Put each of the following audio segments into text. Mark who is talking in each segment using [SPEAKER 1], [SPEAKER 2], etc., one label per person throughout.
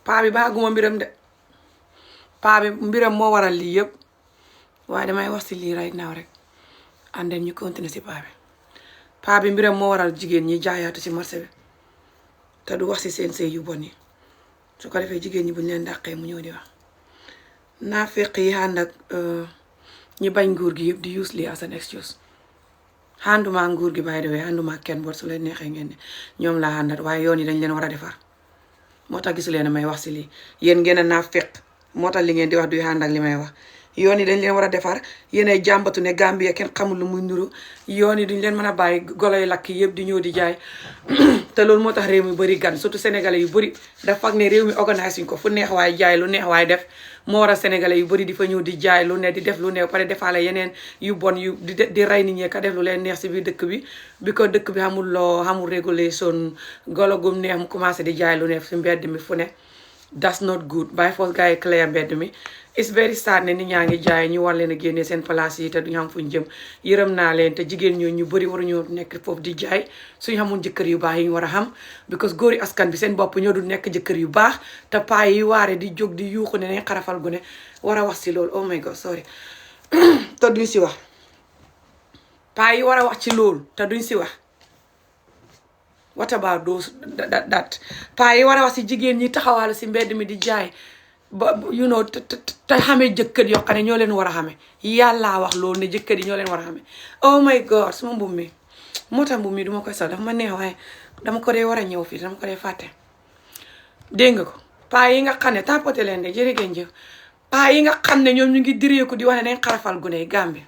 [SPEAKER 1] paa bi baaguma mbiram de paa bi mbiram moo waral lii yëpp waaye damay wax si lii right now rek and then ñu continuer si paa bi mbiram moo waral jigéen ñi jaayaatu si marché bi te du wax si seen sëy yu bon yi su ko defee jigéen ñi buñ leen dàqee mu ñëw di wax naa fekk yi ànd ak ñi bañ nguur gi yëpp di use lii as an excuse ànduma nguur gi by the way ànduma kenn bor su leen neexee ngeen ne ñoom laa àndat waaye yoon yi dañ leen war a defar moo tax gisu leen may wax si lii yéen ngeen a naa fekk moo tax li ngeen di wax duy ànd ak li may wax yoon yi dañ leen war a defar yéenay jàmbatu ne Gambia kenn xamul lu muy nuru yoon yi duñ leen mën a bàyyi golo yu lakk yëpp di ñëw di jaay te loolu moo tax réew mi bëri gan surtout sénégalais yu bëri dafa fag ne réew mi organise suñ ko fu neex waaye jaay lu neex waaye def moo war a sénégalais yu bëri di fa ñëw di jaay lu ne di def lu ne pare defaale yeneen yu bon yu di rey nit ñi ka def lu leen neex si biir dëkk bi ko dëkk bi xamul loo xamul régulation golo gum neex mu commencé di jaay lu ne si mbedd mi fu ne that's not good by force gars yi clair mbedd mi it's very sad ne nit ñaa ngi jaay ñu war leen a génnee seen place yi te duñu xam fuñ jëm yërëm naa leen te jigéen ñoo ñu bëri waruñoo nekk foofu di jaay suñu xamul jëkkër yu baax yi ñu war a xam because góori askan bi seen bopp ñoo du nekk jëkkër yu baax te paa yi waare di jóg di yuuxu ne nañ xarafal gu ne war a wax si loolu oh my god sorry te duñ si wax paa yi war a wax ci loolu te duñ si wax what about those that paa yi war a wax si jigéen ñi taxawaalu si mbedd mi di jaay ba you know te xamee jëkkër yoo xam ne ñoo leen war a xamee yàllaa wax loolu ne jëkkër yi ñoo leen war a xamee oh my god suma mbubb mi moo tax mbubb mi duma koy sol dafa ma neex waaye dama ko dee war a ñëw fii dama ko dee fàtte dégg nga ko paa yi nga xam ne tapoté leen de jërë ngeen jëf paa yi nga xam ne ñoom ñu ngi direeku di wax ne nañ xarafal gune yi Gambie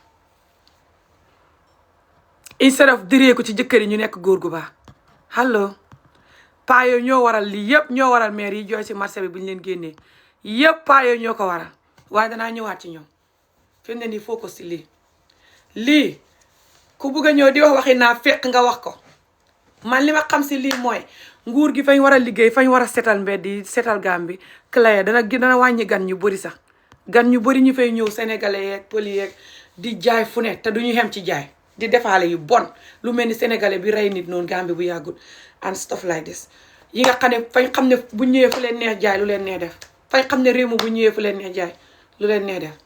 [SPEAKER 1] instead of direeku ci jëkkër yi ñu nekk góor gu baax allo paa yooyu ñoo waral lii yëpp ñoo waral maire yi jooy si marché bi bu ñu leen génnee yëpp paa yooyu ñoo ko waral waaye danaa ñëwaat ci ñoom fi mu ne nii focus si lii ku bugg a ñëw di wax waxi naa fekk nga wax ko man li ma xam si lii mooy nguur gi fañ war a liggéey fañ war a setal mbedd yi setal Gambie clair dana wàññi gan ñu bëri sax gan ñu bëri ñu fay ñëw sénégalais yeeg pël yeeg di jaay fu ne te duñu xem ci jaay di defaale yu bon lu mel ni sénégalais bi rey nit noonu Gambie bu yàggul and stuff like this yi nga xam ne fañ xam ne bu ñëwee fu leen neex jaay lu leen neex def fañ xam ne réew mi bu ñëwee fu leen neex jaay lu leen neex def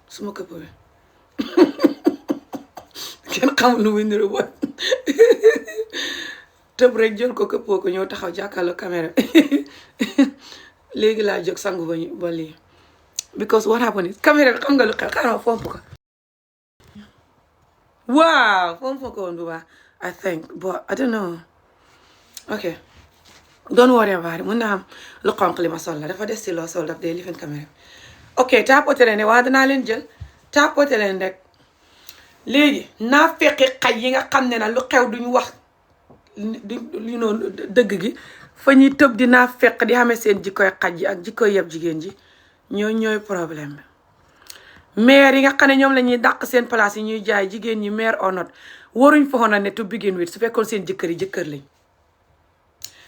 [SPEAKER 1] suma këpp bi kenn xamul lu muy niru bon tëb rek jël ko këppoo ko ñëw taxaw jàkkaarloo caméra léegi laa jóg sangu ba lii because what happened is caméra bi xam nga lu xew xaaral fomp ko waaw fomp ko woon bu baax I think but I don't know ok don't worry about it mun na xam lu xonq li ma sol la dafa des si loo sol daf dee lifin caméra bi ok tapoté leen ne waa danaa leen jël tapoté leen rek léegi naa feqi xaj yi nga xam ne na lu xew duñu wax you know dëgg gi fa ñuy tëb di naa feq di xamee seen jikkoy xaj yi ak jikkoy yeb jigéen ji ñooy problème bi maire yi nga xam ne ñoom la ñuy dàq seen place yi ñuy jaay jigéen ñi maire or not waruñ fa xoona ne to begin with su fekkoon seen jëkkër yi jëkkër lañ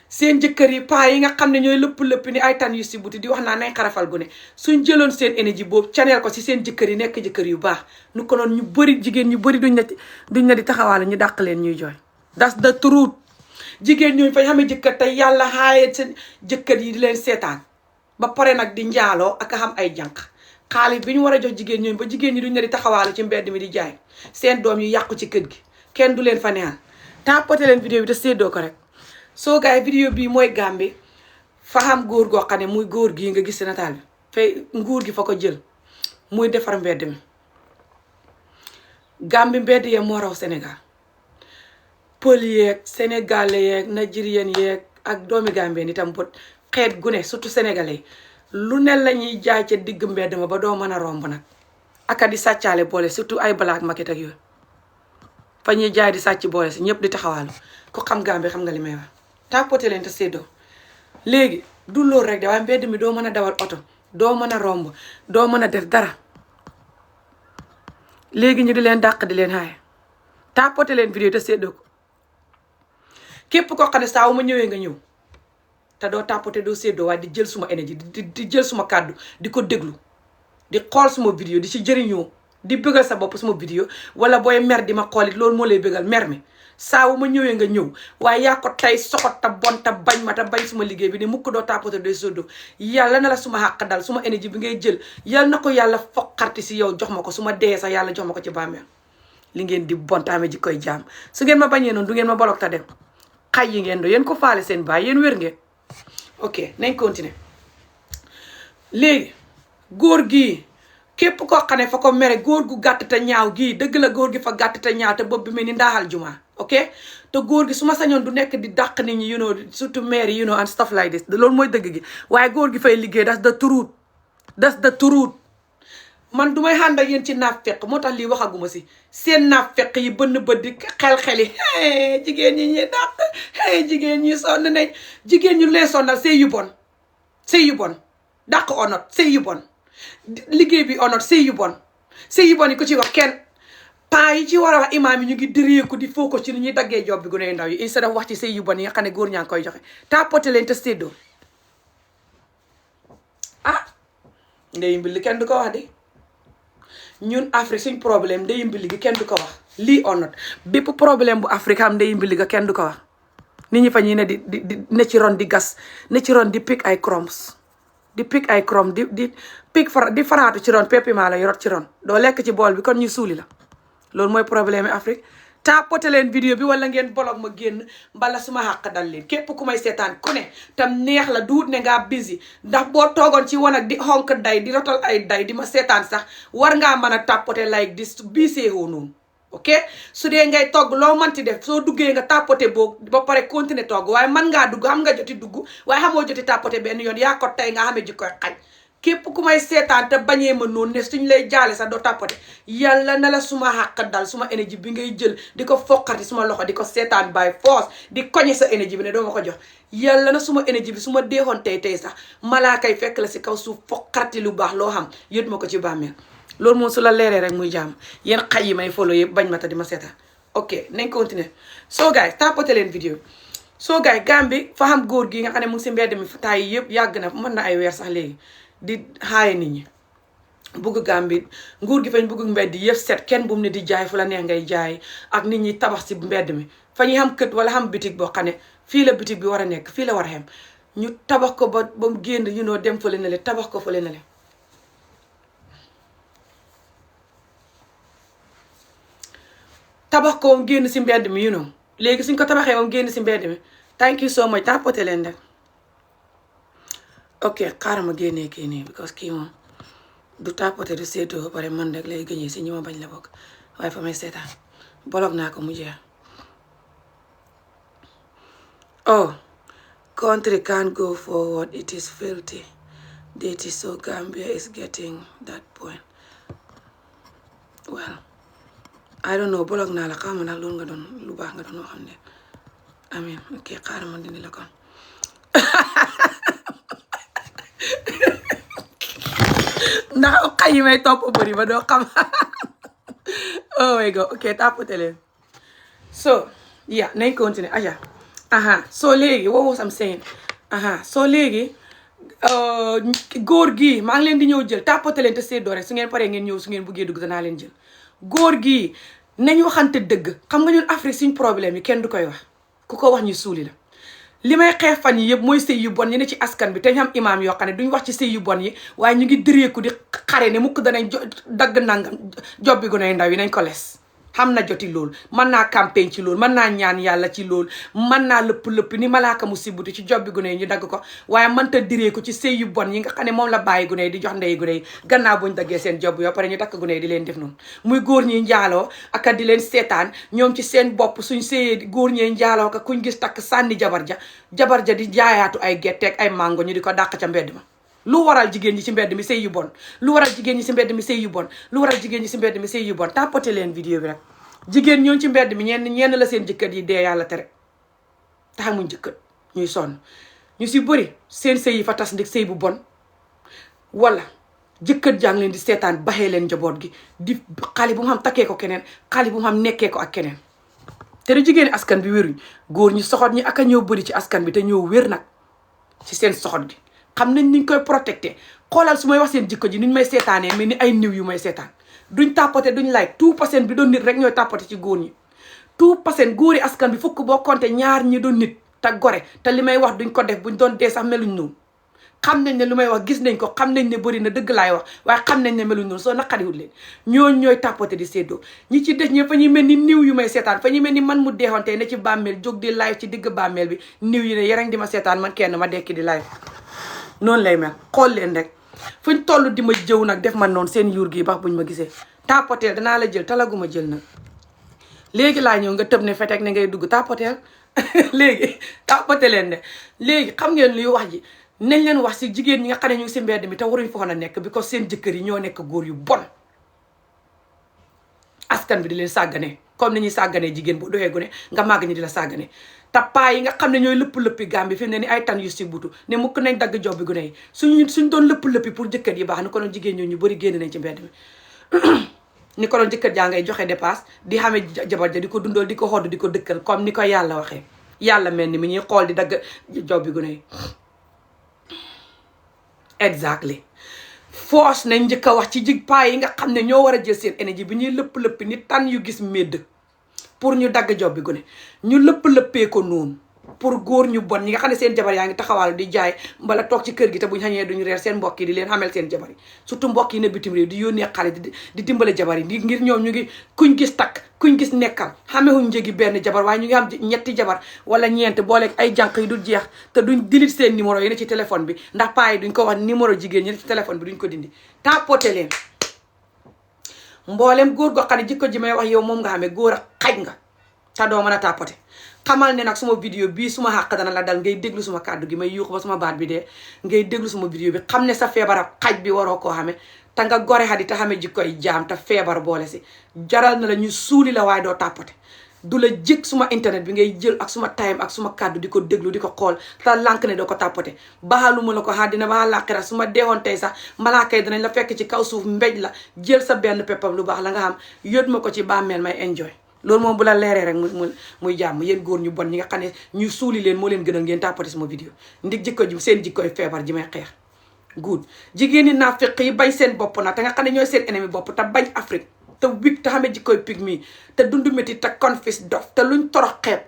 [SPEAKER 1] seen jëkkër yi paa yi nga xam ne ñooy lëpp ni ay tan yu si buti di wax naa nañ xarafal gu ne suñ jëloon seen énergie boobu caneel ko si seen jëkkër yi nekk jëkkër yu baax nu ko noon ñu bëri jigéen ñu bëri duñ na di taxawaale ñu dàq leen ñuy jooy that's the truth jigéen ñooñu fañ xamee jëkkër tey yàlla xaaye seen jëkkër yi di leen seetaan ba pare nag di njaaloo ak a xam ay jànq xaalis bi ñu war a jox jigéen ñooñu ba jigéen ñi duñ na di taxawaale ci mbedd mi di jaay seen doom yu yàqu ci kër gi kenn du leen fa neexal tapoté leen vidéo bi te séddoo ko rek soo gaay vidéo bii mooy Gambie fa xam góor goo xam ne muy góor gii nga gis si nataal bi fay nguur gi fa ko jël muy defar mbedd mi Gambie mbedd yee moo raw Sénégal pël yeeg sénégalais yeeg nigérien yeeg ak doomi Gambien itam bot xeet gu ne surtout sénégalais lu ne la ñuy jaay ca digg mbedd ma ba doo mën a romb nag aka di sàccaale boole surtout ay black market ak yooyu fa ñuy jaay di sàcc boole si ñëpp di taxawaalu ku xam Gambie xam nga li may wax tapoté leen te séddoo léegi du loolu rek de waaye mbedd mi doo mën a dawal oto doo mën a romb doo mën a def dara léegi ñu di leen dàq di leen xaaye tapoté leen vidéo te séddoo ko képp koo xam ne saa wu ma ñëwee nga ñëw te doo tapoté doo séddoo waaye di jël suma énergie di jël suma kàddu di ko déglu di xool suma vidéo di ci jëriñoo di bëggal sa bopp suma vidéo wala booy mer di ma xool it loolu moo lay bëggal mer mi saa wu ma ñëwee nga ñëw waaye yaa ko tey soxot ta bon ta bañ ma ta bañ suma liggéey bi ne mukk doo tapoter day soddo yàlla na la suma xàq dal suma énergie bi ngay jël yàlla na ko yàlla foqarti si yow jox ma ko su ma dee sax yàlla jox ma ko ci bàmmeel li ngeen di bon ta amee ji koy jaam su ngeen ma bañee noonu du ngeen ma bolok ta dem xay yi ngeen do yéen ko faale seen baay yéen wér ngeen ok nañ continuer léegi góor gii képp koo xam ne fa ko mere góor gu gàtt te ñaaw gii dëgg la góor gi fa gàtt te ñaaw te bopp bi mel ni ndaaxal juma ok te góor gi su ma sañoon du nekk di dàq nit ñi surtout maire yi and stuff like this loolu mooy dëgg gi waaye góor gi fay liggéey das da turuut man du may xànd ak yéen ci naafeq moo tax lii waxaguma si seen naafeq yi bënn bët di xel-xeli jigéen ñi ñuy dàq jigéen ñi sonn nañ jigéen ñu lee sonnal sëy yu bon dàq onot sëy yu bon liggéey bi onot sëy yu bon yi ko ci wax kenn paa yi ci war a wax imaam yi ñu ngi direeku di foo ko ci ni ñuy daggee job bi gune ndaw yi instead of wax ci sëy yu bon yi nga xam ne góor ñaa ngi koy joxe tapoté leen te séddoo ndeyu mbilli kenn du ko wax di ñun Afrique suñ problème ndeyu mbilli gi kenn du ko wax lii onot bépp problème bu Afrique am ndeyu mbilli ga kenn du ko wax nit ñi fa ñuy ne di ne ci ron di gas ne ci ron di pick ay crumbs di faraatu ci ron peppi maa la yorot ci ron doo lekk ci bool bi kon ñu suuli la loolu mooy problème yi Afrique tapoté leen vidéo bi wala ngeen bolog ma génn mbala suma xàq dal leen képp ku may seetaan ku ne tam neex la duut ne ngaa busy ndax boo toogoon ci wan ak di xonk day di rotal ay day di ma seetaan sax war ngaa mën a tapoté like di biiseewoo noonu ok su dee ngay togg loo manti def soo duggee nga tapoté boo ba pare continuer togg waaye man ngaa dugg xam nga joti dugg waaye xamoo joti tapoté benn yoon yaa ko tey nga xamee ji koy xañ képp ku may seetaan te bañee ma noonu ne suñ lay jaale sax doo tapoté yàlla na la suma xàq dal suma énergie bi ngay jël di ko foqati suma loxo di ko seetaan by force di koñe sa énergie bi ne doo ma ko jox yàlla na suma énergie bi su ma deexoon tey sax malaakay fekk la si kaw suuf foqati lu baax loo xam yët ma ko ci bàmmeel loolu moom su la leeree rek muy jàmm yéen xay yi may follow yëpp bañ ma ta di ma seetaan ok nañ continuer so guys tapoté leen vidéo so guys Gambie fa xam góor gi nga xam ne mu ngi si mbedd mi taay yi yëpp yàgg na mën na ay weer sax léegi di xaaye nit ñi bugg Gambie nguur gi fañ bugg mbedd yëpp set kenn bu mu ne di jaay fu la neex ngay jaay ak nit ñi tabax si mbedd mi fa ñuy xam kët wala xam bitig boo xam ne fii la bitig bi war a nekk fii la war a xem ñu tabax ko ba mu génn dem fële na le tabax ko fële na le tabax ko moom génn si mbedd mi léegi suñ ko tabaxee moom génn si mbedd mi thank you so much tapoté leen rek ok xaaral ma génnee kii nii because kii moom du tapoté du seetoo ba pare man rek lay gëñee si ñi ma bañ la bokk waaye fa may seetaan bolog naa ko mu jeex oh country can't go forward it is filthy dirty so Gambia is getting that point well I don't know bolog naa la xawma nag loolu nga doon lu baax nga doon waxam ne amin ok xaaral ma dindi la kon ndax xay yi may topp bëri ba doo xam oh my god ok tapoté leen so yeah nañ continuer aja so léegi what was I'm saying so léegi góor gi maa ngi leen di ñëw jël tapoté leen te seddoo rek su ngeen paree ngeen ñëw su ngeen buggee dugg danaa leen jël góor gi nañ waxante dëgg xam nga ñun Afrique suñ problème yi kenn du koy wax ku ko wax ñu suuli la li may xeex fan yi yëpp mooy sëy yu bon yi ne ci askan bi te ñu am imaam yoo xam ne duñ wax ci sëy yu bon yi waaye ñu ngi direeku di xare ne mukk danañ dagg nangam jobbi gu nay ndaw yi nañ ko les xam na joti loolu mën naa campagne ci loolu mën naa ñaan yàlla ci loolu mën naa lëpp ni malaaka mu sibuti ci jobbi gune yi ñu dagg ko waaye mënta diree ko ci sëy yu bon yi nga xam ne moom la bàyyi gune yi di jox ndey gune yi gannaaw buñ daggee seen job yoo pare ñu takk gune yi di leen def noonu muy góor ñi njaaloo aka di leen seetaan ñoom ci seen bopp suñ sëyee góor ñi njaaloo ka kuñ gis takk sànni jabar ja di jaayaatu ay getteeg ay mango ñu di ko dàq ca mbedd ma lu waral jigéen ñi ci mbedd mi sëy yu bon lu waral jigéen ñi ci mbedd mi sëy yu bon lu waral jigéen ñi ci mbedd mi sëy yu bon tapoté leen vidéo bi rek jigéen ñoon ci mbedd mi ñenn la seen jëkkër yi dee yàlla tere taxamuñ jëkkër ñuy sonn ñu si bëri seen sëy yi fa tas ndik sëy bu bon wala jëkkër jàng leen di seetaan baxee leen njaboot gi di xale bu mu xam takkee ko keneen xale bu mu xam nekkee ko ak keneen te du jigéeni askan bi wéruñ góor ñi soxot ñi ak a ñëw bëri ci askan bi te ñëw wér nag ci seen soxot gi xam nañ niñ koy protecté xoolal su may wax seen jikko ji niñ may seetaanee mais ni ay niw yu may seetaan duñ tapoté duñ like 2% bi doon nit rek ñooy tapoté ci góor ñi 2% góori askan bi fukk boo compté ñaar ñi doon nit te gore te li may wax duñ ko def buñ doon dee sax meluñ noonu xam nañ ne lu may wax gis nañ ko xam nañ ne bëri na dëgg laay wax waaye xam nañ ne meluñ noonu soo naqariwul leen ñooy tàppate di séddoo ñi ci des ñëpp fa ñuy mel ni niw yu may seetaan fa ñuy mel ni man mu deexoonte ne ci bàmmeel jóg di live ci digg bàmmeel bi niw yi ne yarañ di ma seetaan man kenn ma dekki di live noonu lay mel xool leen rek fuñ toll di ma jëw nag def man noonu seen yuur gi bax buñ ma gisee tàppateel danaa la jël talaguma jël nag léegi laa ñëw nga tëb ne fetek ne ngay dugg tàppateel léegi tàppate leen ne léegi xam ngeen luy wax ji nañ leen wax si jigéen ñi nga xam ne ñu ngi si mbedd mi te waruñ fa woon a nekk bi ko seen jëkkër yi ñoo nekk góor yu bon askan bi di leen sàggane comme ni ñuy sàgganee jigéen boo doxee gune nga màgg ñi di la sàggane te paa yi nga xam ne ñooy lëpp-lëppi Gàmbi fi mu ne ni ay tan yu si butu ne mukk nañ dagg job bi gune yi suñ doon lëpp-lëppi pour jëkkër yi baax ni ko doon jigéen ñoo ñu bëri génn nañ ci mbedd mi ni ko doon jëkkër jaa ngay joxe dépasse di xamee jabar ja di ko dundal di ko xodd di ko dëkkal comme ni ko yàlla waxee yàlla mel ni mi ñuy xool di dagg job bi gune yi exactly force nañ njëkk a wax ci jig paa yi nga xam ne ñoo war a jël seen énergie bi ñuy lëpp-lëppi ni tan yu gis médd pour ñu dagg job bi gune ñu lëpp-lëppee ko noonu pour góor ñu bon ñi nga xam ne seen jabar yaa ngi taxawal di jaay mbala toog ci kër gi te buñ xañee duñu reer seen mbokk yi di leen xamel seen jabar yi surtout mbokk yi ne bitim réew di yónnee xale di dimbale jabar yi ngir ñoom ñu ngi kuñ gis takk kuñ gis nekkal xamewuñ njëgi benn jabar waaye ñu ngi am ñetti jabar wala ñeent booleeg ay jànq yi du jeex te duñ dilit seen numéro yi ne ci téléphone bi ndax paa yi duñ ko wax numéro jigéen ñi ne ci téléphone bi duñ ko dindi tapoté leen mboolem góor goo xam ne jikko ji may wax yow moom nga xamee góor a xaj nga te doo mën a tapoté xamal ne nag suma vidéo bii suma xàq dana la dal ngay déglu suma kàddu gi may yuuxu ba suma baat bi dee ngay déglu suma vidéo bi xam ne sa feebar xaj bi waroo koo xame te nga gore xadi te xame jikkoy jaam te feebar boole si jaral na la ñu suuli la waaye doo tàppate du la jëkk suma internet bi ngay jël ak suma time ak suma kàddu di ko déglu di ko xool te lànk ne doo ko tàppate baxaluma la ko xaddina ba làqira su ma deewoon tey sax malaaka yi danañ la fekk ci kaw suuf mbéj la jël sa benn peppam lu baax la nga xam yóot ma ko ci bàmmeel may enjoy loolu moom bu la leeree rek muy jàmm yéen góor ñu bon ñi nga xam ne ñu suuli leen moo leen gënal ngeen tàppati sama vidéo ndig jikko ji seen jikkoy feebar ji may xeex good jigéen ñi naafeq yi bañ seen bopp na te nga xam ne ñooy seen ennemi bopp te bañ Afrique te wig te xamee jikkoy pygmy te dundu métti te confis dof te luñ torox xeeb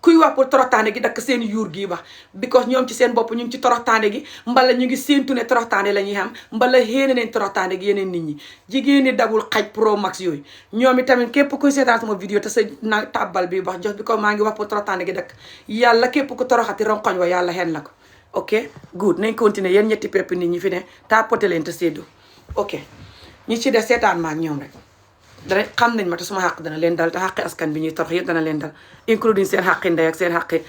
[SPEAKER 1] kuy wax pour toroxtaande gi dakk seen yuur gii wax because ñoom ci seen bopp ñu ngi ci toroxtaande gi mbala ñu ngi séentu ne toroxtaande la ñuy xam mbala xéene nañ toroxtaande gi yeneen nit ñi jigéen ñi dagul xaj pro max yooyu ñoom i tamit képp kuy seetaan sama vidéo te sa na tàbbal bi wax jox bi ko maa ngi wax pour toroxtaande gi dakk yàlla képp ku toroxati ronkoñ wa yàlla xen la ko ok good nañ continuer yéen ñetti pepp nit ñi fi ne tapoté leen te séddoo ok ñi ci des seetaan ma ak ñoom rek dana xam nañ ma te suma xàq dana leen dal te xàqi askan bi ñuy torox yëpp dana leen dal including seen xàqi ndey ak seen xàqi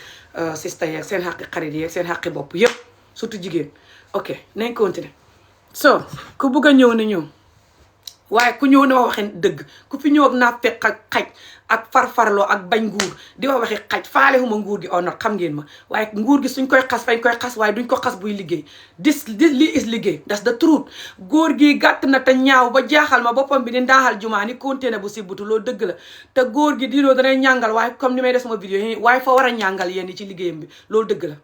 [SPEAKER 1] sista yi ak seen xàqi xarit yi ak seen xàqi bopp yëpp surtout jigéen ok nañ continuer so ku bugg a ñëw na ñëw waaye ku ñëw ne wax waxi dëgg ku fi ñëw ak naafeq ak xaj ak farfarloo ak bañ nguur di wax waxi xaj faale huma nguur gi or not xam ngeen ma waaye nguur gi suñ koy xas fañ koy xas waaye duñ ko xas buy liggéey lii is liggéey that's the truth góor gi gàtt na te ñaaw ba jaaxal ma boppam bi di ndaaxal jumaa ni continué bu si butu loolu dëgg la te góor gi di loo danay ñàngal waaye comme ni may def sama vidéo yi waaye fa war a ñàngal yéen ci liggéeyam bi loolu dëgg la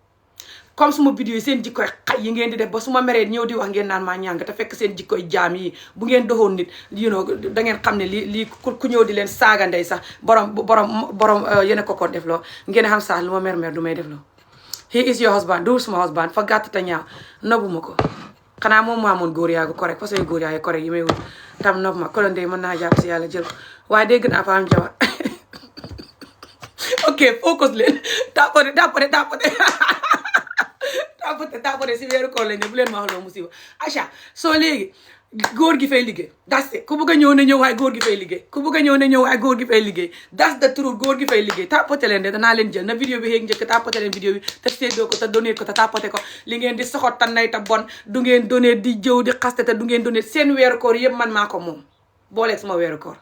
[SPEAKER 1] comme suma vidéo yi seen jikkoy xaj yi ngeen di def ba suma meree ñëw di wax ngeen naan maa ñàng te fekk seen jikkoy jaam yi bu ngeen doxoon nit you know da ngeen xam ne lii ku ñëw di leen saaga ndey sax borom yéen a ko def loo ngeen xam sax lu ma mer du may def loo he is your husband du suma husband fa gàtt te ñaaw nobuma ko xanaa moom moo amoon góor yaa ko correct parce que góor yaa correct yi may wut tam nob ma kolon dey mën naa jàpp si yàlla jël ko waaye dégg naa fa am jabar ok focus leen tapoté si weeru koor lañ ne bu leen ma wax loo musiba acha soo léegi góor gi fay liggéey that's it ku bëgg a ñëw ne ñëw waaye góor gi fay liggéey ku bëgg a ñëw ne ñëw waaye góor gi fay liggéey that's the truth góor gi fay liggéey tapoté leen de danaa leen jël na vidéo bi xéeg njëkk tapoté leen vidéo bi te séddoo ko te donné ko te tapoté ko li ngeen di soxot ta nay ta bon du ngeen donné di jëw di xaste te du ngeen donné seen weeru koor yëpp man maa ko moom booleeg sama weeru koor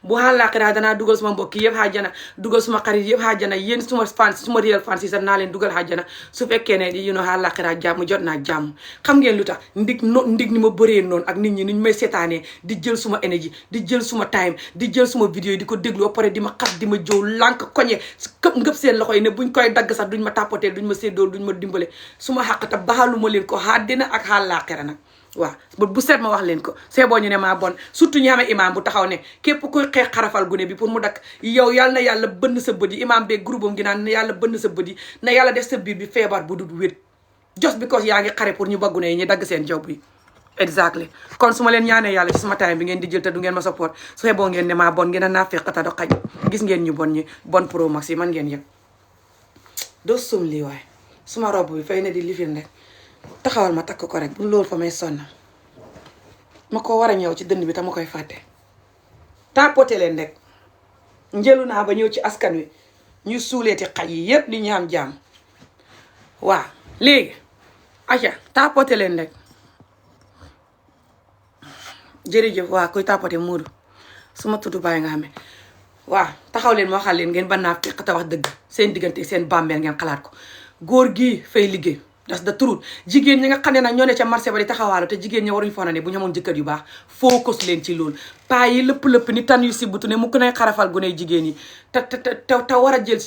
[SPEAKER 1] bu àllaaxira danaa dugal suma mbokk yëpp xaajana dugal suma xarit yëpp xaajana yéen suma fans suma real fans yi sax naa leen dugal xaajana su fekkee ne you know àllaaxira jàmm jot naa jàmm xam ngeen lu tax ndig ni ma bëree noonu ak nit ñi ni ñu may seetaanee di jël suma énergie di jël suma time di jël suma vidéo yi di ko déglu ba pare di ma xas di ma jow lànk koñe këpp ngëpp seen loxo yi ne buñ koy dagg sax duñ ma tàppatee duñ ma séddoo duñ ma dimbale suma xàq te baalu ma leen ko àddina ak àllaaxira nag waaw bu seet ma wax leen ko c'est bon ñu ne maa bon surtout ñu xamee imam bu taxaw ne képp kuy xeex xarafal gune bi pour mu dakk yow yal na yàlla bënn sa bët yi imam beeg groupe am gi naan na yàlla bënn sa bët yi na yàlla def sa biir bi feebar bu dul wét just because yaa ngi xare pour ñu ba gune yi ñu dagg seen job yi exactly kon su ma leen ñaanee yàlla ci sama time bi ngeen di jël te du ngeen ma support su xeboo ngeen ne maa bon ngeen a naa feqata do xaj gis ngeen ñu bon ñi bon pro max yi man ngeen yëg doo sum lii waay suma robb bi fay ne di lifin rek taxawal ma takk ko rek bu loolu fa may sonn ma ko war a ñëw ci dënd bi te ma koy fàtte tapoté leen rek njëlu naa ba ñëw ci askan wi ñu suuleeti xaj yi yépp li ñu am jàmm waaw léegi aca tapoté leen rek jërëjëf waaw kuy tapoté Moodu suma tudd bàyyi nga xamee waaw taxaw leen ma waxal leen ngeen ban naa fekk te wax dëgg seen diggante seen bàmmeel ngeen xalaat ko góor gii fay liggéey das da turut jigéen ñi nga xam ne nag ñoo ne ca marché ba di taxawaalu te jigéen ñi waruñu foog ne bu ñu amoon jëkkër yu baax focus leen ci loolu paa yi lëpp-lëpp ni tan yu sibutu ne mukk nay xarafal guney jigéen yi te war a jël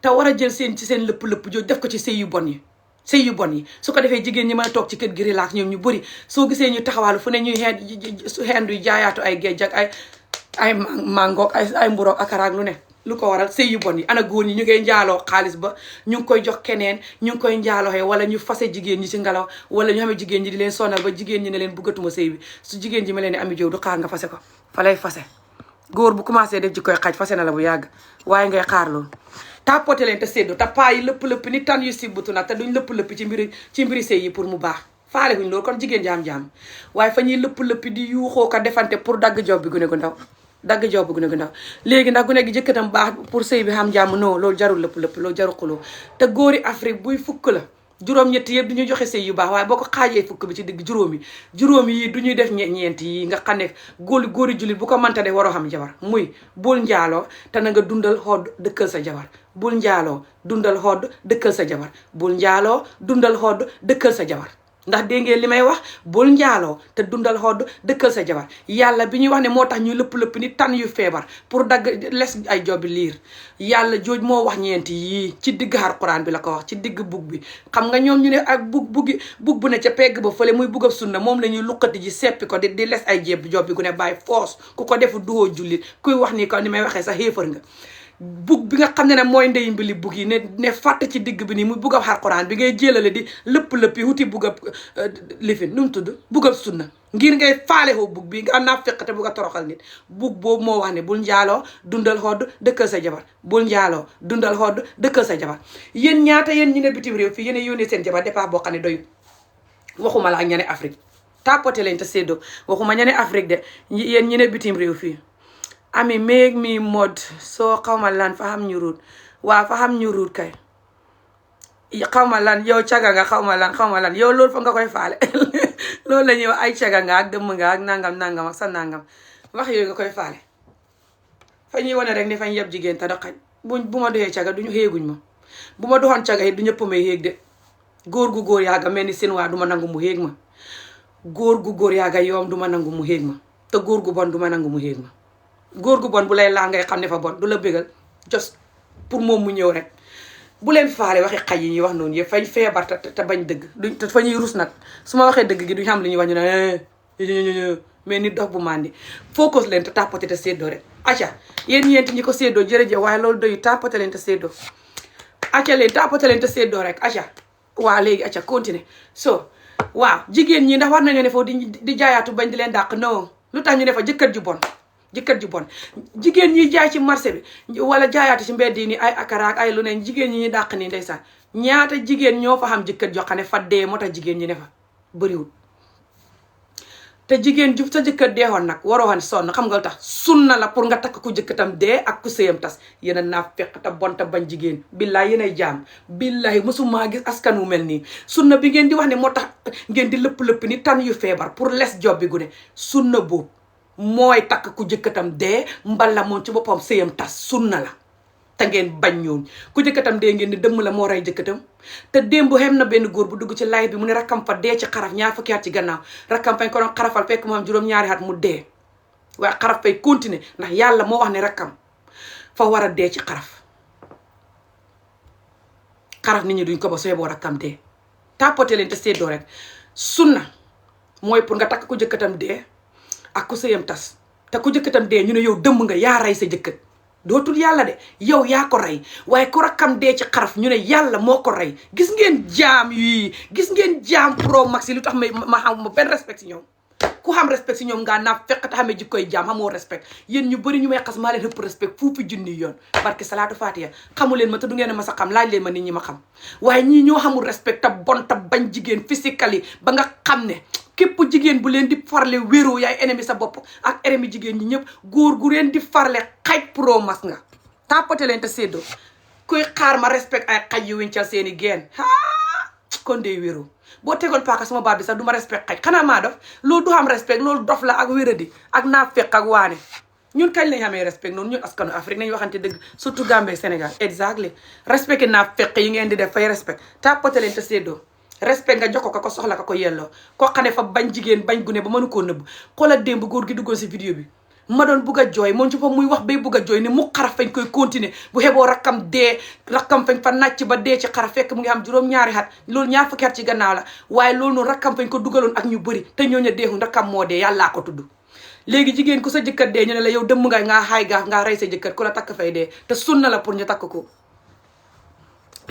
[SPEAKER 1] te war a jël seen ci seen lëpp-lëpp jooju def ko ci sëy yu bon yi sëy yu bon yi su ko defee jigéen ñi mën a toog ci kër gi relax ñoom ñu bëri soo gisee ñu taxawaalu fu ne ñuy xeendu jaayaatu ay géej ak ay mangoog ay mburoog akaraag lu ne lu ko waral sëy yu bon yi ana góor ñi ñu ngay njaaloo xaalis ba ñu ngi koy jox keneen ñu ngi koy njaalooxee wala ñu fase jigéen ñi ci ngelaw wala ñu xamee jigéen ñi di leen sonal ba jigéen ñi ne leen buggatuma sëy bi su jigéen ji ma leen ne ami jow du xaar nga fase ko fa lay fase góor bu commencé def ji koy xaj fase na la bu yàgg waaye ngay xaar loolu tapoté leen te séddoo te paa yi lëpp-lëpp ni tan yu sibutu nag te duñ lëpp-lëpp ci mbiri sëy yi pour mu baax faale huñ loolu kon jigéen jaam-jaam waaye fa ñuy lëpp-lëpp di yuuxoo ko defante pour dagg job bi gune gu ndaw dagg job bi gune gu ndaw léegi ndax gune gi jëkkatam baax pour sëy bi xam jàmm non loolu jarul lëpp-lëpp loolu jarul xuloo te góori Afrique buy fukk la juróom-ñetti yëpp du ñuy joxe sëy yu baax waaye boo ko xaajee fukk bi ci digg juróom yi du ñuy def ñeent yi nga xam ne góori jullit bu ko mënta def waroo xam jabar muy bul njaaloo te na nga dundal xood dëkkal sa jabar bul njaaloo dundal xood dëkkal sa jabar bul njaaloo dundal xood dëkkal sa jabar ndax dégg ngeen li may wax bul njaaloo te dundal xodd dëkkal sa jabar yàlla bi ñuy wax ne moo tax ñuy lëpp-lëpp ni tan yu feebar pour dagg les ay jobi liir yàlla jooj moo wax ñeenti yii ci digg Alxuraan bi la ko wax ci digg bug bi xam nga ñoom ñu ne ak bug bu ne ca pegg ba fële muy bugg ab sunna moom la ñuy luqati ji seppi ko di les ay jéb job gu ne bàyyi foos ku ko defu duhoo jullit kuy wax nii ko ni may waxee sax xéefar nga bug bi nga xam ne mooy ndey mbili bug yi ne fàtt ci digg bi nii muy bugg ab Alxuraan bi ngay jélale di lëpp-lëpp yi wuti bugg ab lifin nu mu tudd bugg ab sunna ngir ngay faale xoo bug bi nga am naa fekk te bugg a toroxal nit bug boobu moo wax ne bul njaaloo dundal xodd dëkkal sa jabar bul njaaloo dundal xodd dëkkal sa jabar yéen ñaata yéen ñi ne bitim réew fii yéen yónnee seen jabar départ boo xam ne doyut waxuma la ak ñane Afrique tapoté lañ te séddoo waxuma ñane Afrique de yéen ñi ne bitim réew fii ami make me mod soo xawma lan fa xam ñu ruut waa fa xam ñu ruut kay xawma lan yow caga nga xawma lan yow loolu fa nga koy faale loolu la ñuy wax ay caga nga ak dëmm nga ak nangam ak sa nangam wax yooyu nga koy faale fa ñuy wane rek ne fañ yeb jigéen te da xaj bu ma doxee caga duñu xéeguñ ma bu ma doxoon caga yi du ñëpp may xéeg de góor gu góor yaaga mel ni seen waa du ma nangu mu xéeg ma góor gu góor yaaga yoom du ma nangu mu xéeg ma te góor gu bon du ma nangu mu xéeg ma góor gu bon bu lay laa ngay xam ne fa bon du la bégal just pour moom mu ñëw rek bu leen faale waxi xaj yi ñuy wax noonu yëpp fañ feebar te bañ dëgg duñ te fa ñuy rus nag su ma waxee dëgg gi duñ xam li ñuy wax ñu ne mais nit dox bu mandi focus leen te tapoté te séddoo rek acca yéen ñeenti ñi ko séddoo jërëjëf waaye loolu doyu tapoté leen te séddoo acca leen tapoté leen te séddoo rek acca waaw léegi acca continuer so waaw jigéen ñi ndax war nañu ne foofu di jaayaatu bañ di leen dàq non lu tax ñu ne fa jëkkër ju bon jigéen ñi jaay ci marché bi wala jaayaatu ci mbedd yi ni ay akaraak ay lu ne jigéen ñi ñu dàq nii ndeysaan ñaata jigéen ñoo fa xam jëkkër joo xam ne fa dee moo tax jigéen ñi ne fa bëriwul te jigéen ju sa jëkkër deexoon nag waroo woon sonn xam nga lu tax sunna la pour nga takk ku jëkkëram dee ak ku sëyam tas yéen a naa fekk te bon te bañ jigéen billaay yéen ay jaam billaay mësumaa gis askan wu mel nii sunna bi ngeen di wax ne moo tax ngeen di lëpp-lëpp ni tan yu feebar pour les job bi gune sunna boobu mooy takk ku jëkkatam dee mbala moom ci boppam sëyam tas sunna la te ngeen bañ ñoon ku jëkkatam dee ngeen ni dëmm la moo rey jëkkatam te démb xem na benn góor bu dugg ci live bi mu ne rakkam fa dee ci xaraf ñaar fukki at ci gannaaw rakkam fañ ko doon xarafal fekk mu am juróom-ñaari at mu dee waaye xaraf fay continuer ndax yàlla moo wax ne rakkam fa war a dee ci xaraf nit ñi duñ ko ba sooy boo rakkam dee tapoté leen te séddoo rek sunna mooy pour nga takk ku jëkkatam dee ak ku sëyam tas te ku jëkkatam dee ñu ne yow dëmm nga yaa rey sa jëkkat dootul yàlla de yow yaa ko rey waaye ku rakkam dee ci xaraf ñu ne yàlla moo ko rey. gis ngeen jaam yii gis ngeen jaam pro max yi lu tax ma xam ma benn respect si ñoom ku xam respect si ñoom ngaa naa fekk te xamee jikkoy jaam xamoo respect yéen ñu bëri ñu may xas maa leen ëpp respect fuufi junni yoon barke salaatu fatiha xamu leen ma te du ngeen ma sa xam laaj leen ma nit ñi ma xam waaye ñii ñoo xamul respect te bon te bañ jigéen physically ba nga xam ne képp jigéen bu leen di farle wéro yaay ennemi sa bopp ak ennemi jigéen ñi ñëpp góor gu leen di farle xaj pro mas nga tàppate leen te séddoo kuy xaar ma respect ay xaj yu wincal seeni geen kon dee wéro boo tegoon paaka sama baat bi sax du ma respect xaj xanaa maa dof loolu du xam respect loolu dof la ak wéradi ak naafeq ak waane ñun kañ lañ xamee respect noonu ñun askanu Afrique nañ waxante dëgg surtout Gambie Sénégal exactly respect naafeq yi ngeen di def fay respect tàppate leen te séddoo respect nga jox ko soxla ko yelloo koo xam ne fa bañ jigéen bañ gune ba mënu koo nëbb xoolal démb góor gi duggoon si vidéo bi ma doon bugg a jooy moom ci fa muy wax bay bugg a jooy ne mu xaraf fañ koy continuer bu xeboo rakkam dee rakkam fañ fa nàcc ba dee ci xaraf fekk mu ngi am juróom-ñaari at loolu ñaar fukki at ci gannaaw la waaye loolu noonu rakkam fañ ko dugaloon ak ñu bëri te ñooñu deexu rakkam moo dee yàllaa ko tudd léegi jigéen ku sa jëkkat dee ñu ne la yow dëmm ngaa xaay gaaf ngaa rey sa jëkkat ku la takk fay dee te sunna la pour ñu takk ko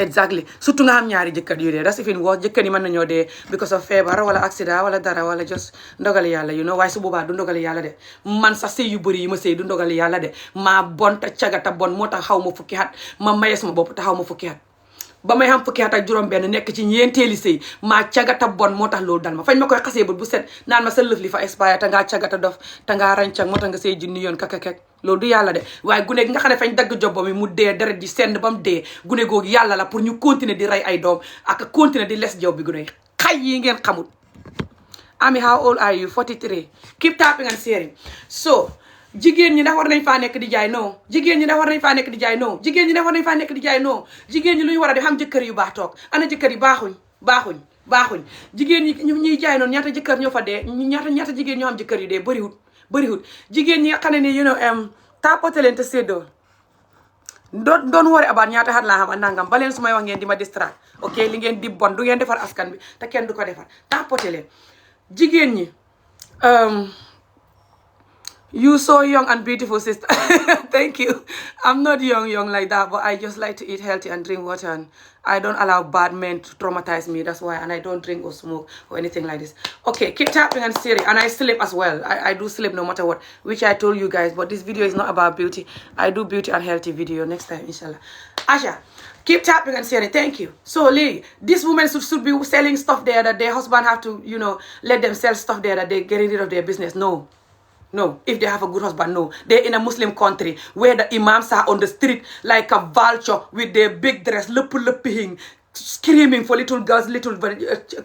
[SPEAKER 1] exactly surtout nga xam ñaari jëkkat yu dee das ifin wax jëkkat yi mën nañoo dee because of feebar wala accident wala dara wala just ndogali yàlla you know waaye su boobaa du ndogali yàlla de man sax sëy yu bëri yi ma sëy du ndogali yàlla de maa bon te cagata bon moo tax xaw ma fukki at ma mayes ma bopp te xaw ma fukki at ba may xam fukki at ak juróom benn nekk ci ñeenteeli sëy maa cagata bon moo tax loolu dal ma fañ ma koy xasee bu set naan ma sa lëf li fa expire te ngaa cagata dof te ngaa rancang moo tax nga sëy junni yoon kakakek loolu du yàlla de waaye gune gi nga xam ne fañ dagg jobbo mi mu dee deret ji senn ba mu dee gune googu yàlla la pour ñu continuer di rey ay doom ak continuer di les job bi gune yi xay yi ngeen xamul Ami how old are you 43 keep tapping and sharing so jigéen ñi ndax war nañ faa nekk di jaay non jigéen ñi ndax war nañ faa nekk di jaay non jigéen ñi ndax war nañ faa nekk di jaay non jigéen ñi lu ñu war a di xam jëkkër yu baax toog ana jëkkër yi baaxuñ jigéen ñi ñuy jaay noonu ñaata jëkkër ñoo fa dee ñaata jigéen ñoo xam jëkkër yu dee bëriwut jigéen ñi nga xam ne ni tapote leen te séddoo doon worry about ñaata xat laa xam a nangam ba leen su may wax ngeen di ma distract ok li ngeen di bon du ngeen defar askan bi te kenn du ko defar tapote leen jigéen ñi you so young and beautiful sister thank you I'm not young like that but I just like to eat healthy and drink water and I don't allow bad men to traumatize me that's why and I don't drink or smoke or anything like this okay keep tapping and sharing and I sleep as well I do sleep no matter what which I told you guys but this video is not about beauty I do beauty and healthy video next time inshallah Asha keep tapping and sharing thank you so Lee these women should be selling stuff there that their husband have to let them sell stuff there that they're getting rid of their business No, if they have a good husband, no. They're in a Muslim country where the imams are on the street like a vulture with their big dress, lupping, screaming for little girls, little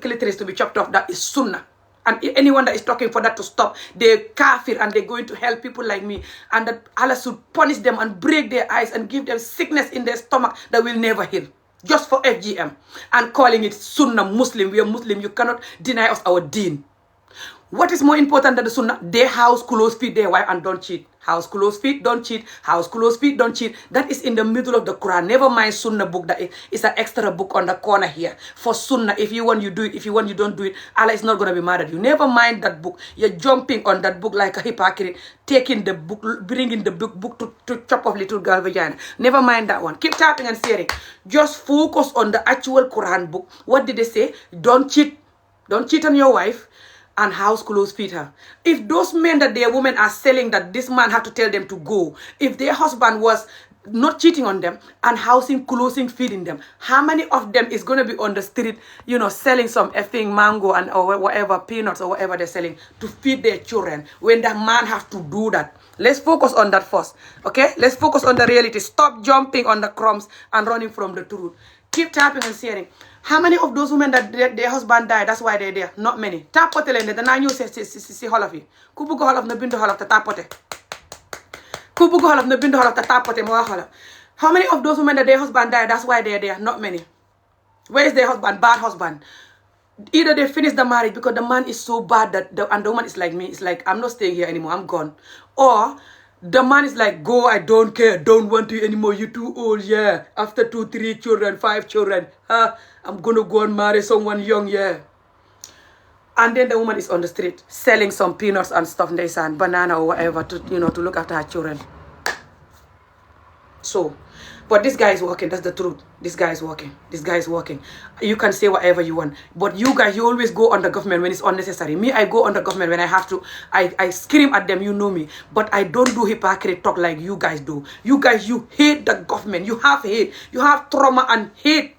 [SPEAKER 1] clitoris to be chopped off. That is sunnah. And anyone that is talking for that to stop, they're kafir and they're going to help people like me. And that Allah should punish them and break their eyes and give them sickness in their stomach that will never heal. Just for FGM. And calling it sunnah Muslim. We are Muslim. You cannot deny us our deen. What is more important than the sunnah? Their house clothes feed their wife and don't cheat. House clothes feed, don't cheat. House clothes feed, don't cheat. That is in the middle of the Quran. Never mind sunnah book. That is an extra book on the corner here. For sunnah, if you want, you do it. If you want, you don't do it. Allah is not going to be mad at you. Never mind that book. You're jumping on that book like a hypocrite. Taking the book, bringing the book to chop off little girl vagina. Never mind that one. Keep tapping and sharing. Just focus on the actual Quran book. What did they say? Don't cheat. Don't cheat on your wife. And house clothes feed her. If those men that their women are selling that this man had to tell them to go, if their husband was not cheating on them and housing, clothing, feeding them, how many of them is going to be on the street, selling some effing mango and or whatever, peanuts or whatever they're selling to feed their children when the man has to do that? Let's focus on that first, okay? Let's focus on the reality. Stop jumping on the crumbs and running from the truth. Keep tapping and sharing. How many of those women that their husband died, that's why they're there? Not many. Tapote leen de danaa ñëw si xolof yi ku bëgg xolof na bindu xolof te tapote ku bëgg xolof na bindu xolof te tapote moo wax xolof. How many of those women that their husband died, that's why they're there? Not many. Where is their husband? Bad husband. Either they finish the marriage because the man is so bad that and the woman is like me. It's like, I'm not staying here anymore. I'm gone. Or the man is like, go, I don't care. Don't want you anymore. You're too old, yeah. After 2, 3 children, 5 children. I'm going to go and marry someone young, yeah. And then the woman is on the street selling some peanuts and stuff, ndeysaan, banana or whatever to, to look after her children. So, but this guy is working. That's the truth. This guy is working. This guy is working. You can say whatever you want. But you guys, you always go on the government when it's unnecessary. Me, I go on the government when I have to. I scream at them, you know me. But I don't do hypocrite talk like you guys do. You guys, you hate the government. You have hate. You have trauma and hate.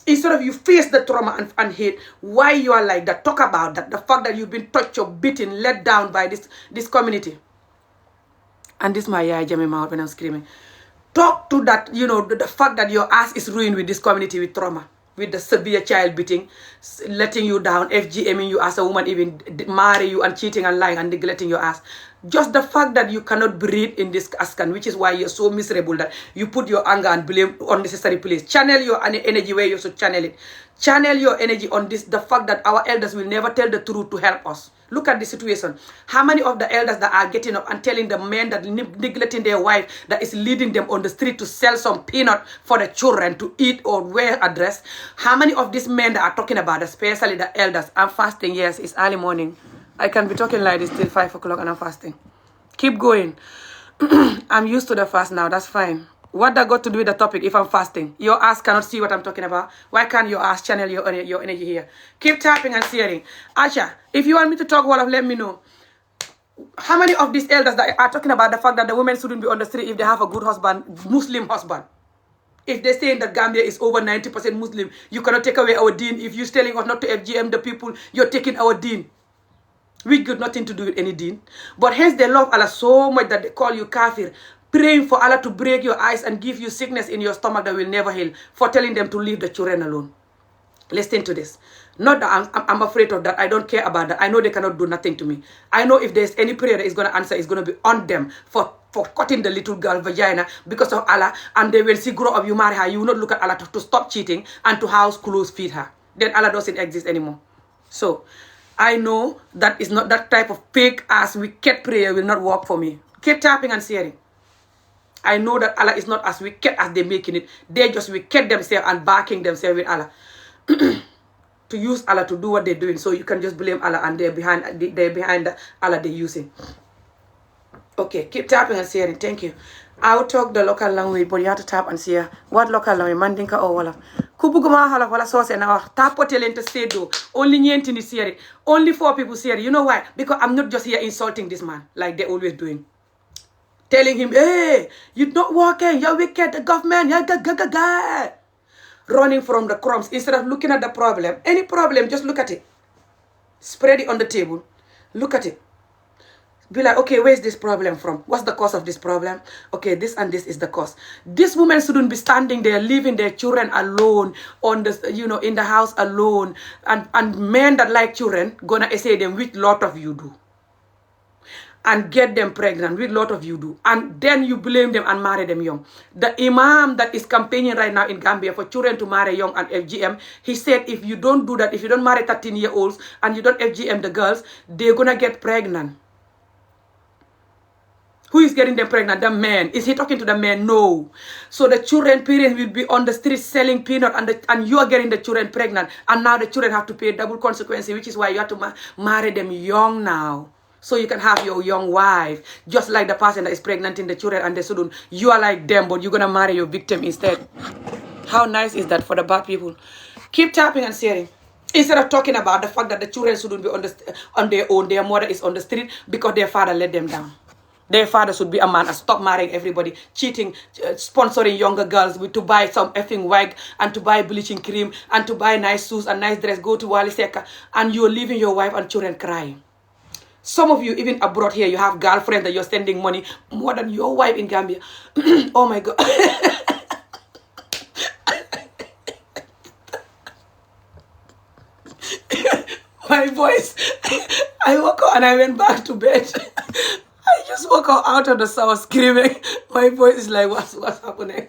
[SPEAKER 1] Instead of you face the trauma and hate, why you are like that? Talk about that. The fact that you've been touched or beaten, let down by this community. And this my yaya jamming my mouth when I'm screaming. Talk to that, the fact that your ass is ruined with this community with trauma, with the severe child beating, letting you down, FGMing you as a woman, even marry you and cheating and lying and neglecting your ass. Just the fact that you cannot breathe in this askan, which is why you're so miserable that you put your anger and blame unnecessary place. Channel your energy where you should channel it. Channel your energy on this, the fact that our elders will never tell the truth to help us. Look at the situation. How many of the elders that are getting up and telling the men that neglecting their wife, that is leading them on the street to sell some peanut for the children to eat or wear a dress? How many of these men that are talking about, especially the elders, I'm fasting, yes, it's early morning. I can be talking like this till 5 o'clock and I'm fasting. Keep going. I'm used to the fast now, that's fine. What that got to do with the topic if I'm fasting? Your ass cannot see what I'm talking about. Why can't your ass channel your energy here? Keep tapping and sharing. Asha, if you want me to talk, let me know. How many of these elders that are talking about the fact that the women shouldn't be on the street if they have a good husband, Muslim husband? If they're saying that Gambia is over 90% Muslim, you cannot take away our deen. If you're telling us not to FGM the people, you're taking our deen. We got nothing to do with any deen. But hence they love Allah so much that they call you kafir. Praying for Allah to break your eyes and give you sickness in your stomach that will never heal. For telling them to leave the children alone. Listen to this. Not that I'm afraid of that. I don't care about that. I know they cannot do nothing to me. I know if there's any prayer that is going to answer, it's going to be on them for cutting the little girl vagina because of Allah. And they will see grow up, you marry her. You will not look at Allah to stop cheating and to house clothes feed her. Then Allah doesn't exist anymore. So, I know that is not that type of fake ass wicked prayer will not work for me. Keep tapping and sharing. I know that Allah is not as wicked as they're making it. They just wicked themselves and backing themselves with Allah. To use Allah to do what they're doing. So you can just blame Allah and they're behind Allah they're using. Okay, keep tapping and sharing. Thank you. I'll talk the local language, but you have to tap and share. What local language? Mandinka or Wolof? Kubuguma Wolof wala sauce na wax. Tapote len te sedo. Only nyenti ni share. Only 4 people share. You know why? Because I'm not just here insulting this man like they're always doing. Telling him, hey, you're not working, you're wicked, the government, you're running from the crumbs instead of looking at the problem. Any problem, just look at it. Spread it on the table. Look at it. Be like, okay, where's this problem from? What's the cause of this problem? Okay, this and this is the cause. This woman shouldn't be standing there, leaving their children alone, on the, in the house alone. And men that like children, gonna essay them, which lot of you do. And get them pregnant, which a lot of you do. And then you blame them and marry them young. The imam that is campaigning right now in Gambia for children to marry young and FGM, he said if you don't do that, if you don't marry 13-year-olds and you don't FGM the girls, they're going to get pregnant. Who is getting them pregnant? The man. Is he talking to the man? No. So the children parents will be on the street selling peanut and you are getting the children pregnant. And now the children have to pay double consequences, which is why you have to marry them young now. So you can have your young wife, just like the person that is pregnant in the children and they shouldn't. You are like them, but you're going to marry your victim instead. How nice is that for the bad people? Keep tapping and sharing. Instead of talking about the fact that the children shouldn't be on their own, their mother is on the street because their father let them down. Their father should be a man and stop marrying everybody, cheating, sponsoring younger girls to buy some effing wig and to buy bleaching cream and to buy nice shoes and nice dress, go to Wali Seka, and you're leaving your wife and children crying. Some of you, even abroad here, you have girlfriends that you're sending money more than your wife in Gambia. Oh my God. My voice. I woke up and I went back to bed. I just woke up out of the shower screaming. My voice is like, what's happening?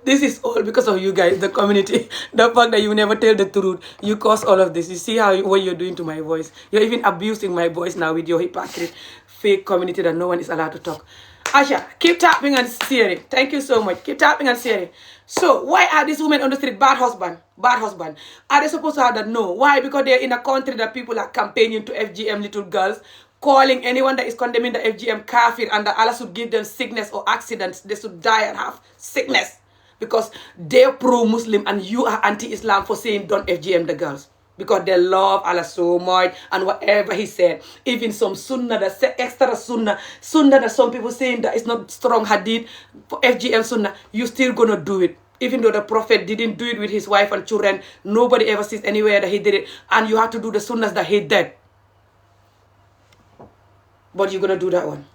[SPEAKER 1] This is all because of you guys, the community. The fact that you never tell the truth. You cause all of this. You see what you're doing to my voice. You're even abusing my voice now with your hypocrite, fake community that no one is allowed to talk. Asha, keep tapping and sharing. Thank you so much. Keep tapping and sharing. So, why are these women on the street bad husband? Bad husband. Are they supposed to have that? No. Why? Because they're in a country that people are campaigning to FGM little girls, calling anyone that is condemning the FGM kafir, and that Allah should give them sickness or accidents. They should die and have sickness because they're pro-Muslim and you are anti-Islam for saying don't FGM the girls. Because they love Allah so much, and whatever he said, even some sunnah, that extra sunnah that some people saying that it's not strong hadith for FGM sunnah, you still gonna do it. Even though the Prophet didn't do it with his wife and children, nobody ever sees anywhere that he did it, and you have to do the sunnahs that he did. But you're gonna do that one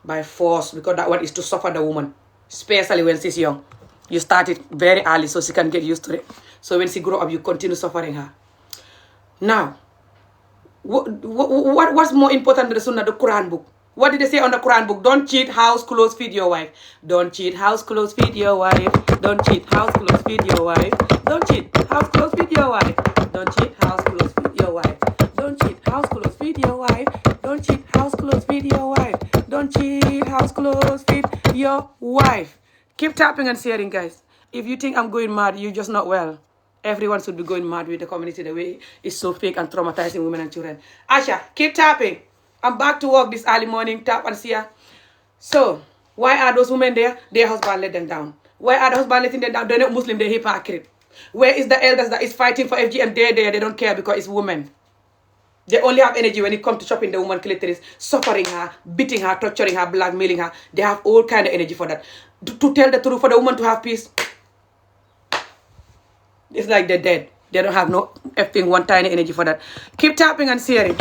[SPEAKER 1] by force, because that one is to suffer the woman, especially when she's young. You start it very early so she can get used to it. So when she grow up, you continue suffering her. Now, what's more important than the Sunnah, the Quran book? What did they say on the Quran book? Don't cheat, house, clothes, feed your wife. Don't cheat, house, clothes, feed your wife. Don't cheat, house, clothes, feed your wife. Don't cheat, house, clothes, feed your wife. Don't cheat, house, clothes, feed your wife. Don't cheat, house, clothes, feed your wife. Don't cheat, house, clothes, feed your wife. Don't cheat, house, clothes, feed your wife. Keep tapping and sharing, guys. If you think I'm going mad, you're just not well. Everyone should be going mad with the community the way it's so fake and traumatizing women and children. Asha, keep tapping. I'm back to work this early morning. Tap and see ya. So, why are those women there? Their husband let them down. Why are the husband letting them down? They're not Muslim, they're hypocrite. Where is the elders that is fighting for FGM? They're there. They don't care because it's women. They only have energy when it comes to chopping the woman clitoris, suffering her, beating her, torturing her, blackmailing her. They have all kind of energy for that. To tell the truth, for the woman to have peace, it's like they're dead. They don't have no effing one tiny energy for that. Keep tapping and sharing.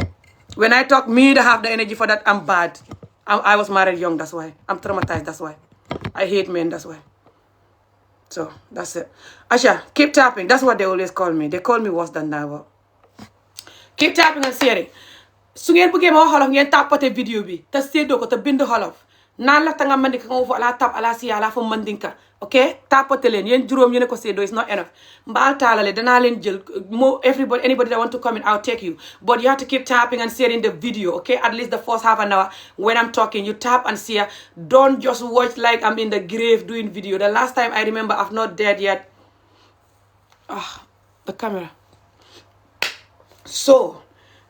[SPEAKER 1] When I talk, me to have the energy for that, I'm bad. I was married young, that's why. I'm traumatized, that's why. I hate men, that's why. So, that's it. Asha, keep tapping. That's what they always call me. They call me worse than that. Keep tapping and sharing. Su ngeen bëggee ma wax xolof ngeen tàppate vidéo bi te séddoo ko te bind xolof naan la tanga mandinka nga fo ala tap ala si ala fo mandinka ok tàppate leen yéen juróom ñu ne ko séddoo is not enough mbaal taalale danaa leen jël more anybody that want to comment I'll take you, but you have to keep tapping and sharing the video, okay? At least the first half an hour when I'm talking, you tap and share. Don't just watch like I'm in the grave doing video. The last time I remember, I'm not dead yet. The camera. So,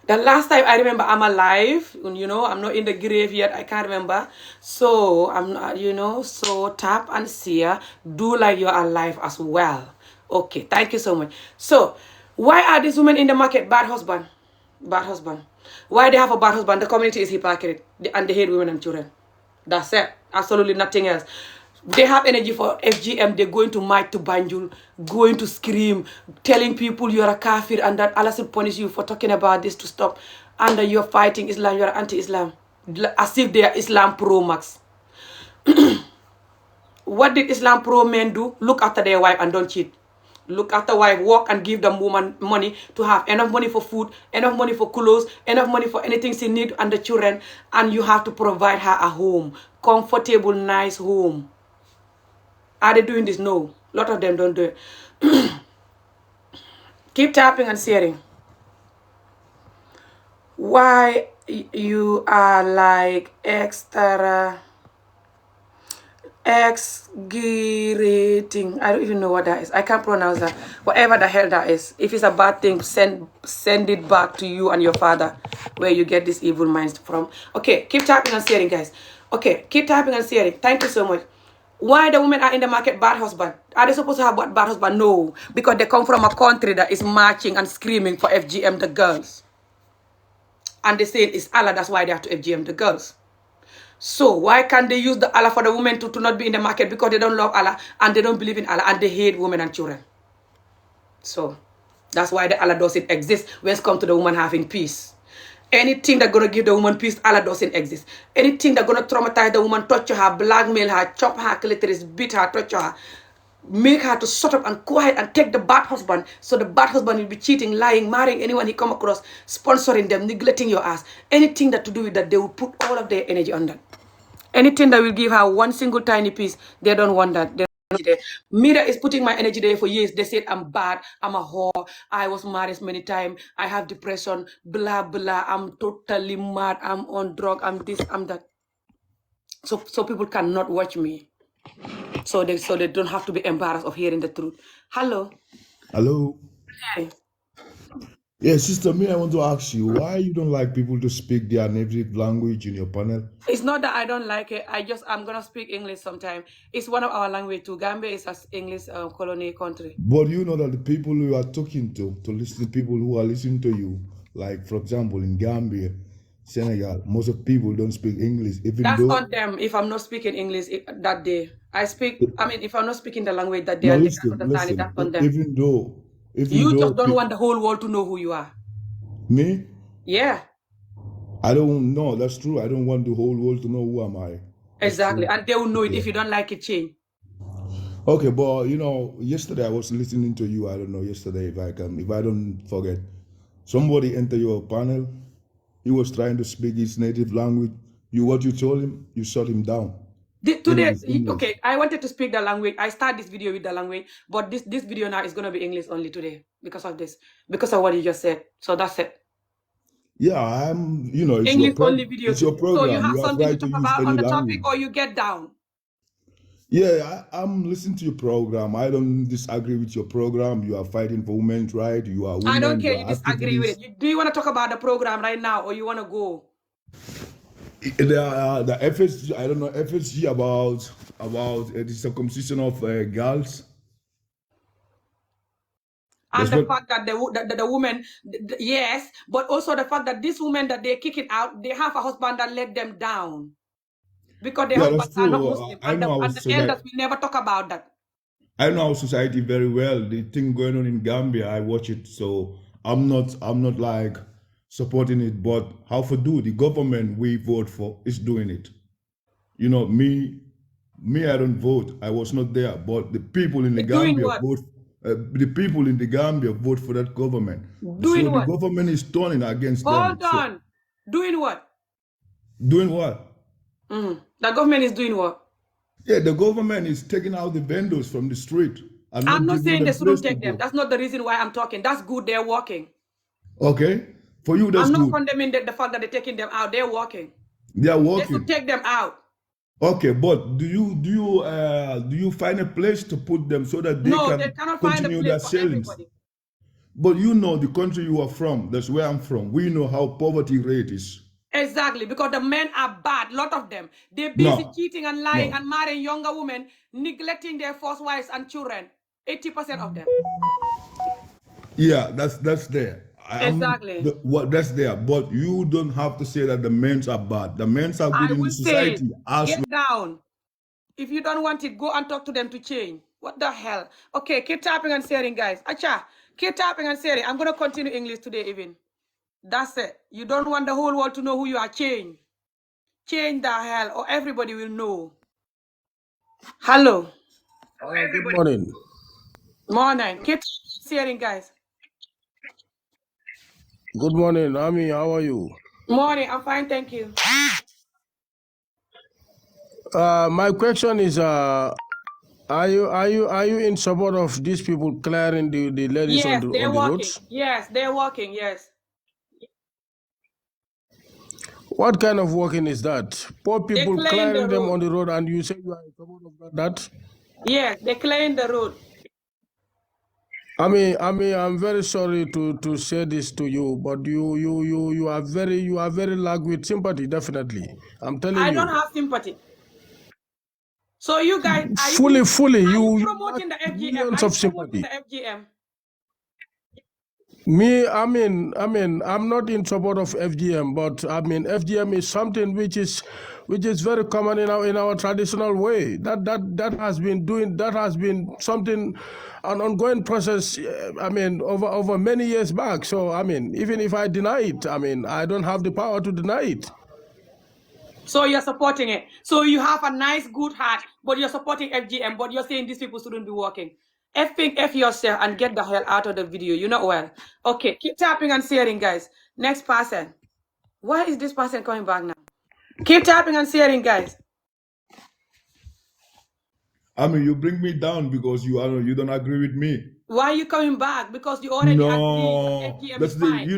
[SPEAKER 1] the last time I remember I'm alive, I'm not in the grave yet, I can't remember. So, I'm not, so tap and share. Do like you're alive as well. Okay, thank you so much. So, why are these women in the market? Bad husband. Bad husband. Why they have a bad husband? The community is hypocrite and they hate women and children. That's it. Absolutely nothing else. They have energy for FGM. They're going to march to Banjul, going to scream, telling people you're a kafir and that Allah should punish you for talking about this to stop. And that you're fighting Islam, you're anti-Islam. As if they are Islam pro-max. What did Islam pro-men do? Look after their wife and don't cheat. Look after wife, work and give them woman money to have enough money for food, enough money for clothes, enough money for anything she need and the children. And you have to provide her a home. Comfortable, nice home. Are they doing this? No. A lot of them don't do it. Keep tapping and sharing. Why you are like exaggerating. I don't even know what that is. I can't pronounce that. Whatever the hell that is. If it's a bad thing, send it back to you and your father where you get these evil minds from. Okay, keep tapping and sharing, guys. Okay, keep tapping and sharing. Thank you so much. Why the women are in the market? Bad husband. Are they supposed to have bad husband? No. Because they come from a country that is marching and screaming for FGM the girls. And they say it's Allah, that's why they have to FGM the girls. So why can't they use the Allah for the women to not be in the market? Because they don't love Allah and they don't believe in Allah and they hate women and children. So that's why the Allah doesn't exist when it comes to the woman having peace. Anything that's going to give the woman peace, Allah doesn't exist. Anything that's going to traumatize the woman, torture her, blackmail her, chop her clitoris, beat her, torture her, make her to shut up and quiet and take the bad husband. So the bad husband will be cheating, lying, marrying anyone he come across, sponsoring them, neglecting your ass. Anything that to do with that, they will put all of their energy on that. Anything that will give her one single tiny piece, they don't want that. Mira is putting my energy there for years. They said I'm bad, I'm a whore, I was married many times, I have depression, blah blah, I'm totally mad, I'm on drug, I'm this, I'm that. so people cannot watch me. So they don't have to be embarrassed of hearing the truth. Hello.
[SPEAKER 2] Hello.
[SPEAKER 1] Hey.
[SPEAKER 2] Yeah, sister, me, I want to ask you why you don't like people to speak their native language in your panel?
[SPEAKER 1] It's not that I don't like it. I'm gonna speak English sometime. It's one of our language too. Gambia is an English colony country.
[SPEAKER 2] But you know that the people you are talking to listen to people who are listening to you, like for example in Gambia, Senegal, most of people don't speak English, even
[SPEAKER 1] That's
[SPEAKER 2] though
[SPEAKER 1] on them if I'm not speaking English that day. If I'm not speaking the language that day
[SPEAKER 2] no
[SPEAKER 1] and they can't
[SPEAKER 2] listen,
[SPEAKER 1] understand it,
[SPEAKER 2] listen.
[SPEAKER 1] that's on them.
[SPEAKER 2] Even
[SPEAKER 1] You
[SPEAKER 2] though
[SPEAKER 1] just don't want the whole world to know who you are.
[SPEAKER 2] me,
[SPEAKER 1] Yeah,
[SPEAKER 2] I don't know, that's true. I don't want the whole world to know who am I. That's
[SPEAKER 1] exactly.
[SPEAKER 2] true.
[SPEAKER 1] And they will know it.
[SPEAKER 2] Okay.
[SPEAKER 1] If you don't like it, change.
[SPEAKER 2] Okay, but you know, yesterday I was listening to you. I don't know yesterday if I don't forget. Somebody enter your panel. He was trying to speak his native language. What you told him, you shut him down.
[SPEAKER 1] Today,
[SPEAKER 2] English.
[SPEAKER 1] okay, I wanted to speak the language. I start this video with the language, but this video now is gonna be English only today because of this, because of what you just said. So that's it.
[SPEAKER 2] Yeah, it's
[SPEAKER 1] English only video
[SPEAKER 2] it's your
[SPEAKER 1] today. So you
[SPEAKER 2] program.
[SPEAKER 1] have
[SPEAKER 2] You have
[SPEAKER 1] something to
[SPEAKER 2] right to
[SPEAKER 1] talk
[SPEAKER 2] use
[SPEAKER 1] about
[SPEAKER 2] any
[SPEAKER 1] on the topic,
[SPEAKER 2] language.
[SPEAKER 1] or you get down.
[SPEAKER 2] Yeah, I'm listening to your program. I don't disagree with your program. You are fighting for women's rights. You are
[SPEAKER 1] I don't
[SPEAKER 2] women.
[SPEAKER 1] care.
[SPEAKER 2] You
[SPEAKER 1] You
[SPEAKER 2] are
[SPEAKER 1] disagree with
[SPEAKER 2] activists.
[SPEAKER 1] it. Do you want to talk about the program right now, or you want to go?
[SPEAKER 2] The FSG, I don't know, FSG about the circumcision of girls.
[SPEAKER 1] And
[SPEAKER 2] That's
[SPEAKER 1] the
[SPEAKER 2] what.
[SPEAKER 1] fact that the woman, yes, but also the fact that this woman that they're kicking out, they have a husband that let them down because their
[SPEAKER 2] Yeah, that's
[SPEAKER 1] husbands are not
[SPEAKER 2] true.
[SPEAKER 1] Muslim,
[SPEAKER 2] I know our
[SPEAKER 1] and the elders
[SPEAKER 2] society.
[SPEAKER 1] will never talk about that.
[SPEAKER 2] I know our society very well. The thing going on in Gambia, I watch it, so I'm not like supporting it. But how for do the government we vote for is doing it? You know, I don't vote. I was not there, but the people in the
[SPEAKER 1] Doing
[SPEAKER 2] Gambia
[SPEAKER 1] what?
[SPEAKER 2] vote. The people in the Gambia vote for that government. So
[SPEAKER 1] Doing
[SPEAKER 2] the
[SPEAKER 1] what?
[SPEAKER 2] government is turning against them.
[SPEAKER 1] Hold
[SPEAKER 2] So
[SPEAKER 1] on. Doing what?
[SPEAKER 2] doing what?
[SPEAKER 1] The government is doing what?
[SPEAKER 2] Yeah, the government is taking out the vendors from the street and
[SPEAKER 1] I'm
[SPEAKER 2] not
[SPEAKER 1] not
[SPEAKER 2] giving
[SPEAKER 1] saying they
[SPEAKER 2] them place
[SPEAKER 1] shouldn't
[SPEAKER 2] to
[SPEAKER 1] take them.
[SPEAKER 2] go.
[SPEAKER 1] That's not the reason why I'm talking. That's good. They're working.
[SPEAKER 2] Okay, for you that's
[SPEAKER 1] I'm not
[SPEAKER 2] good.
[SPEAKER 1] condemning the fact that they're taking them out. They're working.
[SPEAKER 2] They are
[SPEAKER 1] They should
[SPEAKER 2] working.
[SPEAKER 1] take them out.
[SPEAKER 2] Okay, but do you find a place to put them so that they
[SPEAKER 1] No, they
[SPEAKER 2] can
[SPEAKER 1] cannot find a
[SPEAKER 2] continue
[SPEAKER 1] place
[SPEAKER 2] their
[SPEAKER 1] for
[SPEAKER 2] sellings?
[SPEAKER 1] everybody.
[SPEAKER 2] But you know the country you are from. That's where I'm from. We know how poverty rate is.
[SPEAKER 1] Exactly, because the men are bad, lot of them. They're busy
[SPEAKER 2] No,
[SPEAKER 1] cheating and lying
[SPEAKER 2] no.
[SPEAKER 1] and marrying younger women, neglecting their first wives and children. 80% of them.
[SPEAKER 2] Yeah, that's there.
[SPEAKER 1] Exactly.
[SPEAKER 2] What that's there. But you don't have to say that the men's are bad. The men's are good
[SPEAKER 1] I
[SPEAKER 2] in the
[SPEAKER 1] will say,
[SPEAKER 2] society as well.
[SPEAKER 1] get down. If you don't want it, go and talk to them to change. What the hell? Okay, keep tapping and sharing, guys. Acha, keep tapping and sharing. I'm going to continue English today even. That's it. You don't want the whole world to know who you are. Change. Change the hell or everybody will know. Hello.
[SPEAKER 3] Good morning.
[SPEAKER 1] Morning. Keep sharing, guys.
[SPEAKER 3] Good morning, Ami. How are you?
[SPEAKER 1] Morning. I'm fine, thank you.
[SPEAKER 3] My question is, are you in support of these people clearing the ladies
[SPEAKER 1] Yes,
[SPEAKER 3] on
[SPEAKER 1] they're
[SPEAKER 3] the
[SPEAKER 1] working.
[SPEAKER 3] roads?
[SPEAKER 1] Yes, they're working. Yes.
[SPEAKER 3] What kind of working is that? Poor
[SPEAKER 1] They're
[SPEAKER 3] people
[SPEAKER 1] clearing the
[SPEAKER 3] clearing them
[SPEAKER 1] road.
[SPEAKER 3] on the road, and you say you are in support of that?
[SPEAKER 1] Yes, they're clearing the road.
[SPEAKER 3] I mean, I'm very sorry to say this to you, but you are very lack with sympathy. Definitely, I'm telling
[SPEAKER 1] I don't
[SPEAKER 3] you,
[SPEAKER 1] have sympathy. So you guys, are
[SPEAKER 3] fully,
[SPEAKER 1] you
[SPEAKER 3] you lack
[SPEAKER 1] promoting the FGM?
[SPEAKER 3] millions
[SPEAKER 1] Are you
[SPEAKER 3] of
[SPEAKER 1] promoting
[SPEAKER 3] sympathy.
[SPEAKER 1] the FGM?
[SPEAKER 3] Me, I'm not in support of FGM, but I mean, FGM is something which is very common in our traditional way. That has been something, an ongoing process. I mean, over many years back. So I mean, even if I deny it, I mean, I don't have the power to deny it.
[SPEAKER 1] So you're supporting it. So you have a nice, good heart, but you're supporting FGM, but you're saying these people shouldn't be working. F yourself and get the hell out of the video. You're not well. Okay, keep tapping and sharing, guys. Next person. Why is this person coming back now? Keep tapping and sharing, guys.
[SPEAKER 2] I mean, you bring me down because you don't agree with me.
[SPEAKER 1] Why are you coming back? Because you already agree
[SPEAKER 2] No,
[SPEAKER 1] FGM is
[SPEAKER 2] that's the
[SPEAKER 1] fine.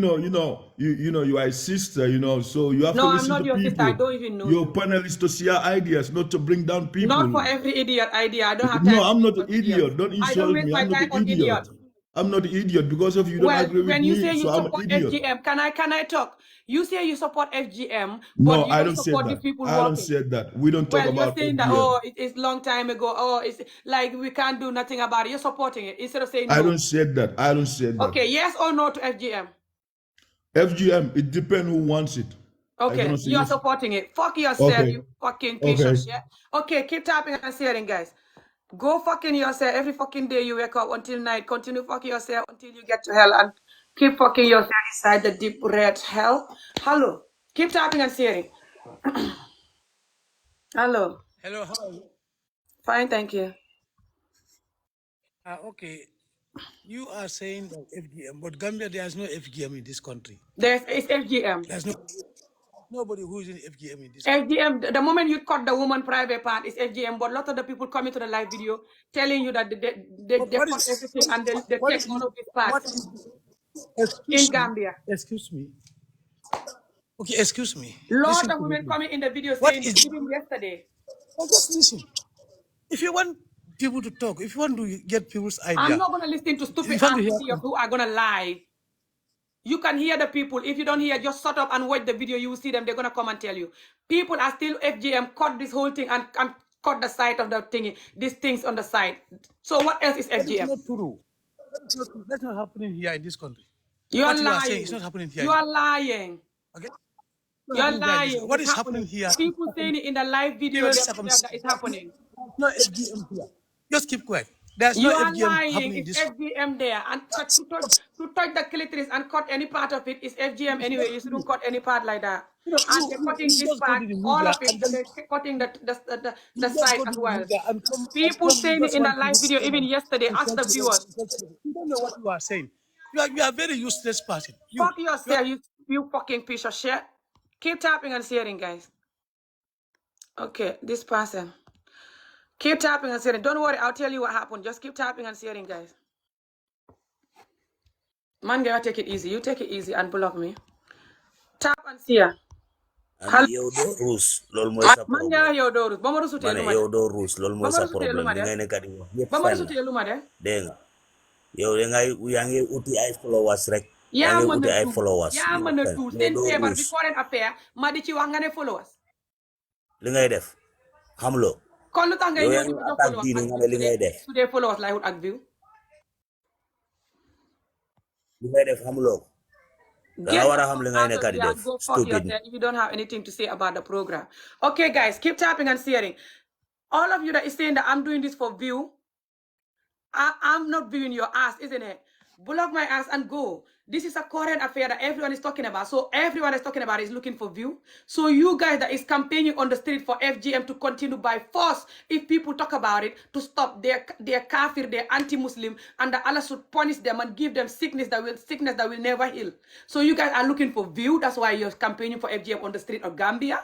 [SPEAKER 2] you are a sister, so you have to
[SPEAKER 1] No, I'm
[SPEAKER 2] listen
[SPEAKER 1] not
[SPEAKER 2] to
[SPEAKER 1] your sister. I
[SPEAKER 2] people.
[SPEAKER 1] don't even know
[SPEAKER 2] Your
[SPEAKER 1] you.
[SPEAKER 2] panel is to share ideas, not to bring down
[SPEAKER 1] Not for
[SPEAKER 2] people.
[SPEAKER 1] every idiot idea. I don't have
[SPEAKER 2] No,
[SPEAKER 1] time to
[SPEAKER 2] I'm
[SPEAKER 1] listen
[SPEAKER 2] not
[SPEAKER 1] for
[SPEAKER 2] an
[SPEAKER 1] idiots.
[SPEAKER 2] idiot. Don't
[SPEAKER 1] I don't
[SPEAKER 2] insult
[SPEAKER 1] waste
[SPEAKER 2] me.
[SPEAKER 1] my
[SPEAKER 2] I'm not
[SPEAKER 1] time
[SPEAKER 2] an
[SPEAKER 1] on
[SPEAKER 2] idiot.
[SPEAKER 1] idiots.
[SPEAKER 2] I'm not an idiot because of you don't
[SPEAKER 1] Well,
[SPEAKER 2] agree with
[SPEAKER 1] when you say
[SPEAKER 2] me,
[SPEAKER 1] you
[SPEAKER 2] so I'm an
[SPEAKER 1] support
[SPEAKER 2] idiot.
[SPEAKER 1] FGM, can I talk? You say you support FGM, but
[SPEAKER 2] No,
[SPEAKER 1] you
[SPEAKER 2] I
[SPEAKER 1] don't
[SPEAKER 2] don't say
[SPEAKER 1] support these
[SPEAKER 2] that.
[SPEAKER 1] people
[SPEAKER 2] I don't
[SPEAKER 1] working.
[SPEAKER 2] say that. We don't talk
[SPEAKER 1] Well, you're
[SPEAKER 2] about
[SPEAKER 1] saying that,
[SPEAKER 2] FGM.
[SPEAKER 1] oh, it's long time ago. Oh, it's like we can't do nothing about it. You're supporting it instead of saying
[SPEAKER 2] I
[SPEAKER 1] no.
[SPEAKER 2] don't say that. I don't say that.
[SPEAKER 1] Okay, yes or no to FGM?
[SPEAKER 2] FGM, it depends who wants it. I
[SPEAKER 1] Okay,
[SPEAKER 2] cannot say
[SPEAKER 1] you're
[SPEAKER 2] yes.
[SPEAKER 1] supporting it. Fuck yourself,
[SPEAKER 2] Okay.
[SPEAKER 1] you fucking piece of
[SPEAKER 2] Okay.
[SPEAKER 1] shit. Okay, keep tapping and sharing, guys. Go fucking yourself every fucking day you wake up until night. Continue fucking yourself until you get to hell and keep fucking yourself inside the deep red hell. Hello. Keep tapping and sharing. Hello.
[SPEAKER 4] Hello, how are you?
[SPEAKER 1] Fine, thank you.
[SPEAKER 4] Okay. You are saying that FGM, but Gambia, there's no FGM in this country.
[SPEAKER 1] It's FGM.
[SPEAKER 4] There's nobody who is in FGM in this country.
[SPEAKER 1] FGM, the moment you cut the woman private part is FGM, but lots of the people coming to the live video telling you that they
[SPEAKER 4] What
[SPEAKER 1] cut
[SPEAKER 4] is
[SPEAKER 1] everything and they
[SPEAKER 4] what
[SPEAKER 1] take
[SPEAKER 4] is
[SPEAKER 1] all of these
[SPEAKER 4] what
[SPEAKER 1] parts
[SPEAKER 4] is
[SPEAKER 1] in
[SPEAKER 4] excuse me?
[SPEAKER 1] Gambia.
[SPEAKER 4] Excuse me. Okay, excuse me.
[SPEAKER 1] Lot
[SPEAKER 4] Listen
[SPEAKER 1] of
[SPEAKER 4] to me,
[SPEAKER 1] women
[SPEAKER 4] please.
[SPEAKER 1] coming in the video
[SPEAKER 4] What
[SPEAKER 1] saying,
[SPEAKER 4] is
[SPEAKER 1] even yesterday.
[SPEAKER 4] just listen. If you want people to talk, if you want to get people's
[SPEAKER 1] I'm
[SPEAKER 4] idea,
[SPEAKER 1] not going to listen to
[SPEAKER 4] if you
[SPEAKER 1] stupid
[SPEAKER 4] want
[SPEAKER 1] ass
[SPEAKER 4] to hear
[SPEAKER 1] idiots who are going to lie. You can hear the people. If you don't hear, just shut up and watch the video. You will see them. They're going to come and tell you. People are still FGM, cut this whole thing and cut the side of the thingy, these things on the side. So what else is
[SPEAKER 4] that is
[SPEAKER 1] FGM?
[SPEAKER 4] not true. That's not happening here in this country.
[SPEAKER 1] You are
[SPEAKER 4] What you are saying is
[SPEAKER 1] lying.
[SPEAKER 4] not happening here.
[SPEAKER 1] You are lying.
[SPEAKER 4] Okay?
[SPEAKER 1] You're lying.
[SPEAKER 4] What
[SPEAKER 1] It's
[SPEAKER 4] is happening
[SPEAKER 1] happening.
[SPEAKER 4] here?
[SPEAKER 1] People saying it in the live video,
[SPEAKER 4] Different
[SPEAKER 1] they tell them that
[SPEAKER 4] circumstances.
[SPEAKER 1] it's happening.
[SPEAKER 4] No FGM here. Just keep quiet. There's no
[SPEAKER 1] You are
[SPEAKER 4] FGM
[SPEAKER 1] lying.
[SPEAKER 4] happening in
[SPEAKER 1] It's
[SPEAKER 4] this.
[SPEAKER 1] FGM there. And to touch the clitoris and cut any part of it is FGM anyway. You shouldn't cut any part like that. And they're cutting
[SPEAKER 4] You
[SPEAKER 1] this
[SPEAKER 4] just go
[SPEAKER 1] part,
[SPEAKER 4] to the
[SPEAKER 1] all
[SPEAKER 4] media
[SPEAKER 1] of it,
[SPEAKER 4] and
[SPEAKER 1] and
[SPEAKER 4] then
[SPEAKER 1] they're cutting
[SPEAKER 4] you
[SPEAKER 1] the
[SPEAKER 4] just
[SPEAKER 1] side
[SPEAKER 4] go
[SPEAKER 1] as
[SPEAKER 4] to the
[SPEAKER 1] well.
[SPEAKER 4] media and
[SPEAKER 1] People
[SPEAKER 4] come you
[SPEAKER 1] saying it
[SPEAKER 4] just
[SPEAKER 1] in the
[SPEAKER 4] want to
[SPEAKER 1] live video, even yesterday, ask the viewers.
[SPEAKER 4] you don't know what you are saying. You are a very useless person.
[SPEAKER 1] Fuck
[SPEAKER 4] You are,
[SPEAKER 1] yourself, you fucking piece of shit. Keep tapping and sharing, guys. Okay, this person. Keep tapping and sharing. Don't worry, I'll tell you what happened. Just keep tapping and sharing, guys. Man, girl, take it easy. You take it easy and block me. Tap and share.
[SPEAKER 5] Ami yow doo ruus loolu mooy sa
[SPEAKER 1] Man,
[SPEAKER 5] problème
[SPEAKER 1] girl, yow doo rus. Ba ma rusutee
[SPEAKER 5] ma
[SPEAKER 1] lu
[SPEAKER 5] ne
[SPEAKER 1] ma
[SPEAKER 5] yow
[SPEAKER 1] def.
[SPEAKER 5] doo ruus loolu
[SPEAKER 1] Ba
[SPEAKER 5] mooy
[SPEAKER 1] ma
[SPEAKER 5] sa
[SPEAKER 1] rusutee lu
[SPEAKER 5] problème
[SPEAKER 1] ma
[SPEAKER 5] li
[SPEAKER 1] def.
[SPEAKER 5] ngay nekk di wax yëpp
[SPEAKER 1] Ba ma
[SPEAKER 5] fen la
[SPEAKER 1] rusutee lu ma def.
[SPEAKER 5] dégg nga yow yaa ngi uti ay followers rek yaa
[SPEAKER 1] yaa
[SPEAKER 5] ngi
[SPEAKER 1] mën
[SPEAKER 5] uti
[SPEAKER 1] a
[SPEAKER 5] ay
[SPEAKER 1] tuut
[SPEAKER 5] followers
[SPEAKER 1] yaa
[SPEAKER 5] yow
[SPEAKER 1] mën a
[SPEAKER 5] fen
[SPEAKER 1] tuut
[SPEAKER 5] yow
[SPEAKER 1] seen
[SPEAKER 5] doo
[SPEAKER 1] feebar
[SPEAKER 5] ruus
[SPEAKER 1] bi current affaire ma di ci wax nga ne followers.
[SPEAKER 5] li ngay def xamuloo
[SPEAKER 1] kon lu tax ngay
[SPEAKER 5] yow
[SPEAKER 1] ñëw
[SPEAKER 5] yaa
[SPEAKER 1] di
[SPEAKER 5] ngi
[SPEAKER 1] ma jox
[SPEAKER 5] attaque
[SPEAKER 1] followers
[SPEAKER 5] diine
[SPEAKER 1] ak
[SPEAKER 5] nga
[SPEAKER 1] view
[SPEAKER 5] ne li ngay def
[SPEAKER 1] su dee followers lay wut ak view.
[SPEAKER 5] li ngay def xamuloo ko da nga
[SPEAKER 1] Get
[SPEAKER 5] war
[SPEAKER 1] the
[SPEAKER 5] a xam
[SPEAKER 1] fuck
[SPEAKER 5] li ngay
[SPEAKER 1] out
[SPEAKER 5] nekk
[SPEAKER 1] of
[SPEAKER 5] di
[SPEAKER 1] here
[SPEAKER 5] def
[SPEAKER 1] and go fuck
[SPEAKER 5] stupid
[SPEAKER 1] yourself if you don't have anything to say about the program. Okay, guys, keep tapping and sharing. All of you that is saying that I'm doing this for view, I'm not viewing your ass, isn't it? Block my ass and go. This is a current affair that everyone is talking about. So everyone is talking about is looking for view. So you guys that is campaigning on the street for FGM to continue by force, if people talk about it, to stop their kafir, their anti-Muslim, and that Allah should punish them and give them sickness that will never heal. So you guys are looking for view. That's why you're campaigning for FGM on the street of Gambia.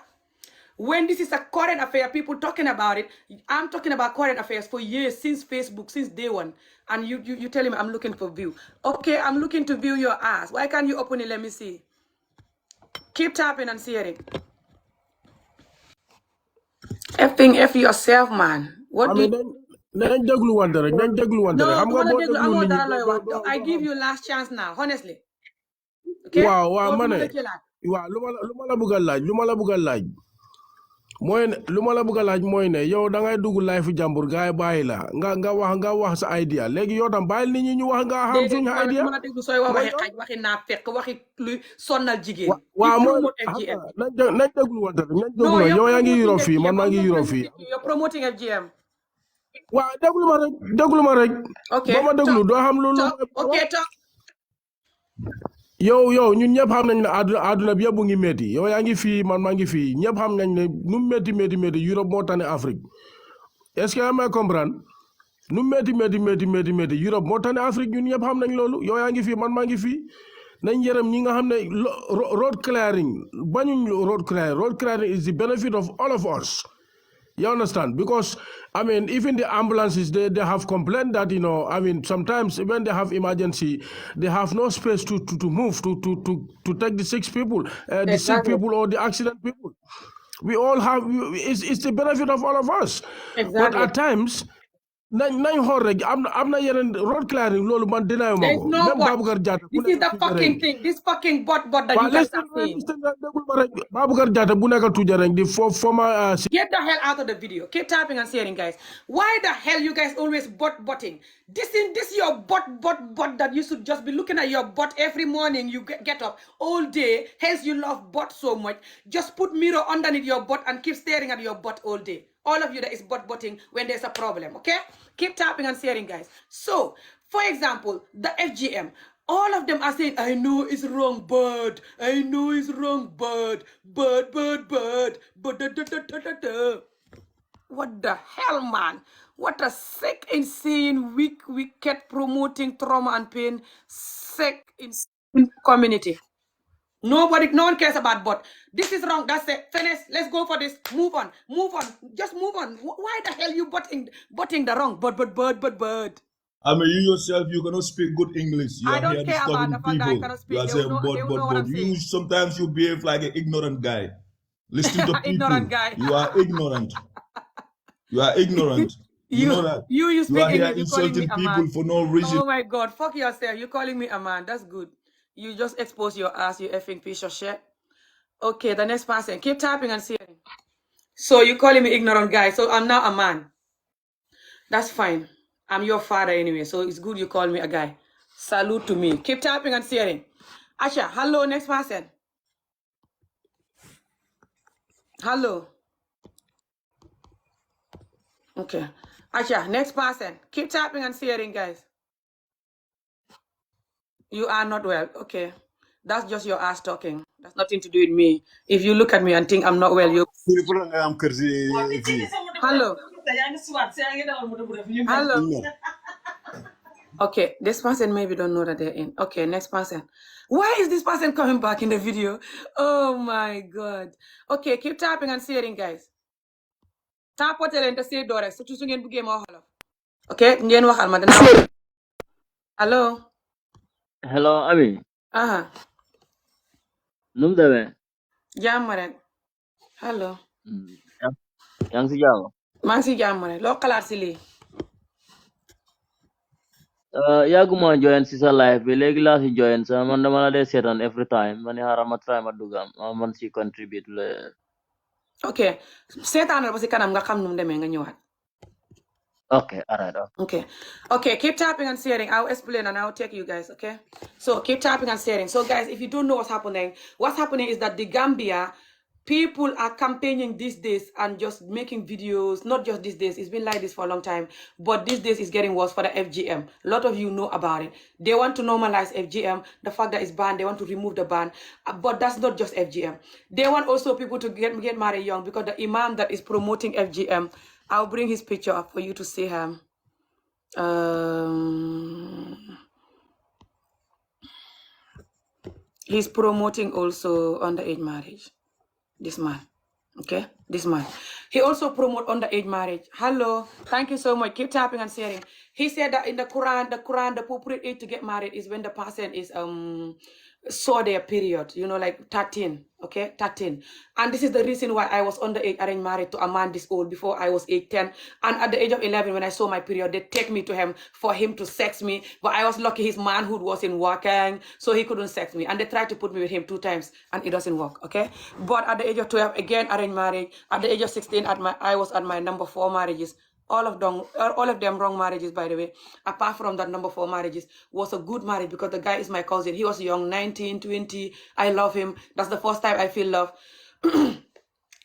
[SPEAKER 1] When this is a current affair, people talking about it. I'm talking about current affairs for years, since Facebook, since day one. And you telling me I'm looking for view. Okay, I'm looking to view your ass. Why can't you open it? Let me see. Keep tapping and sharing. Effing F yourself, man.
[SPEAKER 3] I
[SPEAKER 1] What do you...
[SPEAKER 3] mean nañ déglu wante rek nañ déglu wante rek
[SPEAKER 1] No,
[SPEAKER 3] xam
[SPEAKER 1] do
[SPEAKER 3] nga
[SPEAKER 1] wanna
[SPEAKER 3] boo
[SPEAKER 1] déglu
[SPEAKER 3] déglu
[SPEAKER 1] amoo
[SPEAKER 3] nit ñi
[SPEAKER 1] dara looy wax. I give
[SPEAKER 3] xam
[SPEAKER 1] you last chance now, honestly. Okay?
[SPEAKER 3] waaw
[SPEAKER 1] So
[SPEAKER 3] ma
[SPEAKER 1] du ma
[SPEAKER 3] ne
[SPEAKER 1] la jëlaat.
[SPEAKER 3] waaw lu ma la bëgg a laaj mooy ne lu ma la bëgg a laaj mooy ne yow da ngay dugg live jàmbur gaay bàyyi la nga wax sa idea léegi yow tam bàyyil nit ñi ñu wax nga xam
[SPEAKER 1] déedéet
[SPEAKER 3] suñu
[SPEAKER 1] du
[SPEAKER 3] idea
[SPEAKER 1] ma la déglu sooy wax
[SPEAKER 3] mooy
[SPEAKER 1] waxi xaj waxi naa fekk waxi luy sonnal jigéen.
[SPEAKER 3] waaw
[SPEAKER 1] Keep
[SPEAKER 3] mooy
[SPEAKER 1] promote
[SPEAKER 3] xam
[SPEAKER 1] FGM.
[SPEAKER 3] nga nañ déglu wante rek nañ
[SPEAKER 1] No,
[SPEAKER 3] déglu rek
[SPEAKER 1] you're
[SPEAKER 3] yow yaa ngi
[SPEAKER 1] promoting
[SPEAKER 3] Europe fii man
[SPEAKER 1] FGM.
[SPEAKER 3] maa
[SPEAKER 1] I'm
[SPEAKER 3] ngi
[SPEAKER 1] not
[SPEAKER 3] Europe
[SPEAKER 1] trying to
[SPEAKER 3] fii
[SPEAKER 1] stick you. You're promoting FGM.
[SPEAKER 3] waaw déglu ma rek
[SPEAKER 1] Okay,
[SPEAKER 3] ba ma déglu doo xam lu
[SPEAKER 1] talk. Okay, talk.
[SPEAKER 3] yow ñun ñëpp xam nañ ne àdduna bi yëpp ngi métti yow yaa ngi fii man maa ngi fii ñëpp xam nañ ne nu métti Europe moo tane Afrique est-ce que yaa may comprendre nu métti Europe moo tane Afrique ñun ñëpp xam nañ loolu yow yaa ngi fii man maa ngi fii nañ yërëm ñi nga xam ne road clearing bañuñ road clearing is the benefit of all of us You understand? Because, I mean, even the ambulances, they have complained that, you know, I mean, sometimes when they have emergency, they have no space to move, to take the sick people,
[SPEAKER 1] Exactly.
[SPEAKER 3] or the accident people. We all have, it's the benefit of all of us. But
[SPEAKER 1] Exactly.
[SPEAKER 3] at times, nañ xool rek am na yeneen road clearing loolu man dinayu ma
[SPEAKER 1] There's
[SPEAKER 3] ko
[SPEAKER 1] no
[SPEAKER 3] même
[SPEAKER 1] bot.
[SPEAKER 3] Baboucarr Jatta bu
[SPEAKER 1] This is
[SPEAKER 3] nekk
[SPEAKER 1] the
[SPEAKER 3] Tuujareng
[SPEAKER 1] fucking thing. This fucking bot that you
[SPEAKER 3] waaw
[SPEAKER 1] guys are seeing.
[SPEAKER 3] listen rek dégul ma rek Baboucarr Jatta bu nekk Tuujareng di former
[SPEAKER 1] Get the hell out of the video. Keep typing and sharing, guys. Why the hell you guys always botting? This your bot that you should just be looking at your bot every morning. You get up all day. Hence you love bot so much. Just put mirror underneath your bot and keep staring at your bot all day. All of you that is botting when there's a problem, okay? Keep tapping and sharing, guys. So, for example, the FGM. All of them are saying, I know it's wrong, but I know it's wrong, but what the hell, man? What a sick, insane, weak, wicked, promoting trauma and pain, sick, insane community. No one cares about bot. This is wrong. That's it. Finish. Let's go for this. Move on. Just move on. Why the hell you botting the wrong? But.
[SPEAKER 2] I mean, you yourself, you cannot speak good English. You
[SPEAKER 1] I
[SPEAKER 2] are here
[SPEAKER 1] don't care about the
[SPEAKER 2] disturbing
[SPEAKER 1] fact that I
[SPEAKER 2] people.
[SPEAKER 1] cannot
[SPEAKER 2] You
[SPEAKER 1] speak.
[SPEAKER 2] are
[SPEAKER 1] They will
[SPEAKER 2] saying,
[SPEAKER 1] know what I'm
[SPEAKER 2] You
[SPEAKER 1] saying.
[SPEAKER 2] sometimes you behave like an ignorant guy. Listen to
[SPEAKER 1] Ignorant
[SPEAKER 2] people.
[SPEAKER 1] guy.
[SPEAKER 2] You are ignorant. You are ignorant. You know that.
[SPEAKER 1] You
[SPEAKER 2] You are
[SPEAKER 1] speak
[SPEAKER 2] here
[SPEAKER 1] English. You're calling me
[SPEAKER 2] insulting
[SPEAKER 1] a
[SPEAKER 2] people
[SPEAKER 1] man.
[SPEAKER 2] for no reason.
[SPEAKER 1] Oh my God. Fuck yourself. You're calling me a man. That's good. You just expose your ass, you effing piece of shit. Okay, the next person. Keep typing and seeing. So you're calling me ignorant guy. So I'm now a man. That's fine. I'm your father anyway. So it's good you call me a guy. Salute to me. Keep typing and sharing. Asha, hello, next person. Hello. Okay. Asha, next person. Keep typing and sharing, guys. You are not well. Okay. That's just your ass talking. That's nothing to do with me. If you look at me and think I'm not well, you... Hello. Hello. Okay, this person maybe don't know that they're in. Okay, next person. Why is this person coming back in the video? Oh my God. Okay, keep tapping and sharing, guys. Tap what you're say Dore. So choose ngeen buggee ma waxal. Okay, ngeen waxal ma dana. Hello.
[SPEAKER 6] Hello, Ami.
[SPEAKER 1] Aha.
[SPEAKER 6] Num demee.
[SPEAKER 1] Jàmm rek. Hello.
[SPEAKER 6] Yaa ngi si jàmm.
[SPEAKER 1] maa ngi si jàmm rek. Loo xalaat si lii.
[SPEAKER 6] Yàgguma join si sa live bi léegi laa si join sa man dama la dee seetaan every time man xaaral ma try ma dugam man si contribute le.
[SPEAKER 1] Okay, seetaanal ba si kanam nga xam nu mu demee nga ñëwaat.
[SPEAKER 6] Okay, alright.
[SPEAKER 1] Okay, keep tapping and sharing. I'll explain and I'll take you guys, okay? So keep tapping and sharing. So guys, if you don't know what's happening is that the Gambia, people are campaigning these days and just making videos, not just these days, it's been like this for a long time, but these days it's getting worse for the FGM. A lot of you know about it. They want to normalize FGM, the fact that it's banned, they want to remove the ban, but that's not just FGM. They want also people to get married young because the imam that is promoting FGM, I'll bring his picture up for you to see him. He's promoting also underage marriage. This man. Okay, this man. He also promote underage marriage. Hello, thank you so much. Keep tapping and sharing. He said that in the Quran, the appropriate age to get married is when the person is saw their period, like 13, okay, 13. And this is the reason why I was underage arranged married to a man this old before I was 8, 10. And at the age of 11, when I saw my period, they take me to him for him to sex me. But I was lucky his manhood wasn't working, so he couldn't sex me. And they tried to put me with him 2 times, and it doesn't work, okay? But at the age of 12, again, arranged marriage. At the age of 16, I was at my number 4 marriages. All of them wrong marriages, by the way. Apart from that number 4 marriages, was a good marriage because the guy is my cousin. He was young, 19, 20. I love him. That's the first time I feel love.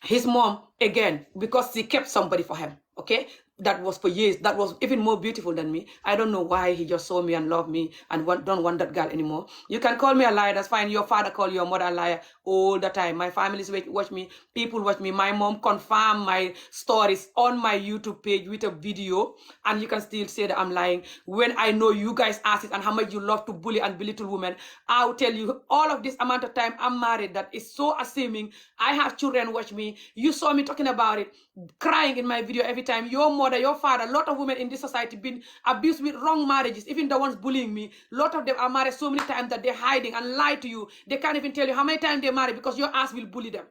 [SPEAKER 1] His mom, again, because she kept somebody for him, okay? that was for years, that was even more beautiful than me. I don't know why he just saw me and loved me and don't want that girl anymore. You can call me a liar, that's fine. Your father call your mother a liar all the time. My families watch me, people watch me. My mom confirm my stories on my YouTube page with a video, and you can still say that I'm lying. When I know you guys ask it and how much you love to bully and belittle women, I'll tell you all of this amount of time I'm married, that is so assuming. I have children watch me. You saw me talking about it, crying in my video every time. Your mother, your father, a lot of women in this society been abused with wrong marriages. Even the ones bullying me, a lot of them are married so many times that they're hiding and lie to you. They can't even tell you how many times they're married because your ass will bully them.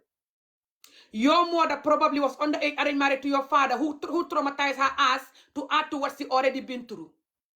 [SPEAKER 1] Your mother probably was underage arranged married to your father who traumatized her ass to add to what she already been through.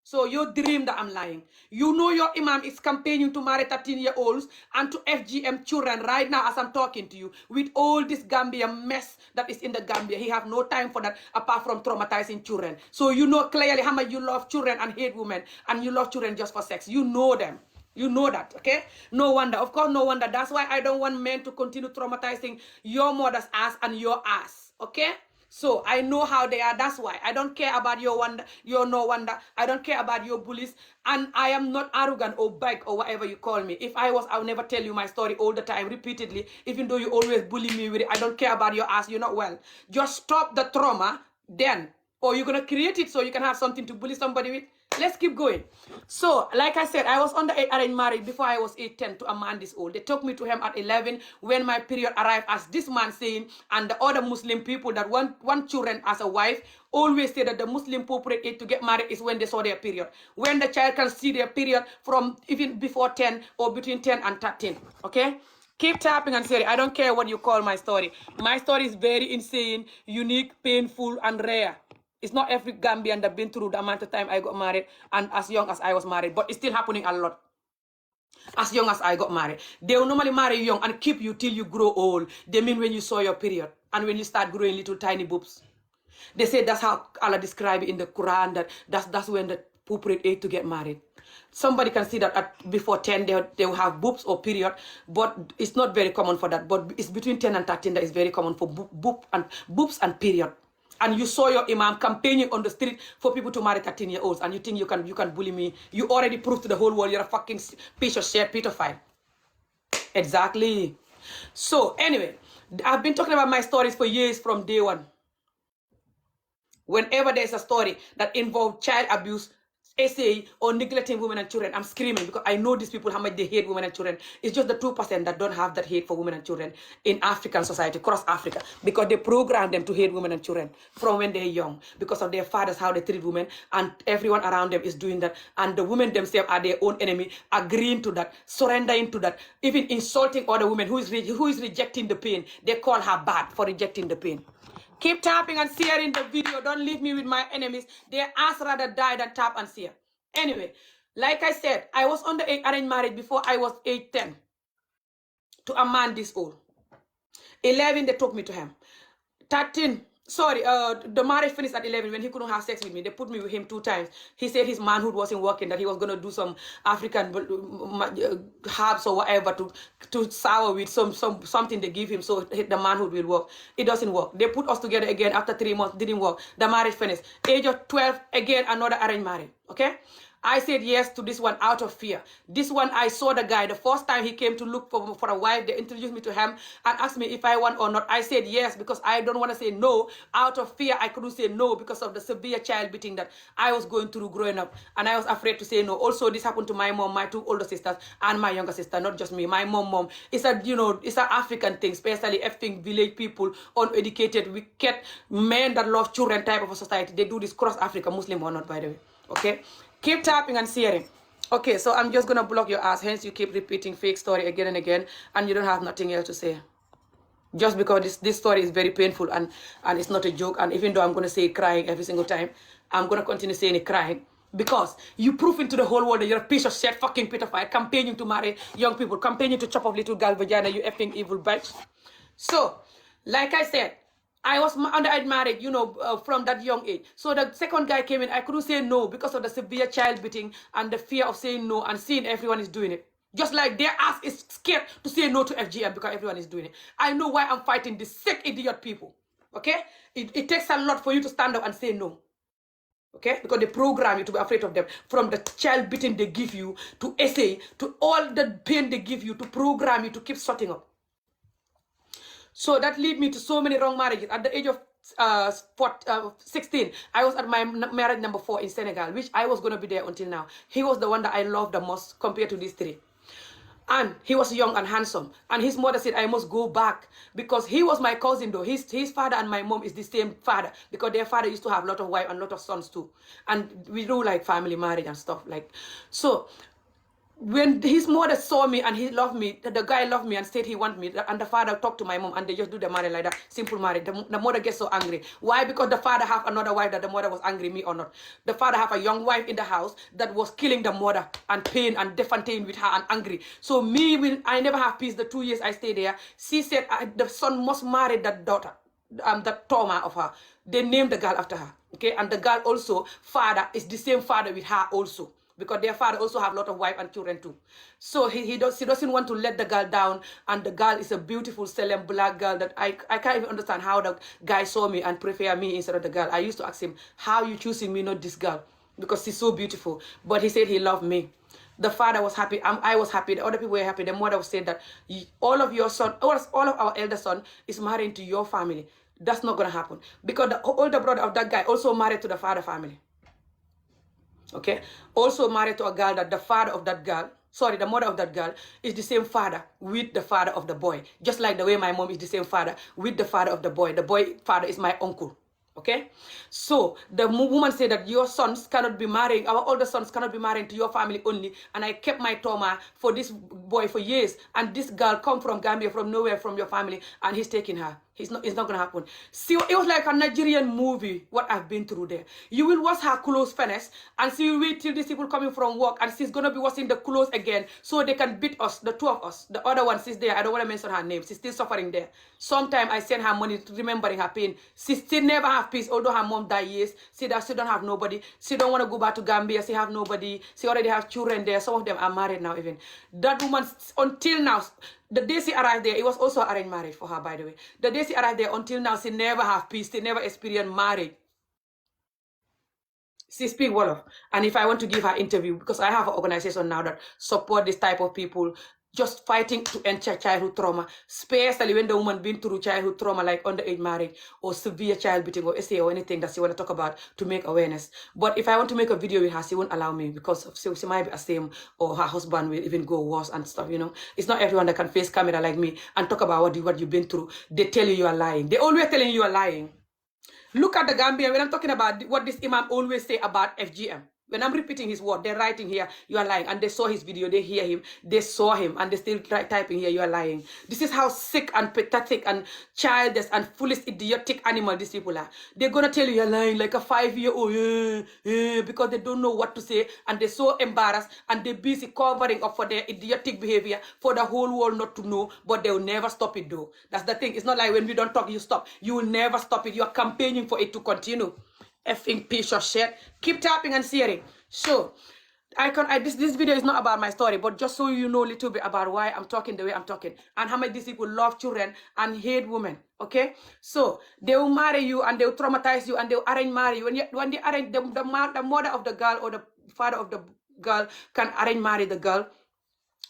[SPEAKER 1] So you dream that I'm lying. You know your imam is campaigning to marry 13-year-olds and to FGM children right now as I'm talking to you. With all this Gambia mess that is in the Gambia, he have no time for that apart from traumatizing children. So you know clearly how much you love children and hate women, and you love children just for sex. You know them. You know that, okay? No wonder. Of course, no wonder. That's why I don't want men to continue traumatizing your mother's ass and your ass, okay? So I know how they are. That's why I don't care about your wonder, your no wonder. I don't care about your bullies. And I am not arrogant or big or whatever you call me. If I was, I'll never tell you my story all the time, repeatedly, even though you always bully me with it. I don't care about your ass. You're not well. Just stop the trauma then. Or you're going to create it so you can have something to bully somebody with. Let's keep going. So, like I said, I was underage arranged marriage before I was 10 to a man this old. They took me to him at 11 when my period arrived, as this man saying, and the other Muslim people that want children as a wife always say that the Muslim appropriate age to get married is when they saw their period. When the child can see their period from even before 10 or between 10 and 13. Okay? Keep tapping and saying, I don't care what you call my story. My story is very insane, unique, painful, and rare. It's not every Gambian that been through the amount of time I got married and as young as I was married, but it's still happening a lot. As young as I got married. They will normally marry young and keep you till you grow old. They mean when you saw your period and when you start growing little tiny boobs. They say that's how Allah described it in the Quran, that that's when the appropriate age to get married. Somebody can see that at before 10 they will have boobs or period, but it's not very common for that. But it's between 10 and 13 that is very common for boobs and period. And you saw your imam campaigning on the street for people to marry 13-year-olds, and you think you can bully me. You already proved to the whole world you're a fucking piece of shit pedophile. Exactly. So anyway, I've been talking about my stories for years from day one. Whenever there's a story that involves child abuse, essay, or neglecting women and children, I'm screaming because I know these people, how much they hate women and children. It's just the 2% that don't have that hate for women and children in African society, across Africa, because they program them to hate women and children from when they're young, because of their fathers, how they treat women, and everyone around them is doing that. And the women themselves are their own enemy, agreeing to that, surrendering to that, even insulting other women who is rejecting the pain. They call her bad for rejecting the pain. Keep tapping and sharing the video. Don't leave me with my enemies. Their ass rather die than tap and share. Anyway, like I said, I was underage arranged marriage before I was 10 to a man this old. 11, they took me to him. 13, the marriage finished at 11 when he couldn't have sex with me. They put me with him 2 times. He said his manhood wasn't working, that he was going to do some African herbs or whatever to sour with something they give him so the manhood will work. It doesn't work. They put us together again after 3 months. Didn't work. The marriage finished. Age of 12, again, another arranged marriage. Okay? I said yes to this one out of fear. This one, I saw the guy. The first time he came to look for a wife, they introduced me to him and asked me if I want or not. I said yes because I don't want to say no. Out of fear, I couldn't say no because of the severe child beating that I was going through growing up. And I was afraid to say no. Also, this happened to my mom, my 2 older sisters, and my younger sister, not just me. My mom, it's it's an African thing, especially effing village people, uneducated, wicked men that love children type of a society. They do this cross Africa, Muslim or not, by the way. Okay? Keep tapping and sharing. Okay, so I'm just going to block your ass. Hence, you keep repeating fake story again and again, and you don't have nothing else to say. Just because this story is very painful and it's not a joke. And even though I'm going to say it crying every single time, I'm going to continue saying it crying. Because you prove into the whole world that you're a piece of shit fucking pedophile, campaigning to marry young people, campaigning to chop off little girl vagina, you effing evil bitch. So, like I said, I was underage married, from that young age. So the second guy came in, I couldn't say no because of the severe child beating and the fear of saying no and seeing everyone is doing it. Just like their ass is scared to say no to FGM because everyone is doing it. I know why I'm fighting these sick idiot people. Okay? It takes a lot for you to stand up and say no. Okay, because they program you to be afraid of them. From the child beating they give you, to essay, to all the pain they give you, to program you to keep shutting up. So that lead me to so many wrong marriages. At the age of 16, I was at my marriage number 4 in Senegal, which I was going to be there until now. He was the one that I loved the most compared to these 3. And he was young and handsome. And his mother said, I must go back. Because he was my cousin though. His father and my mom is the same father. Because their father used to have a lot of wives and a lot of sons too. And we do like family marriage and stuff like. So when his mother saw me and he loved me, the guy loved me and said he want me, and the father talked to my mom and they just do the marriage like that, simple marriage. The mother gets so angry. Why? Because the father have another wife that the mother was angry, me or not. The father have a young wife in the house that was killing the mother and pain and defending with her and angry. So I never have peace the 2 years I stayed there. She said the son must marry that daughter, that trauma of her. They named the girl after her. Okay, and the girl also, father is the same father with her also. Because their father also have a lot of wife and children too. So he doesn't want to let the girl down. And the girl is a beautiful, Salem black girl that I can't even understand how the guy saw me and prefer me instead of the girl. I used to ask him, how you choosing me, not this girl? Because she's so beautiful. But he said he loved me. The father was happy. I was happy. The other people were happy. The mother said that all of your son, all of our elder son is married to your family. That's not going to happen. Because the older brother of that guy also married to the father family. Okay, also married to a girl that the father of that girl, the mother of that girl is the same father with the father of the boy. Just like the way my mom is the same father with the father of the boy. The boy father is my uncle. Okay, so the woman said that your sons cannot be marrying, our older sons cannot be marrying to your family only. And I kept my trauma for this boy for years. And this girl come from Gambia, from nowhere, from your family, and he's taking her. It's not gonna happen. See, it was like a Nigerian movie, what I've been through there. You will wash her clothes first, and she will wait till these people coming from work, and she's gonna be washing the clothes again, so they can beat us, the 2 of us. The other one, she's there. I don't want to mention her name. She's still suffering there. Sometimes I send her money, remembering her pain. She still never have peace, although her mom died years. She don't have nobody. She don't want to go back to Gambia. She have nobody. She already have children there. Some of them are married now even. That woman, until now, the day she arrived there, it was also arranged marriage for her, by the way. The day she arrived there, until now, she never have peace. She never experienced marriage. She speak Wolof. And if I want to give her interview, because I have an organization now that support this type of people, just fighting to end childhood trauma, especially when the woman been through childhood trauma like underage marriage or severe child beating or essay or anything that she want to talk about to make awareness. But if I want to make a video with her, she won't allow me because she might be ashamed or her husband will even go worse and stuff, you know. It's not everyone that can face camera like me and talk about what you've been through. They tell you are lying. They always telling you are lying. Look at the Gambia when I'm talking about what this imam always say about FGM. When I'm repeating his word, they're writing here, you are lying. And they saw his video, they hear him, they saw him, and they still typing here, you are lying. This is how sick and pathetic and childish and foolish, idiotic animal these people are. They're going to tell you you're lying like a 5-year-old, because they don't know what to say, and they're so embarrassed, and they're busy covering up for their idiotic behavior for the whole world not to know, but they'll never stop it though. That's the thing. It's not like when we don't talk, you stop. You will never stop it. You're campaigning for it to continue. Effing piece of shit. Keep tapping and sharing. So this video is not about my story, but just so you know a little bit about why I'm talking the way I'm talking and how much these people love children and hate women. Okay, so they will marry you and they will traumatize you and they will arrange marry you. When they arrange, the mother of the girl or the father of the girl can arrange marry the girl.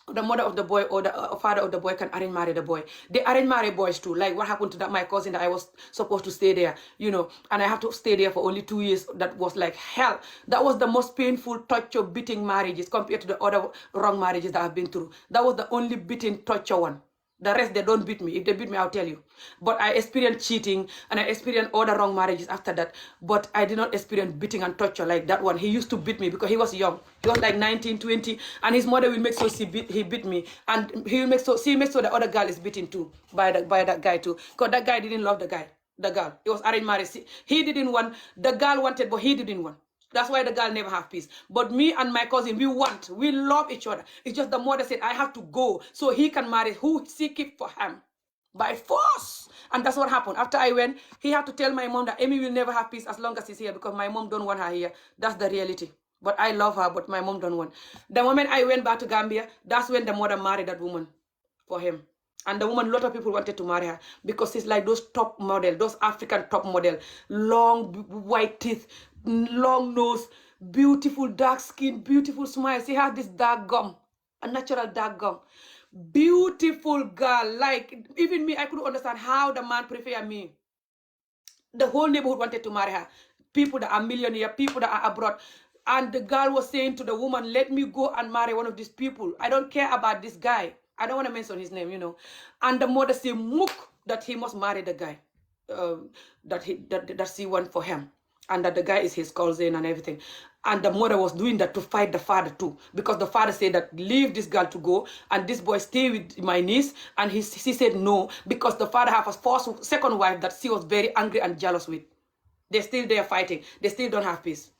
[SPEAKER 1] The mother of the boy or the father of the boy can arrange marry the boy. They arrange marry boys too. Like what happened to my cousin that I was supposed to stay there, you know, and I have to stay there for only 2 years. That was like hell. That was the most painful, torture, beating marriages compared to the other wrong marriages that I've been through. That was the only beating, torture one. The rest, they don't beat me. If they beat me, I'll tell you. But I experienced cheating and I experienced other wrong marriages after that. But I did not experience beating and torture like that one. He used to beat me because he was young. He was like 19, 20. And his mother will make sure he beat me. And she makes sure the other girl is beaten too by that guy too. Because that guy didn't love the girl. It was arranged marriage. He didn't want, the girl wanted, but he didn't want. That's why the girl never have peace. But me and my cousin, we love each other. It's just the mother said, I have to go so he can marry who she keep for him. By force. And that's what happened. After I went, he had to tell my mom that Amy will never have peace as long as he's here because my mom don't want her here. That's the reality. But I love her, but my mom don't want. The moment I went back to Gambia, that's when the mother married that woman for him. And the woman, a lot of people wanted to marry her because she's like those top model, those African top model, long white teeth, long nose, beautiful dark skin, beautiful smile. She has this dark gum, a natural dark gum. Beautiful girl. Like, even me, I couldn't understand how the man preferred me. The whole neighborhood wanted to marry her. People that are millionaire, people that are abroad. And the girl was saying to the woman, let me go and marry one of these people. I don't care about this guy. I don't want to mention his name, you know. And the mother said, mook, that he must marry the guy. That she went for him. And that the guy is his cousin and everything. And the mother was doing that to fight the father too. Because the father said that leave this girl to go and this boy stay with my niece. And she said no. Because the father have a second wife that she was very angry and jealous with. They're still there fighting. They still don't have peace.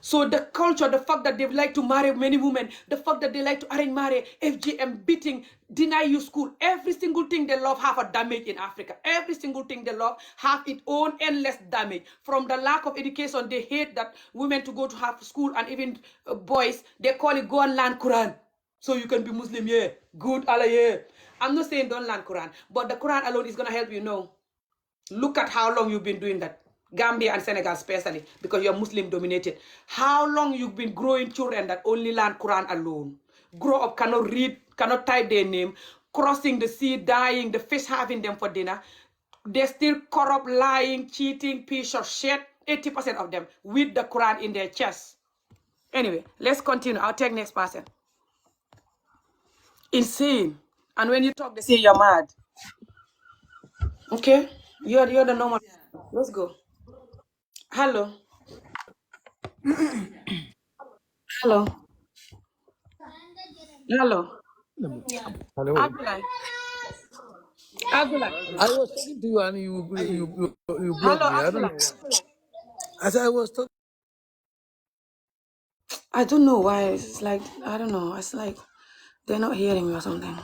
[SPEAKER 1] So the culture, the fact that they like to marry many women, the fact that they like to arrange marriage, FGM, beating, deny you school, every single thing they love have a damage in Africa. Every single thing they love have its own endless damage. From the lack of education, they hate that women to go to have school, and even boys, they call it go and learn Quran. So you can be Muslim, yeah. Good, Allah, yeah. I'm not saying don't learn Quran, but the Quran alone is going to help you know. Look at how long you've been doing that. Gambia and Senegal especially, because you're Muslim dominated. How long you've been growing children that only learn Quran alone. Grow up, cannot read, cannot type their name, crossing the sea, dying, the fish having them for dinner. They're still corrupt, lying, cheating, piece of shit. 80% of them with the Quran in their chest. Anyway, let's continue. I'll take next person. Insane. And when you talk, they say you're mad. Okay? You're the normal. Let's go. Hello. Hello. Hello.
[SPEAKER 7] Hello.
[SPEAKER 1] Abdullah. Abdullah.
[SPEAKER 7] I was talking to you and you blocked
[SPEAKER 1] Hello,
[SPEAKER 7] me. I don't
[SPEAKER 1] Abdullah.
[SPEAKER 7] know. As I was talking,
[SPEAKER 1] I don't know why. It's like, I don't know. It's like they're not hearing me or something.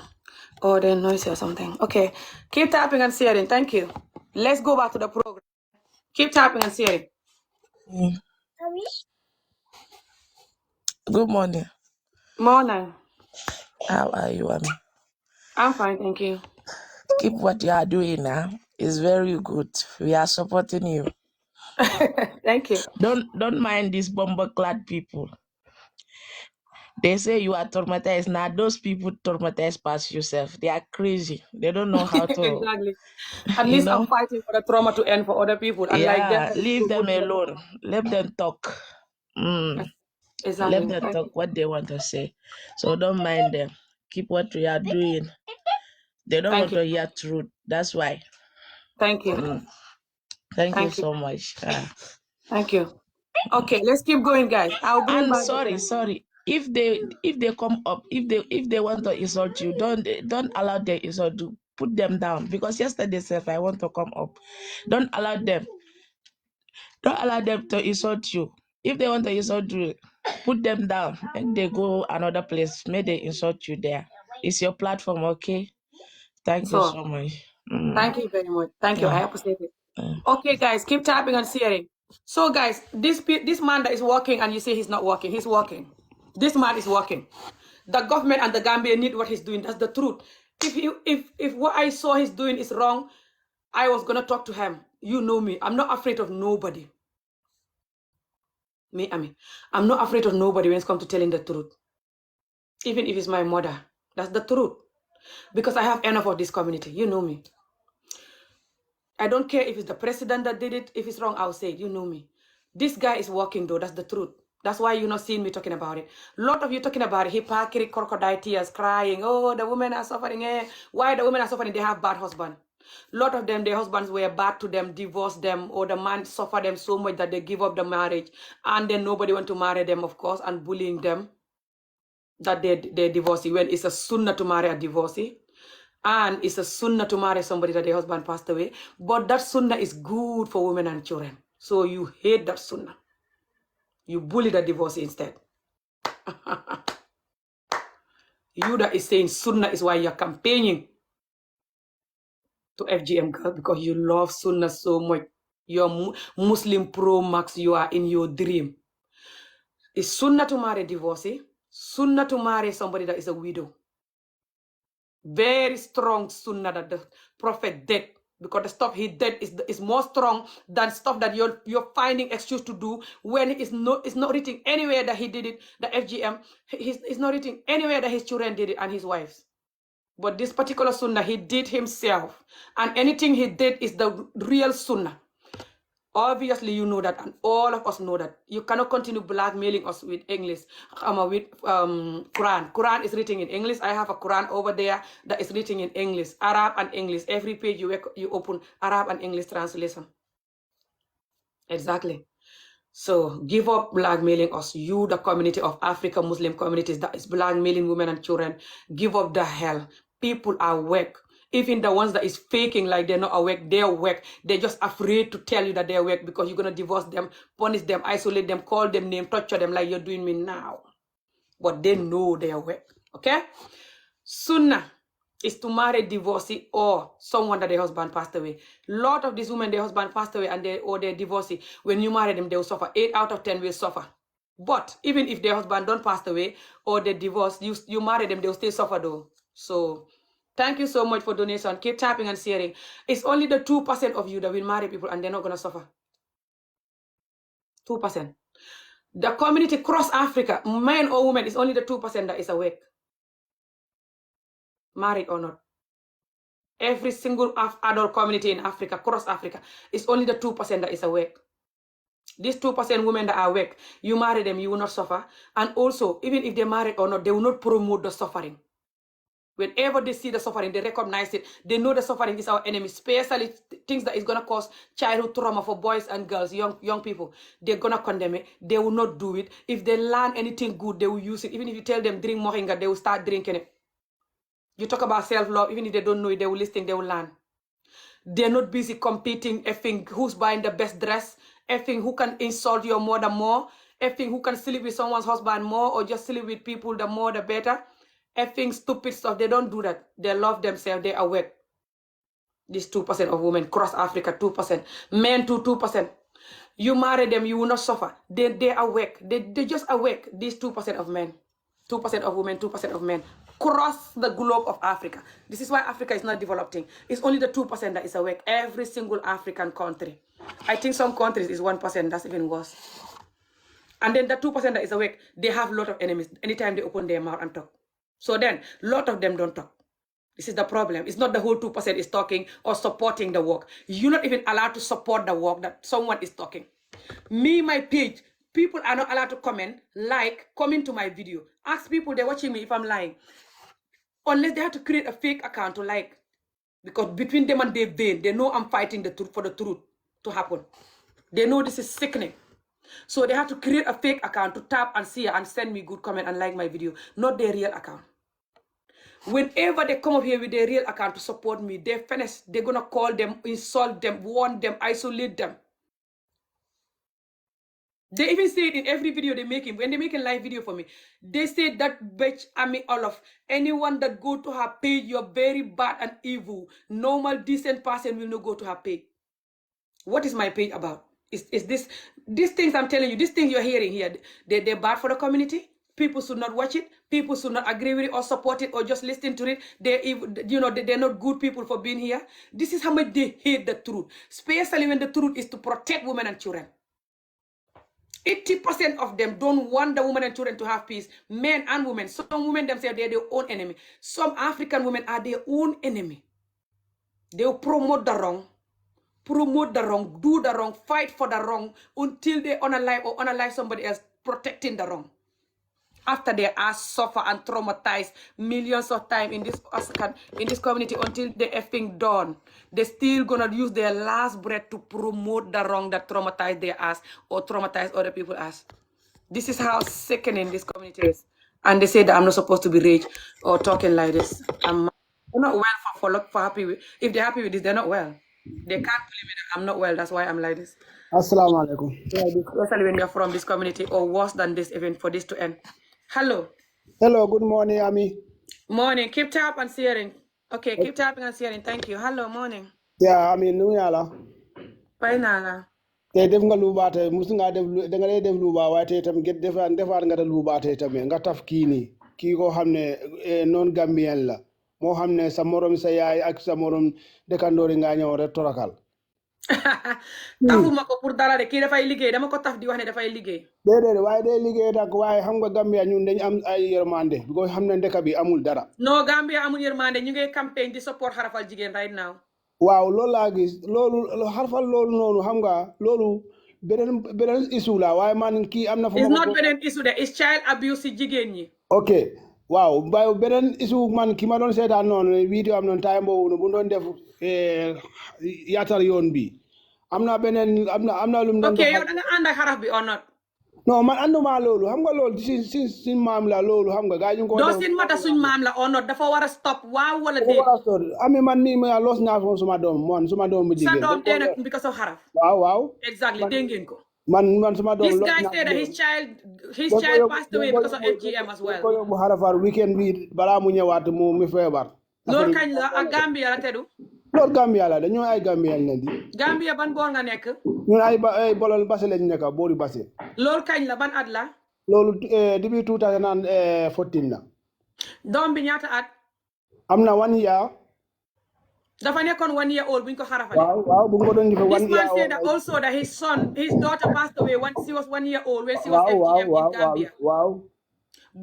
[SPEAKER 1] Or they're noisy or something. Okay. Keep tapping and sharing. Thank you. Let's go back to the program. Keep tapping and sharing.
[SPEAKER 8] Good morning.
[SPEAKER 1] Morning.
[SPEAKER 8] How are you, Ami?
[SPEAKER 1] I'm fine, thank you.
[SPEAKER 8] Keep what you are doing now. It's very good. We are supporting you.
[SPEAKER 1] Thank you.
[SPEAKER 8] Don't mind these bomber clad people. They say you are traumatized. Now those people traumatized past yourself. They are crazy. They don't know how to,
[SPEAKER 1] Exactly. At
[SPEAKER 8] you
[SPEAKER 1] least I'm
[SPEAKER 8] know.
[SPEAKER 1] fighting for the trauma to end for other people. Unlike them,
[SPEAKER 8] Yeah,
[SPEAKER 1] that is
[SPEAKER 8] leave
[SPEAKER 1] so
[SPEAKER 8] them
[SPEAKER 1] good for them.
[SPEAKER 8] alone. Let them talk. Let
[SPEAKER 1] Exactly.
[SPEAKER 8] them
[SPEAKER 1] Thank
[SPEAKER 8] talk
[SPEAKER 1] you.
[SPEAKER 8] what they want to say. So don't mind them. Keep what we are doing. They don't
[SPEAKER 1] Thank
[SPEAKER 8] want
[SPEAKER 1] you.
[SPEAKER 8] to hear truth. That's why.
[SPEAKER 1] Thank you.
[SPEAKER 8] Thank you
[SPEAKER 1] Thank you.
[SPEAKER 8] so much.
[SPEAKER 1] Thank you. Okay, let's keep going, guys. I'll bring
[SPEAKER 8] And
[SPEAKER 1] back the
[SPEAKER 8] sorry, if they come up, if they want to insult you, don't allow them insult you. Put them down, because yesterday self I want to come up. Don't allow them. Don't allow them to insult you. If they want to insult you, put them down and they go another place. May they insult you there. It's your platform, okay? Thank you
[SPEAKER 1] so.
[SPEAKER 8] so much.
[SPEAKER 1] Thank you very much. Thank you. I
[SPEAKER 8] Yeah.
[SPEAKER 1] appreciate it. Okay, guys, keep tapping and sharing. So, guys, this man that is working and you say he's not working, he's working. This man is working. The government and the Gambia need what he's doing. That's the truth. If what I saw he's doing is wrong, I was gonna talk to him. You know me. I'm not afraid of nobody. I'm not afraid of nobody when it comes to telling the truth. Even if it's my mother. That's the truth. Because I have enough of this community. You know me. I don't care if it's the president that did it. If it's wrong, I'll say it. You know me. This guy is working though. That's the truth. That's why you're not seeing me talking about it. A lot of you talking about it. Hypocrisy, crocodile tears, crying. Oh, the women are suffering. Why the women are suffering? They have bad husband. A lot of them, their husbands were bad to them, divorced them, or the man suffered them so much that they give up the marriage. And then nobody want to marry them, of course, and bullying them that they're divorcee. When it's a sunnah to marry a divorcee. And it's a sunnah to marry somebody that their husband passed away. But that sunnah is good for women and children. So you hate that sunnah. You bully the divorcee instead. You that is saying sunnah is why you're campaigning to FGM girl, because you love sunnah so much. You're Muslim pro max, you are in your dream. It's sunnah to marry a divorcee. Sunnah to marry somebody that is a widow. Very strong sunnah that the Prophet did, because the stuff he did is more strong than stuff that you're finding excuse to do when it's not written anywhere that he did it. The FGM, it's not written anywhere that his children did it and his wives. But this particular sunnah he did himself, and anything he did is the real sunnah. Obviously, you know that, and all of us know that. You cannot continue blackmailing us with English, with Quran. Quran is written in English. I have a Quran over there that is written in English, Arab and English. Every page you open, Arab and English translation. Exactly. So give up blackmailing us. You, the community of African Muslim communities that is blackmailing women and children, give up the hell. People are awake. Even the ones that is faking like they're not awake, they're awake. They're just afraid to tell you that they're awake because you're going to divorce them, punish them, isolate them, call them name, torture them like you're doing me now. But they know they're awake. Okay? Sunnah is to marry divorcee or someone that their husband passed away. Lot of these women, their husband passed away and they're divorcee. When you marry them, they will suffer. 8 out of 10 will suffer. But even if their husband don't pass away or they divorce, you marry them, they will still suffer though. So thank you so much for donation. Keep tapping and sharing. It's only the 2% of you that will marry people and they're not going to suffer. 2%. The community across Africa, men or women, is only the 2% that is awake. Married or not. Every single adult community in Africa, across Africa, is only the 2% that is awake. These 2% women that are awake, you marry them, you will not suffer. And also, even if they're married or not, they will not promote the suffering. Whenever they see the suffering, they recognize it. They know the suffering is our enemy, especially things that is going to cause childhood trauma for boys and girls, young people. They're going to condemn it. They will not do it. If they learn anything good, they will use it. Even if you tell them drink moringa, they will start drinking it. You talk about self-love, even if they don't know it, they will listen, they will learn. They're not busy competing, effing who's buying the best dress, effing who can insult your mother more, effing who can sleep with someone's husband more, or just sleep with people, the more the better. Effing stupid stuff. They don't do that. They love themselves. They are awake. This 2% of women across Africa, 2%. Men too, 2%. You marry them, you will not suffer. They awake. They just awake. These 2% of men. 2% of women, 2% of men. Across the globe of Africa. This is why Africa is not developing. It's only the 2% that is awake. Every single African country. I think some countries is 1%. That's even worse. And then the 2% that is awake, they have a lot of enemies. Anytime they open their mouth and talk. So then, a lot of them don't talk. This is the problem. It's not the whole 2% is talking or supporting the work. You're not even allowed to support the work that someone is talking. Me, my page, people are not allowed to comment, comment to my video. Ask people they're watching me if I'm lying. Unless they have to create a fake account to like. Because between them and their vein, they know I'm fighting the truth for the truth to happen. They know this is sickening. So they have to create a fake account to tap and see and send me good comment and like my video, not their real account. Whenever they come up here with their real account to support me, they're finished. They're going to call them, insult them, warn them, isolate them. They even say it in every video they make him. When they make a live video for me, they say that bitch, Olaf, anyone that go to her page, you're very bad and evil. Normal, decent person will not go to her page. What is my page about? Is these things I'm telling you, these things you're hearing here, they're bad for the community? People should not watch it. People should not agree with it or support it or just listen to it. They're not good people for being here. This is how much they hate the truth, especially when the truth is to protect women and children. 80% of them don't want the women and children to have peace, men and women. Some women themselves, they're their own enemy. Some African women are their own enemy. They will promote the wrong, do the wrong, fight for the wrong until they unalive somebody else protecting the wrong. After they are suffer and traumatized millions of times in this community until they effing done, they're still gonna use their last breath to promote the wrong that traumatized their ass or traumatized other people's ass. This is how sickening this community is. And they say that I'm not supposed to be rich or talking like this. I'm not well for happy with. If they're happy with this, they're not well. They can't believe it. I'm not well. That's why I'm like this.
[SPEAKER 9] Assalamu alaikum.
[SPEAKER 1] Yeah, especially when you're from this community or worse than this, even for this to end. Hello.
[SPEAKER 9] Hello, good morning, Ami.
[SPEAKER 1] Morning. Keep tapping and sharing. Okay, keep tapping and sharing. Thank you. Hello, morning.
[SPEAKER 9] Yeah, Ami, nuyala.
[SPEAKER 1] Painala.
[SPEAKER 9] Te def nga lu baate musu nga def da nga def lu ba waate tam get defar nga da lu baate tam nga taf kii nii kii ko xam ne non Gambien la moo xam ne sa morom sa yaay ak sa morom dëkkandoori nga ñëw rek torakal.
[SPEAKER 1] tafuma ko pour dara de kii dafay liggéey dama ko taf di wax ne dafay liggéey.
[SPEAKER 9] déedéet waaye day liggéey nag waaye xam nga Gambia ñun dañ am ay yërmande because xam ne dëkk bi amul dara.
[SPEAKER 1] non Gambia amul yërmande ñu ngi campagne di support xarafal jigéen right now.
[SPEAKER 9] waaw loolu laa gis loolu xarafal loolu noonu xam nga loolu beneen issue la waaye man kii am na. fu ma
[SPEAKER 1] it's not beneen issue de it's child abuse si jigéen ñi.
[SPEAKER 9] ok waaw waaye beneen issue man ki ma doon seetaan noonu vidéo am noonu time boobu bu doon def yaatal yoon bi am na beneen am na lu mu doon.
[SPEAKER 1] ok yow da nga ànd ak xaraf bi or not.
[SPEAKER 9] non man ànduma loolu xam nga loolu si maam la loolu xam nga gars yi ñu ko.
[SPEAKER 1] doo sin mata suñ maam la or not dafa war a stop waaw wala déet.
[SPEAKER 9] ami man nii ma loos naa foofu suma doom bu jigéen.
[SPEAKER 1] sa doom dee na because of xaraf.
[SPEAKER 9] waaw.
[SPEAKER 1] exactly dégg ngeen ko.
[SPEAKER 9] man suma doom.
[SPEAKER 1] this guy said that his child passed away because of FGM as well.
[SPEAKER 9] ko yóbbu xarafar weekend bi balaa mu ñëwaat mu feebar.
[SPEAKER 1] loolu kañ la ak Gambia la teddu.
[SPEAKER 9] loolu Gambia la dañoo ay Gambien lañ di.
[SPEAKER 1] Gambia ban boor nga nekk.
[SPEAKER 9] ñun ay bolol base lañ nekk boori base.
[SPEAKER 1] loolu kañ la ban at la.
[SPEAKER 9] loolu depuis 2014 la.
[SPEAKER 1] doom bi ñaata at.
[SPEAKER 9] am na 1 year.
[SPEAKER 1] dafa nekkoon 1 year old buñ ko xarafale.
[SPEAKER 9] waaw bu ko doon defee 1 year.
[SPEAKER 1] This man said that also that his daughter passed away when she was 1 year old when she was FGM in Gambia.
[SPEAKER 9] waaw.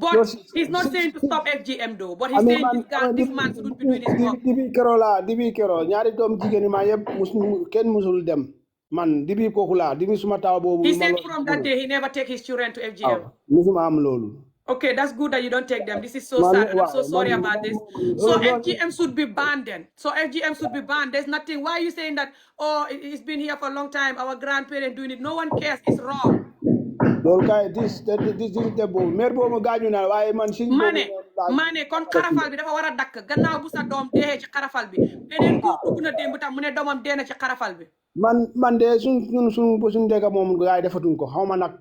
[SPEAKER 1] But he's not saying to stop FGM though. But he's saying this man shouldn't be doing his work.
[SPEAKER 9] dibi kero ñaari doom jigéen ma yëpp kenn musul dem man dibi kooku la dibi suma taw boobu.
[SPEAKER 1] He said from that day he never take his children to FGM.
[SPEAKER 9] musuma am loolu.
[SPEAKER 1] Okay, that's good that you don't take them. This is so sad. And I'm so sorry about this. So FGM should be banned then. So FGM should be banned. There's nothing. Why are you saying that, oh, it's been here for a long time, our grandparents doing it? No one cares. It's wrong. loolu kay this de boobu mère boobu gaañu na waaye man si maane kon xarafal bi dafa war a dakk gannaaw bu sa doom dee ci xarafal bi beneen góor dugg na démb tam mu ne doomam dee na ci xarafal bi man de suñ dëkk moom gaay defatuñ ko xaw ma nag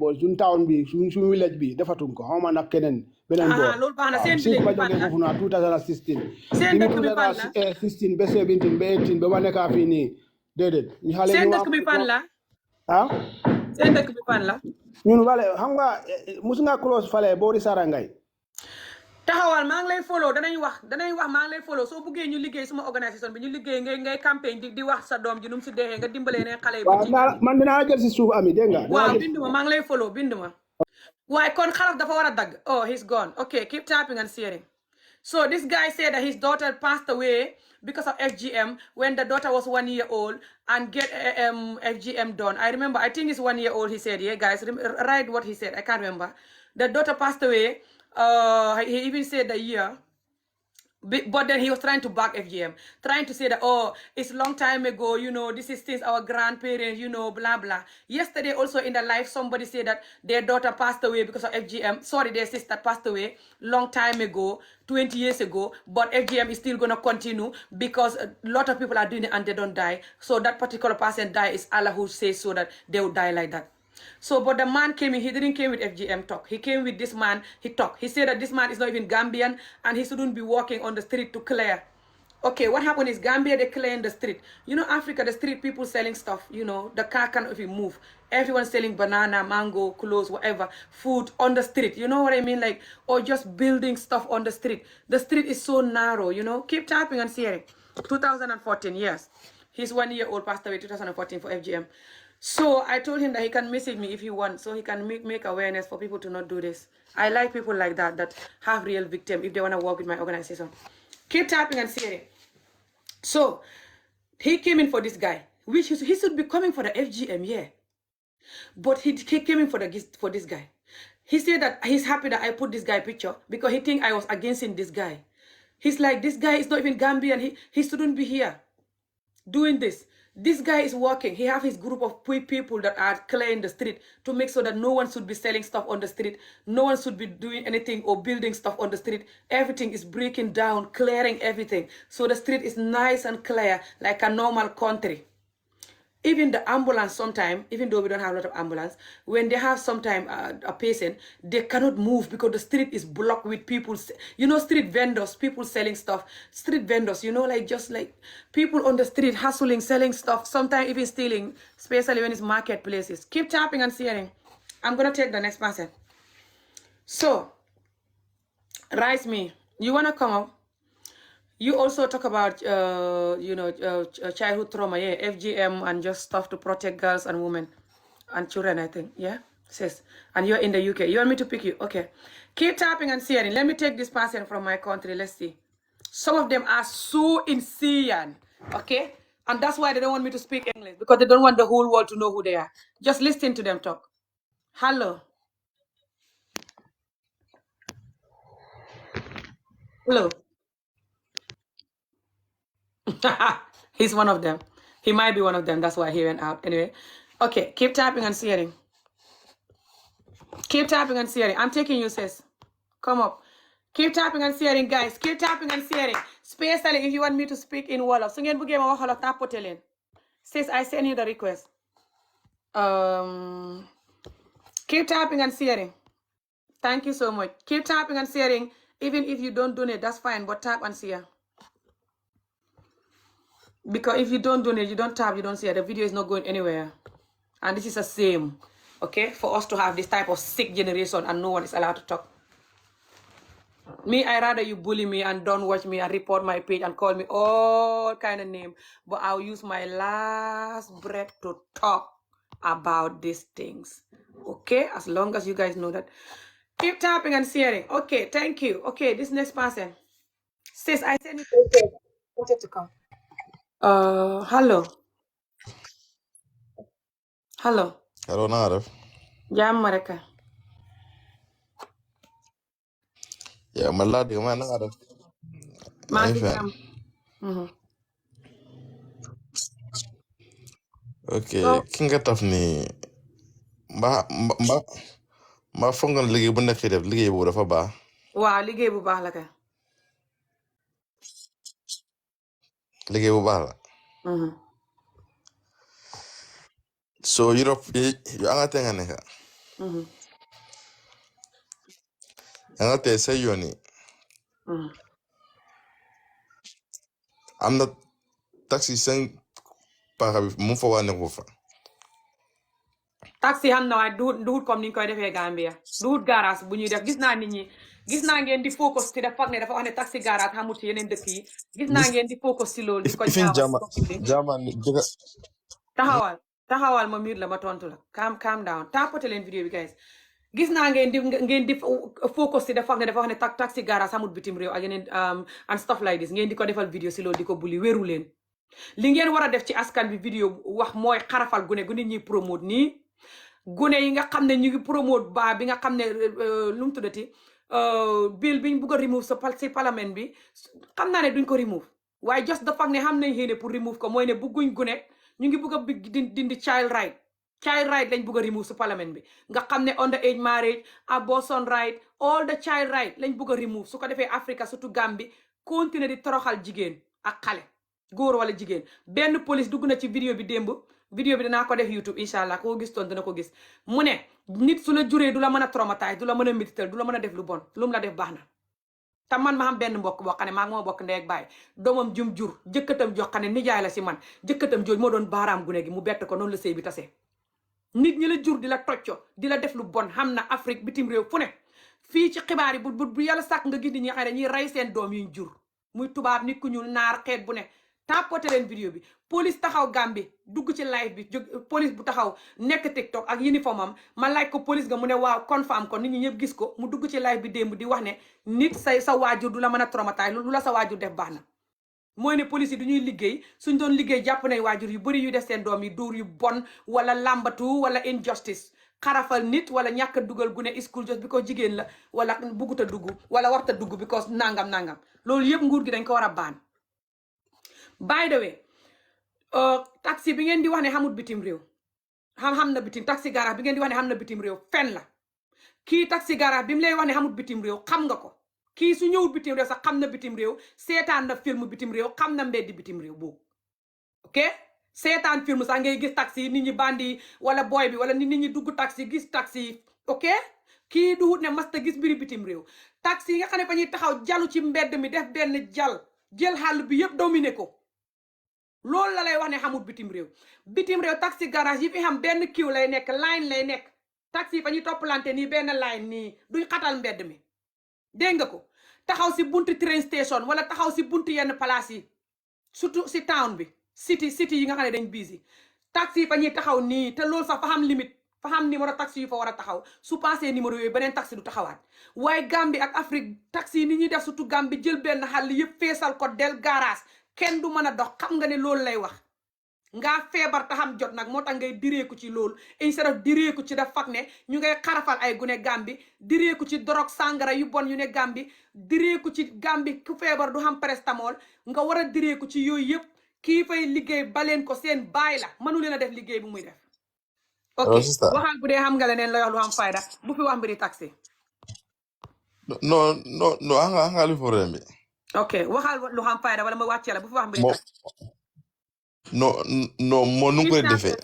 [SPEAKER 1] bo suñ town bi suñ village bi defatuñ ko xaw ma nag keneen beneen boor loolu baax na seen village bi fan la foofu na 2016 seen dëkk bi fan la 16 ba 17 ba 18 ba ma nekkaa fii nii déedéet ñu xale seen dëkk bi fan la seen dëkk bi fan la ñun wale xam nga mus nga close fale boori Sarangay taxawal maa ngi lay follow danañ wax maa ngi lay follow soo buggee ñu liggéey suma organisation bi ñu liggéey ngay campagne di wax sa doom ji nu mu si deexee nga dimbalee ne xale yi man dinaa jël si suuf ami dégg nga waaw bindu ma maa ngi lay follow bindu ma waaye kon xaraf dafa war a dagg oh he's gone okay keep tapping and sharing so this guy said that his daughter passed away because of FGM when the daughter was 1 year old and get FGM done. I remember, I think it's 1 year old, he said. Yeah, guys, write what he said. I can't remember. The daughter passed away. He even said the year. But then he was trying to back FGM, trying to say that, oh, it's a long time ago, you know, this is since our grandparents, you know, blah, blah. Yesterday also in the live, somebody said that their daughter passed away because of FGM. Sorry, their sister passed away long time ago, 20 years ago, but FGM is still going to continue because a lot of people are doing it and they don't die. So that particular person died is Allah who says so that they will die like that. So, but the man came in, he didn't came with FGM talk. He came with this man, he talked. He said that this man is not even Gambian and he shouldn't be walking on the street to clear. Okay, what happened is Gambia, they clear in the street. You know, Africa, the street people selling stuff, you know, the car cannot even move. Everyone's selling banana, mango, clothes, whatever, food on the street. You know what I mean? Like, or just building stuff on the street. The street is so narrow, you know. Keep tapping and sharing. 2014, yes. His 1 year old passed away 2014 for FGM. So I told him that he can message me if he wants, so he can make awareness for people to not do this. I like people like that have real victim if they want to work with my organization. Keep tapping and sharing. So he came in for this guy, which he should be coming for the FGM, yeah. But he came in for this guy. He said that he's happy that I put this guy picture because he think I was against this guy. He's like, this guy is not even Gambian. He shouldn't be here doing this. This guy is working. He have his group of people that are clearing the street to make sure that no one should be selling stuff on the street. No one should be doing anything or building stuff on the street. Everything is breaking down, clearing everything. So the street is nice and clear like a normal country. Even the ambulance sometimes, even though we don't have a lot of ambulance, when they have sometimes a patient, they cannot move because the street is blocked with people. You know, street vendors, people selling stuff. Street vendors, you know, like just like people on the street hustling, selling stuff, sometimes even stealing, especially when it's marketplaces. Keep tapping and sharing. I'm going to take the next person. So, Rise Me, you want to come up? You also talk about, childhood trauma, yeah, FGM and just stuff to protect girls and women and children, I think, yeah, sis. And you're in the UK. You want me to pick you? Okay. Keep tapping and sharing. Let me take this person from my country. Let's see. Some of them are so insane, okay? And that's why they don't want me to speak English, because they don't want the whole world to know who they are. Just listen to them talk. Hello. Hello. He's one of them. He might be one of them. That's why he went out. Anyway. Okay. Keep tapping and sharing. Keep tapping and sharing. I'm taking you, sis. Come up. Keep tapping and sharing, guys. Keep tapping and sharing. Especially if you want me to speak in Wolof. So ngeen bëggee ma wax Wolof tapote leen. Sis, I send you the request. Keep tapping and sharing. Thank you so much. Keep tapping and sharing. Even if you don't donate, that's fine. But tap and share. Because if you don't donate, you don't tap, you don't share, the video is not going anywhere. And this is a shame, okay, for us to have this type of sick generation and no one is allowed to talk. Me, I rather you bully me and don't watch me and report my page and call me all kind of name, but I'll use my last breath to talk about these things, okay, as long as you guys know that. Keep tapping and sharing. Okay, thank you. Okay, this next person. Sis, I sent you wanted to come. Hello. Hello.
[SPEAKER 10] Hello, Nada.
[SPEAKER 1] Jàmm rek.
[SPEAKER 10] Yeah, my lad, man, Nada.
[SPEAKER 1] maa
[SPEAKER 10] Hey,
[SPEAKER 1] ngi
[SPEAKER 10] fan.
[SPEAKER 1] jàmm.
[SPEAKER 10] Okay,
[SPEAKER 1] So
[SPEAKER 10] kinga taf ni ma fongon liggéey bu nekk def liggéey bu dafa baax.
[SPEAKER 1] waaw liggéey bu baax la kay.
[SPEAKER 10] Liggéey bu baax la. So Europe yu anga te nga nekk. Anga te say yoon yi. Am na taxi seen paaka bi mu fa waa nekku fa.
[SPEAKER 1] taxi xam na waaye duhut comme ni ñu koy defee Gambia duhut garage bu ñuy def gis naa nit ñi gis naa ngeen di focus ci dafa ne dafa wax ne taxi garage xamul ci yeneen dëkk yi gis naa ngeen di focus ci loolu di ko
[SPEAKER 10] Ifin
[SPEAKER 1] ñaawal di ko fili
[SPEAKER 10] German diga
[SPEAKER 1] taxawal ma mute la ma tontu la calm down tapote leen vidéo bi guys gis naa ngeen di focus ci dafa ne taxi garage xamul bitim réew ak yeneen and stuff like this ngeen di ko defal vidéo ci loolu di ko buli wéru leen li ngeen war a def ci askan bi vidéo wax mooy xarafal gune gu nit ñi promote nii gune yi nga xam ne ñu ngi promote ba bi nga xam ne lu mu tuddati bill biñ bugg a remove si parlement bi xam naa ne duñ ko remove waaye just the fact ne xam nañ xéene pour remove ko mooy ne bugguñ gune ñu ngi bugg a dindi child right lañ bugg a remove si parlement bi nga xam ne under age marriage abortion right all the child right lañ bugg a remove su ko defee Africa surtout Gambie continuer di toroxal jigéen ak xale góor wala jigéen benn police dugg na ci vidéo bi démb vidéo bi danaa ko def YouTube incha allah koo gis toon dina ko gis mu ne nit su la juree du la mën a traumatiser du la mën a métital du la mën a def lu bon lu mu la def baax na te man ma xam benn mbokk boo xam ne maa ngi moo bokk ndey ak baay doomam jum jur jëkkatam jox xam ne nijaay la si man jëkkatam jooj moo doon baaraam gune gi mu bett ko noonu la sëy bi tasee nit ñi la jur di la tocco di la def lu bon xam na Afrique bitim réew fu ne fii ci xibaar yi bu yàlla sàkk nga gis nit ñi xam ne dañuy rey seen doom yuñ jur muy tubaab nit ku ñuul naar xeet bu ne tapote leen vidéo bi police taxaw Gambie dugg ci live bi police bu taxaw nekk TikTok ak uniforme am ma laaj ko police nga mu ne waaw confirm ko nit ñi ñëpp gis ko mu dugg ci live bi démb di wax ne nit sa waajur du la mën a traumatiser lu la sa waajur def baax na mooy ne police yi du ñuy liggéey suñ doon liggéey jàpp nañ waajur yu bëri yu def seen doom yi dóor yu bon wala làmbatu wala injustice xarafal nit wala ñàkk a dugal gune school just because jigéen la wala buggut a dugg wala warta dugg because nangam loolu yëpp nguur gi dañ ko war a baan by the way taxi bi ngeen di wax ne xamul bitim réew xam na bitim taxi garage bi ngeen di wax ne xam na bitim réew fen la kii taxi garage bi mu lay wax ne xamul bitim réew xam nga ko kii su ñëwul bitim réew sax xam na bitim réew seetaan na film bitim réew xam na mbeddi bitim réew boobu ok seetaan film sax ngay gis taxi nit ñi bandi wala boy bi wala nit ñi dugg taxi gis taxi ok kii du wut ne masta gis mbiri bitim réew taxi yi nga xam ne fa ñuy taxaw jalu ci mbedd mi def benn jël xàll bi yëpp dominé ko loolu la lay wax ne xamul bitim réew taxi garage yi fi xam benn kiw lay nekk line lay nekk taxi fa ñuy toppalante nii benn line nii duñ xatal mbedd mi dégg nga ko taxaw si buntu train station wala taxaw si buntu yenn place yi surtout si town bi city yi nga xam ne dañ busy taxi fa ñuy taxaw nii te loolu sax fa xam limite fa xam numéro taxi yu fa war a taxaw su passé numéro yooyu beneen taxi du taxawaat waaye Gambie ak Afrique taxi ni ñuy def surtout Gambie jël benn xàll yëpp feesal ko del garage kenn du mën a dox xam nga ne loolu lay wax ngaa feebar te xam jot nag moo tax ngay direeku ci loolu instead of direeku ci daf fak ne ñu ngay xarafal ay gune Gambie direeku ci dorog sàngara yu bon yu ne Gambie direeku ci Gambie ku feebar du xam paracetamol nga war a direeku ci yooyu yëpp kii fay liggéey baleen ko seen baay la mënu leen a def liggéey bu muy def ok waxal bu dee xam nga leneen la wax lu xam fayda bu fi wax mbiri taxi
[SPEAKER 10] no hanga li problème bi
[SPEAKER 1] ok waxal lu xam fayda wala ma wàccee la bu fi wax mbiri taxi
[SPEAKER 10] no moo nu ko defee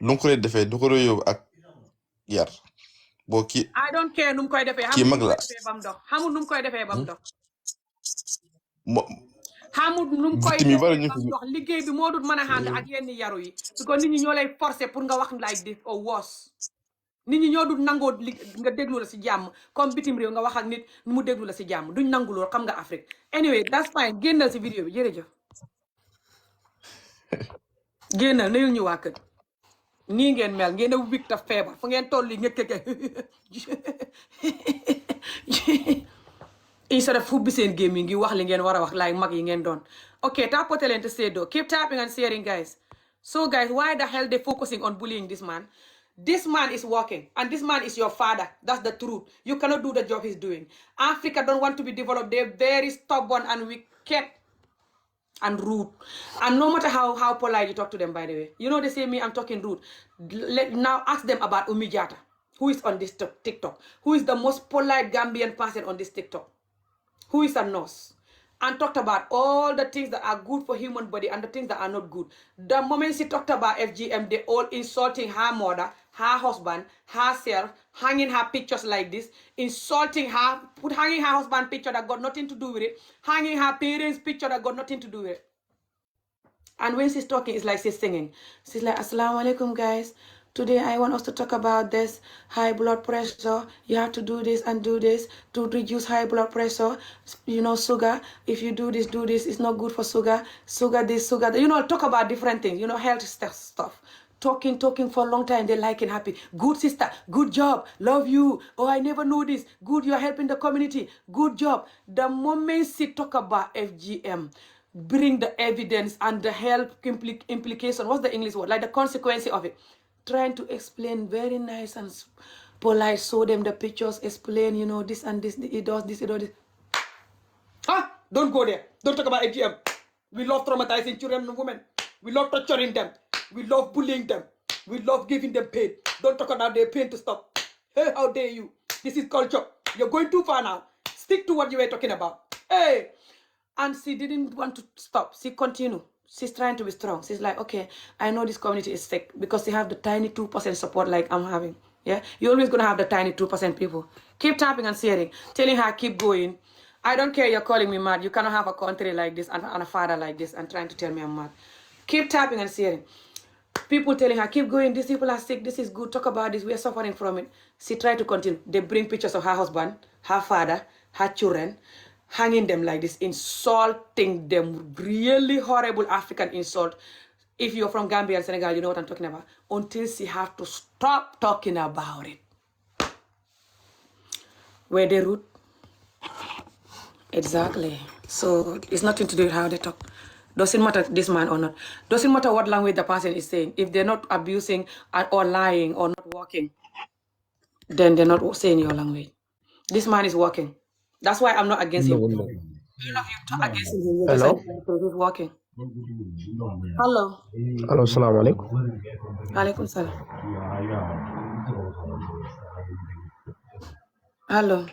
[SPEAKER 10] lu ko defee du ko yóbbu ak yar boo kii
[SPEAKER 1] I don't care nu mu koy defee
[SPEAKER 10] kii mag la
[SPEAKER 1] xamul nu mu koy defee bam dox
[SPEAKER 8] xamut nu mu koy dox liggéey bi moo dul mën a ànd ak yenn yaru yi parce que nit ñi ñoo lay forcer pour nga wax like this or worse nit ñi ñoo dul nangoo nga déglu la si jàmm comme bitim réew nga wax ak nit mu déglu la si jàmm duñ nangu lool xam nga Afrique anyway that's fine génnal si vidéo bi jërëjëf génnal nayul ñu waa kër nii ngeen mel ngeen a wik ta feebar fu ngeen toll li ngëkkëke instead of fubbi seen gémmiñ ngi wax li ngeen war a wax like mag yi ngeen doon okay tapote leen te seedoo keep tapping and sharing guys so guys why the hell they focusing on bullying this man is working and this man is your father that's the truth you cannot do the job he's doing Africa don't want to be developed they're very stubborn and wicked and rude and no matter how polite you talk to them by the way you know they say me I'm talking rude now ask them about Umi Jata who is on this TikTok who is the most polite Gambian person on this TikTok who is a nurse and talked about all the things that are good for human body and the things that are not good. The moment she talked about FGM, they all insulting her mother, her husband, herself, hanging her pictures like this, insulting her, hanging her husband picture that got nothing to do with it, hanging her parents picture that got nothing to do with it. And when she's talking, it's like she's singing. She's like, Assalamu alaikum guys. Today I want us to talk about this high blood pressure. You have to do this and do this to reduce high blood pressure. You know, sugar. If you do this, it's not good for sugar. Sugar this, sugar that. You know, talk about different things. You know, health stuff. Talking for a long time. They're like and happy. Good sister. Good job. Love you. Oh, I never knew this. Good, you're helping the community. Good job. The moment she talk about FGM, bring the evidence and the health implication. What's the English word? Like the consequence of it. Trying to explain very nice and polite, show them the pictures, explain, you know, this and this, it does this, it does this. Don't go there. Don't talk about FGM. We love traumatizing children and women. We love torturing them. We love bullying them. We love giving them pain. Don't talk about their pain to stop. Hey, how dare you? This is culture. You're going too far now. Stick to what you were talking about. Hey! And she didn't want to stop. She continued. She's trying to be strong. She's like, okay, I know this community is sick because they have the tiny 2% support like I'm having. Yeah, you're always going to have the tiny 2% people. Keep tapping and sharing, telling her, keep going. I don't care you're calling me mad. You cannot have a country like this and a father like this and trying to tell me I'm mad. Keep tapping and sharing. People telling her, keep going. These people are sick. This is good. Talk about this. We are suffering from it. She tried to continue. They bring pictures of her husband, her father, her children, hanging them like this, insulting them, really horrible African insult. If you're from Gambia and Senegal, you know what I'm talking about. Until she have to stop talking about it. Were they rude? Exactly. So it's nothing to do with how they talk. Doesn't matter this man or not. Doesn't matter what language the person is saying. If they're not abusing or lying or not working, then they're not saying your language. This man is working. That's why I'm not against him. All of you talk against him.
[SPEAKER 11] Hello?
[SPEAKER 8] He's working. Hello.
[SPEAKER 11] Hello, assalamu alaikum.
[SPEAKER 8] Alaikum salam. Hello.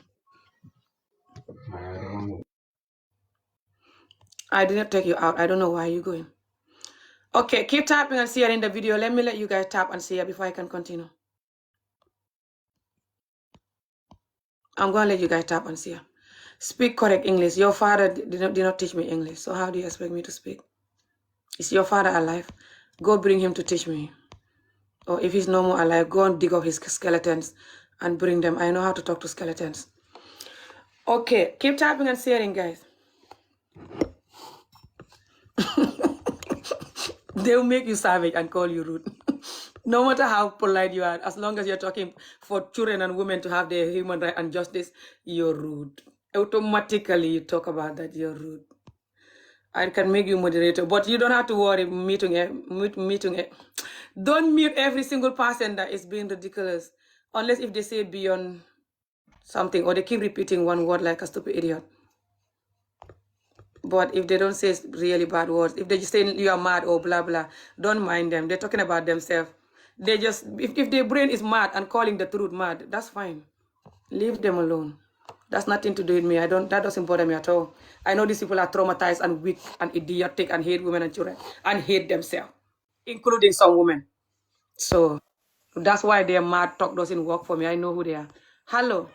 [SPEAKER 8] I didn't take you out. I don't know why you're going. Okay, keep tapping and sharing the video. Let me let you guys tap and share before I can continue. I'm going to let you guys tap and share. Speak correct English. Your father did not teach me English, so how do you expect me to speak? Is your father alive? Go bring him to teach me. Or if he's no more alive, go and dig up his skeletons and bring them. I know how to talk to skeletons.
[SPEAKER 1] Okay, keep tapping and sharing, guys. They'll make you savage and call you rude. No matter how polite you are, as long as you're talking for children and women to have their human right and justice, you're rude. Automatically, you talk about that, you're rude. I can make you moderator, but you don't have to worry muting it. Don't mute every single person that is being ridiculous, unless if they say beyond something or they keep repeating one word like a stupid idiot. But if they don't say really bad words, if they just say you are mad or blah blah, don't mind them. They're talking about themselves. They just if their brain is mad and calling the truth mad, that's fine. Leave them alone. That's nothing to do with me. That doesn't bother me at all. I know these people are traumatized and weak and idiotic and hate women and children and hate themselves, including some women. So that's why their mad talk doesn't work for me. I know who they are. Hello.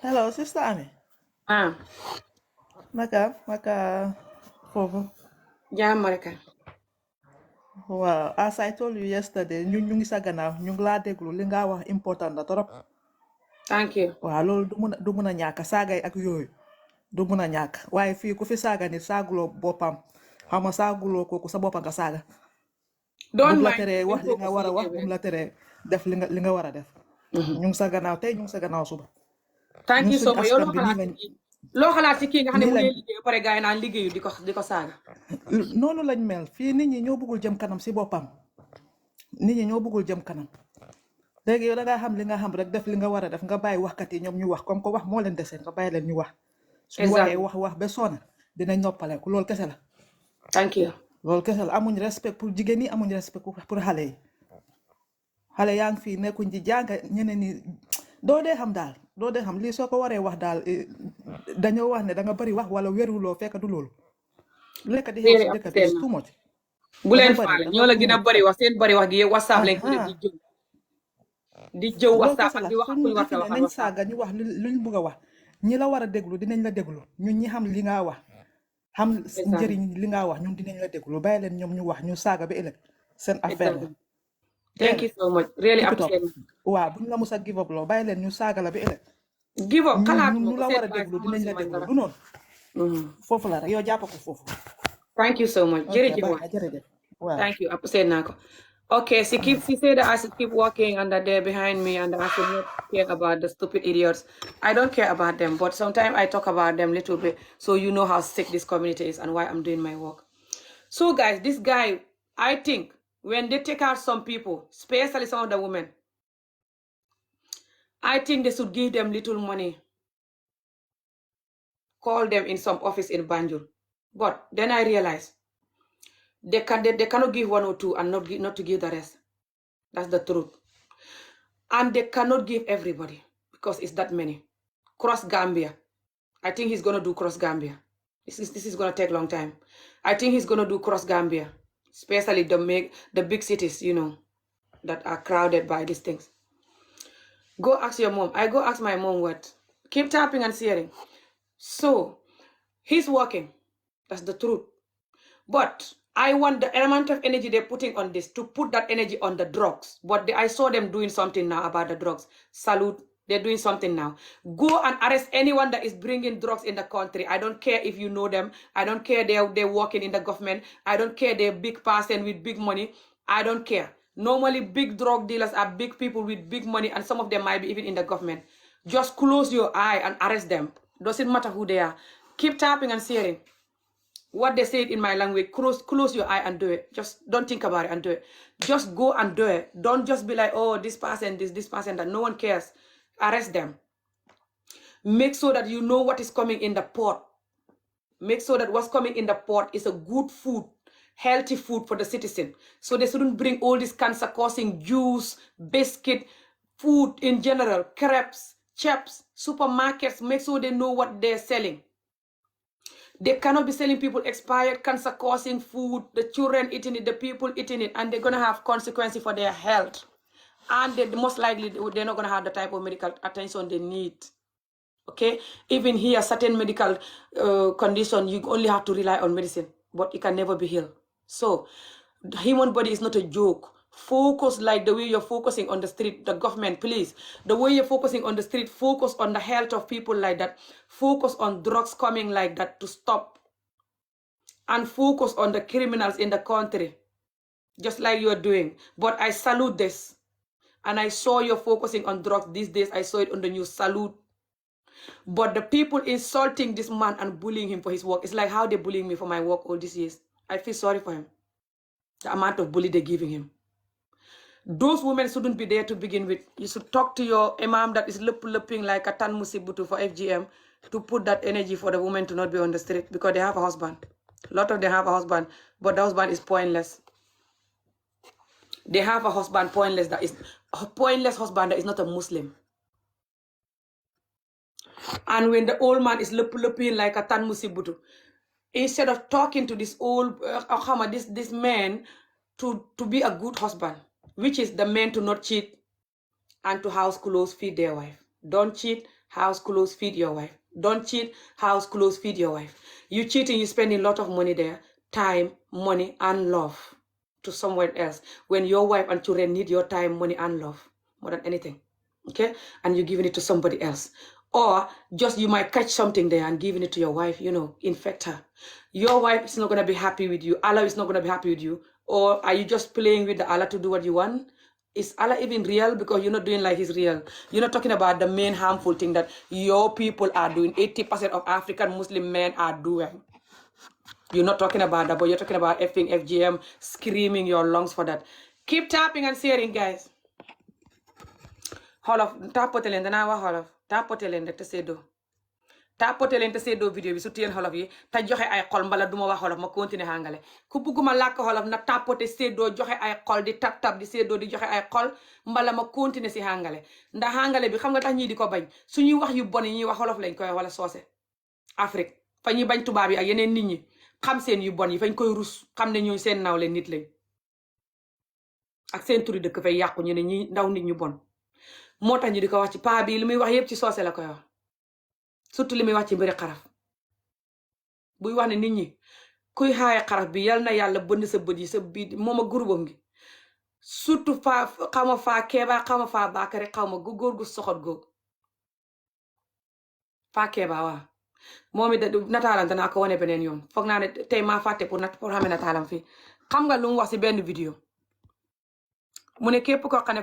[SPEAKER 11] Hello, Sister Ami. Maka Fogo.
[SPEAKER 1] Yeah, Marika.
[SPEAKER 11] Well, as I told you yesterday, ñu ngi sa gannaaw ñu ngi laa déglu li nga wax important na trop.
[SPEAKER 1] Thank you.
[SPEAKER 11] Waaw loolu du mun a ñàkk saagay ak yooyu du mun a ñàkk waaye fii ku fi saaga nit saaguloo boppam xam nga saaguloo kooku sa boppa nga saaga.
[SPEAKER 1] Don't
[SPEAKER 11] bum la
[SPEAKER 1] mind.
[SPEAKER 11] teree wax li nga war a wax bum la teree def li nga war a def. ñu ngi sa gannaaw tey ñu ngi sa gannaaw suba.
[SPEAKER 1] Thank you so much. Yow loo xalaat ci kii nga xam ne mu ngi liggéey ba pare gars yi naan liggéeyu di ko saaga.
[SPEAKER 11] noonu lañ mel fii nit ñi ñoo bëggul jëm kanam si boppam nit ñi ñoo bëggul jëm kanam léegi yow da ngaa xam li nga xam rek def li nga war a def nga bàyyi waxkat yi ñoom ñu wax comme que wax moo leen desee nga bàyyi leen ñu wax. suñu waxee wax ba sona dinañ noppaleku loolu kese la.
[SPEAKER 1] thank you.
[SPEAKER 11] loolu kese la amuñ respect pour jigéen ñi amuñ respect pour xale yi xale yaa ngi fii nekkuñ ci jàng ñeneen ñi doo dee xam daal doo dee xam lii soo ko waree wax daal dañoo wax ne da nga bëri wax wala wéruloo fekk du loolu. lekk di xew si dëkk bi too much.
[SPEAKER 1] bu leen faale ñoo la gën a bëri wax seen bëri wax gi whatsapp lañ ko def di jëw whatsapp ak di wax kuñ war a wax
[SPEAKER 11] nañ saaga ñu wax luñ bëgg a wax ñi la war a déglu dinañ la déglu ñun ñi xam li nga wax xam njëriñ li nga wax ñun dinañ la déglu bàyyi leen ñoom ñu wax ñu saaga ba ëllëg seen affaire la.
[SPEAKER 1] thank you so much really appreciate.
[SPEAKER 11] waaw buñ la musa give up loo bàyyi leen ñu saaga la ba ëllëg.
[SPEAKER 1] give up xalaat
[SPEAKER 11] ñu la war a déglu dinañ la déglu du noonu. foofu la rek yow jàpp ko foofu.
[SPEAKER 1] thank you so much. jërëjëf
[SPEAKER 11] waay
[SPEAKER 1] thank you appreciate naa ko. Okay, she said that I should keep walking and that they're behind me and that I should not care about the stupid idiots. I don't care about them, but sometimes I talk about them a little bit so you know how sick this community is and why I'm doing my work. So guys, this guy, I think when they take out some people, especially some of the women, I think they should give them little money. Call them in some office in Banjul. But then I realized they cannot give one or two and not to give the rest. That's the truth. And they cannot give everybody because it's that many. Cross Gambia. I think he's going to do cross Gambia. This is going to take a long time. I think he's going to do cross Gambia, especially the big cities, you know, that are crowded by these things. Go ask your mom. I go ask my mom what. Keep tapping and sharing. So, he's working. That's the truth. But I want the amount of energy they're putting on this to put that energy on the drugs. But I saw them doing something now about the drugs. Salute. They're doing something now. Go and arrest anyone that is bringing drugs in the country. I don't care if you know them. I don't care they're working in the government. I don't care they're a big person with big money. I don't care. Normally, big drug dealers are big people with big money, and some of them might be even in the government. Just close your eye and arrest them. Doesn't matter who they are. Keep tapping and sharing. What they say in my language, close your eye and do it. Just don't think about it and do it. Just go and do it. Don't just be like, oh, this person, this person, that no one cares. Arrest them. Make sure that you know what is coming in the pot. Make sure that what's coming in the pot is a good food, healthy food for the citizen. So they shouldn't bring all this cancer-causing juice, biscuit, food in general, crepes, chips, supermarkets. Make sure they know what they're selling. They cannot be selling people expired, cancer-causing food, the children eating it, the people eating it, and they're going to have consequences for their health. And most likely, they're not going to have the type of medical attention they need. Okay? Even here, certain medical condition, you only have to rely on medicine, but it can never be healed. So, the human body is not a joke. Focus like the way you're focusing on the street. The government, please. The way you're focusing on the street, focus on the health of people like that. Focus on drugs coming like that to stop. And focus on the criminals in the country. Just like you're doing. But I salute this. And I saw you're focusing on drugs these days. I saw it on the news. Salute. But the people insulting this man and bullying him for his work, it's like how they bullying me for my work all these years. I feel sorry for him. The amount of bully they're giving him. Those women shouldn't be there to begin with. You should talk to your imam that is looking like a tan musibutu for FGM to put that energy for the women to not be on the street because they have a husband. A lot of them have a husband, but the husband is pointless. They have a husband pointless that is a pointless husband that is not a Muslim. And when the old man is looking like a tan musibutu, instead of talking to this old this man to be a good husband, which is the man to not cheat and to house clothes feed their wife. Don't cheat, house clothes feed your wife. Don't cheat, house clothes feed your wife. You cheating, you spending a lot of money there, time, money, and love to someone else. When your wife and children need your time, money, and love more than anything, okay? And you're giving it to somebody else. Or just you might catch something there and giving it to your wife, infect her. Your wife is not going to be happy with you. Allah is not going to be happy with you. Or are you just playing with the Allah to do what you want? Is Allah even real? Because you're not doing like he's real. You're not talking about the main harmful thing that your people are doing. 80% of African Muslim men are doing. You're not talking about that, but you're talking about effing FGM, screaming your lungs for that. Keep tapping and sharing, guys. Holof, tapote leen danaa wax holof. Tapote leen rek te seddoo. Tapote leen te seddoo vidéo bi su téyen holof yi te joxe ay xol mbala duma wax holof ma continuer hàngale. Ku bugguma làkk holof na tapote seddoo joxe ay xol di tap di seddoo di joxe ay xol mbala ma continuer si hàngale. Ndax hàngale bi xam nga tax ñii di ko bañ suñuy wax yu bon yi ñuy wax holof lañ koy wala soose. Afrique fa ñuy bañ tubaab yi ak yeneen nit ñi xam seen yu bon yi fañ koy rus xam ne ñooy seen nawle nit lañ. Ak seen turi dëkk fay yàqu ñu ne ñi ndaw nit ñu bon. Moo tax ñu di ko wax ci paa bi li muy wax yëpp ci soose la koy wax surtout li muy wax ci mbiri xaraf buy wax ne nit ñi kuy xaaye xaraf bi yal na yàlla bënn sa bët yi sa biir moom a gurubam gi surtout xaw ma faa keebaa xaw ma faa baakare xaw ma gu góor gu soxot góor faa keebaa waaw moom it nataalam danaa ko wane beneen yoon foog naa ne tey maa fàtte pour xamee nataalam fii xam nga lu mu wax si benn vidéo mu ne képp koo xam ne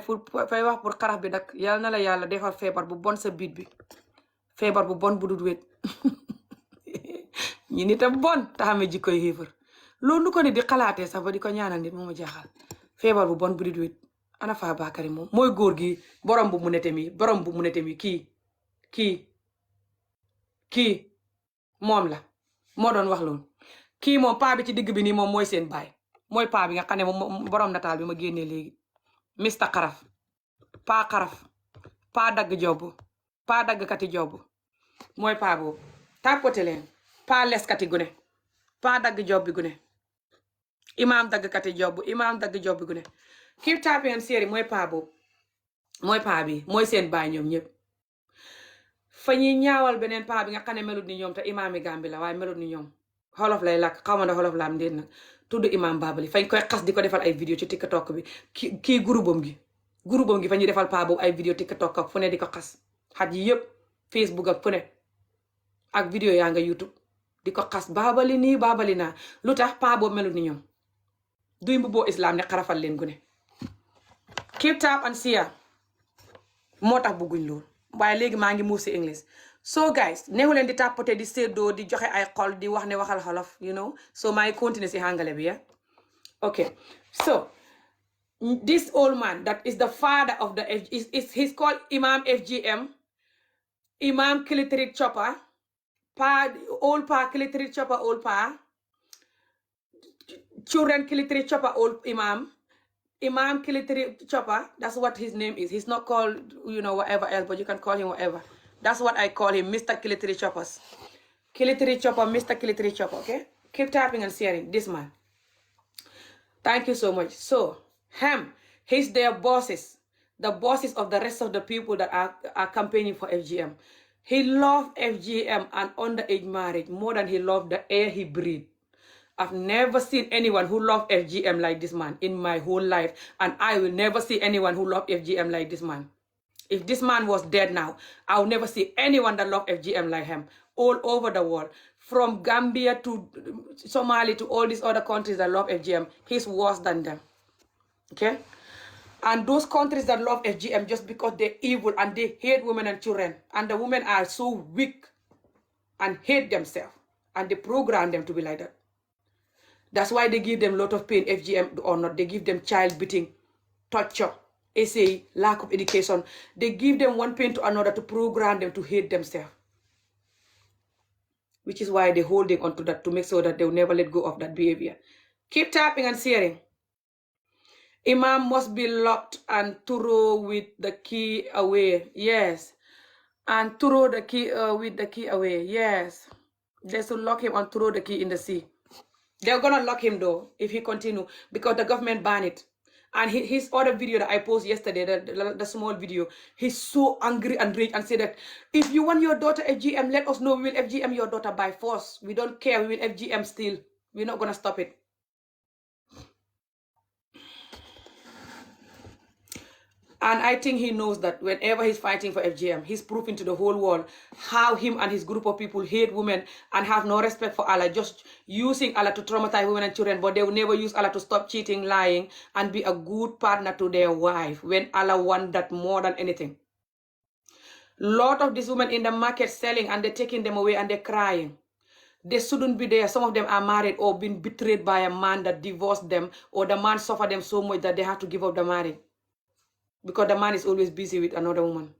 [SPEAKER 1] fay wax pour xaraf bi nag yal na la yàlla defal feebar bu bon sa biit bi feebar bu bon bu dul wét ñi nit a bon te xamee jikkoy xiifar loolu nu ko nit di xalaatee sax ba di ko ñaanal nit moo ma jaaxal feebar bu bon bu dul wét ana faa baakari moom mooy góor gi borom bu mu nete mi kii moom la moo doon wax loolu kii moom paa bi ci digg bi nii moom mooy seen baay mooy paa bi nga xam ne moom borom nataal bi ma génnee léegi mista xaraf paa dagg jobb paa dagg kati jobb mooy paa boobu tàppote leen paa les kati gune paa dagg job bi gune imaam dagg kati job bi gune keep tapping and sharing mooy paa boobu mooy paa bi mooy seen baay ñoom ñëpp fa ñuy ñaawal beneen paa bi nga xam ne melut ni ñoom te imaam yi Gambi la waaye melut ni ñoom xolof lay làkk xaw ma ne xolof la am ndéet nag tudd imam Babali fañ koy xas di ko defal ay vidéo ci TikTok bi kii gurubam gi fa ñuy defal paa boobu ay vidéo TikTok ak fu ne di ko xas xat yi yëpp Facebook ak fu ne ak vidéo yaa nga YouTube di ko xas Babali nii Babali naa lu tax paa boobu melut ni ñoom duy mbubboo islam ne xarafal leen gune keep tap and share moo tax bëgguñ loolu waaye léegi maa ngi move si English so guys neexu leen di tàppate di séddoo di joxe ay xol di wax ne waxal xolof so maa ngi continuer si hàngale bi okay so this old man that is the father of the he's called Imam FGM Imam Kilitrit Chopper old pa Kilitrit Chopper old pa children Kilitrit Chopper old Imam Kilitrit Chopper, that's what his name is. He's not called, whatever else, but you can call him whatever. That's what I call him, Mr. Kilitrit Choppers. Kilitrit Chopper, Mr. Kilitrit Chopper, okay? Keep tapping and sharing, this man. Thank you so much. So, he's their bosses, the bosses of the rest of the people that are campaigning for FGM. He loved FGM and underage marriage more than he loved the air he breathed. I've never seen anyone who loved FGM like this man in my whole life, and I will never see anyone who loved FGM like this man. If this man was dead now, I will never see anyone that loved FGM like him. All over the world, from Gambia to Somalia to all these other countries that love FGM, he's worse than them. Okay? And those countries that love FGM just because they're evil and they hate women and children, and the women are so weak and hate themselves, and they program them to be like that. That's why they give them a lot of pain, FGM or not. They give them child beating, torture, essay, lack of education. They give them one pain to another to program them to hate themselves. Which is why they're holding on to that, to make sure that they'll never let go of that behavior. Keep tapping and sharing. Imam must be locked and throw with the key away. Yes. And throw the key with the key away. Yes. They should lock him and throw the key in the sea. They're gonna lock him though if he continue, because the government banned it. And his other video that I posted yesterday, the small video, he's so angry and rage and said that if you want your daughter FGM, let us know. We will FGM your daughter by force. We don't care. We will FGM still. We're not gonna stop it. And I think he knows that whenever he's fighting for FGM, he's proving to the whole world how him and his group of people hate women and have no respect for Allah, just using Allah to traumatize women and children, but they will never use Allah to stop cheating, lying, and be a good partner to their wife when Allah wants that more than anything. Lot of these women in the market selling, and they're taking them away and they're crying. They shouldn't be there. Some of them are married or been betrayed by a man that divorced them, or the man suffered them so much that they have to give up the marriage. Because the man is always busy with another woman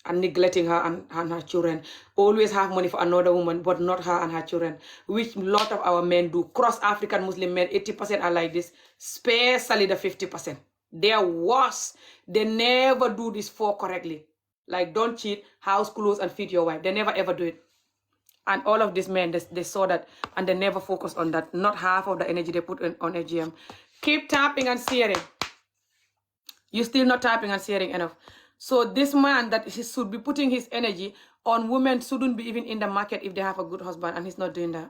[SPEAKER 1] and neglecting her and her children. Always have money for another woman, but not her and her children, which a lot of our men do. Cross-African Muslim men, 80% are like this, especially the 50%. They're worse. They never do this for correctly. Like, don't cheat, house, clothes, and feed your wife. They never ever do it. And all of these men, they saw that, and they never focus on that. Not half of the energy they put on FGM. Keep tapping and sharing. You're still not tapping and sharing enough. So this man that he should be putting his energy on women shouldn't be even in the market if they have a good husband, and he's not doing that.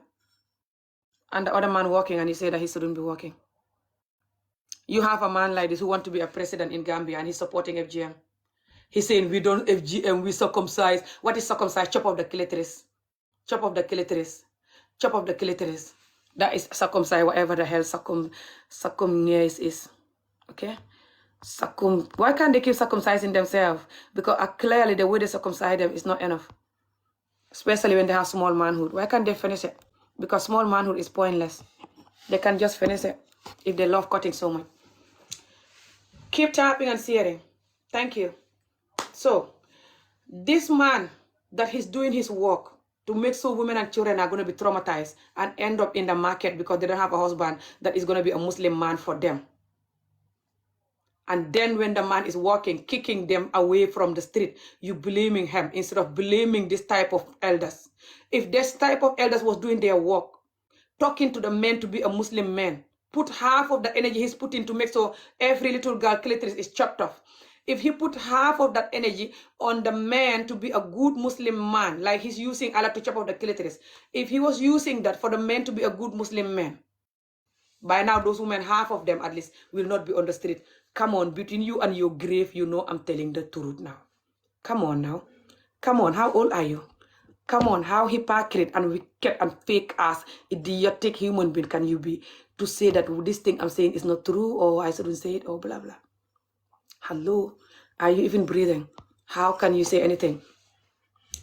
[SPEAKER 1] And the other man working, and he said that he shouldn't be working. You have a man like this who wants to be a president in Gambia, and he's supporting FGM. He's saying we don't FGM, we circumcise. What is circumcise? Chop off the clitoris. Chop off the clitoris. Chop off the clitoris. That is circumcise, whatever the hell circumcise is. Okay? Why can't they keep circumcising themselves? Because clearly the way they circumcise them is not enough. Especially when they have small manhood. Why can't they finish it? Because small manhood is pointless. They can just finish it if they love cutting so much. Keep tapping and sharing. Thank you. So, this man that he's doing his work to make sure women and children are going to be traumatized and end up in the market because they don't have a husband that is going to be a Muslim man for them. And then when the man is walking, kicking them away from the street, you blaming him instead of blaming this type of elders. If this type of elders was doing their work, talking to the men to be a Muslim man, put half of the energy he's putting to make sure every little girl clitoris is chopped off. If he put half of that energy on the man to be a good Muslim man, like he's using Allah to chop off the clitoris, if he was using that for the man to be a good Muslim man, by now those women, half of them at least, will not be on the street. Come on, between you and your grave, you know I'm telling the truth now. Come on now. Come on, how old are you? Come on, how hypocrite and wicked and fake ass, idiotic human being can you be to say that this thing I'm saying is not true, or I shouldn't say it, or blah, blah. Hello? Are you even breathing? How can you say anything?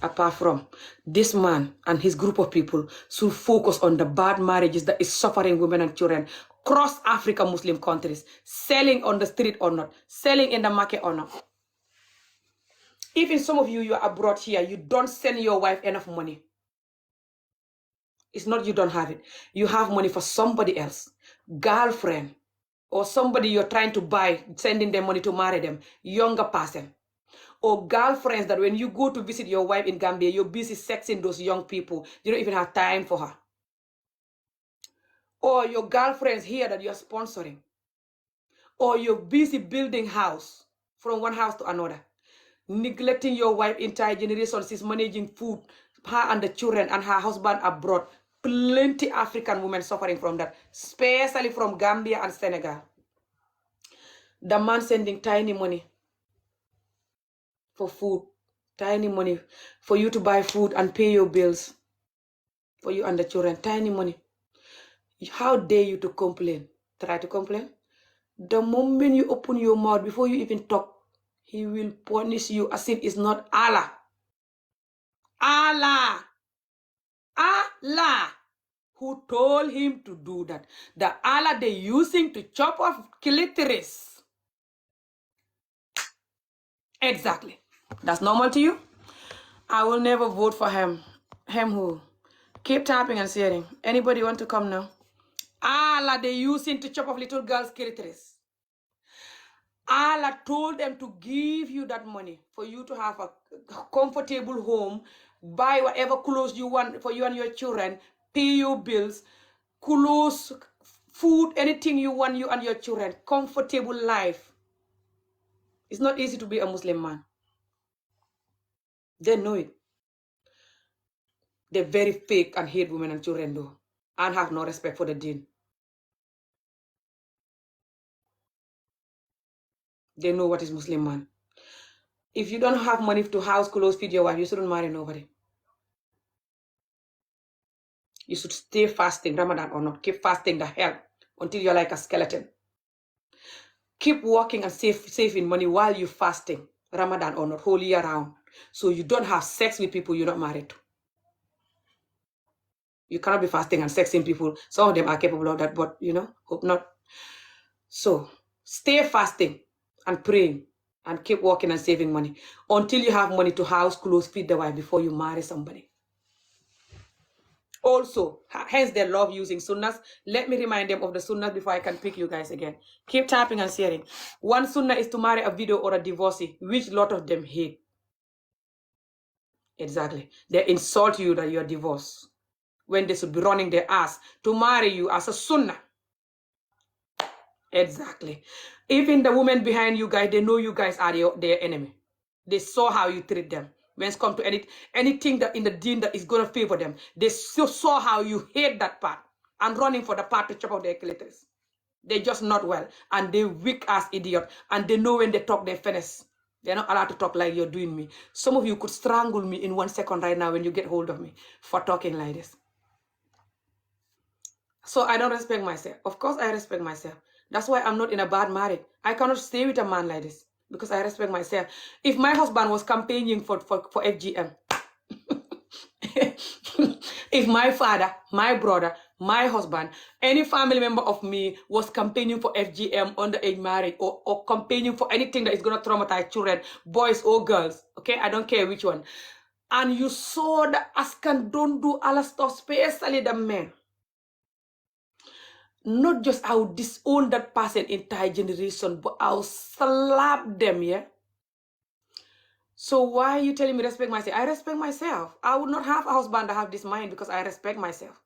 [SPEAKER 1] Apart from this man and his group of people should focus on the bad marriages that is suffering women and children across Africa, Muslim countries, selling on the street or not, selling in the market or not. Even some of you, you are abroad here, you don't send your wife enough money. It's not you don't have it. You have money for somebody else, girlfriend, or somebody you're trying to buy, sending them money to marry them, younger person. Or girlfriends that when you go to visit your wife in Gambia, you're busy sexing those young people. You don't even have time for her. Or your girlfriends here that you're sponsoring. Or you're busy building house from one house to another. Neglecting your wife entire generation. She's managing food, her and the children and her husband abroad. Plenty African women suffering from that, especially from Gambia and Senegal. The man sending tiny money for food, tiny money for you to buy food and pay your bills for you and the children, tiny money. How dare you to complain? Try to complain. The moment you open your mouth, before you even talk, he will punish you as if it's not Allah. Allah who told him to do that. The Allah they using to chop off clitoris. Exactly. That's normal to you? I will never vote for him. Him who? Keep tapping and sharing. Anybody want to come now? Allah they using to chop off little girls' clitoris. Allah told them to give you that money for you to have a comfortable home, buy whatever clothes you want for you and your children, pay your bills, clothes, food, anything you want you and your children, comfortable life. It's not easy to be a Muslim man. They know it. They're very fake and hate women and children though, and have no respect for the deen. They know what is Muslim man. If you don't have money to house, clothes, feed your wife, you shouldn't marry nobody. You should stay fasting, Ramadan or not. Keep fasting the hell until you're like a skeleton. Keep working and saving money while you're fasting, Ramadan or not, whole year round. So you don't have sex with people you're not married to. You cannot be fasting and sexing people. Some of them are capable of that, but hope not. So stay fasting and praying and keep working and saving money until you have money to house, clothes, feed the wife before you marry somebody. Also, hence they love using sunnahs. Let me remind them of the sunnahs before I can pick you guys again. Keep tapping and sharing. One sunnah is to marry a widow or a divorcee, which a lot of them hate. Exactly. They insult you that you're divorced when they should be running their ass to marry you as a sunnah. Exactly. Even the women behind you guys, they know you guys are their enemy. They saw how you treat them. When it comes to anything that in the deen that is going to favor them, they saw how you hate that part and running for the part to chop off their clitoris. They're just not well. And they weak ass idiot. And they know when they talk, they're finesse. They're not allowed to talk like you're doing me. Some of you could strangle me in 1 second right now when you get hold of me for talking like this. So I don't respect myself. Of course I respect myself. That's why I'm not in a bad marriage. I cannot stay with a man like this because I respect myself. If my husband was campaigning for FGM, if my father, my brother, my husband, any family member of me was campaigning for FGM, underage marriage, or campaigning for anything that is going to traumatize children, boys or girls, okay? I don't care which one. And you saw the Askan don't do all stuff, especially the men. Not just I will disown that person entire generation, but I'll slap them, yeah? So why are you telling me respect myself? I respect myself. I would not have a husband that have this mind because I respect myself.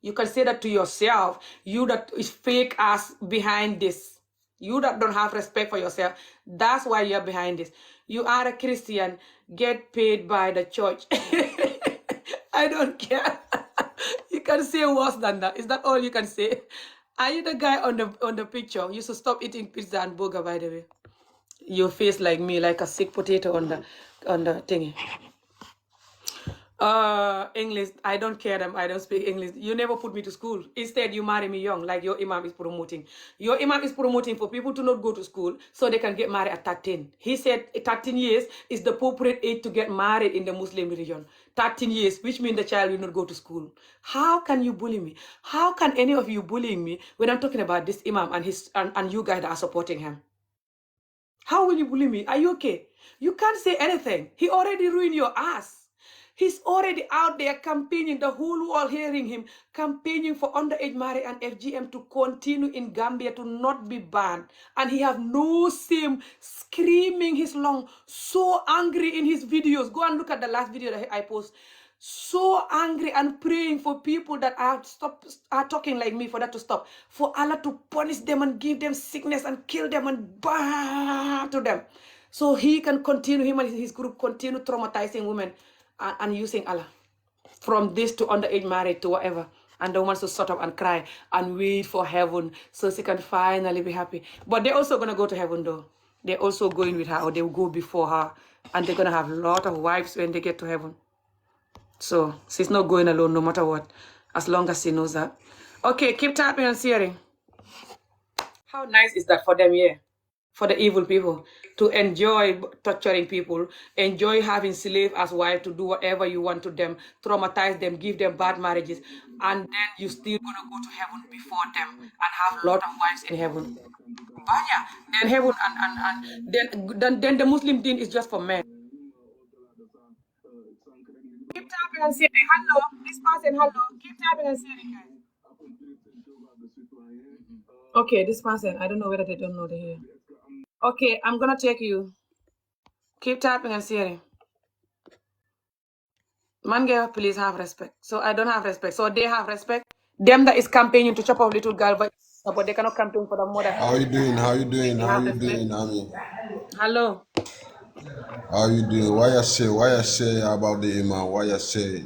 [SPEAKER 1] You can say that to yourself. You that is fake ass behind this. You that don't have respect for yourself. That's why you're behind this. You are a Christian. Get paid by the church. I don't care. You can say worse than that. Is that all you can say? Are you the guy on the picture? You should stop eating pizza and burger, by the way. Your face like me, like a sick potato on the thingy. English, I don't care them. I don't speak English. You never put me to school. Instead, you marry me young, like your imam is promoting. Your imam is promoting for people to not go to school so they can get married at 13. He said 13 years is the appropriate age to get married in the Muslim religion. 13 years, which means the child will not go to school. How can you bully me? How can any of you bullying me when I'm talking about this imam and you guys that are supporting him? How will you bully me? Are you okay? You can't say anything. He already ruined your ass. He's already out there campaigning, the whole world hearing him, campaigning for underage marriage and FGM to continue in Gambia, to not be banned. And he have no shame, screaming his lung, so angry in his videos. Go and look at the last video that I post. So angry and praying for people that are talking like me, for that to stop. For Allah to punish them and give them sickness and kill them and bam to them. So he can continue, him and his group continue traumatizing women and using Allah. from this to underage marriage to whatever. And the woman to shut up and cry and wait for heaven so she can finally be happy. But they're also going to go to heaven though. They're also going with her, or they will go before her. And they're going to have a lot of wives when they get to heaven. So she's not going alone no matter what, as long as she knows that. Okay, keep tapping and sharing. How nice is that for them, yeah? For the evil people to enjoy torturing people, enjoy having slave as wife to do whatever you want to them, traumatize them, give them bad marriages, and then you still gonna go to heaven before them and have a lot of wives in heaven. But yeah, then heaven and then the Muslim deen is just for men. Keep tapping and sharing. Hello, this person, hello. Keep tapping and sharing, guys. Okay, this person, I don't know whether they don't know they're here. Okay, I'm gonna take you. Keep tapping and sharing. Man, please have respect. So I don't have respect. So they have respect. Them that is campaigning to chop off little girl, but they cannot campaign for the mother.
[SPEAKER 12] How you doing? How you doing?
[SPEAKER 1] They
[SPEAKER 12] How
[SPEAKER 1] have
[SPEAKER 12] you
[SPEAKER 1] respect.
[SPEAKER 12] doing, Ami?
[SPEAKER 1] Hello.
[SPEAKER 12] How you doing? Why you say about the imam? Why you say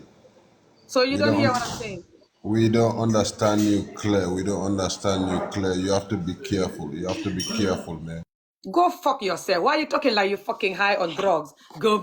[SPEAKER 1] So you
[SPEAKER 12] we
[SPEAKER 1] don't hear
[SPEAKER 12] don't
[SPEAKER 1] what I'm saying?
[SPEAKER 12] we don't understand you clear. We don't understand you clear. You have to be careful. You have to be careful, man.
[SPEAKER 1] Go fuck yourself. Why are you talking like you're fucking high on drugs? Go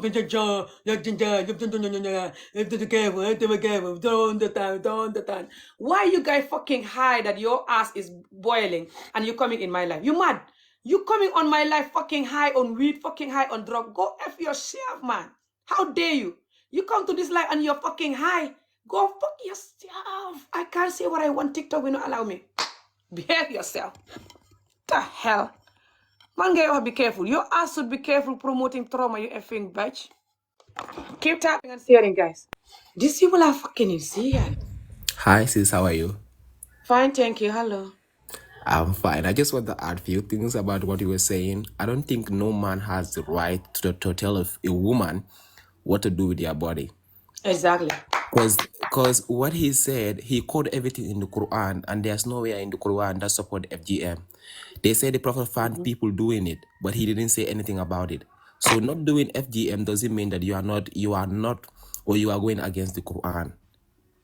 [SPEAKER 1] why you guys fucking high that your ass is boiling and you coming in my life? You mad? You coming on my life fucking high on weed, fucking high on drug. Go F yourself, man. How dare you? You come to this life and you're fucking high. Go fuck yourself. I can't say what I want. TikTok will not allow me. Behave yourself. The hell? Man, be careful. Your ass should be careful promoting trauma, you effing bitch. Keep tapping and sharing, guys. These people are fucking insane.
[SPEAKER 13] Hi sis, how are you?
[SPEAKER 1] Fine, thank you. Hello.
[SPEAKER 13] I'm fine. I just want to add a few things about what you were saying. I don't think no man has the right to tell a woman what to do with their body.
[SPEAKER 1] Exactly.
[SPEAKER 13] Because what he said, he quoted everything in the Quran, and there's nowhere in the Quran that support FGM. They say the Prophet found people doing it, but he didn't say anything about it. So not doing FGM doesn't mean that you are not, or you are going against the Quran.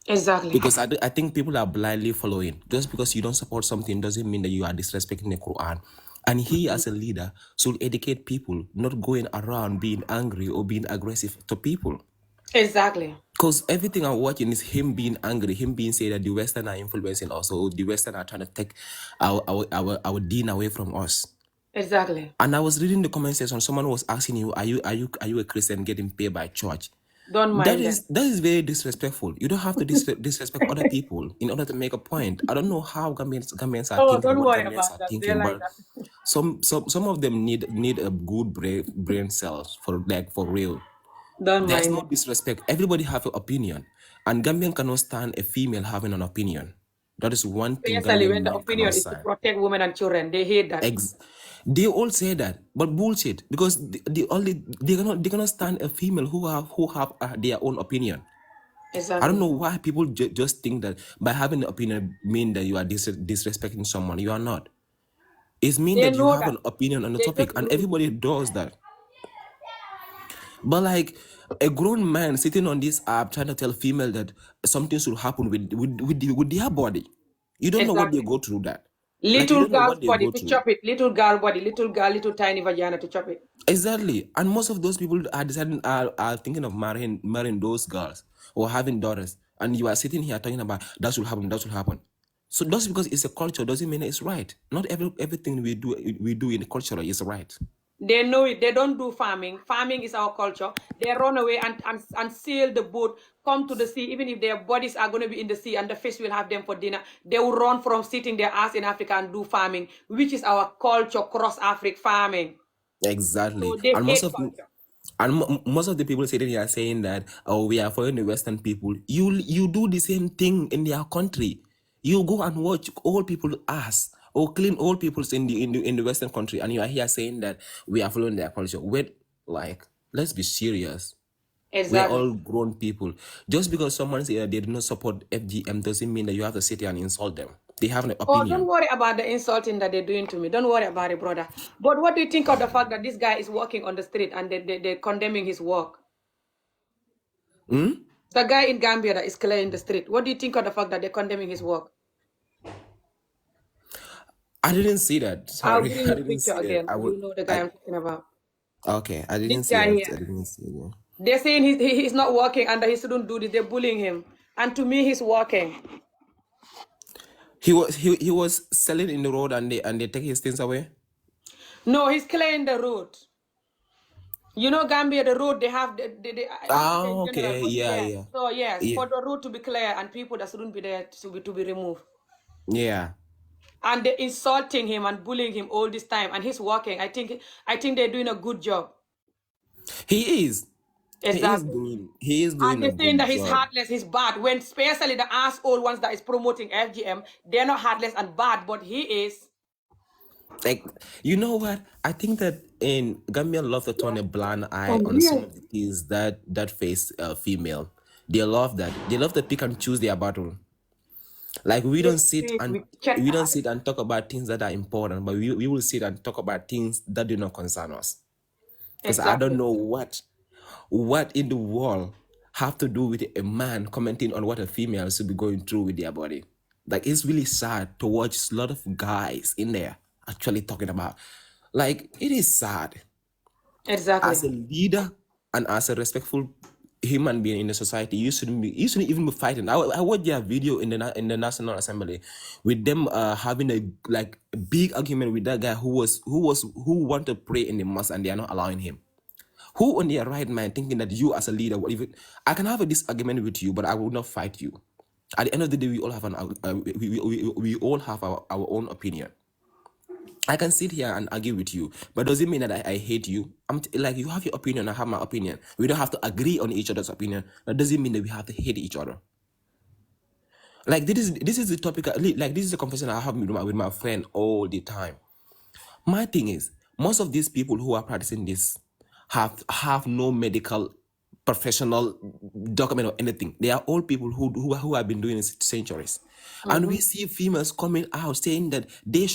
[SPEAKER 1] Exactly.
[SPEAKER 13] Because I think people are blindly following. Just because you don't support something doesn't mean that you are disrespecting the Quran. And he, as a leader, should educate people, not going around being angry or being aggressive to people.
[SPEAKER 1] Exactly.
[SPEAKER 13] Because everything I'm watching is him being angry, him being saying that the Western are influencing us, or the Western are trying to take our deen away from us.
[SPEAKER 1] Exactly.
[SPEAKER 13] And I was reading the comment section. Someone was asking you, "Are you a Christian getting paid by church?"
[SPEAKER 1] Don't mind
[SPEAKER 13] that is very disrespectful. You don't have to disrespect other people in order to make a point. I don't know how Gambians are thinking.
[SPEAKER 1] Don't
[SPEAKER 13] What
[SPEAKER 1] worry
[SPEAKER 13] Gambians
[SPEAKER 1] about
[SPEAKER 13] are
[SPEAKER 1] that.
[SPEAKER 13] thinking,
[SPEAKER 1] Like
[SPEAKER 13] but
[SPEAKER 1] that.
[SPEAKER 13] some of them need a good brain cells for real.
[SPEAKER 1] Don't
[SPEAKER 13] There's
[SPEAKER 1] mind
[SPEAKER 13] no
[SPEAKER 1] it.
[SPEAKER 13] disrespect. Everybody have an opinion, and Gambian cannot stand a female having an opinion. That is one thing
[SPEAKER 1] Especially when
[SPEAKER 13] Gambian
[SPEAKER 1] the
[SPEAKER 13] men
[SPEAKER 1] opinion
[SPEAKER 13] cannot
[SPEAKER 1] is to
[SPEAKER 13] stand.
[SPEAKER 1] protect women and children. They hate that.
[SPEAKER 13] They all say that, but bullshit. Because they cannot stand a female who have their own opinion.
[SPEAKER 1] Exactly.
[SPEAKER 13] I don't know why people just think that by having an opinion mean that you are disrespecting someone. You are not. It means
[SPEAKER 1] They
[SPEAKER 13] that you
[SPEAKER 1] know
[SPEAKER 13] have
[SPEAKER 1] that.
[SPEAKER 13] an opinion on the
[SPEAKER 1] They
[SPEAKER 13] topic,
[SPEAKER 1] just
[SPEAKER 13] and
[SPEAKER 1] rude.
[SPEAKER 13] everybody does that. But like a grown man sitting on this app trying to tell female that something should happen with their body. You don't know what they go through that. Like, you
[SPEAKER 1] Little
[SPEAKER 13] don't know
[SPEAKER 1] girl's
[SPEAKER 13] what they
[SPEAKER 1] body
[SPEAKER 13] go
[SPEAKER 1] to
[SPEAKER 13] through.
[SPEAKER 1] chop it. Little girl body. Little girl, little tiny vagina to chop it.
[SPEAKER 13] Exactly. And most of those people are deciding are thinking of marrying those girls or having daughters. And you are sitting here talking about that should happen. So just because it's a culture doesn't mean it's right. Not everything we do in the culture is right.
[SPEAKER 1] They know it. They don't do farming. Farming is our culture. They run away and sail the boat, come to the sea, even if their bodies are going to be in the sea and the fish will have them for dinner. They will run from sitting their ass in Africa and do farming, which is our culture, cross-Africa farming.
[SPEAKER 13] Exactly.
[SPEAKER 1] So they
[SPEAKER 13] And
[SPEAKER 1] hate culture.
[SPEAKER 13] most of the people sitting here saying that, oh, we are following the Western people. You do the same thing in their country. You go and watch all people ass or clean all people's in the Western country, and you are here saying that we are following their culture. Wait, like, let's be serious. We're
[SPEAKER 1] Exactly.
[SPEAKER 13] all grown people. Just because someone says they do not support FGM doesn't mean that you have to sit here and insult them. They have an
[SPEAKER 1] Oh, don't
[SPEAKER 13] opinion.
[SPEAKER 1] worry about the insulting that they're doing to me. Don't worry about it, brother. But what do you think of the fact that this guy is walking on the street and they're condemning his work? The guy in Gambia that is clearing the street. What do you think of the fact that they're condemning his work?
[SPEAKER 13] I didn't see that.
[SPEAKER 1] I'll
[SPEAKER 13] Sorry,
[SPEAKER 1] bring
[SPEAKER 13] I
[SPEAKER 1] you the
[SPEAKER 13] didn't
[SPEAKER 1] picture
[SPEAKER 13] see that.
[SPEAKER 1] again. You know the guy I'm talking about.
[SPEAKER 13] Okay, I
[SPEAKER 1] This
[SPEAKER 13] didn't see
[SPEAKER 1] guy
[SPEAKER 13] that.
[SPEAKER 1] here.
[SPEAKER 13] I didn't see that.
[SPEAKER 1] They're saying he's not working and that he shouldn't do this. They're bullying him. And to me, he's working.
[SPEAKER 13] He was selling in the road and they take his things away.
[SPEAKER 1] No, he's clearing the road. You know, Gambia, the road, they have, I don't know in general,
[SPEAKER 13] Okay,
[SPEAKER 1] but
[SPEAKER 13] yeah,
[SPEAKER 1] yeah.
[SPEAKER 13] yeah,
[SPEAKER 1] So, yes,
[SPEAKER 13] yeah,
[SPEAKER 1] for the road to be clear and people that shouldn't be there to be removed.
[SPEAKER 13] yeah.
[SPEAKER 1] And they're insulting him and bullying him all this time. And he's working. I think they're doing a good job.
[SPEAKER 13] He is.
[SPEAKER 1] Exactly.
[SPEAKER 13] He is
[SPEAKER 1] And
[SPEAKER 13] doing a
[SPEAKER 1] they're saying
[SPEAKER 13] good
[SPEAKER 1] that he's
[SPEAKER 13] job.
[SPEAKER 1] heartless, he's bad. When especially the asshole ones that is promoting FGM, they're not heartless and bad, but he is.
[SPEAKER 13] Like, you know what? I think that in Gambia love to turn a blind eye
[SPEAKER 1] Oh,
[SPEAKER 13] on some
[SPEAKER 1] really?
[SPEAKER 13] of the things that face female. They love that. They love to pick and choose their battle. Like we don't sit and talk about things that are important, but we will sit and talk about things that do not concern us. Because I don't
[SPEAKER 1] Exactly.
[SPEAKER 13] know what in the world have to do with a man commenting on what a female should be going through with their body. Like it's really sad to watch a lot of guys in there actually talking about. Like it is sad.
[SPEAKER 1] Exactly.
[SPEAKER 13] As a leader and as a respectful human being in the society, you shouldn't even be fighting. I watched their video in the National Assembly with them having a big argument with that guy who wanted to pray in the mosque and they are not allowing him. Who on their right mind thinking that you as a leader, I can have a disagreement with you, but I will not fight you. At the end of the day, we all have we all have our own opinion. I can sit here and argue with you, but does it mean that I hate you? Like you have your opinion, I have my opinion. We don't have to agree on each other's opinion. That doesn't mean that we have to hate each other. Like this is the topic. Like this is the conversation I have with my friend all the time. My thing is, most of these people who are practicing this have no medical professional document or anything. They are all people who have been doing this centuries. And we see females coming out saying that they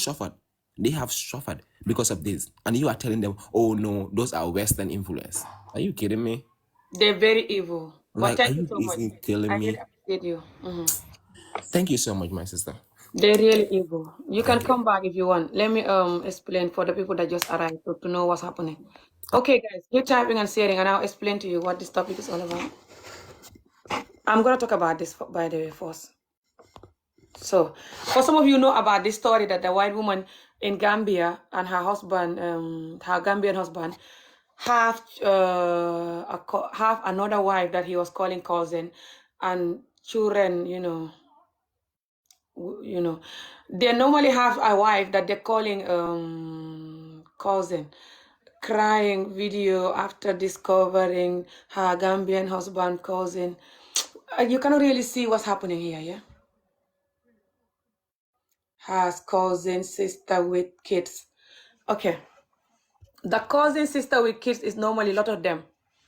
[SPEAKER 13] have suffered because of this. And you are telling them, oh no, those are Western influence. Are you kidding me?
[SPEAKER 1] They're very evil. But
[SPEAKER 13] Like,
[SPEAKER 1] thank
[SPEAKER 13] are
[SPEAKER 1] you
[SPEAKER 13] you
[SPEAKER 1] so much.
[SPEAKER 13] basically killing
[SPEAKER 1] I really
[SPEAKER 13] me?
[SPEAKER 1] appreciate you.
[SPEAKER 13] Thank you so much, my sister.
[SPEAKER 1] They're really evil. You can
[SPEAKER 13] Thank you.
[SPEAKER 1] come back if you want. Let me explain for the people that just arrived to know what's happening. Okay, guys, keep typing and sharing, and I'll explain to you what this topic is all about. I'm going to talk about this, by the way, first. So, for some of you know about this story that the white woman in Gambia and her husband, her Gambian husband, have another wife that he was calling cousin, and children, you know, they normally have a wife that they're calling cousin, crying video after discovering her Gambian husband cousin. You cannot really see what's happening here, yeah? Has cousin, sister with kids. Okay. The cousin, sister with kids is normally a lot of them.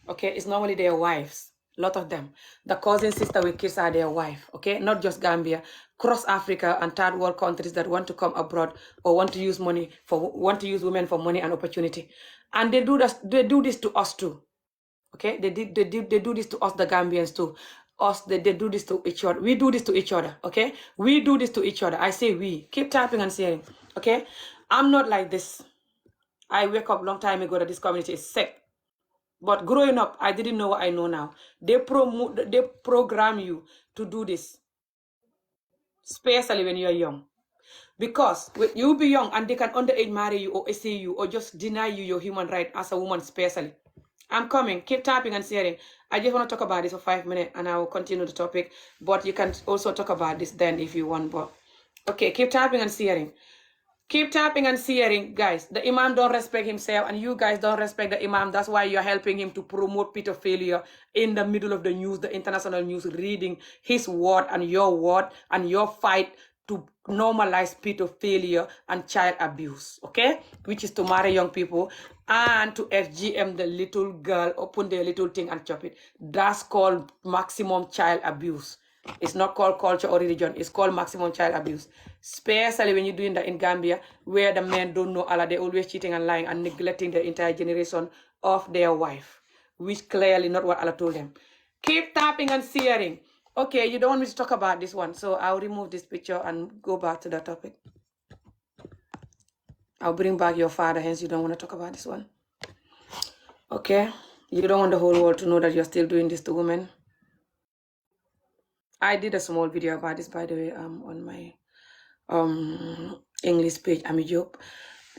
[SPEAKER 1] Okay, it's normally their wives. A lot of them. The cousin, sister with kids are their wife. Okay, not just Gambia. Cross Africa and third world countries that want to come abroad or want to use women for money and opportunity, and they do this. They do this to us too. Okay, they do this to us, the Gambians too. They do this to each other. We do this to each other. Okay, we do this to each other. I say we. Keep typing and sharing. Okay, I'm not like this. I wake up a long time ago that this community is sick. But growing up, I didn't know what I know now. They program you to do this, especially when you're young. Because you'll be young and they can underage marry you or essay you or just deny you your human right as a woman, especially. I'm coming. Keep tapping and sharing. I just want to talk about this for 5 minutes and I will continue the topic. But you can also talk about this then if you want. But okay, keep tapping and sharing. Keep tapping and sharing, guys. The Imam don't respect himself and you guys don't respect the Imam. That's why you're helping him to promote pedophilia in the middle of the news, the international news, reading his word and your fight to normalize pedophilia and child abuse, okay? Which is to marry young people and to FGM the little girl, open the little thing and chop it. That's called maximum child abuse. It's not called culture or religion. It's called maximum child abuse. Especially when you're doing that in Gambia, where the men don't know Allah. They're always cheating and lying and neglecting the entire generation of their wife, which clearly not what Allah told them. Keep tapping and sharing. Okay, you don't want me to talk about this one, so I'll remove this picture and go back to the topic. I'll bring back your father, hence you don't want to talk about this one. Okay? You don't want the whole world to know that you're still doing this to women. I did a small video about this, by the way, on my English page, Ami Job.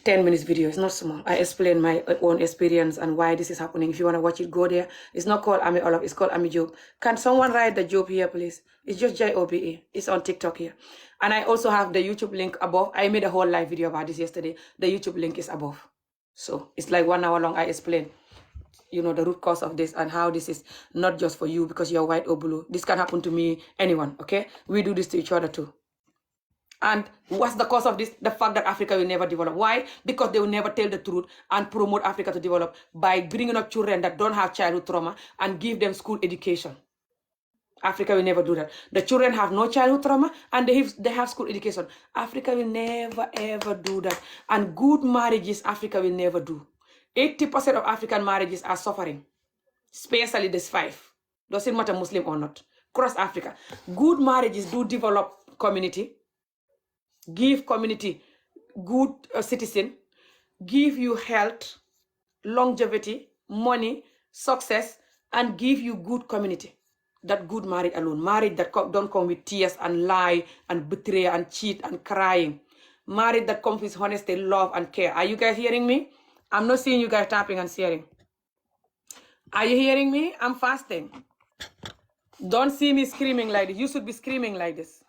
[SPEAKER 1] 10 minutes video. It's not small. I explain my own experience and why this is happening. If you want to watch it, go there. It's not called Ami Olaf. It's called Ami Job. Can someone write the Job here, please? It's just Jobe. It's on TikTok here. And I also have the YouTube link above. I made a whole live video about this yesterday. The YouTube link is above. So it's like 1 hour long. I explain, you know, the root cause of this and how this is not just for you because you're white or blue. This can happen to me, anyone, okay? We do this to each other too. And what's the cause of this? The fact that Africa will never develop. Why? Because they will never tell the truth and promote Africa to develop by bringing up children that don't have childhood trauma and give them school education. Africa will never do that. The children have no childhood trauma and they have school education. Africa will never ever do that. And good marriages, Africa will never do. 80% of African marriages are suffering, especially this 5. Doesn't matter Muslim or not. Across Africa, good marriages do develop community. Give community good citizen, give you health, longevity, money, success, and give you good community. That good marriage alone. Marriage that don't come with tears and lie and betray and cheat and crying. Marriage that comes with honesty, love, and care. Are you guys hearing me? I'm not seeing you guys tapping and sharing. Are you hearing me? I'm fasting. Don't see me screaming like this. You should be screaming like this.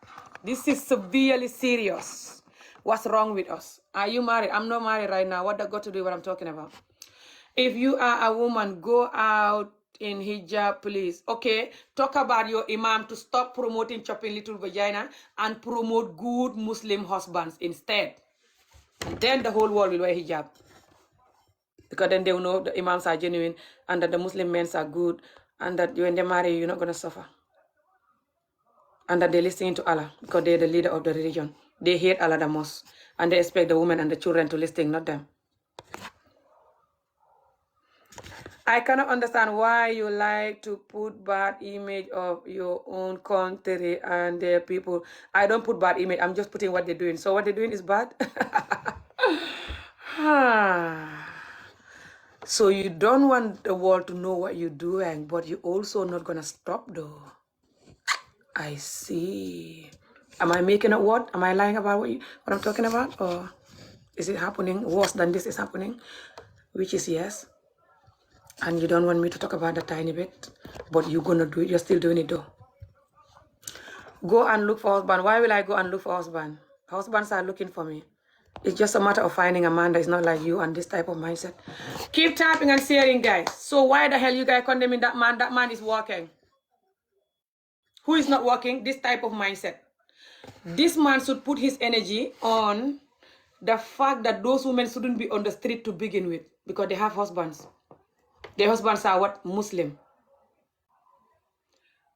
[SPEAKER 1] This is severely serious. What's wrong with us? Are you married? I'm not married right now. What that got to do with what I'm talking about? If you are a woman, go out in hijab, please. Okay, talk about your imam to stop promoting chopping little vagina and promote good Muslim husbands instead. And then the whole world will wear hijab. Because then they will know the imams are genuine and that the Muslim men are good and that when they marry you, you're not going to suffer. And that they're listening to Allah because they're the leader of the religion. They hate Allah the most. And they expect the women and the children to listen, not them. I cannot understand why you like to put bad image of your own country and their people. I don't put bad image. I'm just putting what they're doing. So what they're doing is bad? So you don't want the world to know what you're doing, but you're also not going to stop though. I see. Am I making a word? Am I lying about what I'm talking about? Or is it happening? Worse than this is happening? Which is yes. And you don't want me to talk about that tiny bit, but you're going to do it. You're still doing it though. Go and look for husband. Why will I go and look for husband? Husbands are looking for me. It's just a matter of finding a man that is not like you and this type of mindset. Keep tapping and sharing, guys. So why the hell you guys condemning that man? That man is working. Who is not working? This type of mindset. This man should put his energy on the fact that those women shouldn't be on the street to begin with because they have husbands. Their husbands are what? Muslim.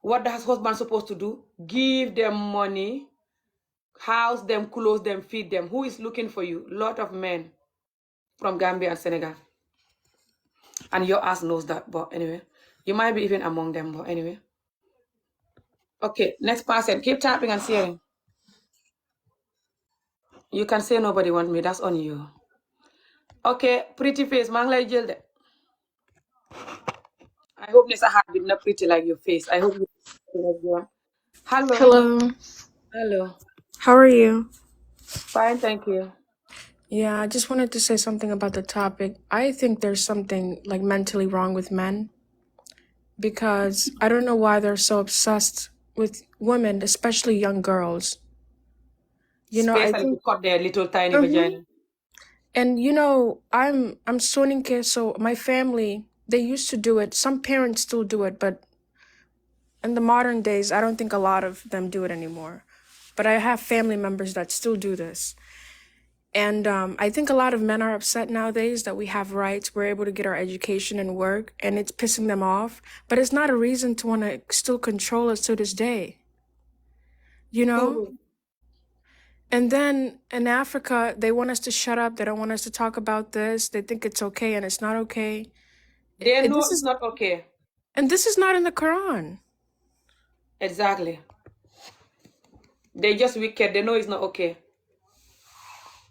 [SPEAKER 1] What does husband supposed to do? Give them money, house them, clothe them, feed them. Who is looking for you? Lot of men from Gambia and Senegal. And your ass knows that, but anyway. You might be even among them, but anyway. Okay, next person. Keep tapping and sharing. You can say nobody want me. That's on you. Okay, pretty face. Mang lay jël de. I hope this heart is not pretty like your face. I hope you. Hello.
[SPEAKER 14] Hello.
[SPEAKER 1] Hello.
[SPEAKER 14] How are you?
[SPEAKER 1] Fine, thank you.
[SPEAKER 14] Yeah, I just wanted to say something about the topic. I think there's something like mentally wrong with men because I don't know why they're so obsessed with women, especially young girls. You know, I
[SPEAKER 1] Especially
[SPEAKER 14] think
[SPEAKER 1] to cut their little tiny vagina.
[SPEAKER 14] And you know, I'm Soninke, so my family, they used to do it. Some parents still do it, but in the modern days, I don't think a lot of them do it anymore. But I have family members that still do this. And I think a lot of men are upset nowadays that we have rights, we're able to get our education and work, and it's pissing them off. But it's not a reason to want to still control us to this day. You know? And then in Africa, they want us to shut up. They don't want us to talk about this. They think it's okay and it's not okay.
[SPEAKER 1] They know it's not okay.
[SPEAKER 14] And this is not in the Quran.
[SPEAKER 1] Exactly. They just wicked. They know it's not okay.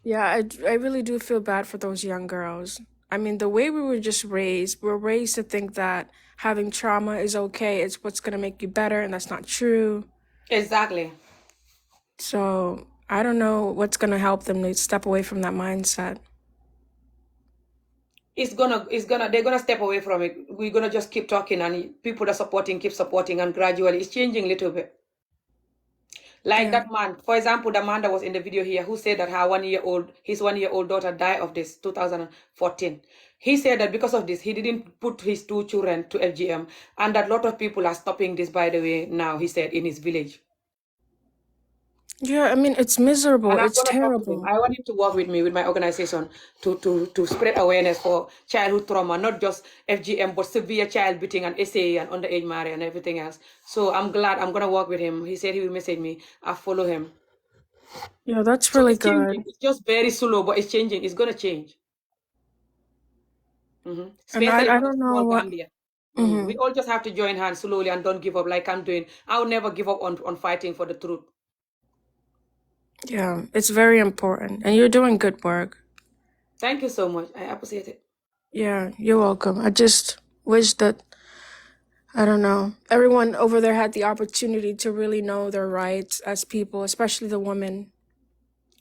[SPEAKER 14] Yeah, I really do feel bad for those young girls. I mean, the way we were just raised, we're raised to think that having trauma is okay. It's what's going to make you better, and that's not true.
[SPEAKER 1] Exactly.
[SPEAKER 14] So I don't know what's going to help them to step away from that mindset.
[SPEAKER 1] They're gonna step away from it. We're gonna just keep talking, and people are supporting, keep supporting, and gradually it's changing a little bit. Like that man, for example, the man that was in the video here who said that his 1-year-old daughter died of this 2014. He said that because of this, he didn't put his 2 children to FGM, and that a lot of people are stopping this, by the way, now, he said, in his village.
[SPEAKER 14] Yeah, I mean, it's miserable.
[SPEAKER 1] And I'm
[SPEAKER 14] It's
[SPEAKER 1] gonna talk to him.
[SPEAKER 14] terrible.
[SPEAKER 1] I want him to work with me, with my organization, to spread awareness for childhood trauma, not just FGM, but severe child beating and SA and underage marriage and everything else. So I'm glad I'm gonna work with him. He said he will message me. I follow him.
[SPEAKER 14] Yeah, that's
[SPEAKER 1] So
[SPEAKER 14] really
[SPEAKER 1] it's changing.
[SPEAKER 14] good.
[SPEAKER 1] It's just very slow, but it's changing. It's gonna change.
[SPEAKER 14] And
[SPEAKER 1] Especially
[SPEAKER 14] I
[SPEAKER 1] for the
[SPEAKER 14] don't know
[SPEAKER 1] small
[SPEAKER 14] what.
[SPEAKER 1] Gambia.
[SPEAKER 14] Mhm.
[SPEAKER 1] We all just have to join hands slowly and don't give up like I'm doing. I'll never give up on fighting for the truth.
[SPEAKER 14] Yeah, it's very important, and you're doing good work.
[SPEAKER 1] Thank you so much. I appreciate it.
[SPEAKER 14] Yeah, you're welcome. I just wish that, I don't know, everyone over there had the opportunity to really know their rights as people, especially the women.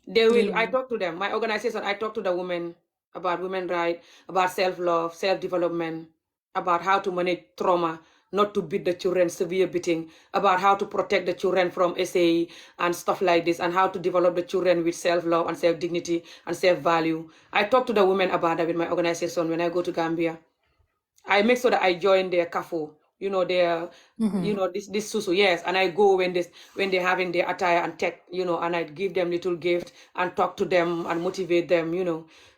[SPEAKER 1] They
[SPEAKER 14] You
[SPEAKER 1] will. I
[SPEAKER 14] know.
[SPEAKER 1] talk to them. My organization, I talk to the women about women rights, about self-love, self-development, about how to manage trauma, not to beat the children, severe beating, about how to protect the children from SA and stuff like this, and how to develop the children with self-love and self-dignity and self-value. I talk to the women about that with my organization when I go to Gambia. I make sure that I join their CAFO, their, this susu, yes. And I go when they're having their attire and tech, and I give them little gift and talk to them and motivate them,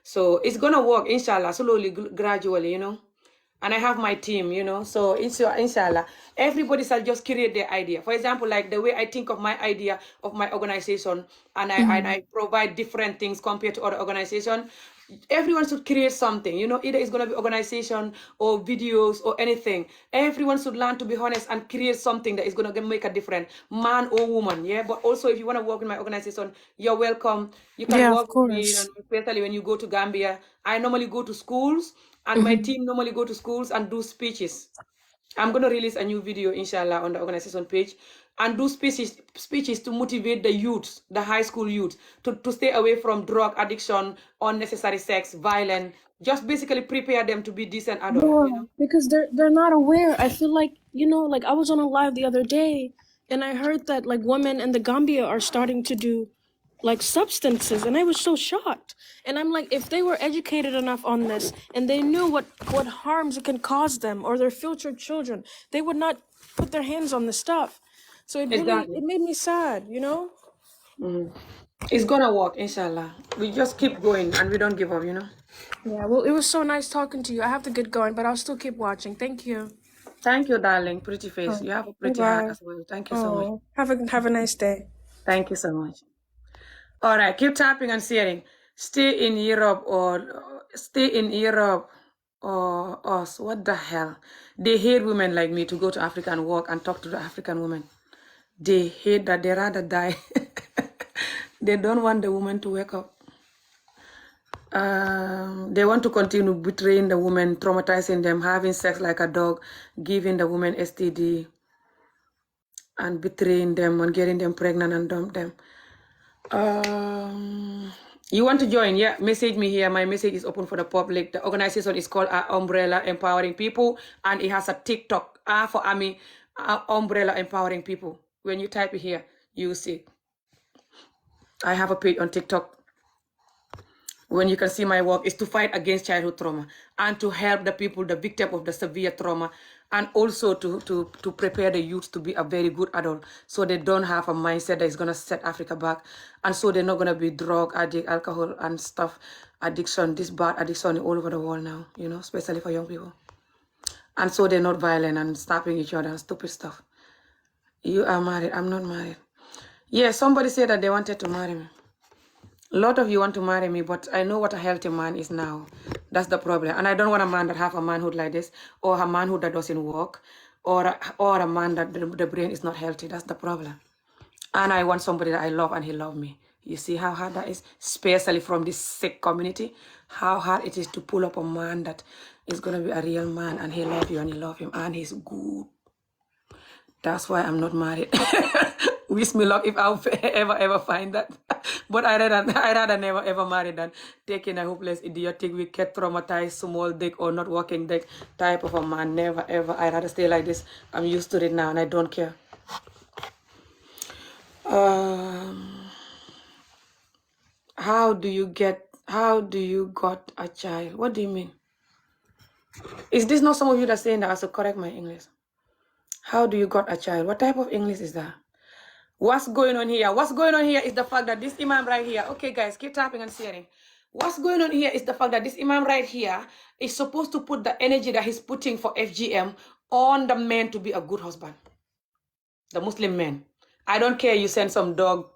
[SPEAKER 1] So it's gonna work, inshallah, slowly, gradually, And I have my team, so inshallah, everybody shall just create their idea. For example, like the way I think of my idea of my organization, and I provide different things compared to other organizations. Everyone should create something, either it's going to be organization or videos or anything. Everyone should learn to be honest and create something that is going to make a difference, man or woman. Yeah, but also if you want to work in my organization, you're welcome. You can
[SPEAKER 14] Yeah, of
[SPEAKER 1] work with me,
[SPEAKER 14] course.
[SPEAKER 1] especially when you go to Gambia. I normally go to schools, and my team normally go to schools and do speeches. I'm going to release a new video, inshallah, on the organization page, and do speeches to motivate the youth, the high school youth, to stay away from drug addiction, unnecessary sex, violence, just basically prepare them to be decent adults,
[SPEAKER 14] Yeah, because they're not aware. I feel like, like I was on a live the other day, and I heard that like women in the Gambia are starting to do like substances, and I was so shocked. And I'm like, if they were educated enough on this and they knew what harms it can cause them or their future children, they would not put their hands on the stuff. So it
[SPEAKER 1] Exactly.
[SPEAKER 14] made me sad,
[SPEAKER 1] It's going to work, inshallah. We just keep going and we don't give up,
[SPEAKER 14] Yeah, well, it was so nice talking to you. I have to get going, but I'll still keep watching. Thank you.
[SPEAKER 1] Thank you, darling. Pretty face.
[SPEAKER 14] Oh,
[SPEAKER 1] You have a pretty heart
[SPEAKER 14] bye-bye.
[SPEAKER 1] as well. Thank you so much.
[SPEAKER 14] Oh, have a nice day.
[SPEAKER 1] Thank you so much. All right, keep tapping and sharing. Stay in Europe or us. What the hell? They hate women like me to go to Africa and work and talk to the African women. They hate that. They rather die. They don't want the woman to wake up. They want to continue betraying the woman, traumatizing them, having sex like a dog, giving the woman STD, and betraying them and getting them pregnant and dump them. You want to join? Yeah, message me here. My message is open for the public. The organization is called Umbrella Empowering People, and it has a TikTok. For Army, Umbrella Empowering People. When you type it here, you will see. I have a page on TikTok. When you can see my work is to fight against childhood trauma and to help the people, the victim of the severe trauma, and also to prepare the youth to be a very good adult so they don't have a mindset that is going to set Africa back, and so they're not going to be drug addict, alcohol and stuff, addiction, this bad addiction all over the world now, especially for young people. And so they're not violent and stabbing each other and stupid stuff. You are married. I'm not married. Yeah, somebody said that they wanted to marry me. A lot of you want to marry me, but I know what a healthy man is now. That's the problem. And I don't want a man that have a manhood like this, or a manhood that doesn't work, or a man that the brain is not healthy. That's the problem. And I want somebody that I love and he love me. You see how hard that is, especially from this sick community, how hard it is to pull up a man that is going to be a real man and he love you and you love him and he's good. That's why I'm not married. Wish me luck if I'll ever find that. But I rather never ever marry than taking a hopeless, idiotic, wicked, traumatized, small dick or not working dick type of a man. Never ever. I rather stay like this. I'm used to it now and I don't care. How do you got a child? What do you mean? Is this not some of you that saying that I should correct my English? How do you got a child? What type of English is that? What's going on here? What's going on here is the fact that this imam right here, okay guys, keep tapping and sharing. What's going on here is the fact that this imam right here is supposed to put the energy that he's putting for FGM on the man to be a good husband. The Muslim man. I don't care you send some dog,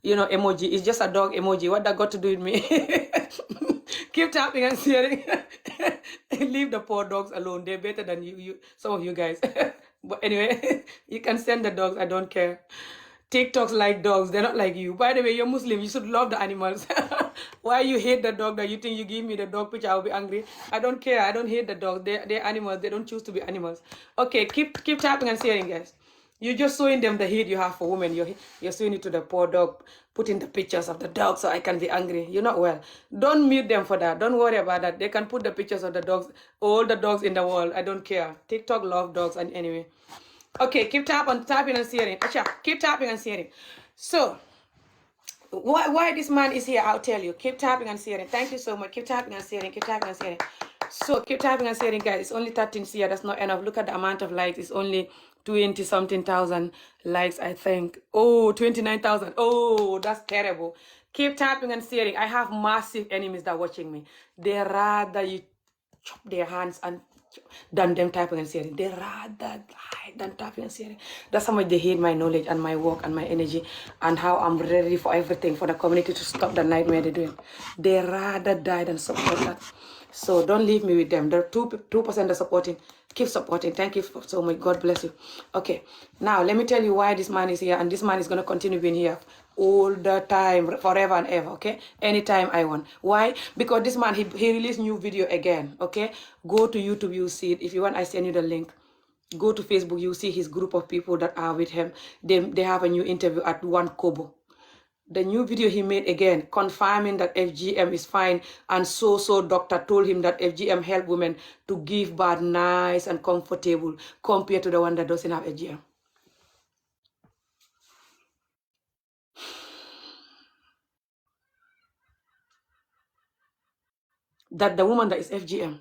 [SPEAKER 1] emoji. It's just a dog emoji. What that got to do with me? Keep tapping and sharing. Leave the poor dogs alone. They're better than you some of you guys. But anyway, you can send the dogs. I don't care. TikToks like dogs. They're not like you. By the way, you're Muslim. You should love the animals. Why you hate the dog that you think you give me the dog picture, I'll be angry. I don't care. I don't hate the dogs. They're animals. They don't choose to be animals. Okay, keep tapping and sharing, guys. You're just showing them the hate you have for women. You're showing it to the poor dog, putting the pictures of the dog so I can be angry. You're not well. Don't mute them for that. Don't worry about that. They can put the pictures of the dogs, all the dogs in the world. I don't care. TikTok love dogs and anyway. Okay, keep tapping and sharing. Acha, keep tapping and sharing. So, why this man is here, I'll tell you. Keep tapping and sharing. Thank you so much. Keep tapping and sharing. Keep tapping and sharing. So, keep tapping and sharing, guys. It's only 13 here. That's not enough. Look at the amount of likes. It's only 20-something thousand likes, I think. Oh, 29,000. Oh, that's terrible. Keep tapping and sharing. I have massive enemies that are watching me. They rather you chop their hands and than them typing and sharing. They rather die than tapping and sharing. That's how much they hate my knowledge and my work and my energy and how I'm ready for everything for the community to stop the nightmare they're doing. They rather die than support that. So don't leave me with them. The 2% are supporting. Keep supporting. Thank you so much. God bless you. Okay. Now, let me tell you why this man is here. And this man is going to continue being here all the time, forever and ever. Okay. Anytime I want. Why? Because this man, he released new video again. Okay. Go to YouTube. You see it. If you want, I send you the link. Go to Facebook. You see his group of people that are with him. They have a new interview at 1 Kobo. The new video he made again, confirming that FGM is fine, and so doctor told him that FGM help women to give birth nice and comfortable compared to the one that doesn't have FGM. That the woman that is FGM,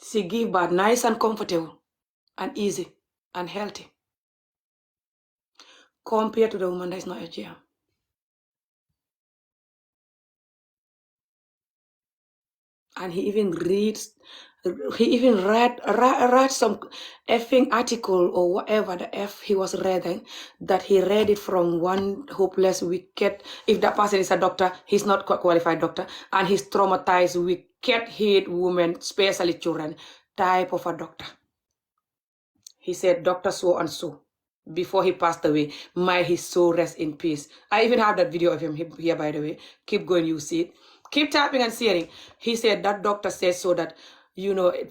[SPEAKER 1] she give birth nice and comfortable and easy and healthy compared to the woman that is not FGM. And he even read some effing article or whatever the F he was reading, that he read it from one hopeless, wicked, if that person is a doctor, he's not qualified doctor, and he's traumatized, wicked, hate women, especially children, type of a doctor. He said, Dr. so and so, before he passed away, may his soul rest in peace. I even have that video of him here, by the way. Keep going, you see it. Keep tapping and sharing. He said that doctor says so that,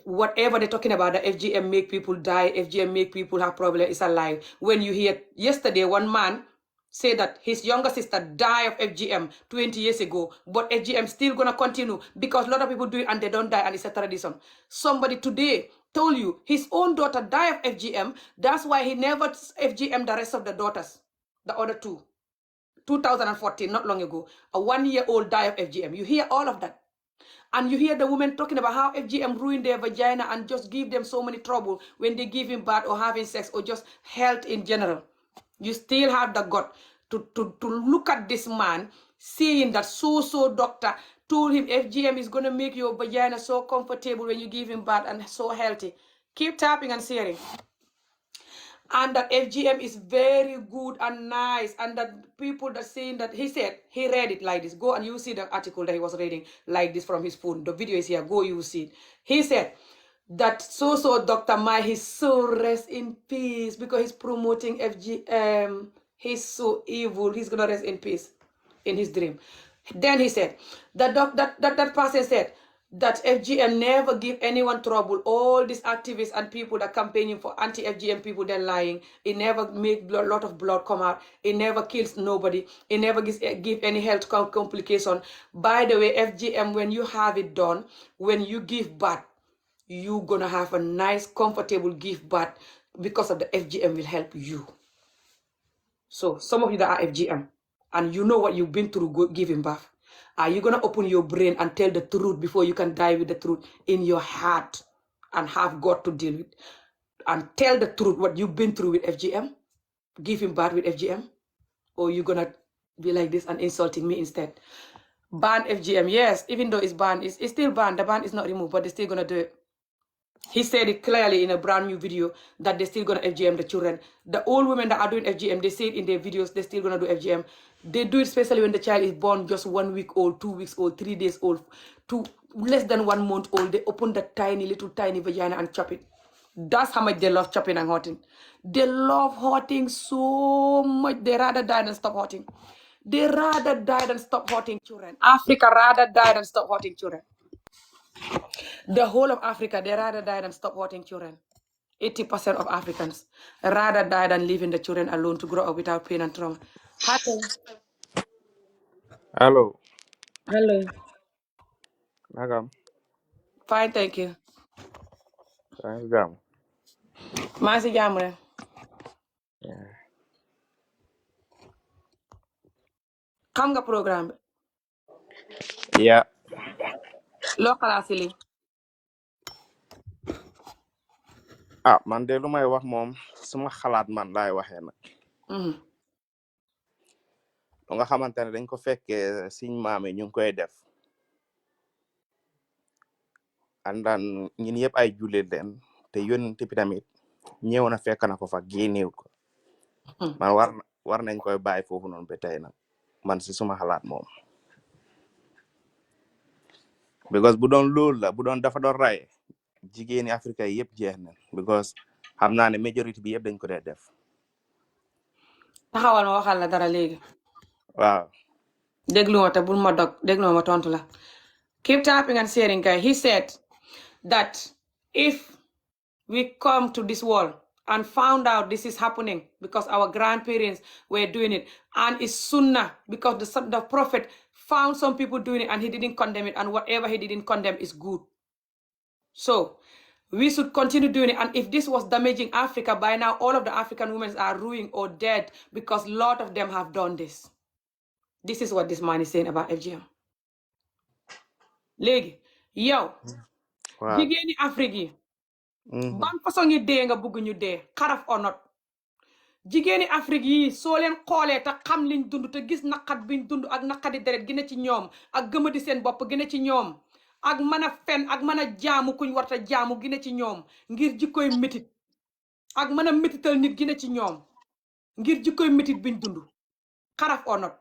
[SPEAKER 1] whatever they're talking about, the FGM make people die, FGM make people have problems, is a lie. When you hear yesterday, one man say that his younger sister died of FGM 20 years ago, but FGM still gonna continue because a lot of people do it and they don't die, and it's a tradition. Somebody today told you his own daughter died of FGM. That's why he never FGM the rest of the daughters, the other two. 2014, not long ago, a 1-year-old died of FGM. You hear all of that. And you hear the women talking about how FGM ruined their vagina and just give them so many trouble when they give him birth or having sex or just health in general. You still have the gut to look at this man, seeing that so doctor told him FGM is going to make your vagina so comfortable when you give him birth and so healthy. Keep tapping and sharing. and that FGM is very good and nice, and that people that saying that, he said, he read it like this. Go and you see the article that he was reading like this from his phone. The video is here. Go, you see it. He said that so Dr. Mai, he's so rest in peace because he's promoting FGM. He's so evil. He's gonna rest in peace in his dream. Then he said that person said that FGM never give anyone trouble. All these activists and people that campaigning for anti-FGM people, they're lying. It never make a lot of blood come out. It never kills nobody. It never give any health complication. By the way, FGM, when you have it done, when you give birth, you gonna have a nice, comfortable give birth because of the FGM will help you. So some of you that are FGM, and you know what you've been through giving birth, are you going to open your brain and tell the truth before you can die with the truth in your heart and have God to deal with? And tell the truth what you've been through with FGM, giving birth with FGM? Or you going to be like this and insulting me instead? Ban FGM, yes, even though it's banned, it's still banned. The ban is not removed, but they're still going to do it. He said it clearly in a brand new video that they're still going to FGM the children. The old women that are doing FGM, they say it in their videos, they're still going to do FGM. They do it especially when the child is born just 1 week old, 2 weeks old, 3 days old, to less than 1 month old. They open the little tiny vagina and chop it. That's how much they love chopping and hurting. They love hurting so much. They rather die than stop hurting. They rather die than stop hurting children. Africa rather die than stop hurting children. The whole of Africa, they rather die than stop hurting children. 80% of Africans rather die than leaving the children alone to grow up without pain and trauma.
[SPEAKER 15] Hello.
[SPEAKER 1] Hello.
[SPEAKER 15] Nagam.
[SPEAKER 1] Fine, thank you.
[SPEAKER 15] Gam.
[SPEAKER 1] Masi Jamre. Xam nga programme.
[SPEAKER 15] Yeah.
[SPEAKER 1] Local asili.
[SPEAKER 15] Man de lu may wax moom suma xalaat man laay waxee nag. Lu nga xamante ne dañ ko fekkee siñ maam yi ñu ngi koy def. Andan ñun yëpp ay jullit leen te yónent bi tamit ñëw na fekk na ko fa génnew ko. Man war nañ koy bàyyi foofu noonu ba tey nag man si suma xalaat moom. Because bu doon loolu la bu doon dafa doon ray jigéeni Afrique yi yëpp jeex na because xam naa ne majorité bi yëpp dañ ko dee def.
[SPEAKER 1] Taxawal ma waxal la dara léegi.
[SPEAKER 15] Waaw.
[SPEAKER 1] Déglu ma te bul ma dog déglu ma tontu la. Keep tapping and sharing, guy. He said that if we come to this world and found out this is happening because our grandparents were doing it, and it's sunnah because the prophet found some people doing it and he didn't condemn it, and whatever he didn't condemn is good. So we should continue doing it. And if this was damaging Africa, by now all of the African women are ruined or dead because a lot of them have done this. This is what this man is saying about FGM. Léegi yow jigéeni Afrique yi ban façon yi dee nga bëgg ñu dee xaraf or not. Jigéeni Afrique yi soo leen xoolee te xam liñ dund te gis naqat biñ dund ak naqadi deret gi ne ci ñoom ak gëmadi seen bopp gi ne ci ñoom ak mën a fen ak mën a jaamu kuñ warta jaamu gi ne ci ñoom ngir jikkoy métit ak mën a métital nit gi ne ci ñoom ngir jikkoy métit biñ dund xaraf or not.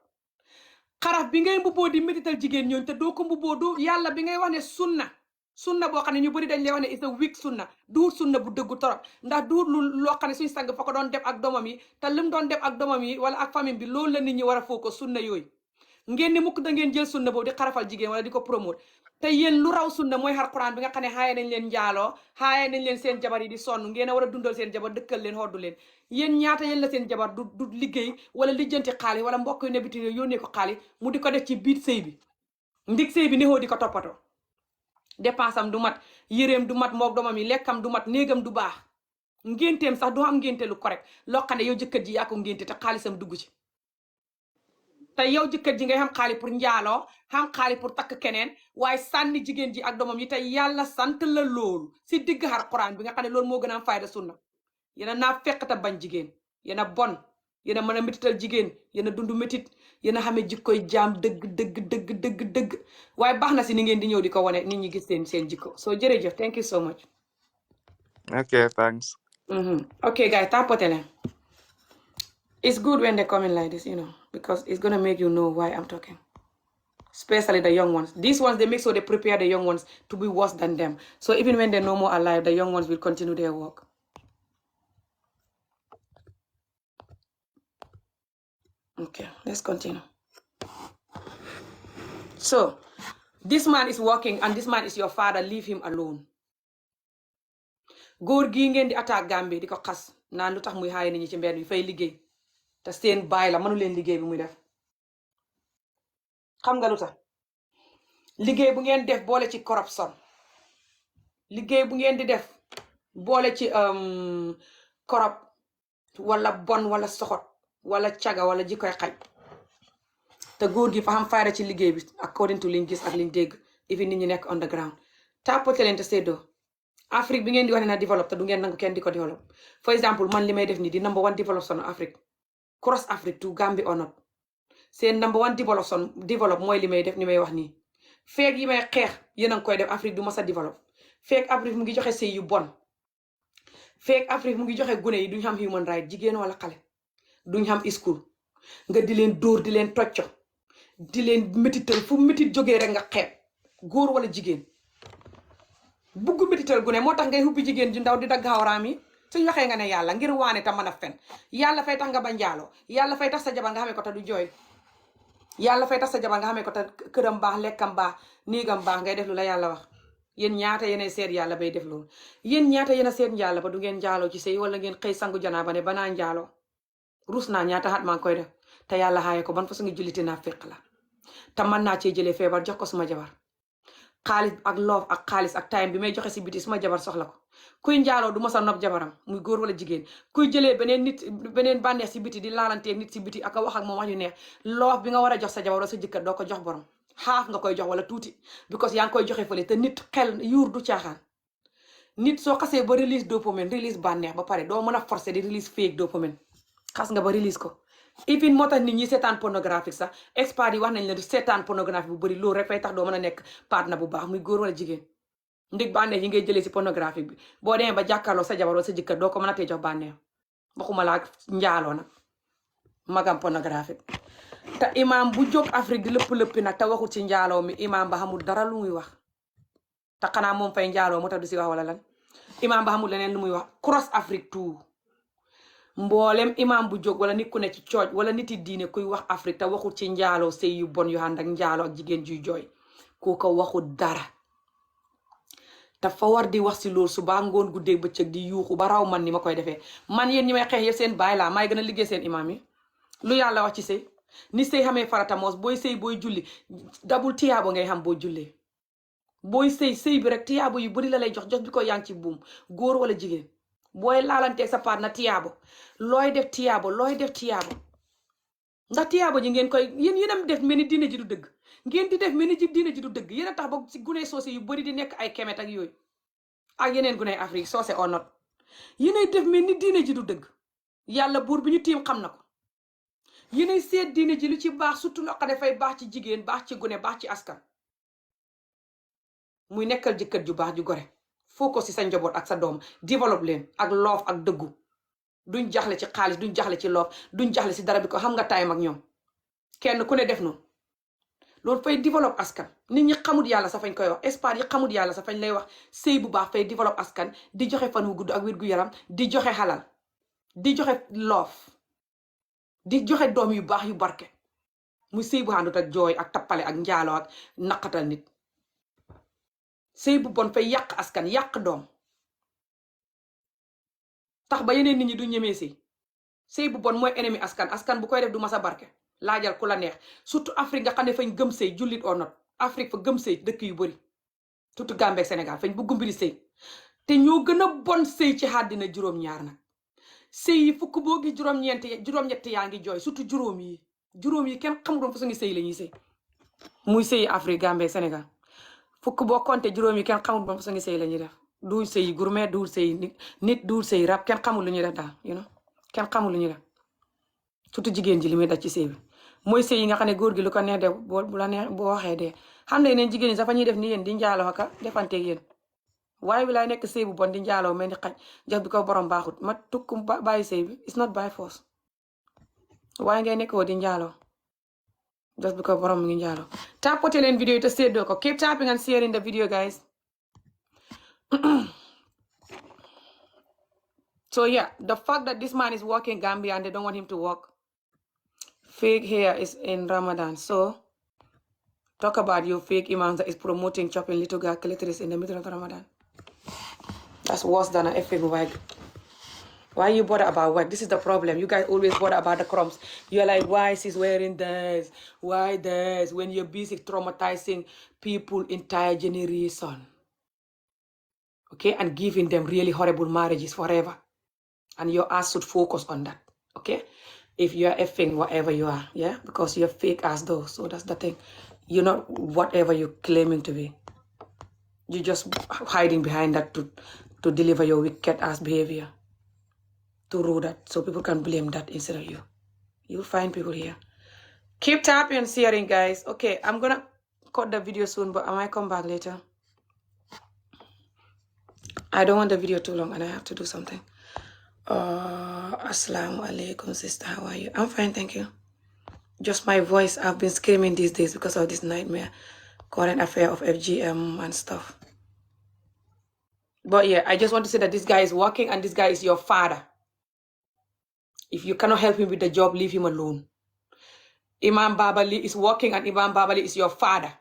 [SPEAKER 1] Xaraf bi ngay mbubboo di métital jigéen ñooñu te doo ko mbubboo du yàlla bi ngay wax ne sunna boo xam ne ñu bëri dañ lay wax ne is a weak sunna duur sunna bu dëggu torop ndax duur lu loo xam ne suñ sang fa ko doon def ak doomam yi te lim doon def ak doomam yi wala ak famille bi loolu la nit ñi war a foo ko sunna yooyu ngeen ni mukk da ngeen jël sunna boobu di xarafal jigéen wala di ko promote te yéen lu raw sunna mooy Alxuraan bi nga xam ne xaaye nañ leen njaaloo xaaye nañ leen seen jabar yi di sonn ngeen a war a dundal seen jabar dëkkal leen xoddu leen yéen ñaata yéen la seen jabar du liggéey wala lijjanti xaalis wala mbokk yu nebiti yónnee ko xaalis mu di ko def ci biir sëy bi ndig sëy bi nexoo di ko toppatoo dépense am du mat yéreem du mat mook doomam yi lekkam du mat néegam du baax ngénteem sax du am ngénte lu correct loo xam ne yow jëkkër ji yaa ko ngénte te xaalisam dugg ci te yow jëkkër ji ngay xam xaalis pour njaaloo xam xaalis pour takk keneen waaye sànni jigéen ji ak doomam yi te yàlla sant la loolu si digg Alxuraan bi nga xam ne loolu moo gën a am fayda sunna yéen a naa fekk te bañ jigéen yéen a bon yéen a mën a métital jigéen yéen a dund métit yéen a xamee jikkoy jaam dëgg waaye baax na si ni ngeen di ñëw di ko wane nit ñi gis seen jikko so jërëjëf thank you so much.
[SPEAKER 15] Okay, thanks.
[SPEAKER 1] Okay, guys, tapote leen. It's good when they come in like this, because it's gonna make you know why I'm talking. Especially the young ones. These ones, they make sure they prepare the young ones to be worse than them. So even when they're no more alive, the young ones will continue their work. Okay, let's continue. So, this man is working and this man is your father. Leave him alone. Góor gii ngeen di attaque Gambie di ko xas naan lu tax muy xaaye nit ñi ci mbedd bi fay liggéey te seen baay la mënu leen liggéey bi muy def. Xam nga lu tax liggéey bu ngeen def boole ci corruption, liggéey bu ngeen di def boole ci corrupt wala bon wala soxot wala caga wala jikoy xaj te góor gi fa xam fayda ci liggéey bi according to liñ gis ak liñ dégg even nit ñi nekk underground. Tapote leen te seddoo. Afrique bi ngeen di wax ne na développe te du ngeen nangu kenn di ko développe. For example man li may def nii di number one development Afrique cross Afrique to Gambie or not seen number one develop mooy li may def ni may wax nii. Feeg yi may xeex yéen a ngi koy def Afrique du mas a développe. Feeg Afrique mu ngi joxe sëy yu bon. Feeg Afrique mu ngi joxe gune yi duñ xam human right jigéen wala xale duñ xam school nga di leen dóor di leen tocco di leen métital fu métit jógee rek nga xeeb góor wala jigéen. bugg métital gune moo tax ngay hubbi jigéen ju ndaw di dagg xawraam yi suñ waxee nga ne yàlla ngir waane ta mën a fen yàlla fay tax nga ba njaaloo yàlla fay tax sa jabar nga xamee ko te du jooy yàlla fay tax sa jabar nga xamee ko te këram baax lekkam baax néegam baax ngay def lu la yàlla wax. Yéen ñaata yéen a seet yàlla bay def loolu yéen ñaata yéen a seet yàlla ba du ngeen njaaloo ci sëy wala ngeen xëy sangu janaaba ne banaa njaaloo rus naa ñaata xat maa ngi koy def te yàlla xaaye ko ban façon ngi julliti naa fekk la te mën naa cee jëlee feebar jox ko suma jabar xaalis ak love ak xaalis ak time bi may joxe si biti suma jabar soxla ko. Kuy njaaloo du ma sa nopp jabaram muy góor wala jigéen kuy jëlee beneen bànneex si biti di laalantee nit si biti ak a wax ak moom wax yu neex love bi nga war a jox sa jabar wala sa jëkkër doo ko jox borom xaaf nga koy jox wala tuuti because yaa ngi koy joxe fële te nit xel yuur du caaxaan. Nit soo xasee ba release dopamine release bànneex ba pare doo mën a forcer di release fake dopamine xas nga ba release ko. Even moo tax nit ñi seetaan pornographique sax expert yi wax nañ la du seetaan pornographie bu bëri loolu rek fay tax doo mën a nekk partner bu baax muy góor wala jigéen. Ndig bànneex yi ngay jëlee si pornographique bi boo demee ba jàkkaarloo sa jabar wala sa jëkkër doo ko mën a tee jox bànneex waxuma laa njaaloo nag magam pornographique. Te imam bu jóg Afrique di lëpp-lëppi nag te waxul ci njaaloo mi imam ba xamul dara lu muy wax te xanaa moom fay njaaloo moo tax du si wax wala lan. Imam ba xamul leneen lu muy wax cross Afrique tout mboolem imam bu jóg wala nit ku ne ci cooj wala nit yi diine kuy wax Afrique te waxul ci njaaloo sëy yu bon yu ànd ak njaaloo ak jigéen juy jooy kooka waxul dara. dafa war di wax si loolu suba ngoon guddeeg bëccëg di yuuxu ba raw man ni ma koy defee man yéen ñi may xeex yëpp seen baay laa maay gën a liggéey seen imam yi. Lu yàlla wax ci sëy ni sëy xamee farata moos booy sëy booy julli dabul tiyaabo ngay xam boo jullee booy sëy bi rek tiyaabo yu bari la lay jox bi ko yaa ngi ci buum góor wala jigéen booy laalanteeg sa part na tiyaabo looy def tiyaabo ndax tiyaabo ji ngeen koy yéen a def mel ni diine ji du dëgg ngeen di def mel ni diine ji du dëgg yéen a tax ba si gune soose yu bari di nekk ay kemet ak yooyu ak yeneen gune Afrique soose or not yéenay def mel ni diine ji du dëgg yàlla buur bi ñu tiim xam na ko. Yéenay seet diine ji lu ci baax surtout loo xam ne dafay baax ci jigéen baax ci gune baax ci askan muy nekkal jëkkër ju baax ju gore foo ko si sa njaboot ak sa doom développe leen ak loof ak dëggu duñ jaxle ci xaalis duñ jaxle ci loof duñ jaxle si dara bi ko xam nga time ak ñoom kenn ku ne def noonu loolu fay développe askan. Nit ñi xamut yàlla sa fañ koy wax espace yi xamut yàlla sa fañ lay wax sëy bu baax fay développe askan di joxe fan wu gudd ak wér gu yaram di joxe xalal di joxe loof di joxe doom yu baax yu barke muy sëy bu àndut ak jooy ak tappale ak njaaloo ak naqatal nit. Sëy bu bon fay yàq askan yàq doom tax ba yeneen nit ñi du ñemee sëy bu bon mooy ennemi askan bu koy def du masa barke. Laajal ku la neex surtout Afrique nga xam ne fañ gëm sëy jullit or not Afrique fa gëm sëy dëkk yu bari surtout Gambie ak Sénégal fañ bu gumbiri sëy te ñoo gën a bon sëy ci àddina juróom-ñaar nag. Sëy yi fukk boo gis juróom-ñett yaa ngi jooy surtout juróom yi kenn xamuloon fa su ngi sëy la ñuy sëy muy sëy Afrique Gambie Sénégal fukk boo compté juróom yi kenn xamul ba fa su ngi sëy la ñuy def duul sëy gourmet duul sëy nit duul sëy rab kenn xamul lu ñuy def daal kenn xamul lu ñuy def surtout jigéen ji li muy daj ci sëy bi mooy sëy yi nga xam ne góor gi lu ko neex def bu la neex boo waxee dee xam ne neen jigéen ñi sax fa ñuy def ni yéen di njaaloo aka defanteeg yéen Why will I nekk sëy bu bon di njaaloo mel ni xaj just because borom baaxut ma tukkum bàyyi sëy bi it's not by force. Why ngay nekk woo di njaaloo just because borom mi ngi njaaloo. Tapote leen video yi te séddoo ko. Keep tapping and sharing the video, guys. So yeah, the fact that this man is working Gambia and they don't want him to work. Fake hair is in Ramadan. So talk about your fake imams that is promoting chopping little girl clitoris in the middle of Ramadan. That's worse than an effing wag. Why you bother about what? This is the problem. You guys always bother about the crumbs. You're like, why she's wearing this? Why this? When you're busy traumatizing people, entire generation. Okay? And giving them really horrible marriages forever. And your ass should focus on that. Okay? If you're effing whatever you are. Yeah? Because you're fake ass though. So that's the thing. You're not whatever you're claiming to be. You're just hiding behind that to deliver your wicked ass behavior. To rule that so people can blame that instead of you. You'll find people here. Keep tapping and sharing, guys. Okay, I'm gonna cut the video soon, but I might come back later. I don't want the video too long and I have to do something. Assalamu alaikum, sister. How are you? I'm fine, thank you. Just my voice. I've been screaming these days because of this nightmare current affair of FGM and stuff. But yeah, I just want to say that this guy is working and this guy is your father. If you cannot help him with the job, leave him alone. Imam Babali is working and Imam Babali is your father.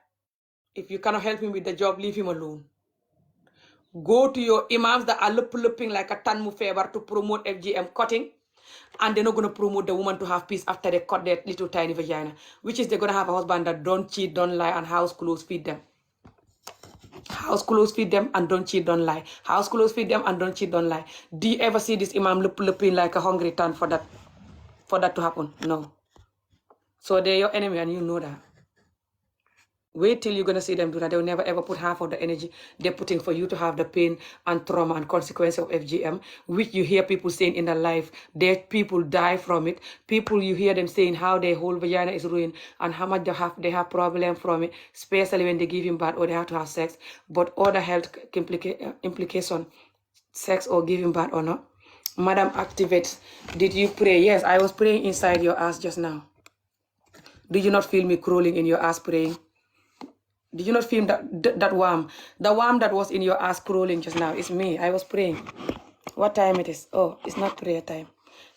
[SPEAKER 1] If you cannot help him with the job, leave him alone. Go to your imams that are looping like a tanmu fever to promote FGM cutting, and they're not going to promote the woman to have peace after they cut their little tiny vagina, which is they're going to have a husband that don't cheat, don't lie, and house clothes feed them. House clothes feed them and don't cheat, don't lie. House clothes feed them and don't cheat, don't lie. Do you ever see this imam looping like a hungry tan for that to happen? No. So they're your enemy and you know that. Wait till you're going to see them do that. They'll never ever put half of the energy they're putting for you to have the pain and trauma and consequence of FGM, which you hear people saying in their life. Dead people die from it. People, you hear them saying how their whole vagina is ruined and how much they have problem from it, especially when they give him birth or they have to have sex. But other health implication, sex or giving birth or not. Madam Activate, did you pray? Yes, I was praying inside your ass just now. Did you not feel me crawling in your ass praying? Did you not feel that worm? The worm that was in your ass crawling just now is me. I was praying. What time it is? Oh, it's not prayer time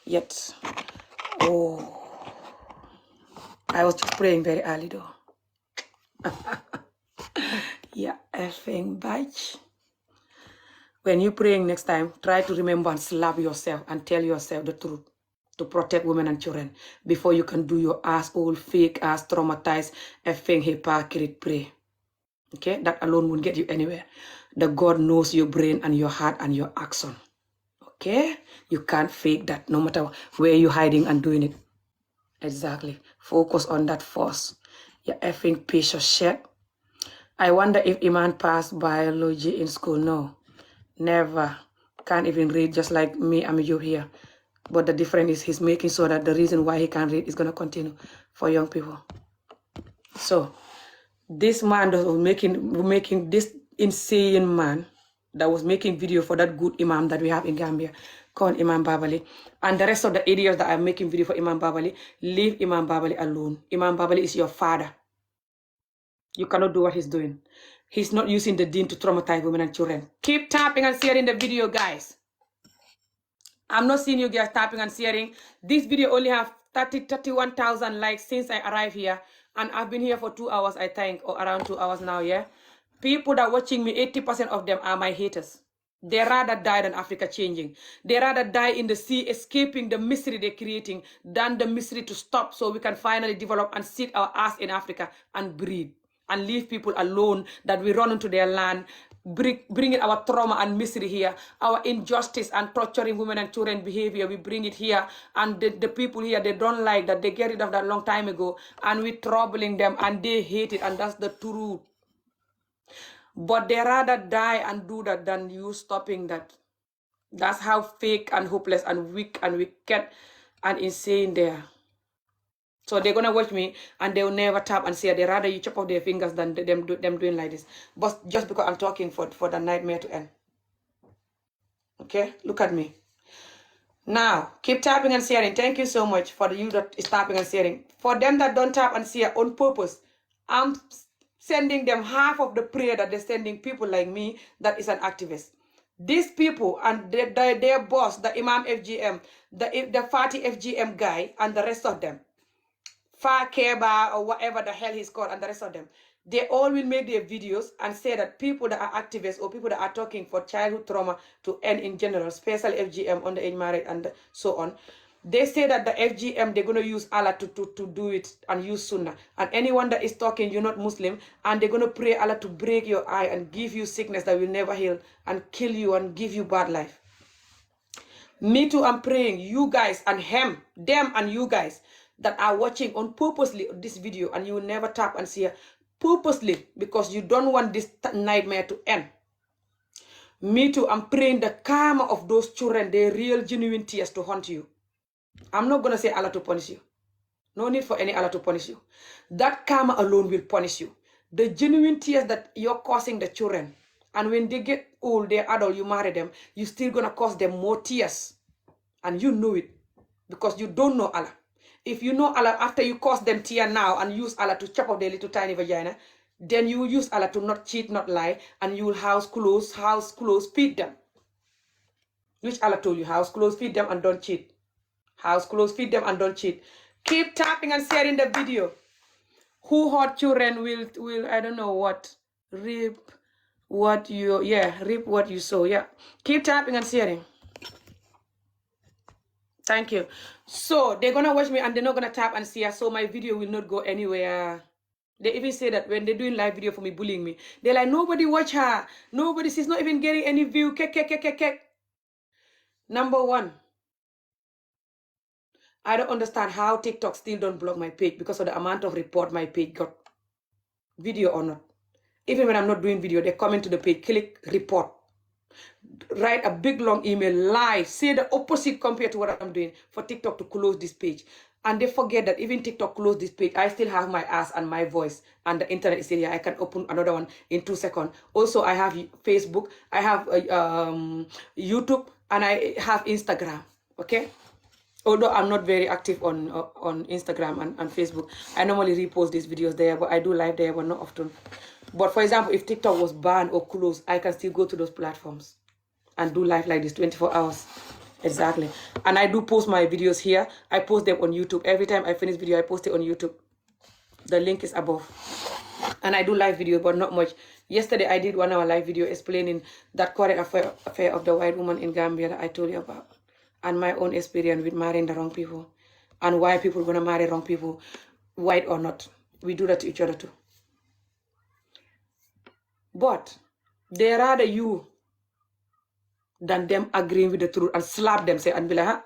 [SPEAKER 1] yet. Oh, I was just praying very early though. Yeah, effing bitch. When you're praying next time, try to remember and slap yourself and tell yourself the truth to protect women and children before you can do your ass old fake ass traumatized effing hypocrite pray. Okay, that alone won't get you anywhere. The God knows your brain and your heart and your action. Okay, you can't fake that no matter where you're hiding and doing it. Exactly. Focus on that first. You effing piece of shit. I wonder if Iman passed biology in school. No, never. Can't even read, just like me. I'm you here. But the difference is he's making sure that the reason why he can't read is going to continue for young people. So this man that was making this insane man that was making video for that good imam that we have in Gambia called Imam Babali, and the rest of the idiots that are making video for Imam Babali, leave Imam Babali alone. Imam Babali is your father. You cannot do what he's doing. He's not using the deen to traumatize women and children. Keep tapping and sharing the video, guys. I'm not seeing you guys tapping and sharing. This video only have 31,000 likes since I arrived here. And I've been here for 2 hours, I think, or around 2 hours now, yeah? People that are watching me, 80% of them are my haters. They rather die than Africa changing. They rather die in the sea, escaping the misery they're creating, than the misery to stop so we can finally develop and sit our ass in Africa and breathe. And leave people alone that we run into their land, bringing our trauma and misery here, our injustice and torturing women and children behavior, we bring it here, and the people here, they don't like that, they get rid of that long time ago, and we're troubling them, and they hate it, and that's the truth. But they rather die and do that than you stopping that. That's how fake and hopeless and weak and wicked and insane they are. So they're gonna watch me and they'll never tap and share. They rather you chop off their fingers than them doing like this. But just because I'm talking for the nightmare to end. Okay, look at me. Now, keep tapping and sharing. Thank you so much for you that is tapping and sharing. For them that don't tap and share on purpose, I'm sending them half of the prayer that they're sending people like me that is an activist. These people and their boss, the Imam FGM, the Fatih FGM guy, and the rest of them, Fa Keba or whatever the hell he's called, and the rest of them, they all will make their videos and say that people that are activists or people that are talking for childhood trauma to end in general, especially FGM, underage marriage, and so on, they say that the FGM, they're going to use Allah to do it and use Sunnah. And anyone that is talking, you're not Muslim, and they're going to pray Allah to break your eye and give you sickness that will never heal and kill you and give you bad life. Me too, I'm praying you guys and them and you guys that are watching on purposely this video and you will never tap and share purposely because you don't want this nightmare to end. Me too, I'm praying the karma of those children, their real genuine tears to haunt you. I'm not going to say Allah to punish you. No need for any Allah to punish you. That karma alone will punish you. The genuine tears that you're causing the children, and when they get old, they're adult, you marry them, you're still going to cause them more tears. And you know it because you don't know Allah. If you know Allah, after you cause them tear now and use Allah to chop off their little tiny vagina, then you will use Allah to not cheat, not lie, and you will house clothes, feed them. Which Allah told you, house clothes, feed them and don't cheat. House clothes, feed them and don't cheat. Keep tapping and sharing the video. Who hurt children will I don't know what, reap what you sow. Yeah. Keep tapping and sharing. Thank you. So they're gonna watch me and they're not gonna tap and share, so my video will not go anywhere. They even say that when they're doing live video for me, bullying me, they're like, nobody watch her. She's not even getting any view. Number one, I don't understand how TikTok still don't block my page because of the amount of report my page got, video or not. Even when I'm not doing video, they come into the page, click report, write a big long email, lie, say the opposite compared to what I'm doing for TikTok to close this page. And they forget that even TikTok closed this page, I still have my ass and my voice, and the internet is here. I can open another one in 2 seconds. Also, I have Facebook, I have YouTube, and I have Instagram. Okay. Although I'm not very active on Instagram and Facebook, I normally repost these videos there, but I do live there, but not often. But for example, if TikTok was banned or closed, I can still go to those platforms and do live like this 24 hours. Exactly. And I do post my videos here. I post them on YouTube. Every time I finish video, I post it on YouTube. The link is above. And I do live video, but not much. Yesterday, I did 1 hour live video explaining that current affair of the white woman in Gambia that I told you about. And my own experience with marrying the wrong people. And why people are going to marry wrong people, white or not. We do that to each other too. But they rather you than them agreeing with the truth and slap them, say, and be like,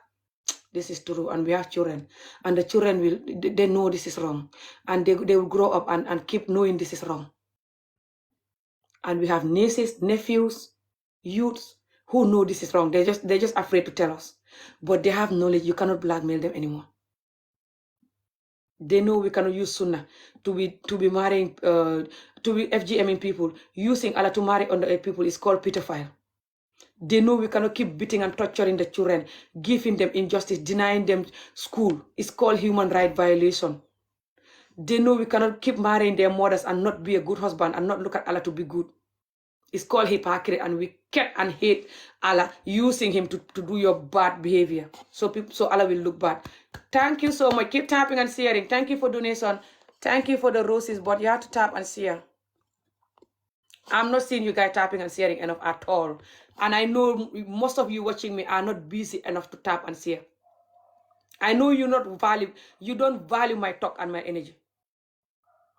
[SPEAKER 1] this is true, and we have children. And the children they know this is wrong. And they will grow up and keep knowing this is wrong. And we have nieces, nephews, youths who know this is wrong. They're just afraid to tell us. But they have knowledge. You cannot blackmail them anymore. They know we cannot use Sunnah to be marrying, to be FGMing people. Using Allah to marry underage people is called pedophile. They know we cannot keep beating and torturing the children, giving them injustice, denying them school. It's called human rights violation. They know we cannot keep marrying their mothers and not be a good husband and not look at Allah to be good. It's called hypocrisy, and we can't and hate Allah using him to do your bad behavior. So Allah will look bad. Thank you so much. Keep tapping and sharing. Thank you for donation. Thank you for the roses, but you have to tap and share. I'm not seeing you guys tapping and sharing enough at all. And I know most of you watching me are not busy enough to tap and share. I know you don't value my talk and my energy.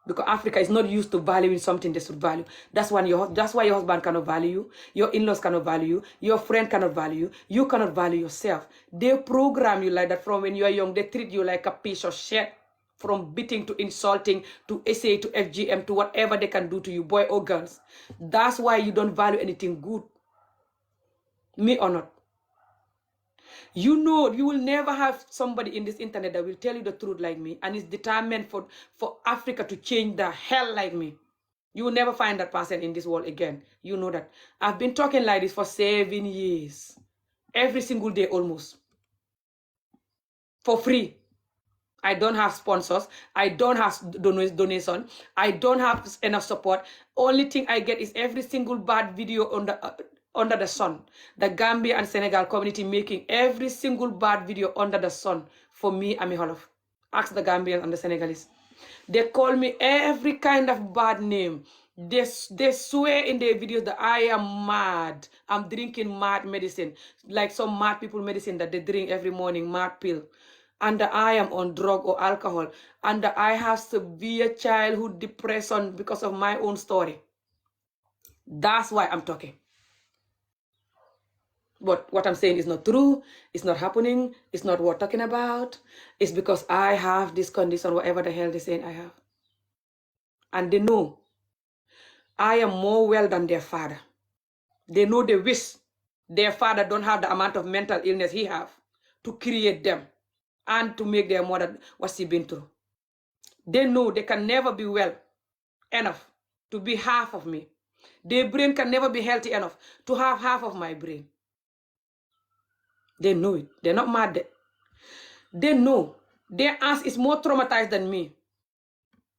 [SPEAKER 1] Because Africa is not used to valuing something they should value. That's why your husband cannot value you. Your in-laws cannot value you. Your friend cannot value you. You cannot value yourself. They program you like that from when you are young. They treat you like a piece of shit. From beating to insulting to SA to FGM to whatever they can do to you, boy or girls. That's why you don't value anything good. Me or not. You know, you will never have somebody in this internet that will tell you the truth like me and is determined for Africa to change the hell like me. You will never find that person in this world again. You know that. I've been talking like this for 7 years. Every single day almost. For free. I don't have sponsors. I don't have donation. I don't have enough support. Only thing I get is every single bad video under the sun. The Gambia and Senegal community making every single bad video under the sun for me, Ami Holof. Ask the Gambians and the Senegalese. They call me every kind of bad name. They swear in their videos that I am mad. I'm drinking mad medicine. Like some mad people medicine that they drink every morning, mad pill. And that I am on drug or alcohol. And that I have severe childhood depression because of my own story. That's why I'm talking. But what I'm saying is not true. It's not happening. It's not worth talking about. It's because I have this condition, whatever the hell they're saying I have. And they know I am more well than their father. They know they wish their father don't have the amount of mental illness he have to create them and to make their mother what she been through. They know they can never be well enough to be half of me. Their brain can never be healthy enough to have half of my brain. They know it. They're not mad. They know their ass is more traumatized than me.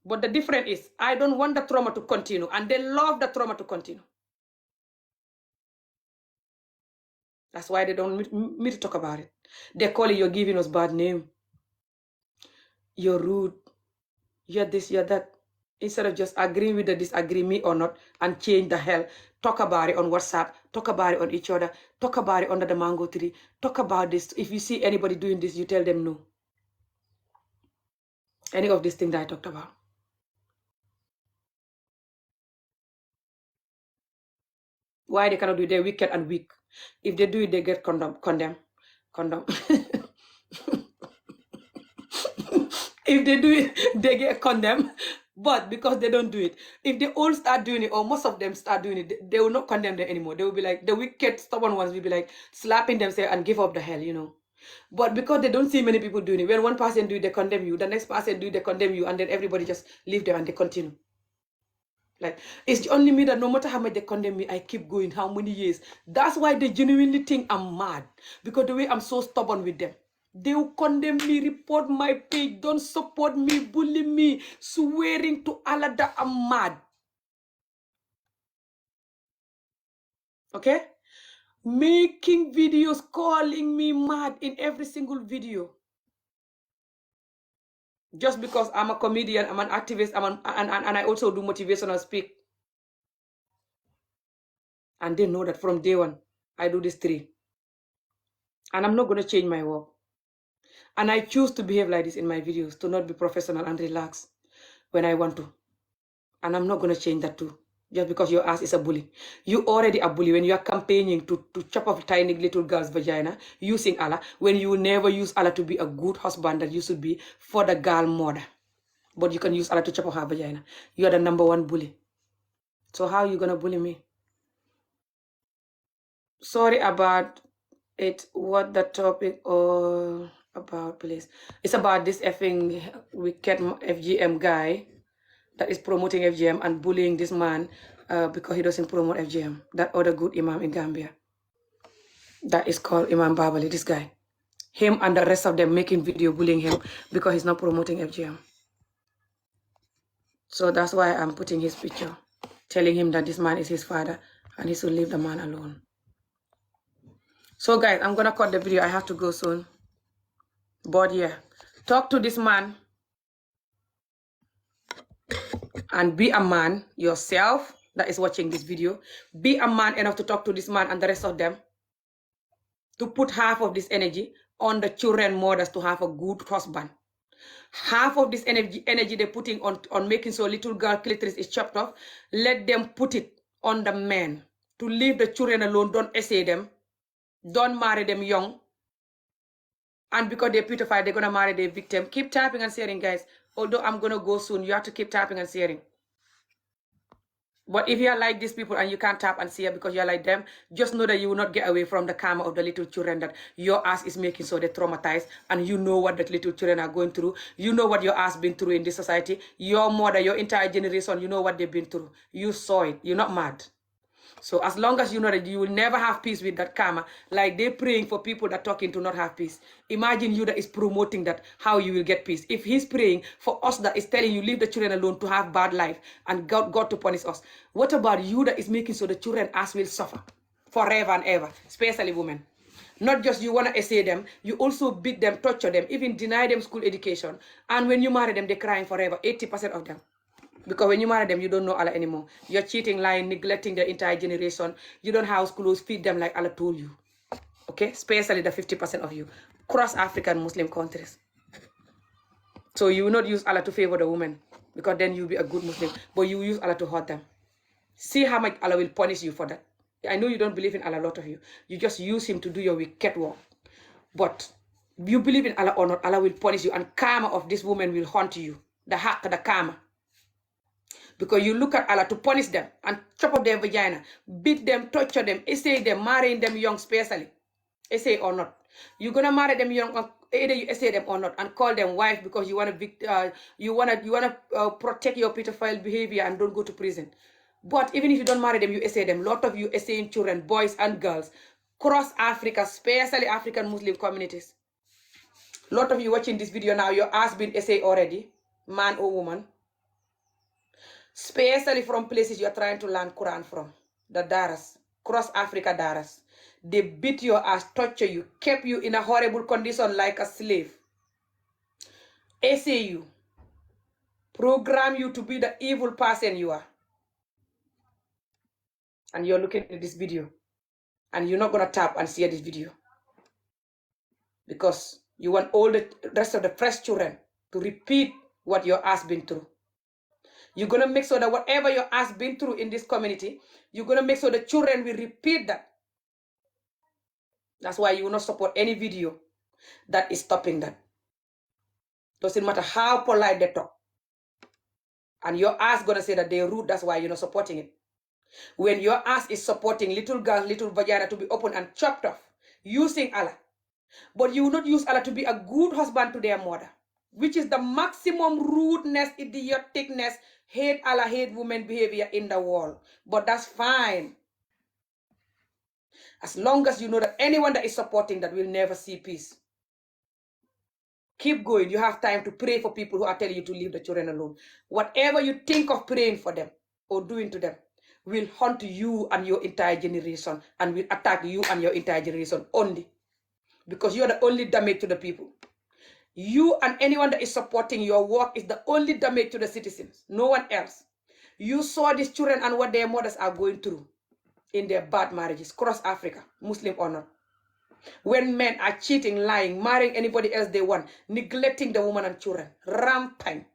[SPEAKER 1] But the difference is I don't want the trauma to continue, and they love the trauma to continue. That's why they don't want me to talk about it. They call it, you're giving us bad name. You're rude. You're this, you're that. Instead of just agreeing with the disagree me or not and change the hell. Talk about it on WhatsApp. Talk about it on each other. Talk about it under the mango tree. Talk about this. If you see anybody doing this, you tell them no. Any of these things that I talked about. Why they cannot do it? They're wicked and weak. If they do it, they get condemned. If they do it, they get condemned. But because they don't do it, if they all start doing it, or most of them start doing it, they will not condemn them anymore. They will be like, the wicked, stubborn ones will be like slapping themselves and give up the hell, you know. But because they don't see many people doing it, when one person do it, they condemn you. The next person do it, they condemn you. And then everybody just leave them and they continue. Like, it's only me that no matter how much they condemn me, I keep going. How many years? That's why they genuinely think I'm mad. Because the way I'm so stubborn with them. They will condemn me, report my page, don't support me, bully me, swearing to Allah that I'm mad. Okay? Making videos, calling me mad in every single video. Just because I'm a comedian, I'm an activist, and I also do motivational speak. And they know that from day one, I do this 3. And I'm not going to change my work. And I choose to behave like this in my videos, to not be professional and relax when I want to. And I'm not going to change that too, just because your ass is a bully. You already a bully when you are campaigning to chop off tiny little girl's vagina using Allah, when you never use Allah to be a good husband that you should be for the girl mother. But you can use Allah to chop off her vagina. You are the #1 bully. So how are you going to bully me? Sorry about it. What the topic all about, please? It's about this effing wicked FGM guy that is promoting FGM and bullying this man because he doesn't promote FGM. That other good imam in Gambia. That is called Imam Babali, this guy. Him and the rest of them making video bullying him because he's not promoting FGM. So that's why I'm putting his picture, telling him that this man is his father and he should leave the man alone. So guys, I'm gonna cut the video. I have to go soon. But yeah, talk to this man and be a man yourself that is watching this video. Be a man enough to talk to this man and the rest of them to put half of this energy on the children mothers to have a good husband. Half of this energy they're putting on making so little girl clitoris is chopped off. Let them put it on the men to leave the children alone. Don't essay them. Don't marry them young. And because they're purified, they're going to marry their victim. Keep tapping and sharing, guys. Although I'm going to go soon, you have to keep tapping and sharing. But if you're like these people and you can't tap and see it because you're like them, just know that you will not get away from the karma of the little children that your ass is making so they're traumatized, and you know what the little children are going through. You know what your ass been through in this society. Your mother, your entire generation, you know what they've been through. You saw it. You're not mad. So as long as you know that you will never have peace with that karma, like they're praying for people that talking to not have peace. Imagine you that is promoting that, how you will get peace. If he's praying for us that is telling you leave the children alone to have bad life and God to punish us, what about you that is making so the children as will suffer forever and ever, especially women? Not just you want to essay them, you also beat them, torture them, even deny them school education. And when you marry them, they're crying forever, 80% of them. Because when you marry them, you don't know Allah anymore. You're cheating, lying, neglecting the entire generation. You don't house clothes, feed them like Allah told you. Okay? Especially the 50% of you. Cross African Muslim countries. So you will not use Allah to favor the women. Because then you'll be a good Muslim. But you use Allah to hurt them. See how much Allah will punish you for that. I know you don't believe in Allah, a lot of you. You just use him to do your wicked work. But you believe in Allah or not, Allah will punish you. And karma of this woman will haunt you. The haqq, the karma. Because you look at Allah to punish them and chop up their vagina, beat them, torture them, essay them, marrying them young especially. Essay or not. You're gonna marry them young, either you essay them or not, and call them wife because you wanna protect your pedophile behavior and don't go to prison. But even if you don't marry them, you essay them. Lot of you essaying children, boys and girls, cross Africa, especially African Muslim communities. Lot of you watching this video now, your ass been essayed already, man or woman. Especially from places you're trying to learn Quran from. The Daras. Cross Africa Daras. They beat your ass, torture you, kept you in a horrible condition like a slave. Essay you. Program you to be the evil person you are. And you're looking at this video. And you're not going to tap and see this video. Because you want all the rest of the fresh children to repeat what your ass been through. You're going to make sure that whatever your ass been through in this community, you're going to make sure the children will repeat that. That's why you will not support any video that is stopping that. Doesn't matter how polite they talk. And your ass going to say that they're rude, that's why you're not supporting it. When your ass is supporting little girls, little vagina to be open and chopped off, using Allah. But you will not use Allah to be a good husband to their mother. Which is the maximum rudeness, idioticness, hate Allah, hate women behavior in the world. But that's fine. As long as you know that anyone that is supporting that will never see peace. Keep going. You have time to pray for people who are telling you to leave the children alone. Whatever you think of praying for them or doing to them will haunt you and your entire generation and will attack you and your entire generation only. Because you are the only damage to the people. You and anyone that is supporting your work is the only damage to the citizens. No one else. You saw these children and what their mothers are going through in their bad marriages, cross Africa, Muslim or not. When men are cheating, lying, marrying anybody else they want, neglecting the woman and children, rampant.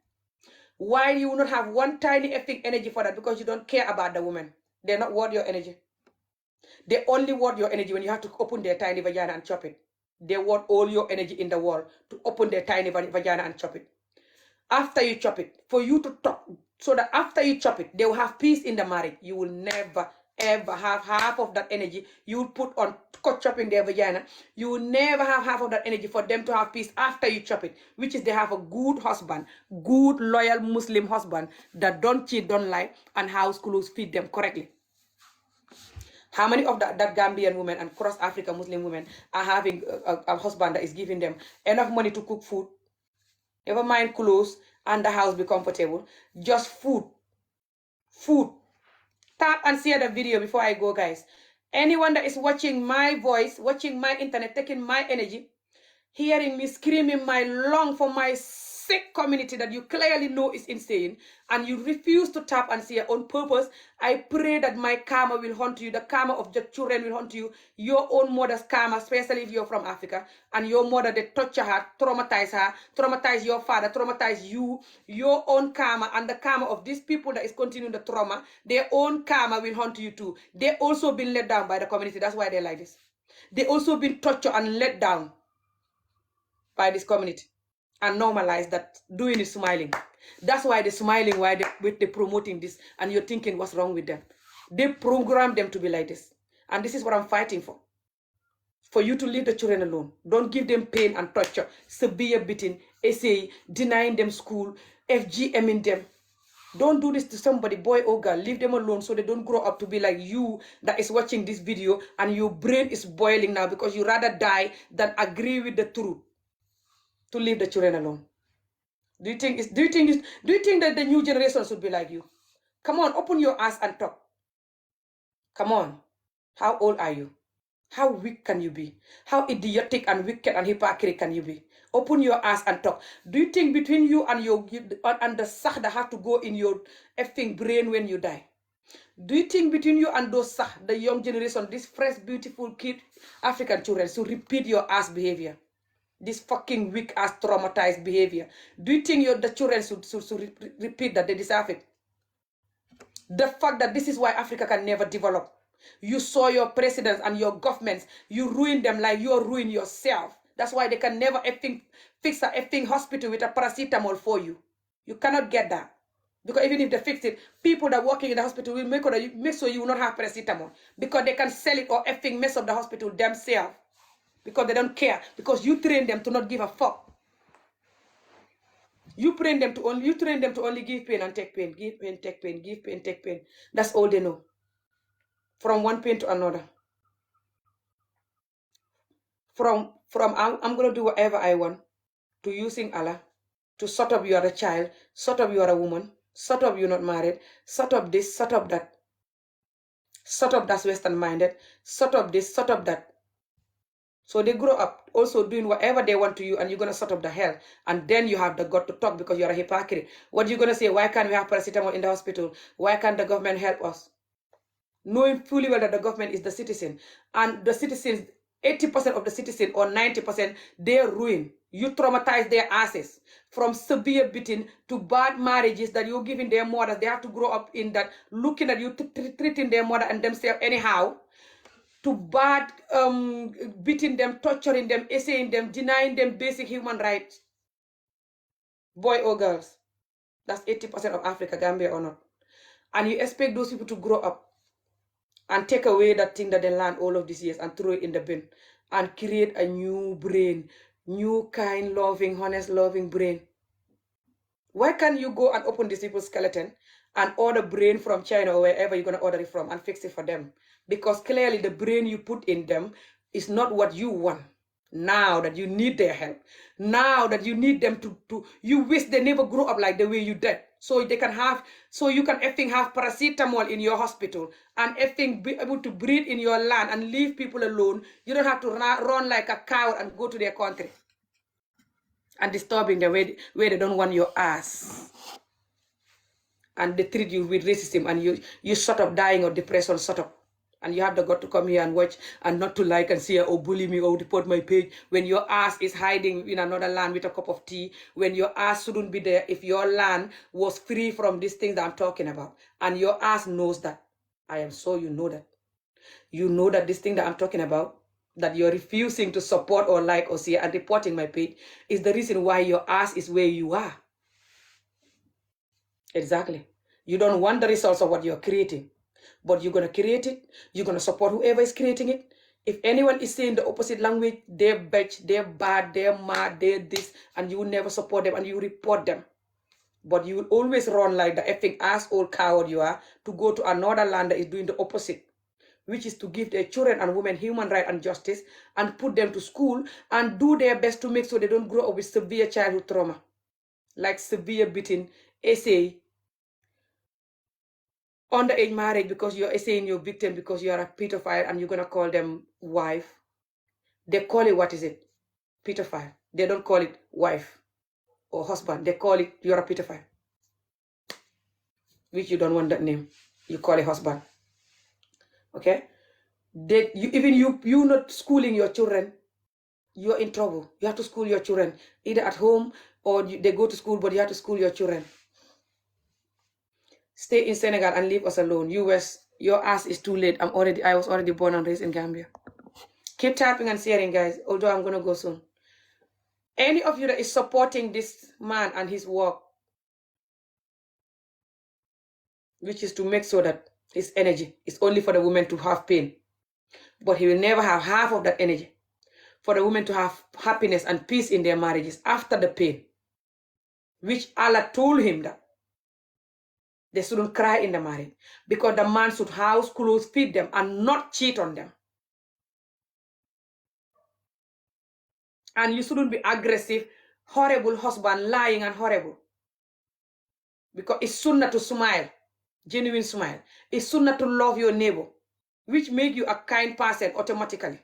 [SPEAKER 1] Why you will not have one tiny effing energy for that? Because you don't care about the woman. They're not worth your energy. They only worth your energy when you have to open their tiny vagina and chop it. They want all your energy in the world to open their tiny vagina and chop it. After you chop it, for you to talk, so that after you chop it, they will have peace in the marriage. You will never, ever have half of that energy you will put on chopping their vagina. You will never have half of that energy for them to have peace after you chop it, which is they have a good husband, good, loyal Muslim husband that don't cheat, don't lie, and house clothes, feed them correctly. How many of that Gambian women and cross Africa Muslim women are having a husband that is giving them enough money to cook food? Never mind clothes and the house be comfortable. Just food. Food. Tap and share the video before I go, guys. Anyone that is watching my voice, watching my internet, taking my energy, hearing me screaming my lung for my sick community that you clearly know is insane, and you refuse to tap and share on purpose, I pray that my karma will haunt you, the karma of the children will haunt you, your own mother's karma, especially if you're from Africa, and your mother, they torture her, traumatize your father, traumatize you, your own karma, and the karma of these people that is continuing the trauma, their own karma will haunt you too. They also been let down by the community, that's why they're like this. They also been tortured and let down by this community. And normalize that doing is smiling. That's why they're smiling, why they're promoting this, and you're thinking what's wrong with them. They program them to be like this. And this is what I'm fighting for you to leave the children alone. Don't give them pain and torture, severe beating, essay, denying them school, FGM in them. Don't do this to somebody, boy or girl. Leave them alone so they don't grow up to be like you that is watching this video and your brain is boiling now because you rather die than agree with the truth. To leave the children alone. Do you think that the new generation should be like you? Come on, open your ass and talk. Come on. How old are you? How weak can you be? How idiotic and wicked and hypocrite can you be? Open your ass and talk. Do you think between you and the sah that have to go in your effing brain when you die? Do you think between you and those sah, the young generation, this fresh, beautiful kid, African children, to repeat your ass behavior? This fucking weak ass traumatized behavior. Do you think the children should repeat that? They deserve it? The fact that this is why Africa can never develop. You saw your presidents and your governments, you ruin them like you ruin yourself. That's why they can never fix a effing hospital with a paracetamol for you. You cannot get that. Because even if they fix it, people that are working in the hospital will make sure you will not have paracetamol. Because they can sell it or effing mess up the hospital themselves. Because they don't care. Because you train them to not give a fuck. You train them to only give pain and take pain. Give pain, take pain, give pain, take pain. That's all they know. From one pain to another. From I'm gonna do whatever I want, to using Allah, to shut up you are a child, shut up you are a woman, shut up you're not married, shut up this, shut up that. Shut up that's Western minded, shut up this, shut up that. So they grow up also doing whatever they want to you, and you're going to shut up the hell. And then you have the gut to talk because you're a hypocrite. What are you going to say? Why can't we have paracetamol in the hospital? Why can't the government help us? Knowing fully well that the government is the citizen. And the citizens, 80% of the citizens or 90%, they're ruined. You traumatize their asses. From severe beating to bad marriages that you're giving their mothers. They have to grow up in that, looking at you, treating their mother and themselves anyhow. To bad beating them, torturing them, essaying them, denying them basic human rights. Boy or girls. That's 80% of Africa, Gambia or not. And you expect those people to grow up and take away that thing that they learned all of these years and throw it in the bin and create a new brain, new kind, loving, honest, loving brain. Why can't you go and open these people's skeleton and order brain from China or wherever you're going to order it from and fix it for them? Because clearly the brain you put in them is not what you want. Now that you need their help. Now that you need them to you wish they never grew up like the way you did. So you can effing have paracetamol in your hospital and effing be able to breathe in your land and leave people alone. You don't have to run like a cow and go to their country. And disturbing them where they don't want your ass. And they treat you with racism and you sort of dying of depression, sort of. And you have the gut to come here and watch and not to like and say, or bully me or report my page when your ass is hiding in another land with a cup of tea, when your ass shouldn't be there if your land was free from these things that I'm talking about. And your ass knows that. I am sure you know that. You know that this thing that I'm talking about, that you're refusing to support or like or see and reporting my page is the reason why your ass is where you are. Exactly. You don't want the results of what you're creating. But you're going to create it. You're going to support whoever is creating it. If anyone is saying the opposite language, they're bitch, they're bad, they're mad, they're this, and you will never support them and you report them. But you will always run like the effing asshole coward you are to go to another land that is doing the opposite, which is to give their children and women human right and justice and put them to school and do their best to make sure they don't grow up with severe childhood trauma, like severe beating, essay, underage marriage because you're saying you're victim because you're a pedophile and you're going to call them wife. They call it, what is it? Pedophile. They don't call it wife or husband. They call it you're a pedophile. Which you don't want that name. You call it husband. Okay? You not schooling your children, you're in trouble. You have to school your children either at home or they go to school, but you have to school your children. Stay in Senegal and leave us alone. US, your ass is too late. I was already born and raised in Gambia. Keep tapping and sharing, guys, although I'm going to go soon. Any of you that is supporting this man and his work, which is to make sure that his energy is only for the women to have pain. But he will never have half of that energy for the women to have happiness and peace in their marriages after the pain, which Allah told him that they shouldn't cry in the marriage because the man should house, clothes, feed them, and not cheat on them. And you shouldn't be aggressive, horrible husband, lying and horrible. Because it's sunnah to smile, genuine smile. It's sunnah to love your neighbor, which make you a kind person automatically.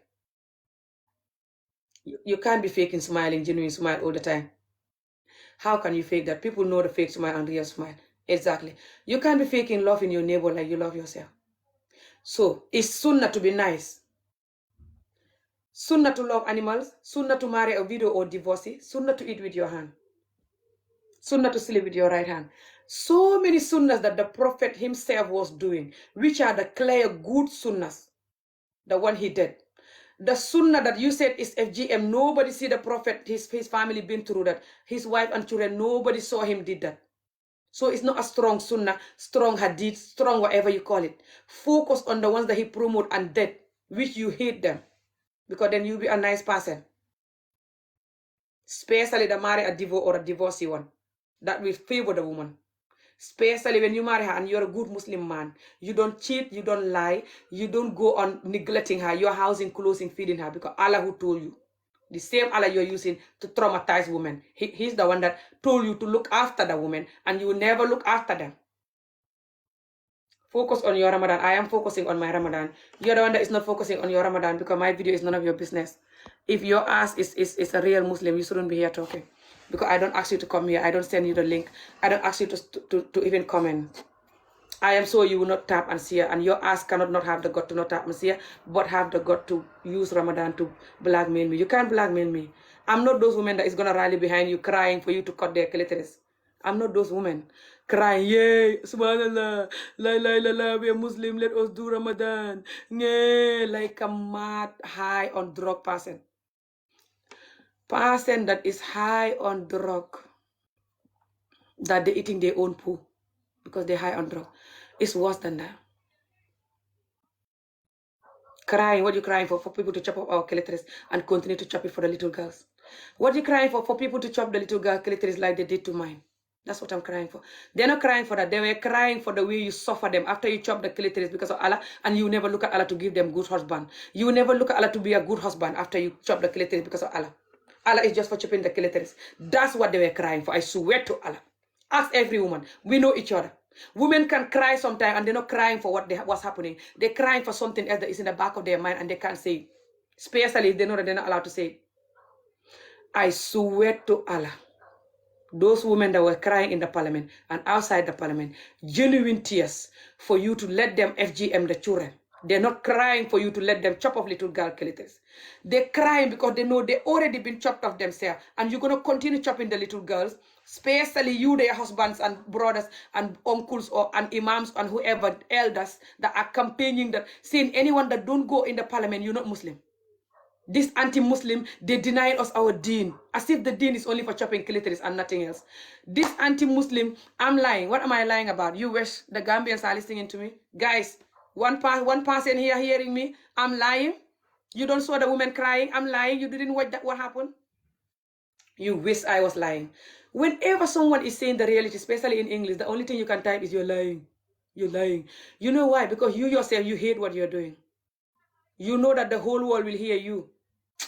[SPEAKER 1] You can't be faking smiling, genuine smile all the time. How can you fake that? People know the fake smile and real smile. Exactly. You can't be faking love in your neighbor like you love yourself. So it's sunnah to be nice. Sunnah to love animals. Sunnah to marry a widow or divorcee. Sunnah to eat with your hand. Sunnah to sleep with your right hand. So many sunnahs that the Prophet himself was doing, which are the clear good sunnahs. The one he did. The sunnah that you said is FGM, nobody see the Prophet, his family been through that. His wife and children, nobody saw him did that. So it's not a strong sunnah, strong hadith, strong whatever you call it. Focus on the ones that he promote and did, which you hate them. Because then you'll be a nice person. Especially the marry a divorce or a divorcee one. That will favor the woman. Especially when you marry her and you're a good Muslim man. You don't cheat, you don't lie, you don't go on neglecting her. You're housing, clothing, feeding her because Allah who told you. The same Allah you're using to traumatize women. He's the one that told you to look after the women and you will never look after them. Focus on your Ramadan. I am focusing on my Ramadan. You're the one that is not focusing on your Ramadan because my video is none of your business. If your ass is a real Muslim, you shouldn't be here talking. Because I don't ask you to come here. I don't send you the link. I don't ask you to even comment. I am so you will not tap and see, and your ass cannot not have the gut to not tap and see, but have the gut to use Ramadan to blackmail me. You can't blackmail me. I'm not those women that is gonna rally behind you crying for you to cut their clitoris. I'm not those women crying, yay, subhanallah, la la la la, we are Muslim, let us do Ramadan, yeah, like a mad high on drug person. Person that is high on drug, that they're eating their own poo because they're high on drug. It's worse than that. Crying, what are you crying for? For people to chop up our clitoris and continue to chop it for the little girls. What are you crying for? For people to chop the little girl clitoris like they did to mine. That's what I'm crying for. They're not crying for that. They were crying for the way you suffer them after you chop the clitoris because of Allah, and you never look at Allah to give them good husband. You never look at Allah to be a good husband after you chop the clitoris because of Allah. Allah is just for chopping the clitoris. That's what they were crying for. I swear to Allah. Ask every woman. We know each other. Women can cry sometimes and they're not crying for what's happening. They're crying for something else that is in the back of their mind and they can't say it. Especially if they know that they're not allowed to say it. I swear to Allah. Those women that were crying in the parliament and outside the parliament, genuine tears for you to let them FGM the children. They're not crying for you to let them chop off little girl clitoris. They're crying because they know they already been chopped off themselves and you're going to continue chopping the little girls, especially you, their husbands and brothers and uncles and imams and whoever, elders that are campaigning that, saying anyone that don't go in the parliament, you're not Muslim. This anti-Muslim, they deny us our deen, as if the deen is only for chopping clitoris and nothing else. This anti-Muslim, I'm lying. What am I lying about? You wish the Gambians are listening to me? Guys, one person here hearing me, I'm lying. You don't saw the woman crying, I'm lying. You didn't watch that, what happened? You wish I was lying. Whenever someone is saying the reality, especially in English, the only thing you can type is you're lying. You're lying. You know why? Because you yourself, you hate what you're doing. You know that the whole world will hear you.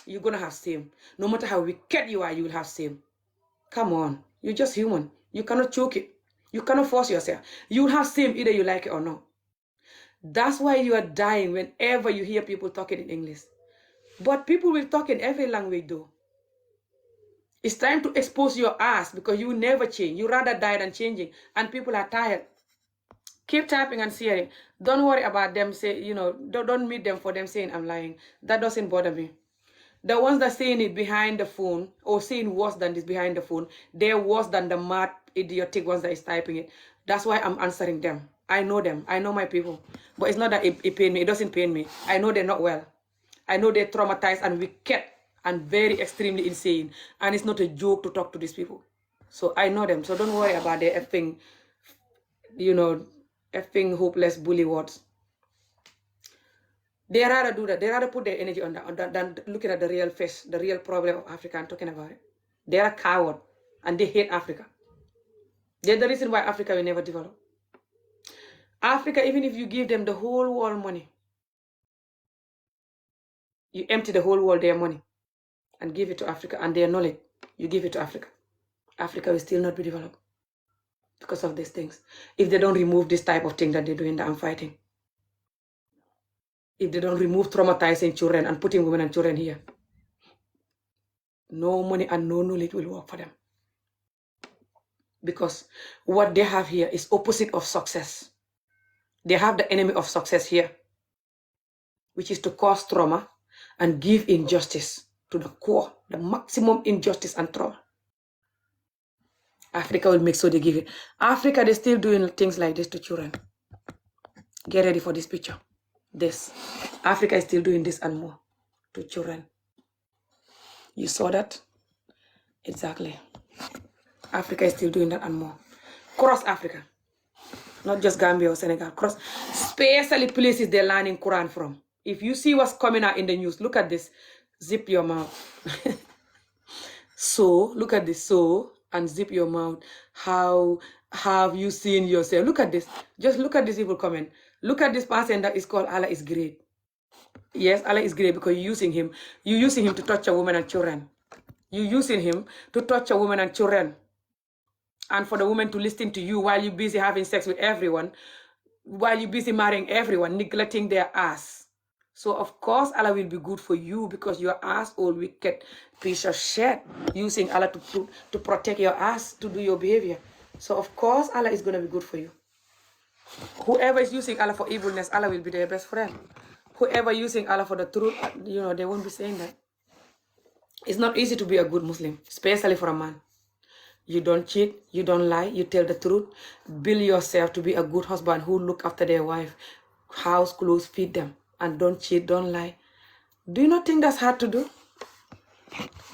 [SPEAKER 1] You're going to have shame. No matter how wicked you are, you will have shame. Come on. You're just human. You cannot choke it. You cannot force yourself. You will have shame either you like it or not. That's why you are dying whenever you hear people talking in English. But people will talk in every language though. It's time to expose your ass because you will never change. You rather die than changing. And people are tired. Keep typing and sharing. Don't worry about them don't meet them for them saying I'm lying. That doesn't bother me. The ones that saying it behind the phone or saying worse than this behind the phone, they're worse than the mad, idiotic ones that is typing it. That's why I'm answering them. I know them. I know my people. But it's not that it pain me. It doesn't pain me. I know they're not well. I know they're traumatized and wicked and very extremely insane. And it's not a joke to talk to these people. So I know them. So don't worry about their effing, effing hopeless bully words. They rather do that. They rather put their energy on that than looking at the real face, the real problem of Africa and talking about it. They are a coward and they hate Africa. They're the reason why Africa will never develop. Africa, even if you give them the whole world money, you empty the whole world their money and give it to Africa, and their knowledge, you give it to Africa. Africa will still not be developed because of these things. If they don't remove this type of thing that they're doing that I'm fighting. If they don't remove traumatizing children and putting women and children here, no money and no knowledge will work for them. Because what they have here is opposite of success. They have the enemy of success here, which is to cause trauma and give injustice to the core, the maximum injustice and trauma. Africa will make sure they give it. Africa, they're still doing things like this to children. Get ready for this picture. This. Africa is still doing this and more to children. You saw that? Exactly. Africa is still doing that and more. Cross Africa. Not just Gambia or Senegal. Cross. Especially places they're learning Quran from. If you see what's coming out in the news, look at this. Zip your mouth. So, look at this. So, and zip your mouth. How have you seen yourself? Look at this. Just look at this evil comment. Look at this person that is called Allah is great. Yes, Allah is great because you're using him. You're using him to touch a woman and children. You're using him to touch a woman and children. And for the woman to listen to you while you're busy having sex with everyone, while you're busy marrying everyone, neglecting their ass. So of course Allah will be good for you because your ass all wicked piece of shit, using Allah to protect your ass, to do your behavior. So of course Allah is going to be good for you. Whoever is using Allah for evilness, Allah will be their best friend. Whoever using Allah for the truth, they won't be saying that. It's not easy to be a good Muslim, especially for a man. You don't cheat, you don't lie, you tell the truth. Build yourself to be a good husband who look after their wife. House, clothes, feed them. And don't cheat, don't lie. Do you not think that's hard to do?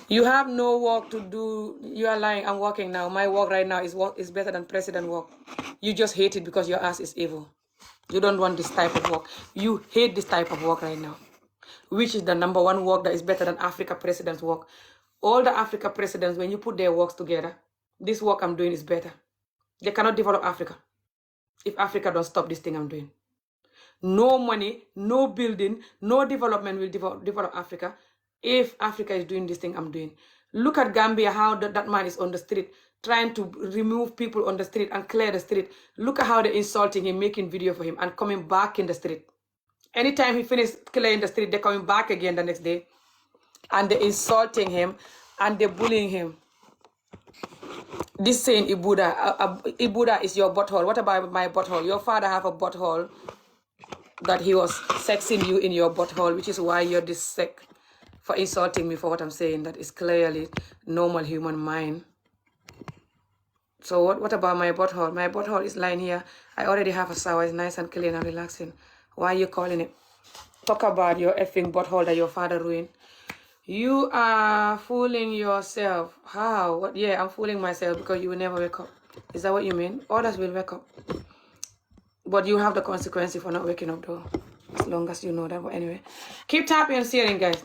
[SPEAKER 1] You have no work to do. You are lying. I'm working now. My work right now is better than president work. You just hate it because your ass is evil. You don't want this type of work. You hate this type of work right now. Which is the number one work that is better than Africa president's work. All the Africa presidents, when you put their works together, this work I'm doing is better. They cannot develop Africa if Africa don't stop this thing I'm doing. No money, no building, no development will develop Africa if Africa is doing this thing I'm doing. Look at Gambia, how that man is on the street, trying to remove people on the street and clear the street. Look at how they're insulting him, making video for him, and coming back in the street. Anytime he finishes clearing the street, they're coming back again the next day. And they're insulting him, and they're bullying him. This saying, Ibuda, Ibuda is your butthole. What about my butthole? Your father have a butthole that he was sexing you in your butthole, which is why you're this sick for insulting me for what I'm saying. That is clearly normal human mind. So what about my butthole? My butthole is lying here. I already have a shower. It's nice and clean and relaxing. Why are you calling it? Talk about your effing butthole that your father ruined. You are fooling yourself. How? What? Yeah, I'm fooling myself because you will never wake up. Is that what you mean? Others will wake up. But you have the consequences for not waking up though. As long as you know that. But anyway, keep tapping and sharing, guys.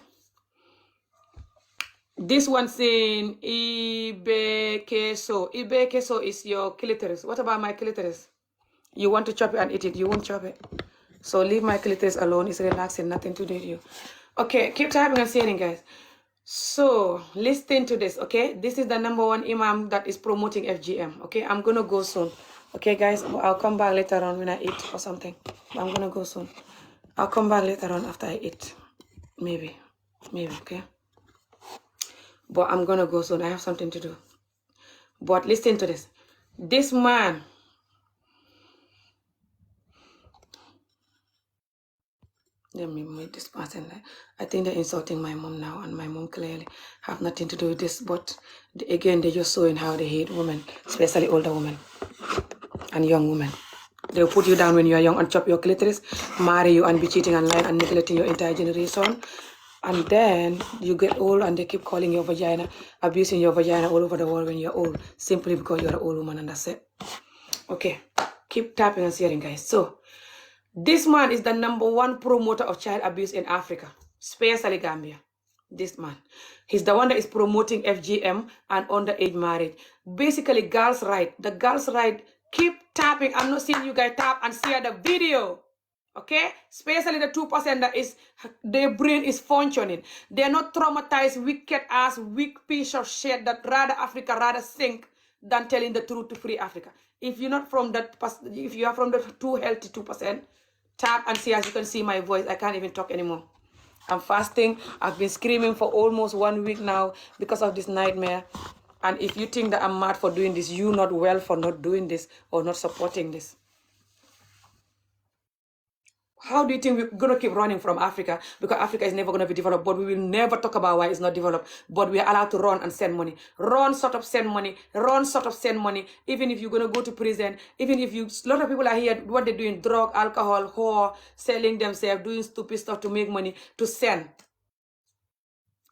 [SPEAKER 1] This one saying Ibe queso. Ibe queso is your clitoris. What about my clitoris? You want to chop it and eat it. You won't chop it. So leave my clitoris alone. It's relaxing. Nothing to do with you. Okay, keep tapping and sharing, guys. So listen to this, okay? This is the number one imam that is promoting FGM, okay? I'm gonna go soon. Okay, guys, I'll come back later on when I eat or something. I'm gonna go soon. I'll come back later on after I eat. Maybe, okay? But I'm gonna go soon. I have something to do. But listen to this. This man, let me make this person like, I think they're insulting my mom now, and my mom clearly have nothing to do with this. But again, they're just showing how they hate women, especially older women and young women. They'll put you down when you're young and chop your clitoris, marry you and be cheating and lying and neglecting your entire generation. And then you get old and they keep calling your vagina, abusing your vagina all over the world when you're old, simply because you're an old woman, and that's it. Okay. Keep tapping and sharing, guys. So, this man is the #1 promoter of child abuse in Africa, especially Gambia. This man. He's the one that is promoting FGM and underage marriage. Basically, girls' right. The girls' right, keep tapping. I'm not seeing you guys tap and share the video. Okay? Especially the 2% that is, their brain is functioning. They're not traumatized, wicked ass, weak piece of shit that rather Africa rather sink than telling the truth to free Africa. If you're not from that, if you are from the too healthy 2%, tap and see. As you can see my voice, I can't even talk anymore. I'm fasting. I've been screaming for almost 1 week now because of this nightmare. And if you think that I'm mad for doing this, you're not well for not doing this or not supporting this. How do you think we're going to keep running from Africa? Because Africa is never going to be developed, but we will never talk about why it's not developed. But we are allowed to run and send money. Run, sort of send money. Run, sort of send money. Even if you're going to go to prison, even if you, a lot of people are here, what they're doing, drug, alcohol, whore, selling themselves, doing stupid stuff to make money, to send.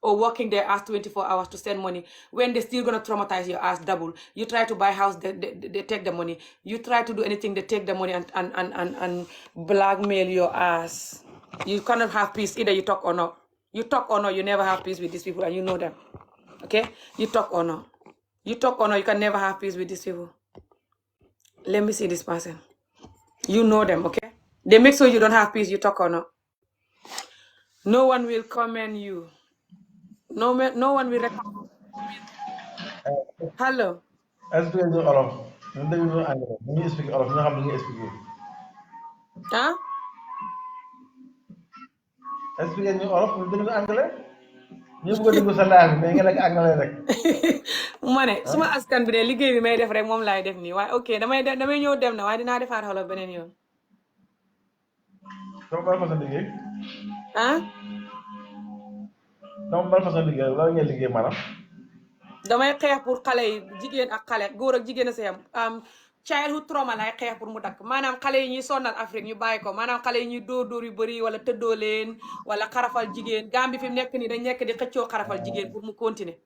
[SPEAKER 1] Or working their ass 24 hours to send money when they're still going to traumatize your ass double. You try to buy a house, they take the money. You try to do anything, they take the money and blackmail your ass. You cannot have peace. Either you talk or not. You talk or not, you never have peace with these people and you know them. Okay? You talk or not. You talk or not, you can never have peace with these people. Let me see this person. You know them, okay? They make sure you don't have peace, you talk or not. No one will comment you. No one will recommend. Hello.
[SPEAKER 16] expliqué ñu olof ñun dégg ñu anglais bu ñuy expliqué olof ñoo xam ne ñuy expliqué.
[SPEAKER 1] ah.
[SPEAKER 16] expliqué ñu olof ñun dégg ñu anglais ñu bëgg a déglu sa laaj bi mais nga nekk anglais rek.
[SPEAKER 1] ma ne suma askan bi de liggéey bi may def rek moom laay def nii waaye ok damay ñëw dem na waaye dinaa defaat xolof beneen yoon.
[SPEAKER 16] donc ban façon liggéey.
[SPEAKER 1] ah.
[SPEAKER 16] donc ban façon liggéey loolu ngeen liggéey maanaam.
[SPEAKER 1] damay xeex pour xale yi jigéen ak xale góor ak jigéen a si am childhood trauma lay xeex pour mu dakk maanaam xale yi ñuy sonnal Afrique ñu bàyyi ko maanaam xale yi ñuy dóor yu bëri wala tëddoo leen wala xarafal jigéen Gambie fi mu nekk nii dañ nekk di xëccoo xarafal jigéen pour mu continuer.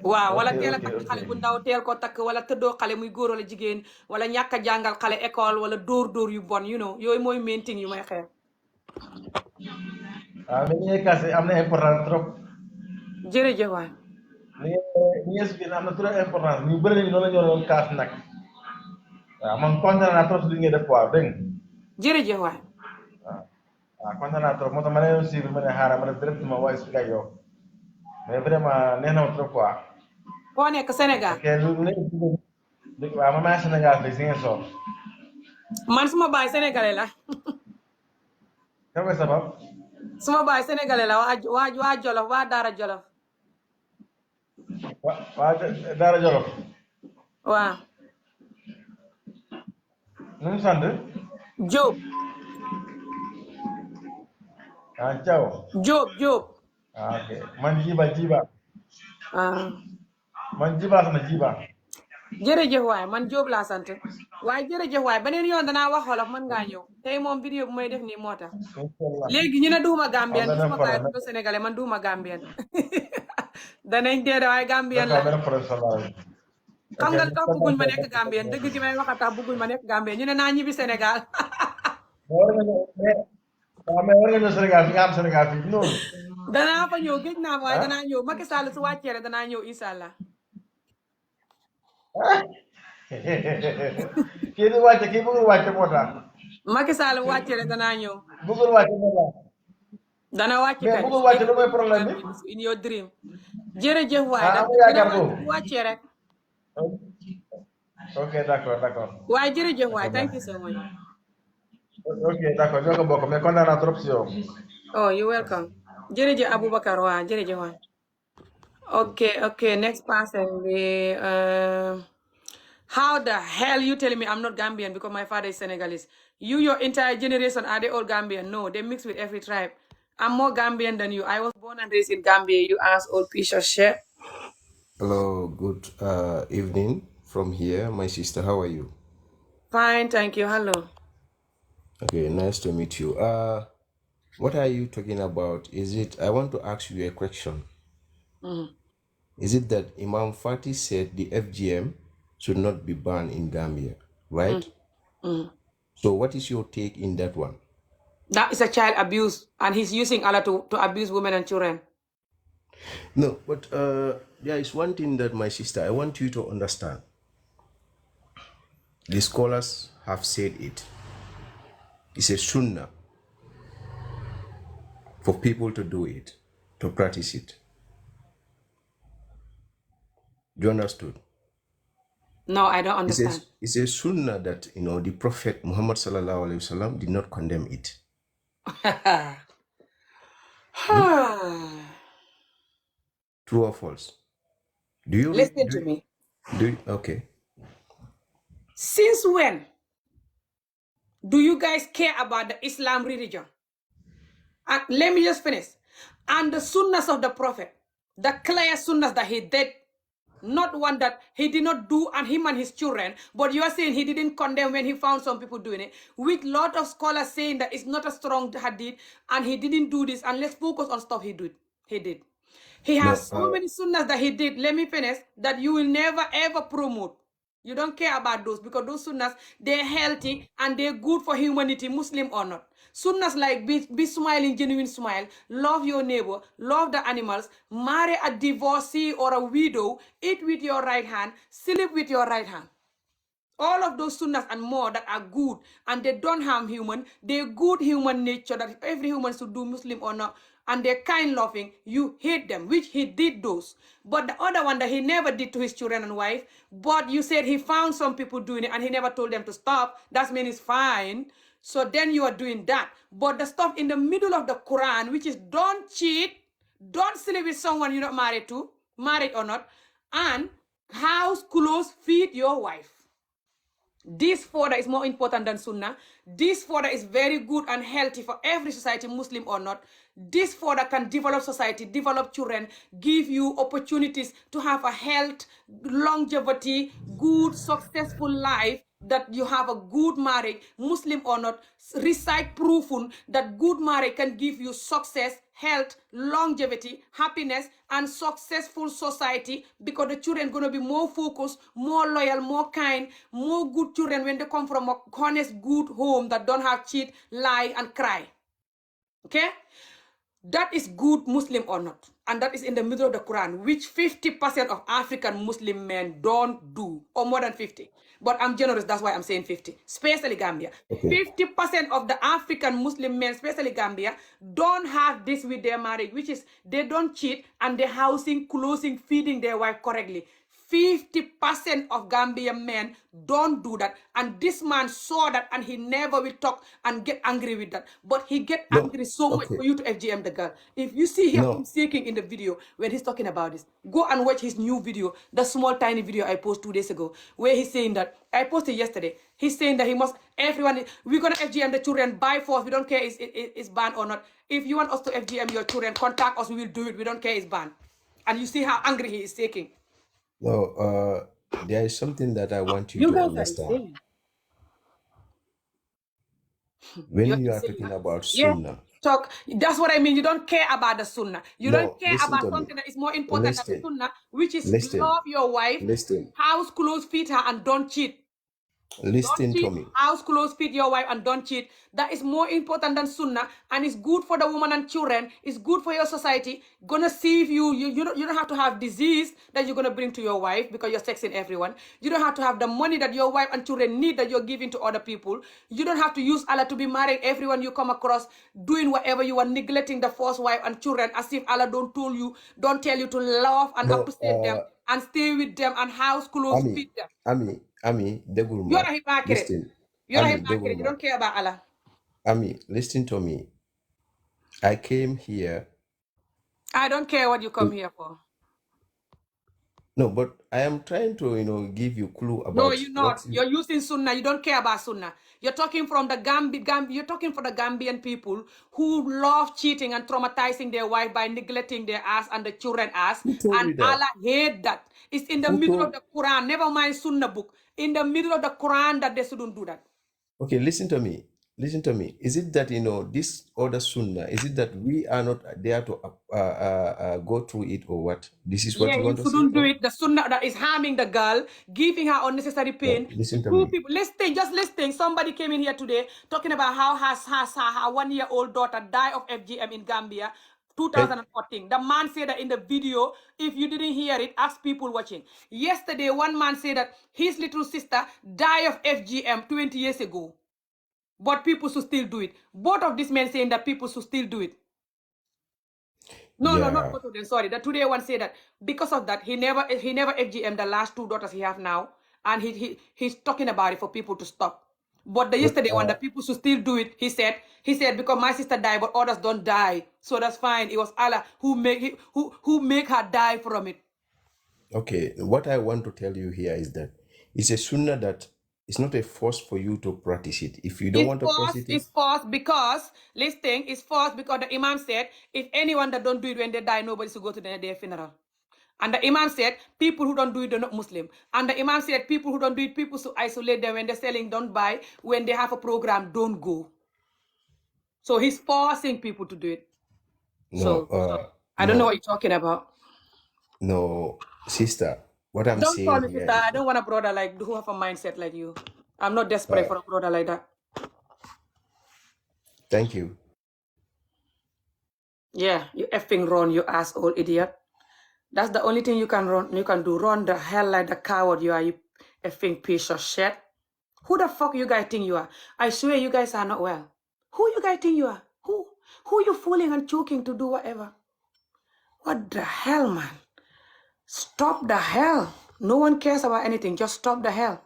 [SPEAKER 1] waaw wala teel a takk xale bu ndaw teel ko takk wala tëddoo xale muy góor wala jigéen wala ñàkk a jàngal xale école wala dóor yu bon yooyu mooy main thing yu may xeex.
[SPEAKER 16] waaw mais ñi ngay casse am na importance trop.
[SPEAKER 1] jërëjëf waay.
[SPEAKER 16] li ngeen expliqué am na trop importance ñu bëri nañu noonu la ñu doon kaas nag waaw man kontaan naa trop li ngeen def quoi dégg nga.
[SPEAKER 1] jërëjëf waay.
[SPEAKER 16] waaw kontaan naa trop moo tax ma ne suivre ma ne xaaral ma def directement waa expliqué ak yow mais vraiment neex na ma trop quoi.
[SPEAKER 1] foo nekk Sénégal.
[SPEAKER 16] ok waaw man maa ngi Sénégal fii si ngeen soor.
[SPEAKER 1] man suma baay sénégalais la.
[SPEAKER 16] kan nga sabab.
[SPEAKER 1] suma baay sénégalais la waa Jolof waa Daara Jolof.
[SPEAKER 16] waa Daara Jolof.
[SPEAKER 1] waaw.
[SPEAKER 16] nu mu sant.
[SPEAKER 1] Diop.
[SPEAKER 16] ah Thiaw.
[SPEAKER 1] Diop.
[SPEAKER 16] ah ok man Jiba.
[SPEAKER 1] ah.
[SPEAKER 16] man Jiba sama Jiba.
[SPEAKER 1] jërëjëf waay man Diop laa sant waaye jërëjëf waay beneen yoon danaa wax wolof mën ngaa ñëw tey moom vidéo bu may def nii moo tax. léegi ñu ne duuma Gambien bi suma baay du sénégalais man duuma Gambien danañ dee waaye Gambien la. xam nga lu tax bëgguñ ma nekk Gambien dëgg gi may wax a tax bëgguñ ma nekk Gambien ñu ne naa ñibbi Sénégal.
[SPEAKER 16] waaw mais war nga ñëw Sénégal fi nga am Sénégal fii noonu.
[SPEAKER 1] danaa fa ñëw géej naa waaye danaa ñëw Macky Sall su wàccee rek danaa ñëw incha allah.
[SPEAKER 16] kii di wàcce kii bëggul wàcce moo tax.
[SPEAKER 1] Macky Sall wàccee rek danaa ñëw.
[SPEAKER 16] bëggul wàcce moo tax.
[SPEAKER 1] dana wàcc kay
[SPEAKER 16] mais bëggul wàcce lu mooy problème bi.
[SPEAKER 1] in your dream. jërëjëf waay
[SPEAKER 16] am nga yaakaar boobu
[SPEAKER 1] bu wàccee rek.
[SPEAKER 16] ok d'accord.
[SPEAKER 1] waaye jërëjëf waay thank you so much.
[SPEAKER 16] ok d'accord ñoo ko bokk mais kontaan naa trop si yow.
[SPEAKER 1] oh you welcome. jërëjëf Aboubacar waa jërëjëf waay. ok next person bi how the hell you telling me I'm not Gambian because my father is Senegalese? Your entire generation, are they all Gambian? No, they mix with every tribe. I'm more Gambian than you. I was born and raised in Gambia, you ass old piece of shit.
[SPEAKER 17] Hello, good evening from here. My sister, how are you?
[SPEAKER 1] Fine, thank you. Hello.
[SPEAKER 17] Okay, nice to meet you. What are you talking about? I want to ask you a question.
[SPEAKER 1] Mm-hmm.
[SPEAKER 17] Is it that Imam Fati said the FGM should not be banned in Gambia? right?
[SPEAKER 1] Mm.
[SPEAKER 17] So what is your take in that one?
[SPEAKER 1] That is a child abuse, and he's using Allah to abuse women and children.
[SPEAKER 17] No, but there is one thing that my sister, I want you to understand. The scholars have said it. It's a sunnah for people to do it, to practice it. Do you understood?
[SPEAKER 1] No, I don't understand.
[SPEAKER 17] It's a sunnah that, the Prophet Muhammad sallallahu alaihi wasallam did not condemn it. True or false? Do you
[SPEAKER 1] Listen to me.
[SPEAKER 17] Okay.
[SPEAKER 1] Since when do you guys care about the Islam religion? And let me just finish. And the sunnahs of the Prophet, the clear sunnahs that he did, not one that he did not do, and him and his children, but you are saying he didn't condemn when he found some people doing it, with lot of scholars saying that it's not a strong hadith, and he didn't do this, and let's focus on stuff he did. He has so many sunnahs that he did, let me finish, that you will never ever promote. You don't care about those, because those sunnahs, they're healthy and they're good for humanity, Muslim or not. Sunnahs like be smiling, genuine smile, love your neighbor, love the animals, marry a divorcee or a widow, eat with your right hand, sleep with your right hand. All of those sunnahs and more that are good, and they don't harm human, they're good human nature that every human should do, Muslim or not, and they're kind loving, you hate them, which he did those. But the other one that he never did to his children and wife, but you said he found some people doing it and he never told them to stop, that means it's fine. So then you are doing that. But the stuff in the middle of the Quran, which is don't cheat, don't sleep with someone you're not married to, married or not, and house, clothes, feed your wife. This further is more important than Sunnah. This further is very good and healthy for every society, Muslim or not. This further can develop society, develop children, give you opportunities to have a health, longevity, good, successful life, that you have a good marriage, Muslim or not. Recite proven that good marriage can give you success, health, longevity, happiness, and successful society, because the children going to be more focused, more loyal, more kind, more good children when they come from a honest, good home that don't have cheat, lie, and cry. Okay? That is good, Muslim or not. And that is in the middle of the Quran, which 50% of African Muslim men don't do, or more than 50. But I'm generous, that's why I'm saying 50, especially Gambia.
[SPEAKER 17] Okay.
[SPEAKER 1] 50% of the African Muslim men, especially Gambia, don't have this with their marriage, which is they don't cheat and they're housing, clothing, feeding their wife correctly. 50% of Gambian men don't do that. And this man saw that and he never will talk and get angry with that. But he get angry so much for you to FGM the girl. If you see him speaking in the video when he's talking about this, go and watch his new video, the small tiny video I posted 2 days ago, where he's saying that, I posted yesterday, he's saying that he must, everyone, we're going to FGM the children by force. We don't care if it's banned or not. If you want us to FGM your children, contact us, we will do it. We don't care it's banned. And you see how angry he is taking.
[SPEAKER 17] No, there is something that I want you to
[SPEAKER 1] guys
[SPEAKER 17] understand.
[SPEAKER 1] are insane.
[SPEAKER 17] When you are talking about Sunnah,
[SPEAKER 1] talk. That's what I mean. You don't care about the Sunnah. You don't care about something that is more important than the Sunnah, which is love your wife, house, clothes, feed her, and don't cheat.
[SPEAKER 17] Listen to me.
[SPEAKER 1] House, clothes, feed your wife, and don't cheat. That is more important than Sunnah, and it's good for the woman and children. It's good for your society. Gonna save you. You don't have to have disease that you're gonna bring to your wife because you're sexing everyone. You don't have to have the money that your wife and children need that you're giving to other people. You don't have to use Allah to be marrying everyone you come across, doing whatever you are, neglecting the first wife and children as if Allah don't tell you to love and appreciate them and stay with them and house, clothes, feed them.
[SPEAKER 17] Ami,
[SPEAKER 1] You're a hypocrite.
[SPEAKER 17] listen.
[SPEAKER 1] You're a hypocrite. You don't care about Allah.
[SPEAKER 17] Ami, listen to me. I came here.
[SPEAKER 1] I don't care what you come here for.
[SPEAKER 17] No, but I am trying to, give you clue about.
[SPEAKER 1] No, you're not. You're using Sunnah. You don't care about Sunnah. You're talking from the You're talking for the Gambian people who love cheating and traumatizing their wife by neglecting their ass and the children ass. And Allah hate that. It's in the middle of the Quran. Never mind Sunnah book. In the middle of the Quran that they shouldn't do that.
[SPEAKER 17] Okay, listen to me. listen to me. Is it that, this other sunnah, is it that we are not there to go through it, or what? This is what
[SPEAKER 1] Yeah,
[SPEAKER 17] you
[SPEAKER 1] you
[SPEAKER 17] want to say,
[SPEAKER 1] shouldn't do
[SPEAKER 17] or?
[SPEAKER 1] it. The sunnah that is harming the girl, giving her unnecessary
[SPEAKER 17] No,
[SPEAKER 1] pain.
[SPEAKER 17] listen to
[SPEAKER 1] Two
[SPEAKER 17] me.
[SPEAKER 1] people, listen, just listen. Somebody came in here today talking about how her 1-year-old daughter died of FGM in Gambia,
[SPEAKER 17] Hey,
[SPEAKER 1] 2014. The man said that in the video. If you didn't hear it, ask people watching. Yesterday, one man said that his little sister died of FGM 20 years ago, but people should still do it. Both of these men saying that people should still do it. No, not
[SPEAKER 17] yeah.
[SPEAKER 1] both of them. Sorry. The today one said that because of that, he never FGM the last 2 daughters he have now, and he's talking about it for people to stop. But the
[SPEAKER 17] But
[SPEAKER 1] yesterday one, the people should still do it. He said because my sister died, but others don't die, so that's fine. It was Allah who make her die from it.
[SPEAKER 17] okay, what I want to tell you here is that it's a sunnah that it's not a force for you to practice it. If you don't want to practice it,
[SPEAKER 1] It's false because listen, it's false because the Imam said if anyone that don't do it when they die, nobody should go to their funeral. And the Imam said, people who don't do it, they're not Muslim. And the Imam said, people who don't do it, people should isolate them when they're selling, don't buy. When they have a program, don't go. So he's forcing people to do it.
[SPEAKER 17] no,
[SPEAKER 1] So I don't know what
[SPEAKER 17] no,
[SPEAKER 1] you're talking about.
[SPEAKER 17] no, sister. What I'm
[SPEAKER 1] Don't call
[SPEAKER 17] saying
[SPEAKER 1] me
[SPEAKER 17] here
[SPEAKER 1] sister.
[SPEAKER 17] is
[SPEAKER 1] I
[SPEAKER 17] that,
[SPEAKER 1] don't want a brother like who have a mindset like you. I'm not desperate
[SPEAKER 17] uh,
[SPEAKER 1] for a brother like that.
[SPEAKER 17] thank you.
[SPEAKER 1] Yeah, you effing run, you asshole idiot. That's the only thing you can run. You can do run the hell like the coward you are. You effing piece of shit. Who the fuck you guys think you are? I swear you guys are not well. Who you guys think you are? Who you fooling and choking to do whatever? What the hell, man? Stop the hell. No one cares about anything. Just stop the hell.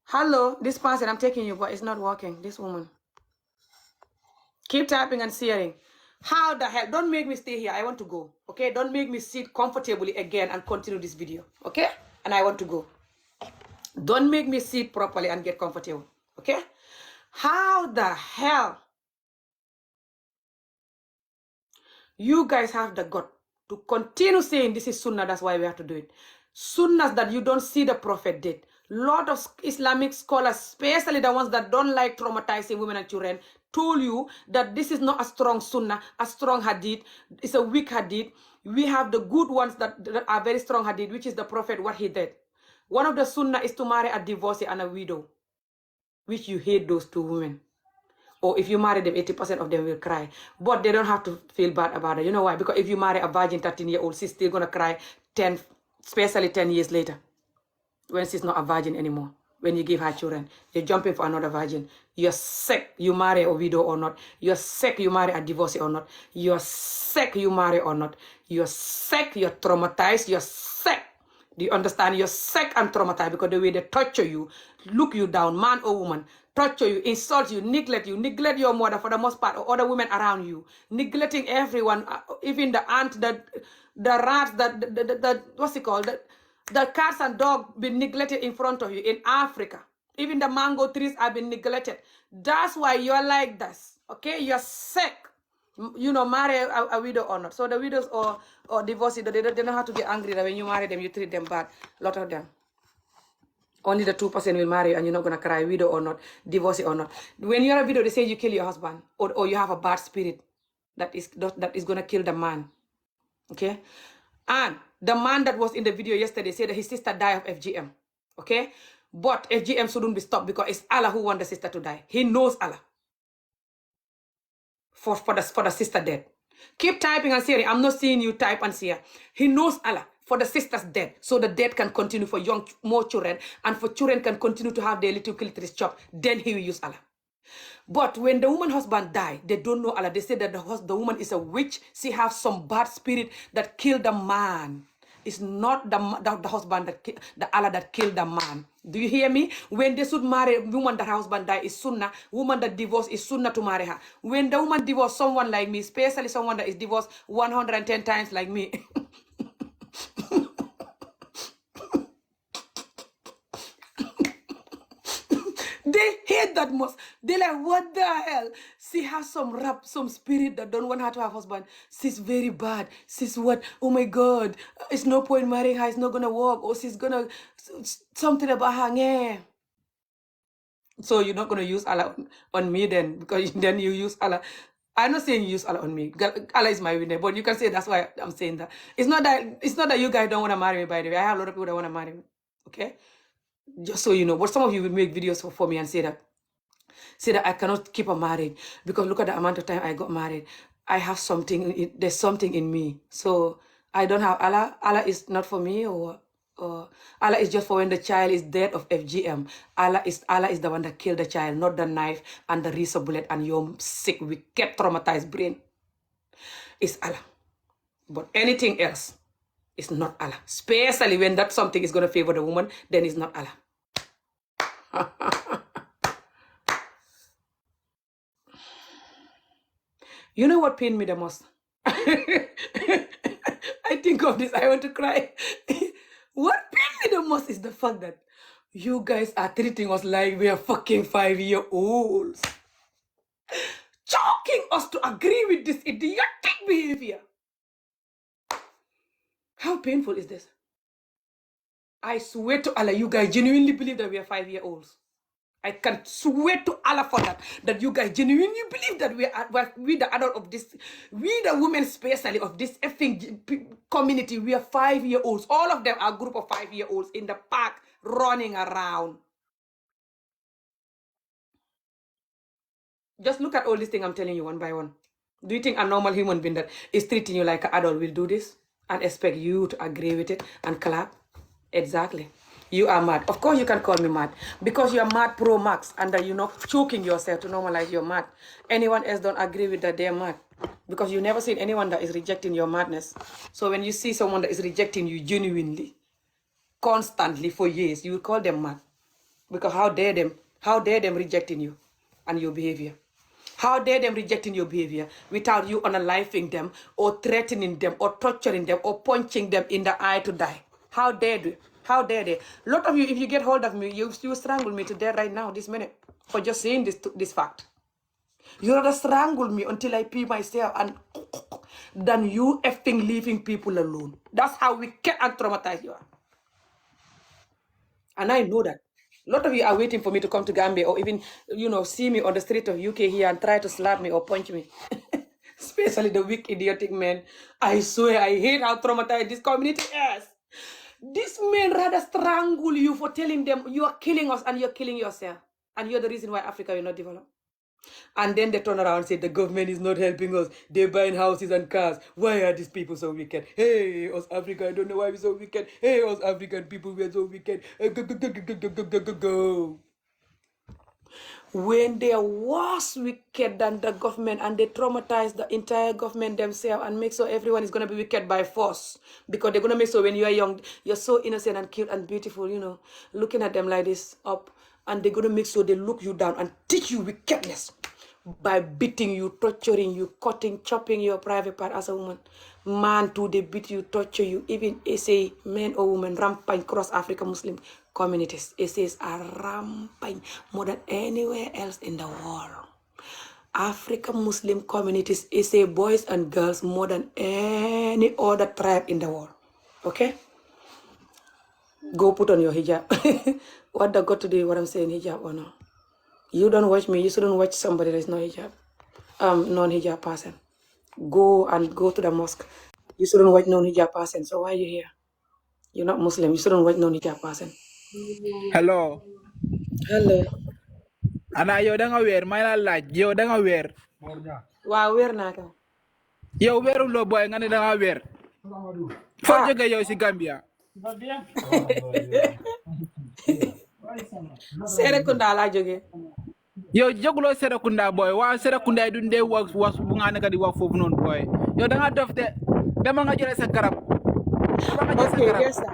[SPEAKER 1] Hello, this person I'm taking you, but it's not working. This woman. Keep typing and sharing. How the hell? Don't make me stay here. I want to go. Okay? Don't make me sit comfortably again and continue this video. Okay? And I want to go. Don't make me sit properly and get comfortable. Okay? How the hell you guys have the gut to continue saying this is sunnah, that's why we have to do it. Sunnahs that you don't see the prophet did. Lot of Islamic scholars, especially the ones that don't like traumatizing women and children, told you that this is not a strong sunnah, a strong hadith. It's a weak hadith. We have the good ones that are very strong hadith, which is the prophet, what he did. One of the sunnah is to marry a divorcee and a widow, which you hate those two women. Or if you marry them, 80% of them will cry. But they don't have to feel bad about it. You know why? Because if you marry a virgin 13-year-old, she's still going to cry 10, especially 10 years later, when she's not a virgin anymore. When you give her children, you're jumping for another virgin. You're sick, you marry a widow or not. You're sick, you marry a divorcee or not. You're sick, you marry or not. You're sick, you're traumatized, you're sick. Do you understand? You're sick and traumatized because the way they torture you, look you down, man or woman, torture you, insult you, neglect your mother for the most part, or other women around you, neglecting everyone, even the ant, the rats, the what's it called, the cats and dogs been neglected in front of you in Africa. Even the mango trees have been neglected. That's why you're like this, okay? You're sick. You know, marry a widow or not. So the widows or divorced, they don't have to get angry that when you marry them, you treat them bad. A lot of them. Only the 2% will marry you and you're not going to cry, widow or not, divorcee or not. When you're a widow, they say you kill your husband or you have a bad spirit that is going to kill the man. Okay? And the man that was in the video yesterday said that his sister died of FGM. Okay? But FGM shouldn't be stopped because it's Allah who want the sister to die. He knows Allah. For the sister dead. Keep typing and sharing. I'm not seeing you type and share. He knows Allah for the sister's dead, so the dead can continue for more children, and for children can continue to have their little clitoris chopped. Then he will use Allah. But when the woman's husband died, they don't know Allah. They say that the woman is a witch. She has some bad spirit that killed the man. It's not the husband the Allah that killed the man. Do you hear me? When they should marry a woman that her husband died is sunnah. Woman that divorced is sunnah to marry her. When the woman divorced someone like me, especially someone that is divorced 110 times like me, they hate that most. They're like, what the hell? She has some spirit that don't want her to have husband. She's very bad. She's what? Oh my God. It's no point marrying her. It's not going to work. Or she's going to, something about her. Yeah. So you're not going to use Allah on me then, because then you use Allah. I'm not saying you use Allah on me. Allah is my winner, but you can say that's why I'm saying that. It's not that you guys don't want to marry me, by the way. I have a lot of people that want to marry me. Okay? Just so you know. But some of you will make videos for me and say that I cannot keep a marriage because look at the amount of time I got married. I have something, there's something in me. So I don't have Allah. Allah is not for me, or Allah is just for when the child is dead of FGM. Allah is the one that killed the child, not the knife and the razor bullet and your sick, wicked, traumatized brain. It's Allah. But anything else is not Allah. Especially when that something is going to favor the woman, then it's not Allah. You know what pained me the most? I think of this, I want to cry. What pained me the most is the fact that you guys are treating us like we are fucking 5-year-olds. Choking us to agree with this idiotic behavior. How painful is this? I swear to Allah, you guys genuinely believe that we are 5-year-olds. I can swear to Allah for that you guys genuinely believe that we the adult of this, we the women especially of this effing community, we are 5-year-olds. All of them are a group of 5-year-olds in the park running around. Just look at all these things I'm telling you one by one. Do you think a normal human being that is treating you like an adult will do this and expect you to agree with it and clap? Exactly. You are mad. Of course you can call me mad because you are mad pro max and that you're not choking yourself to normalize your mad. Anyone else don't agree with that, they're mad because you never seen anyone that is rejecting your madness. So when you see someone that is rejecting you genuinely, constantly for years, you will call them mad because how dare them rejecting you and your behavior. How dare them rejecting your behavior without you unaliving them or threatening them or torturing them or punching them in the eye to die. How dare they? How dare they? A lot of you, if you get hold of me, you strangle me to death right now, this minute, for just saying this fact. You rather strangle me until I pee myself and than you effing leaving people alone. That's how wicked and traumatized you are. And I know that. A lot of you are waiting for me to come to Gambia or even, see me on the street of UK here and try to slap me or punch me. Especially the weak, idiotic men. I swear, I hate how traumatized this community is. These men rather strangle you for telling them you are killing us and you're killing yourself. And you're the reason why Africa will not develop. And then they turn around and say the government is not helping us. They're buying houses and cars. Why are these people so wicked? Hey, us Africa, I don't know why we're so wicked. Hey, us African people, we're so wicked. Go. When they are worse wicked than the government and they traumatize the entire government themselves and make sure everyone is going to be wicked by force because they're going to make sure when you are young, you're so innocent and cute and beautiful, looking at them like this up, and they're going to make sure they look you down and teach you wickedness by beating you, torturing you, cutting, chopping your private part as a woman. Man too, they beat you, torture you, even say men or women, rampant cross Africa Muslim communities. Essays are rampant more than anywhere else in the world. African Muslim communities, essay boys and girls more than any other tribe in the world. Okay? Go put on your hijab. What that got to do with what I'm saying, hijab or no? You don't watch me, you shouldn't watch somebody that is not hijab, non-hijab person. Go to the mosque. You shouldn't watch non-hijab person. So why are you here? You're not Muslim. You shouldn't watch non-hijab person.
[SPEAKER 18] Hello.
[SPEAKER 1] Hello.
[SPEAKER 18] Ana yow da nga wér may la laaj yow da nga wér.
[SPEAKER 1] Waaw wér naa ka.
[SPEAKER 18] Yow wéruloo boy nga ne da nga wér. Foo jóge yow si Gambia.
[SPEAKER 1] Serekunda laa jóge.
[SPEAKER 18] Yow jóguloo Serekunda boy waa Serekunda yi duñ dee wax bu nga nekk di wax foofu noonu boy. Yow da nga dof de dama nga jëlee sa garab.
[SPEAKER 1] Ok, yes sir.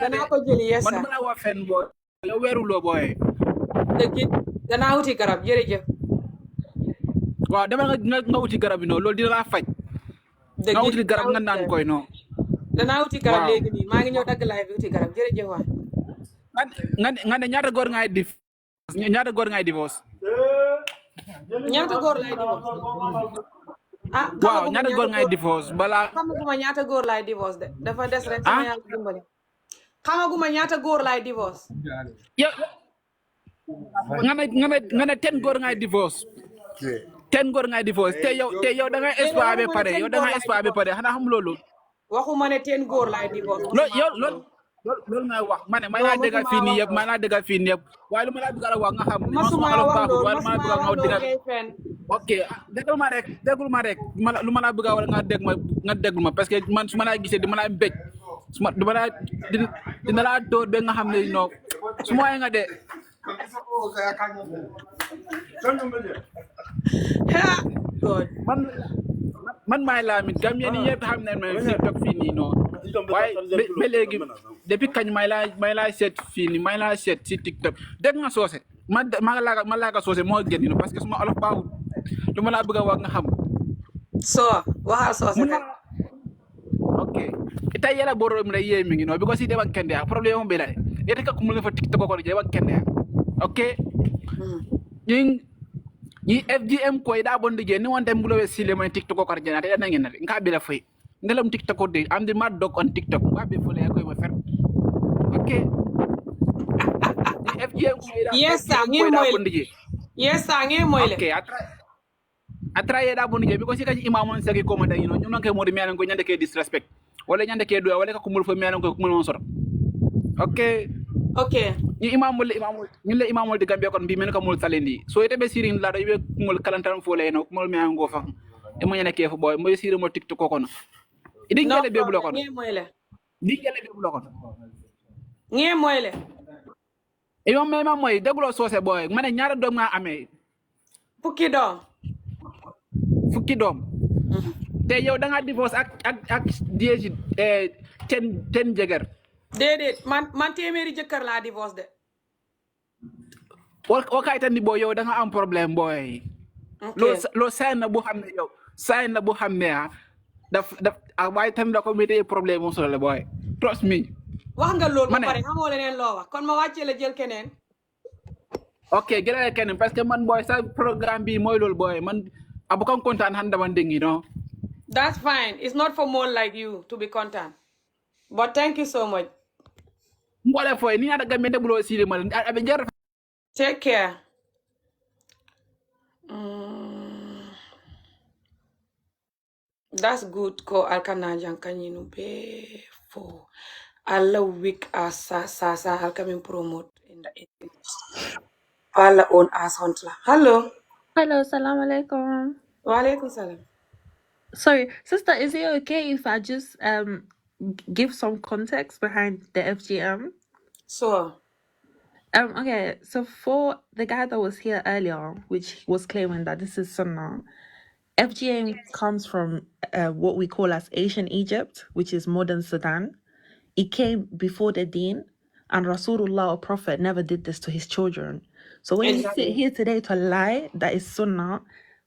[SPEAKER 1] Danaa ko jëli yes sir.
[SPEAKER 18] Man dama la wax fen boy. Yow wéruloo boy.
[SPEAKER 1] Dëgg danaa wuti garab jërëjëf.
[SPEAKER 18] Waaw dama nga wuti garab yi noonu loolu dina la faj. Nga wuti garab nga naan koy noonu.
[SPEAKER 1] Danaa wuti garab léegi nii maa ngi ñëw dagg live bi wuti garab jërëjëf waay.
[SPEAKER 18] nga ne ñaata góor ngay divorce. Ñaata góor lay divorce. Waaw ñaata góor ngay divorce balaa.
[SPEAKER 1] Xamaguma ñaata góor lay divorce de dafa des rek sama yàlla dimbali. Xamaguma ñaata góor lay divorce.
[SPEAKER 18] nga ne 10 góor ngay divorce 10 góor ngay divorce te yow da ngay
[SPEAKER 1] déedéet
[SPEAKER 18] espoir ba
[SPEAKER 1] waxuma ne
[SPEAKER 18] pare
[SPEAKER 1] 10
[SPEAKER 18] yow da
[SPEAKER 1] góor
[SPEAKER 18] ngay
[SPEAKER 1] laay
[SPEAKER 18] espoir ba
[SPEAKER 1] divorce
[SPEAKER 18] pare xanaa xam loolu
[SPEAKER 1] waxuma ne 10 góor laay divorce
[SPEAKER 18] loolu
[SPEAKER 1] musuma
[SPEAKER 18] yow
[SPEAKER 1] wax
[SPEAKER 18] loolu
[SPEAKER 1] loolu
[SPEAKER 18] loolu ngay wax ma ne may
[SPEAKER 1] non
[SPEAKER 18] naa dégg
[SPEAKER 1] musuma
[SPEAKER 18] fii nii
[SPEAKER 1] wax
[SPEAKER 18] yëpp may
[SPEAKER 1] loolu
[SPEAKER 18] naa dégg fii nii yëpp waaye lu ma la bëgg a wax nga xam ne man suma
[SPEAKER 1] masuma
[SPEAKER 18] olof
[SPEAKER 1] wax
[SPEAKER 18] baaxul
[SPEAKER 1] loolu
[SPEAKER 18] waaye lu ma la
[SPEAKER 1] masuma
[SPEAKER 18] bëgg a
[SPEAKER 1] wax
[SPEAKER 18] nga
[SPEAKER 1] loolu
[SPEAKER 18] dégg
[SPEAKER 1] ngay fen
[SPEAKER 18] ok déglu ma rek lu ma la bëgg a wax nga dégg ma nga déglu ma parce que man su ma laa gisee dama laa mbéj dama laa dina laa dóor ba nga xam ne non su ma nga de
[SPEAKER 1] God
[SPEAKER 18] man maay Lamin Gambien yi ñëpp xam nañ ma fii toog fii nii noonu waaye ba léegi depuis kañ may laa seet fii nii may laa seet si TikTok dégg nga soose ma laaga soose moo gën nii parce que suma olof baaxul lu ma laa bëgg a wax nga xam
[SPEAKER 1] soo waxal soose kay
[SPEAKER 18] ok ita yela boro mi ye mi no because ide wan kende problème be la ite ka kumul fa TikTok ko je wan kende ok ni FGM ko ida bonde je ni wonte mbulo we sile man TikTok ko jena te na ngena nga bi la fay ndelam TikTok ko de am di mad dog on TikTok wa be fole ko ma fer ok ni FGM ko ida
[SPEAKER 1] yes sir ngi moy yes sir ngi moy le
[SPEAKER 18] ok atra yeda bonde je because ka imam on sagi ko manda yino nyum nan kay modi melen ko nyande ke disrespect wala nyande ke do wala ka kumul fo melen ko kumul on soro ok ni imamul ni le imamul de Gambia kon bi men ko mul salendi so ite be sirin la do be mul kalantan fo le no mul me ngo fa e mo nyane ke fo boy mo siri mo TikTok ko kono idi ngele be bulo kono
[SPEAKER 1] ngi moy le
[SPEAKER 18] di ngele be bulo kono
[SPEAKER 1] ngi moy le
[SPEAKER 18] e yo mema moy degulo sosé boy mané ñaara dom nga amé fukki dom te yow da nga divorce ak diège ten jeger
[SPEAKER 1] déedéet man téeméeri jëkkër laa divorce de
[SPEAKER 18] o kay tan ni boy yow da nga am problème boy lo sayna bu xamné yow sayna bu xamné daf way tan da ko mété problème mo solo boy trust me
[SPEAKER 1] wax nga lool ba pare xamoo leneen loo wax kon ma wàccee la jël keneen
[SPEAKER 18] ok gëna keneen parce que man boy sa programme bi moy lool boy man abu kan kontaan hande man dengi no
[SPEAKER 1] that's fine it's not for more like you to be content but thank you so much
[SPEAKER 18] mbole foy ni ada gambe bulo sile mal abe jar
[SPEAKER 1] take care that's good ko alkana jankanyinu be fo alla week sa alkamin promote in the Pala on as huntla. Hello.
[SPEAKER 19] Hello, salam alaikum.
[SPEAKER 1] Wa alaikum salam.
[SPEAKER 19] Sorry, sister, is it okay if I just give some context behind the FGM?
[SPEAKER 1] Sure.
[SPEAKER 19] Okay, so for the guy that was here earlier, which was claiming that this is Sunnah, FGM comes from what we call as Asian Egypt, which is modern Sudan. It came before the Deen, and Rasulullah, or Prophet, never did this to his children. So when you sit here today to lie that is Sunnah,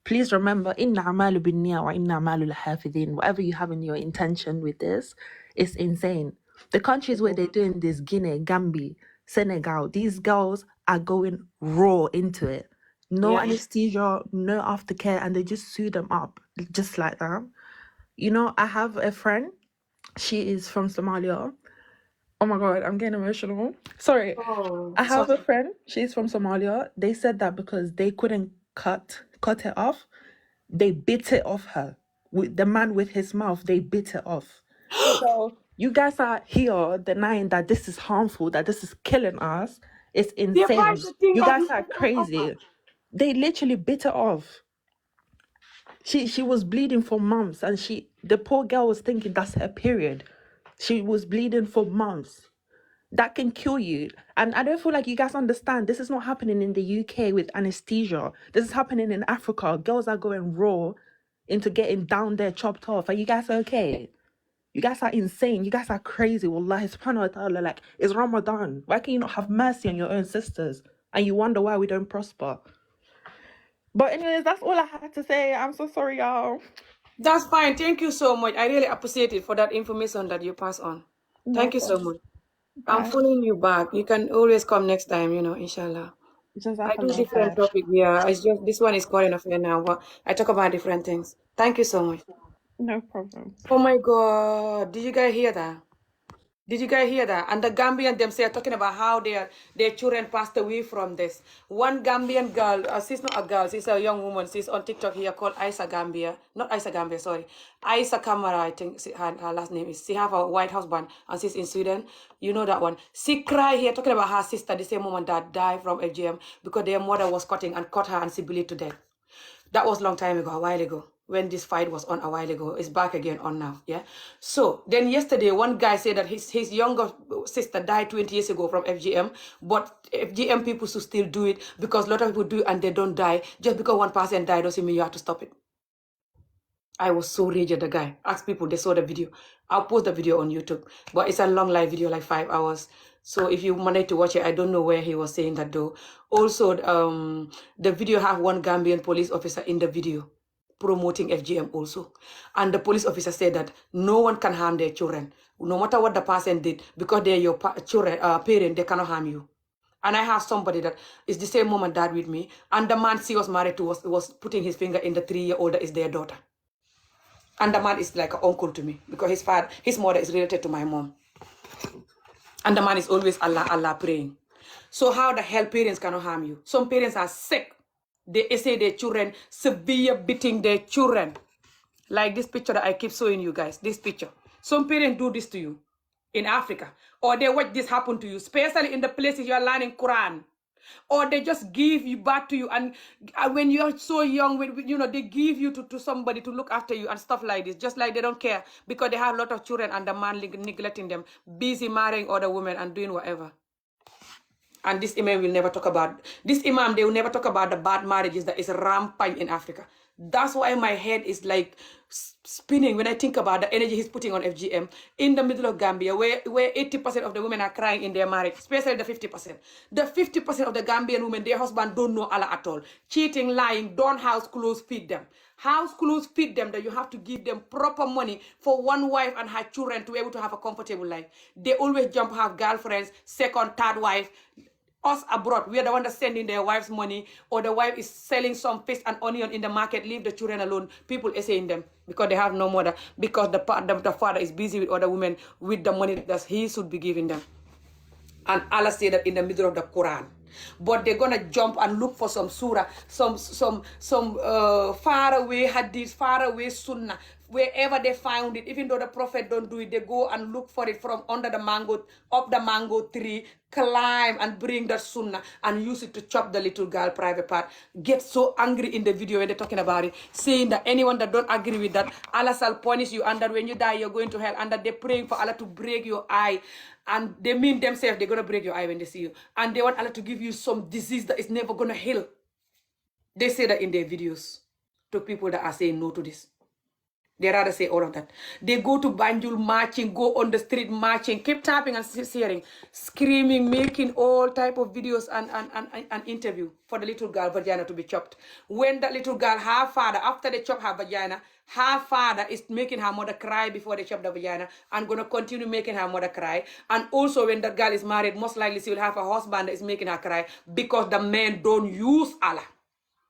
[SPEAKER 19] please remember, inna amalu binniya wa inna amalu lahafidhin. Whatever you have in your intention with this, it's insane. The countries where they're doing this, Guinea, Gambia, Senegal, these girls are going raw into it. No anesthesia, no aftercare, and they just sew them up just like that. You know, I have a friend. She is from Somalia. Oh my God, I'm getting emotional. Sorry. I have a friend. She's from Somalia. They said that because they couldn't cut it off, they bit it off her. With the man with his mouth, they bit it off. So you guys are here denying that this is harmful, that this is killing us. It's insane. You guys are crazy. They literally bit it off. She was bleeding for months, and the poor girl was thinking that's her period. She was bleeding for months. That can kill you. And I don't feel like you guys understand. This is not happening in the UK with anesthesia. This is happening in Africa. Girls are going raw into getting down there chopped off. Are you guys okay? You guys are insane. You guys are crazy. Wallahi subhanahu wa ta'ala. Like, it's Ramadan. Why can you not have mercy on your own sisters? And you wonder why we don't prosper. But anyways, that's all I had to say. I'm so sorry, y'all.
[SPEAKER 1] That's fine. Thank you so much. I really appreciate it for that information that you pass on. Thank you so much. I'm following you back. You can always come next time, inshallah. I do different topic here. It's just this one is current affair now, but I talk about different things. Thank you so much.
[SPEAKER 19] No problem.
[SPEAKER 1] Oh my God. Did you guys hear that? Did you guys hear that? And the Gambian themselves are talking about how their children passed away from this. One Gambian girl, she's not a girl, she's a young woman. She's on TikTok here called Isa Gambia. Not Isa Gambia, sorry. Isa Kamara, I think her last name is. She have a white husband and she's in Sweden. You know that one. She cried here talking about her sister, the same woman that died from FGM because their mother was cutting and cut her and she bleed to death. That was a long time ago, a while ago, when this fight was on a while ago. It's back again on now, yeah? So then yesterday, one guy said that his younger sister died 20 years ago from FGM, but FGM people should still do it because a lot of people do it and they don't die. Just because one person died doesn't mean you have to stop it. I was so raged at the guy. Ask people, they saw the video. I'll post the video on YouTube. But it's a long live video, like 5 hours. So if you manage to watch it, I don't know where he was saying that though. Also, the video have one Gambian police officer in the video promoting FGM also. And the police officer said that no one can harm their children. No matter what the person did, because they're your children, parent, they cannot harm you. And I have somebody that is the same woman died with me. And the man she was married to was putting his finger in the 3-year-old that is their daughter. And the man is like an uncle to me because his mother is related to my mom. And the man is always Allah praying. So how the hell parents cannot harm you? Some parents are sick. They say their children, severe beating their children. Like this picture that I keep showing you guys, this picture. Some parents do this to you in Africa. Or they watch this happen to you, especially in the places you are learning Quran. Or they just give you back to you, and when you're so young, they give you to somebody to look after you and stuff like this, just like they don't care because they have a lot of children and the man neglecting them, busy marrying other women and doing whatever. And this imam will never talk about they will never talk about the bad marriages that is rampant in Africa. That's why my head is like spinning when I think about the energy he's putting on FGM in the middle of Gambia, where 80% of the women are crying in their marriage, especially the 50%. The 50% of the Gambian women, their husband don't know Allah at all. Cheating, lying, don't house clothes feed them. House clothes feed them that you have to give them proper money for one wife and her children to be able to have a comfortable life. They always jump, have girlfriends, second, third wife. Us abroad, we are the one that's sending their wives money, or the wife is selling some fish and onion in the market, leave the children alone. People are saying them because they have no mother, because the father is busy with other women with the money that he should be giving them. And Allah said that in the middle of the Quran. But they're gonna jump and look for some surah, some far away hadith, far away sunnah, wherever they found it. Even though the prophet don't do it, they go and look for it from under the mango, up the mango tree, climb and bring that sunnah and use it to chop the little girl private part. Get so angry in the video when they're talking about it, saying that anyone that don't agree with that, Allah shall punish you, and that when you die, you're going to hell, and that they're praying for Allah to break your eye. And they mean themselves, they're going to break your eye when they see you. And they want Allah to give you some disease that is never going to heal. They say that in their videos to people that are saying no to this. They rather say all of that. They go to Banjul marching, go on the street marching, keep tapping and cheering, screaming, making all type of videos and interview for the little girl vagina to be chopped. When that little girl, her father, after they chop her vagina, her father is making her mother cry before they chop the vagina and going to continue making her mother cry. And also when that girl is married, most likely she will have a husband that is making her cry because the men don't use Allah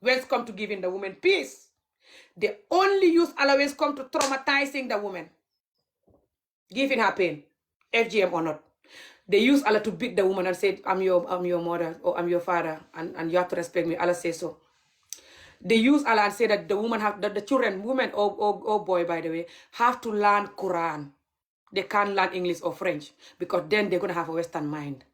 [SPEAKER 1] when it's come to giving the woman peace. They only use Allah when it's come to traumatizing the woman, giving her pain, FGM or not. They use Allah to beat the woman and say, I'm your mother or I'm your father and you have to respect me. Allah says so. They use Allah and say that the woman have that the children, woman or boy, by the way, have to learn Quran. They can't learn English or French because then they're gonna have a Western mind.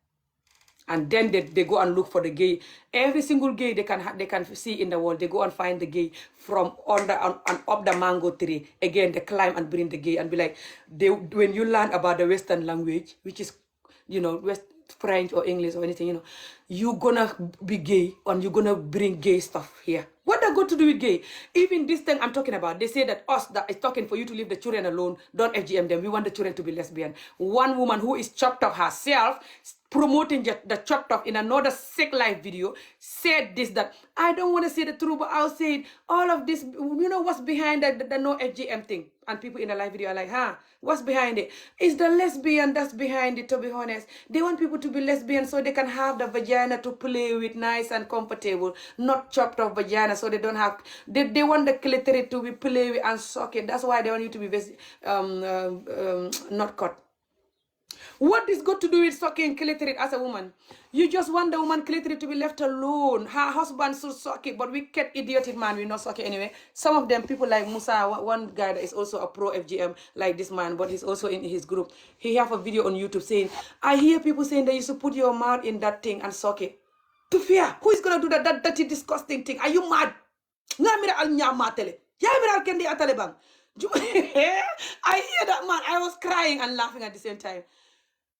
[SPEAKER 1] And then they go and look for the gay. Every single gay they can see in the world, they go and find the gay from under and up the mango tree. Again, they climb and bring the gay and be like, when you learn about the Western language, which is, French or English or anything, you're gonna be gay and you're gonna bring gay stuff here. What that got to do with gay? Even this thing I'm talking about, they say that us that is talking for you to leave the children alone, don't FGM them. We want the children to be lesbian. One woman who is chopped up herself, promoting the chopped up in another sick life video, said this, that I don't want to say the truth, but I'll say it. All of this, what's behind the no FGM thing? And people in the live video are like, what's behind it? It's the lesbian that's behind it, to be honest. They want people to be lesbian so they can have the vagina to play with, nice and comfortable, not chopped off vagina, so they don't have, they want the clitoris to be play with and suck it. That's why they want you to be not cut. What is got to do with sucking clitoris as a woman? You just want the woman clitoris to be left alone. Her husband should suck it, but wicked idiotic man will not suck it anyway. Some of them, people like Musa, one guy that is also a pro FGM like this man, but he's also in his group. He have a video on YouTube saying, I hear people saying that you should put your mouth in that thing and suck it. To fear, who is gonna do that dirty, disgusting thing? Are you mad? I hear that man. I was crying and laughing at the same time.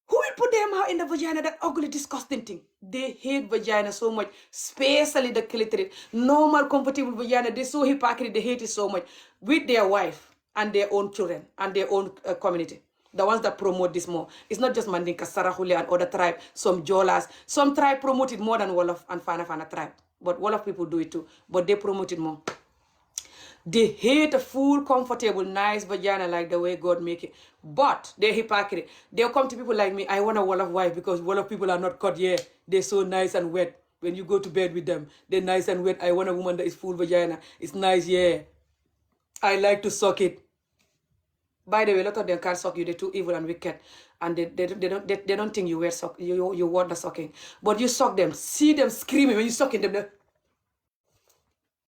[SPEAKER 1] Who will put their mouth in the vagina, that ugly, disgusting thing? They hate vagina so much, especially the clitoris. Normal, comfortable vagina, they're so hypocrite, they hate it so much. With their wife and their own children and their own community. The ones that promote this more. It's not just Mandinka, Sarahule and other tribe, some Jolas. Some tribe promote it more than Wolof and Fana tribe. But Wolof people do it too. But they promote it more. They hate a full, comfortable, nice vagina like the way God make it. But they're hypocrite. They'll come to people like me, I want a Wolof wife because Wolof people are not cut yet. They're so nice and wet. When you go to bed with them, they're nice and wet. I want a woman that is full vagina. It's nice, yeah. I like to suck it. By the way, a lot of them can't suck you. They're too evil and wicked. And they don't think you want the sucking. But you suck them. See them screaming when you sucking them.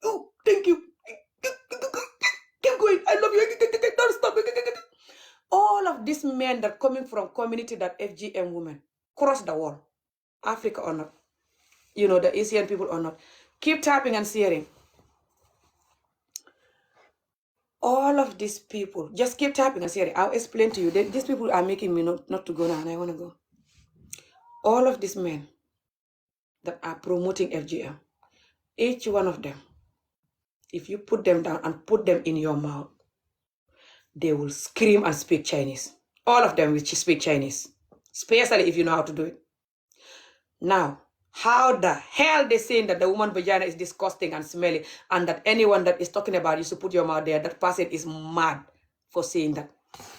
[SPEAKER 1] Oh, thank you. Keep going. I love you. Don't stop. All of these men that coming from community that FGM women cross the wall. Africa or not. You know, the Asian people or not. Keep tapping and sharing. All of these people, just keep tapping and sharing. I'll explain to you. These people are making me not to go now, and I want to go. All of these men that are promoting FGM, each one of them, if you put them down and put them in your mouth, they will scream and speak Chinese. All of them will speak Chinese, especially if you know how to do it. Now, how the hell they saying that the woman vagina is disgusting and smelly and that anyone that is talking about you should put your mouth there, that person is mad for saying that.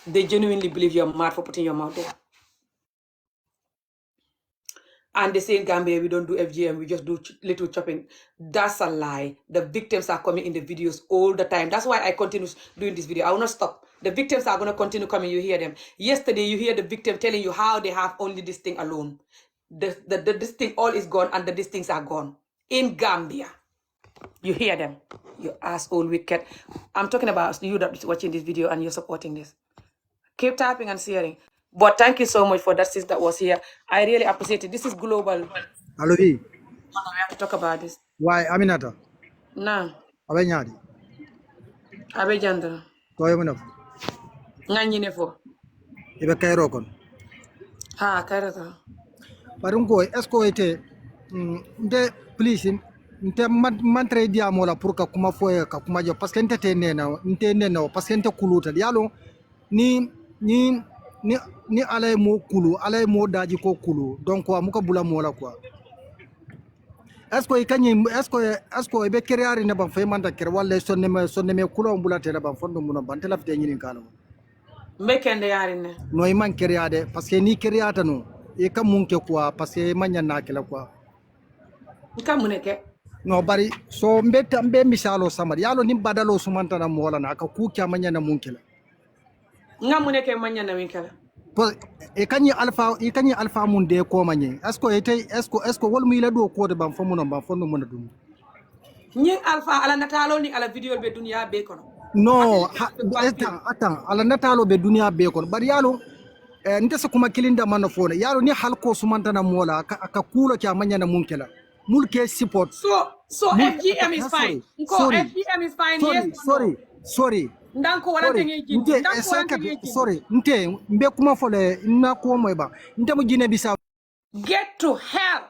[SPEAKER 1] They genuinely believe you're mad for putting your mouth there. And they say in Gambia, we don't do FGM, we just do little chopping. That's a lie. The victims are coming in the videos all the time. That's why I continue doing this video. I will not stop. The victims are going to continue coming. You hear them. Yesterday, you hear the victim telling you how they have only this thing alone. This thing all is gone and these things are gone. In Gambia. You hear them. You asshole wicked. I'm talking about you that is watching this video and you're supporting this. Keep tapping and sharing. But thank you so much for that sis that was here. I really appreciate it. This is global.
[SPEAKER 20] Hello,
[SPEAKER 1] We have to talk about this.
[SPEAKER 20] why Aminata?
[SPEAKER 1] Nah.
[SPEAKER 20] Abe nyadi.
[SPEAKER 1] Abe jandra.
[SPEAKER 20] Toyo mo na.
[SPEAKER 1] Ngani nefo.
[SPEAKER 20] Ibe kairo kon.
[SPEAKER 1] Ha, kairata.
[SPEAKER 20] Parungo esko ite nde please nte mantre dia mola pour ka kuma foye ka kuma jo parce que nte nena parce que nte kuluta yalo ni alay mo kulu alay mo daji ko kulu donc amuka bula mola quoi esko be créari ne ban fay manda kër wala sonne me kulo bula tele ban fondo mun ban tele fte nyini kala
[SPEAKER 1] mbekende yari ne
[SPEAKER 20] no e man créade parce que ni créata no e kam munke quoi parce que manya nakela quoi
[SPEAKER 1] kam muneke
[SPEAKER 20] no bari so mbe misalo samar yalo ni badalo sumanta na mola na ka ku kya manya na munkela
[SPEAKER 1] ngamuneke manya na winkala
[SPEAKER 20] e kanyi alpha mun de ko manye esko wol mi la do ko de ban famuno ban fonno mun dum
[SPEAKER 1] nyi alpha ala natalo ni ala video be dunya be kono
[SPEAKER 20] no attends ala natalo be dunya be kono bari yalo nte sa kuma kilinda man fona yalo ni halko sumanta na mola ka kulo kya manya na munkela mulke support
[SPEAKER 1] so FGM is fine FGM is fine
[SPEAKER 20] sorry
[SPEAKER 1] ndanko wala tengi jindi ndanko wala tengi jindi
[SPEAKER 20] sorry nte mbe kuma fole na ko moyba nte mo jine bisa
[SPEAKER 1] get to hell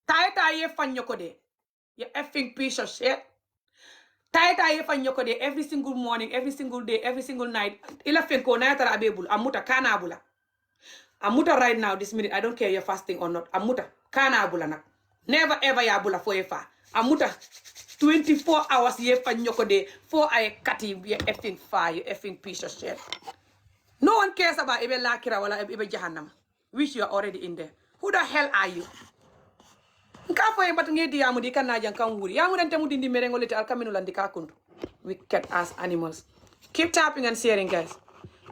[SPEAKER 1] taita ye fanyoko de you effing piece of shit taita ye fanyoko de every single morning every single day every single night ila fenko na yatara abebul amuta kana abula amuta right now this minute I don't care you're fasting or not amuta kana abula nak never ever ya abula for efa amuta 24 hours ye fanyoko de for I kati you effing fire you effing piece of shit. No one cares about Ibe Lakira wala Ibe Jahannam, which you are already in there. Who the hell are you? Nkafo ye batu ngedi yamu di kana jankan wuri. Yamu dente mu dindi merengo lete alkaminu landika kundu. Wicked ass animals. Keep tapping and sharing, guys.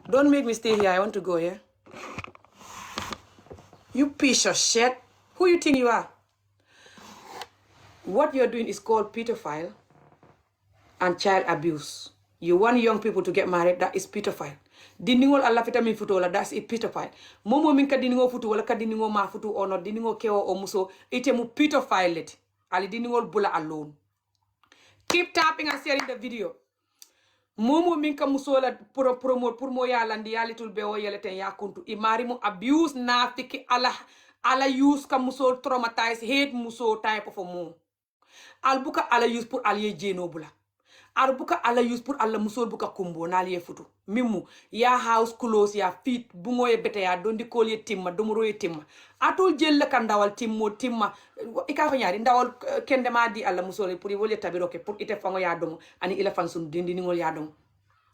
[SPEAKER 1] Don't make me stay here. I want to go, yeah? You piece of shit. Who you think you are? What you're doing is called pedophile and child abuse. You want young people to get married, that is pedophile. Diningol alla vitamin futu wala, that's it pedophile. Momo min ka diningo futu wala ka diningo ma futu or not diningo keo or muso, ite mu pedophile let. Ali diningol bula alone. Keep tapping and sharing the video. Momo min ka muso la promote pour mo ya landi ya litul be o yeleten ya kuntu. Imari mu abuse na fiki ala use ka muso traumatize hate muso type of a mo. Al buka ala use pour alye jeno bula. Al buka ala use pour ala musol buka kumbo na alye futu. Mimu ya house close ya feet bungo ye bete ya dondi kolye timma domoro ye timma. Atol jelle kan dawal timmo timma ika fa nyari ndawal kende ma di ala musol pour wolye tabiroke pour ite fango ya domo ani ila fansun dindi ngol ya domo.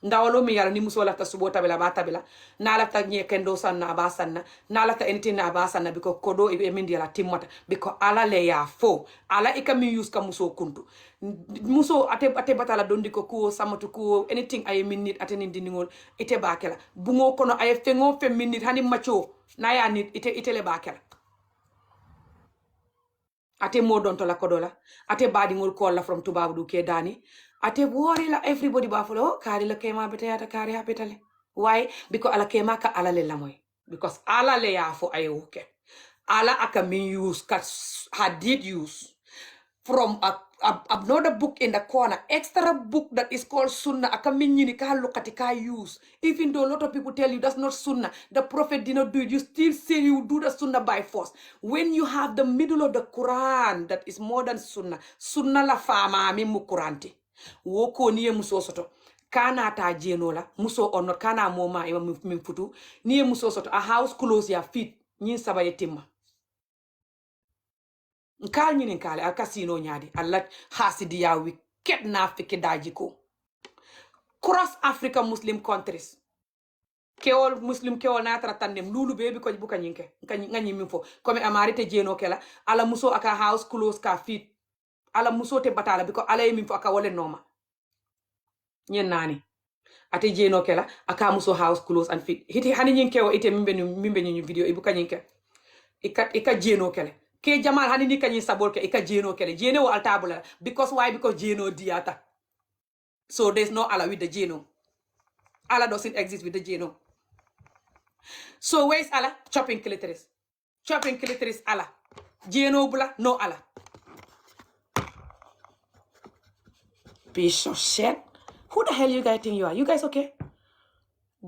[SPEAKER 1] Ndawalo mi yalla ni muso lafta subo tabela ba tabela na lafta nye kendo sanna ba sanna na lafta anything na ba sanna because kodo e mindi la timmata because ala le ya fo ala e kam use ka muso kuntu muso ate batala dondi ko ko samatu ko anything ay minute ate ni dindingol ite bakela bungo kono ay fengo fe minute hani macho na ya nit ite le bakela ate modon to la kodola ate badingol kolla from tubabu du ke dani ate worry la everybody ba follow kari la kema betata kari hapetale why because ala kema ka ala le lamoy because ala le ya fo ay woke ala aka min use ka hadid use from another book in the corner, extra book that is called Sunnah. Ka use. Even though a lot of people tell you that's not Sunnah, the Prophet did not do it, you still say you do the Sunnah by force. When you have the middle of the Quran that is more than Sunnah, Sunnah la fama mi mukuranti. Woko niye muso soto. Kana ta jenola, muso or not kana moma iwa mfutu. Niye muso soto, a house close ya feet, nyin sabaye timma. Nkal nyini nkale al casino nyadi Allah hasidi ya wi ket na fiki daji ko cross Africa Muslim countries keol Muslim keol na tara tandem lulu bebi ko buka nyinke ngani mifo comme amarite jeno kela ala muso aka house close ka fit ala muso te batala biko ala yemi fo aka wole noma nyen nani ate jeno kela aka muso house close and fit hiti hani nyinke o ite mimbe nyu video ibuka nyinke ika jeno kele ke jamal hani ni kanyi sabol ke ika jeno kele jeno wa altabula because why because jeno diata so there's no Allah with the jeno Allah doesn't exist with the jeno so where's Allah chopping clitoris Allah jeno bula no Allah piece of shit. Who the hell you guys think you are? You guys okay?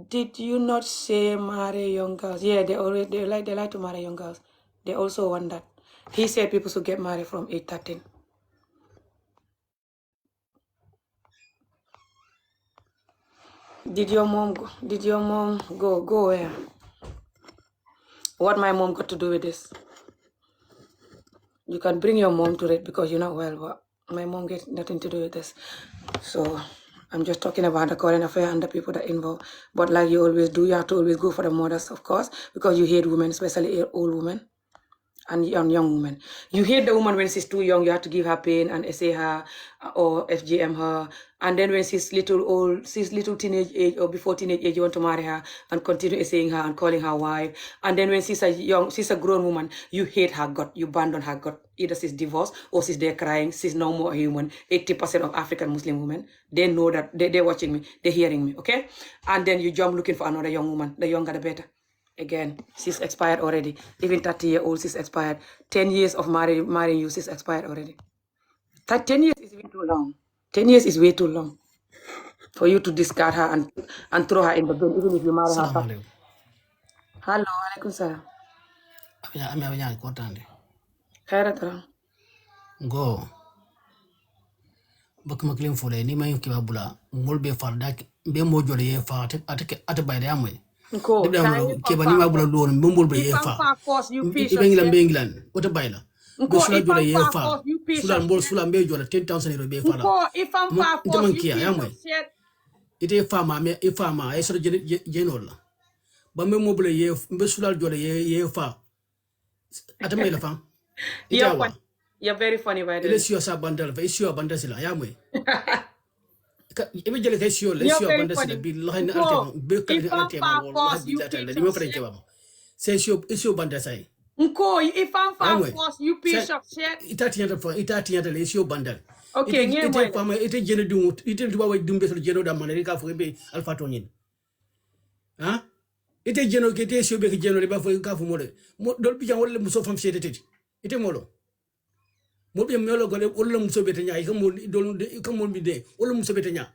[SPEAKER 1] Did you not say marry young girls? Yeah, they like to marry young girls. They also want that. He said people should get married from 8-13. Did your mom go where? What my mom got to do with this? You can bring your mom to it because you're not well, but my mom gets nothing to do with this. So I'm just talking about the current affair and the people that involved. But like you always do, you have to always go for the mothers, of course, because you hate women, especially old women. And young women. You hate the woman when she's too young, you have to give her pain and essay her or FGM her. And then when she's little teenage age or before teenage age, you want to marry her and continue essaying her and calling her wife. And then when she's a grown woman, you hate her gut, you abandon her gut. Either she's divorced or she's there crying, she's no more a human. 80% of African Muslim women, they know that, they're watching me, they're hearing me, okay? And then you jump looking for another young woman, the younger the better. Again, she's expired already. Even 30-year-old, she's expired. 10 years of marrying you, she's expired already. 10 years is way too long. 10 years is way too long for you to discard her and throw her in the bin, even if you marry her.
[SPEAKER 21] Assalamu
[SPEAKER 1] Hello, alaikum salam.
[SPEAKER 21] Ami abanya importante.
[SPEAKER 1] Khairatan.
[SPEAKER 21] Go. Bakuma clean for ni ma yunki babula. Ngol be farda be mojo le fa ate bayde amwe.
[SPEAKER 1] Ko
[SPEAKER 21] ke bani ma bula do mbol be yefa
[SPEAKER 1] you piece
[SPEAKER 21] of shit England what bayla be sula jole yefa
[SPEAKER 1] you piece
[SPEAKER 21] sula mbol sula mbe jole 10,000 euro be fala
[SPEAKER 1] ko if I'm far force you piece of shit
[SPEAKER 21] ite fama me ifama e so jenol ba me mo bula ye mbe sula jole yefa atame la fam
[SPEAKER 1] you're very funny by the way.
[SPEAKER 21] Let's see your bandal fa issue bandal sila yamwe ibe jele ke sio le
[SPEAKER 1] You're
[SPEAKER 21] sio
[SPEAKER 1] very
[SPEAKER 21] banda sila
[SPEAKER 1] funny.
[SPEAKER 21] bi lahin
[SPEAKER 1] Nko,
[SPEAKER 21] alte be kal
[SPEAKER 1] if I'm
[SPEAKER 21] alte mal
[SPEAKER 1] far
[SPEAKER 21] wallahi
[SPEAKER 1] force,
[SPEAKER 21] bi
[SPEAKER 1] you
[SPEAKER 21] la tal
[SPEAKER 1] piece
[SPEAKER 21] di
[SPEAKER 1] of
[SPEAKER 21] ma fere ke
[SPEAKER 1] shit.
[SPEAKER 21] bam se sio banda sai
[SPEAKER 1] Nko, if I'm far
[SPEAKER 21] anyway
[SPEAKER 1] force, you
[SPEAKER 21] sa
[SPEAKER 1] piece of shit.
[SPEAKER 21] itati nyata le sio banda
[SPEAKER 1] Okay, nye
[SPEAKER 21] ite
[SPEAKER 1] mwene.
[SPEAKER 21] fama ite jene dum ite duwa way dum be so jeno da maneri ka fo be alfa to nyin ha ite jeno ke te sio be ke jeno le ba fo ka fo mole dol bi jan wala muso fam sede tedi ite molo mo be melo gole wala muso be te nya ko mo dol ko mo bi de wala muso be te nya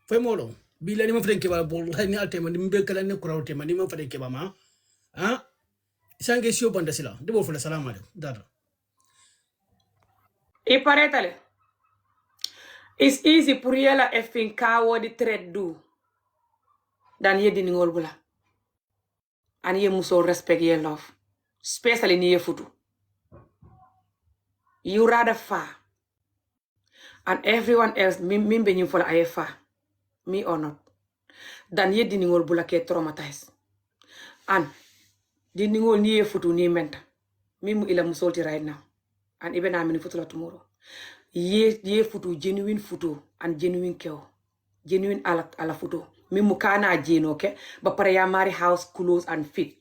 [SPEAKER 21] fay molo bi la ni ma fere ke ba bol ni alte man mi be kala ne kurawte man ni ma fere ke ba ma ha sange sio banda sila de bo fo la salama de dara
[SPEAKER 1] E paretale. It's easy pour yela effing kawo di thread do than ye dini ngol bula. And ye muso respect ye love. Especially ni ye futu. You rather far. And everyone else, mimbe nyi fola aye far. Me or not. Than ye dini ngol bula ke traumatized. And dini ngol ni ye futu ni menta. Mimu ila musolti right now. And even I'm in futu tomorrow. Ye futu genuine futu and genuine keo. Genuine ala futu. Mimu kana jeno, okay? But para ya marry house, clothes and fit.